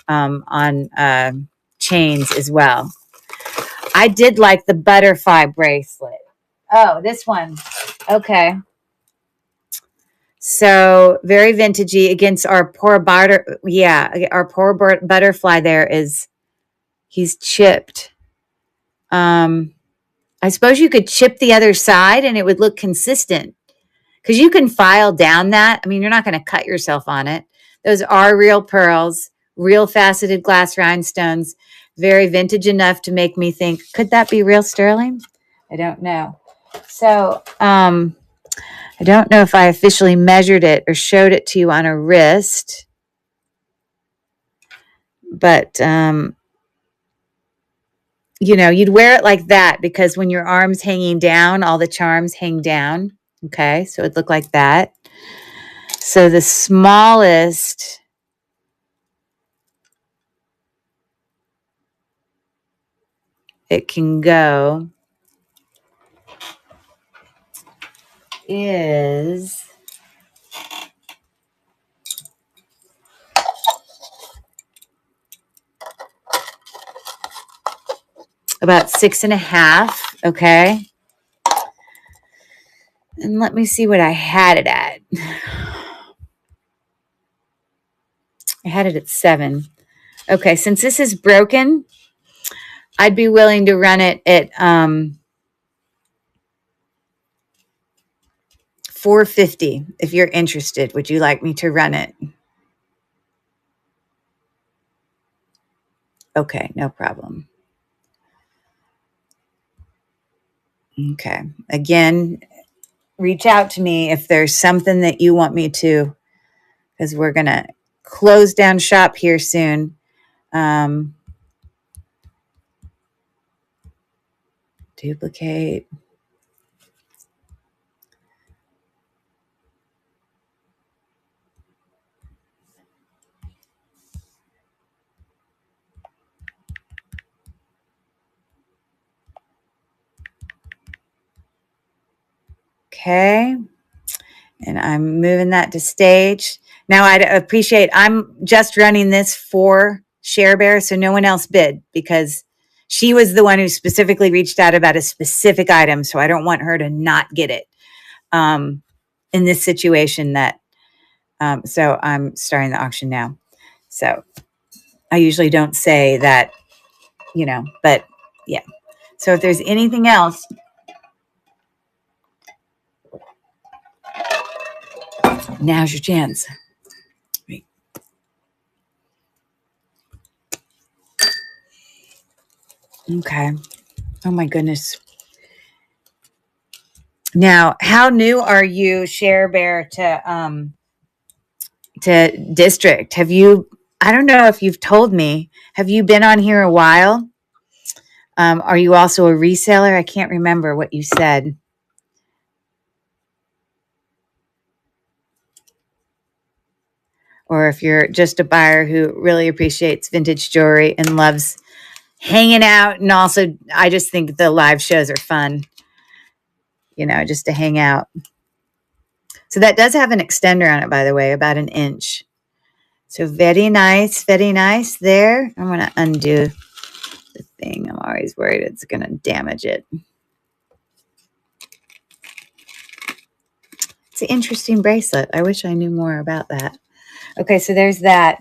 B: on chains as well. I did like the butterfly bracelet. Oh, this one. Okay. So very vintagey against our poor our poor butterfly there he's chipped. I suppose you could chip the other side and it would look consistent because you can file down that. I mean, you're not going to cut yourself on it. Those are real pearls, real faceted glass rhinestones, very vintage enough to make me think, could that be real sterling? I don't know. So, I don't know if I officially measured it or showed it to you on a wrist, but, you'd wear it like that because when your arm's hanging down, all the charms hang down. Okay, so it'd look like that. So the smallest it can go is about 6.5. Okay. And let me see what I had it at. I had it at 7. Okay. Since this is broken, I'd be willing to run it at $450 if you're interested. Would you like me to run it? Okay, no problem. Okay. Again, reach out to me if there's something that you want me to, because we're going to close down shop here soon. Duplicate. Okay. And I'm moving that to stage. Now I'd appreciate, I'm just running this for Share Bear, so no one else bid because she was the one who specifically reached out about a specific item. So I don't want her to not get it in this situation so I'm starting the auction now. So I usually don't say that, but yeah. So if there's anything else, now's your chance. Wait. Okay. Oh my goodness. Now, how new are you, Share Bear, to District? Have you, I don't know if you've told me, have you been on here a while? Are you also a reseller? I can't remember what you said. Or if you're just a buyer who really appreciates vintage jewelry and loves hanging out. And also, I just think the live shows are fun, just to hang out. So that does have an extender on it, by the way, about 1 inch. So very nice there. I'm going to undo the thing. I'm always worried it's going to damage it. It's an interesting bracelet. I wish I knew more about that. Okay, so there's that.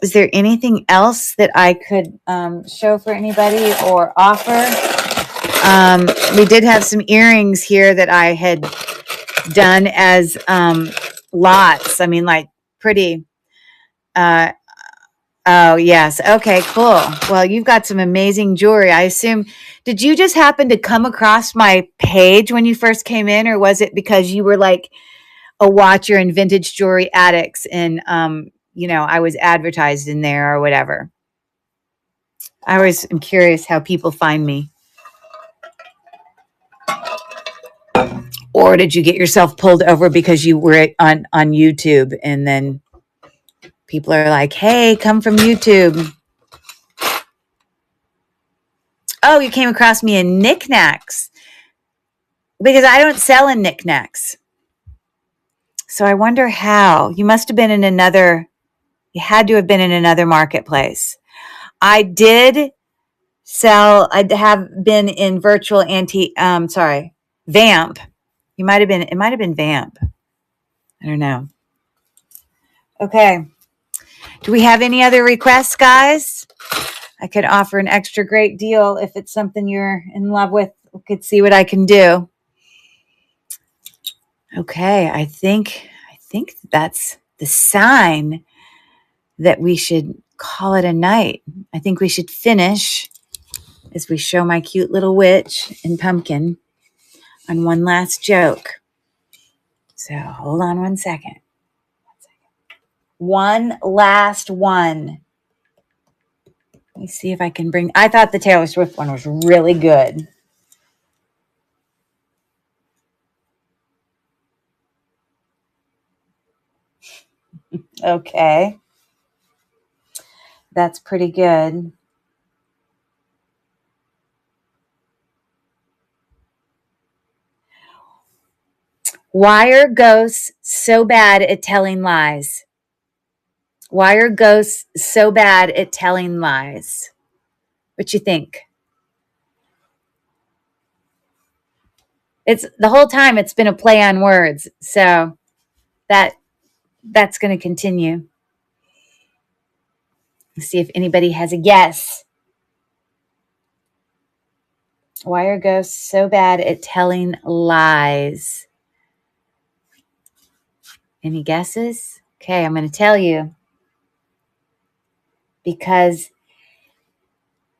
B: Is there anything else that I could show for anybody or offer? We did have some earrings here that I had done as lots. I mean, like pretty Oh, yes. Okay, cool. Well, you've got some amazing jewelry. I assume, did you just happen to come across my page when you first came in, or was it because you were like a watcher and vintage jewelry addicts and, I was advertised in there or whatever? I always am curious how people find me. Or did you get yourself pulled over because you were on YouTube and then people are like, hey, come from YouTube? Oh, you came across me in knickknacks because I don't sell in knickknacks. So I wonder how. You must have been in you had to have been in another marketplace. I did sell, I have been in virtual Vamp. It might have been Vamp. I don't know. Okay. Do we have any other requests, guys? I could offer an extra great deal if it's something you're in love with. We could see what I can do. Okay, I think that's the sign that we should call it a night. I think we should finish as we show my cute little witch and pumpkin on one last joke. So hold on one second. One last one. Let me see if I can I thought the Taylor Swift one was really good. Okay. That's pretty good. Why are ghosts so bad at telling lies? Why are ghosts so bad at telling lies? What you think? It's the whole time it's been a play on words. So that's going to continue. Let's see if anybody has a guess. Why are ghosts so bad at telling lies? Any guesses? Okay, I'm going to tell you. Okay,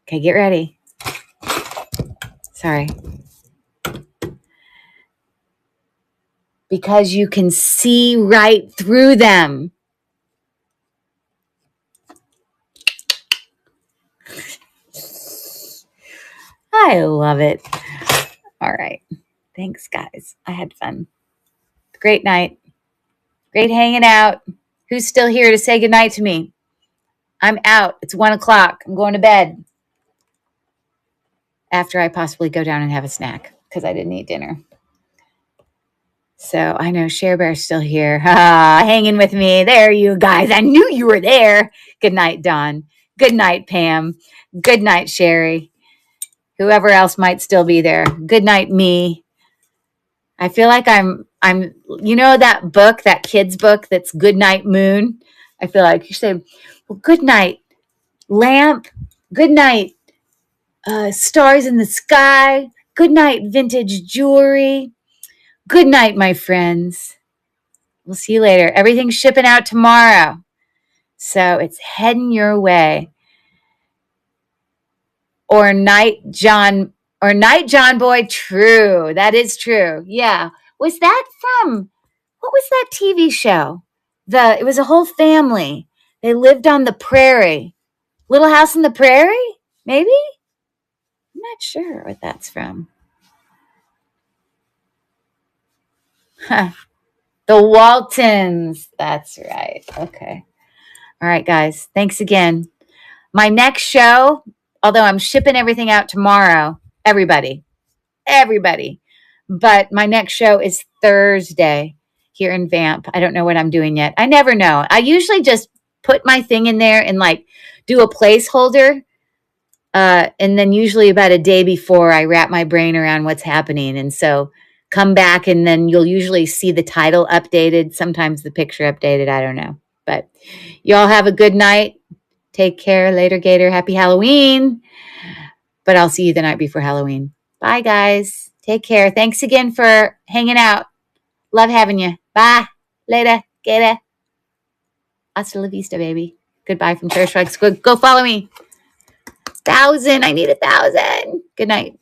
B: get ready. Sorry. Because you can see right through them. I love it. All right. Thanks, guys. I had fun. Great night. Great hanging out. Who's still here to say goodnight to me? I'm out. It's 1:00. I'm going to bed. After I possibly go down and have a snack because I didn't eat dinner. So I know Share Bear's still here. Hanging with me. There you guys. I knew you were there. Good night, Dawn. Good night, Pam. Good night, Sherry. Whoever else might still be there. Good night, me. I feel like I'm that book, that kid's book that's Good Night Moon. I feel like you say, well, good night, lamp. Good night, stars in the sky. Good night, vintage jewelry. Good night, my friends. We'll see you later. Everything's shipping out tomorrow. So it's heading your way. Or Night John Boy. True. That is true. Yeah. Was that from, what was that TV show? It was a whole family. They lived on the prairie. Little House on the Prairie? Maybe? I'm not sure what that's from. Huh. The Waltons. That's right. Okay. All right, guys. Thanks again. My next show, although I'm shipping everything out tomorrow, everybody. But my next show is Thursday here in Vamp. I don't know what I'm doing yet. I never know. I usually just put my thing in there and like do a placeholder. And then usually about a day before I wrap my brain around what's happening. And so come back and then you'll usually see the title updated. Sometimes the picture updated. I don't know. But y'all have a good night. Take care. Later, Gator. Happy Halloween. But I'll see you the night before Halloween. Bye, guys. Take care. Thanks again for hanging out. Love having you. Bye. Later. Gator. Hasta la vista, baby.
A: Goodbye from Chair Shrugs. Go follow me. 1,000. I need 1,000. Good night.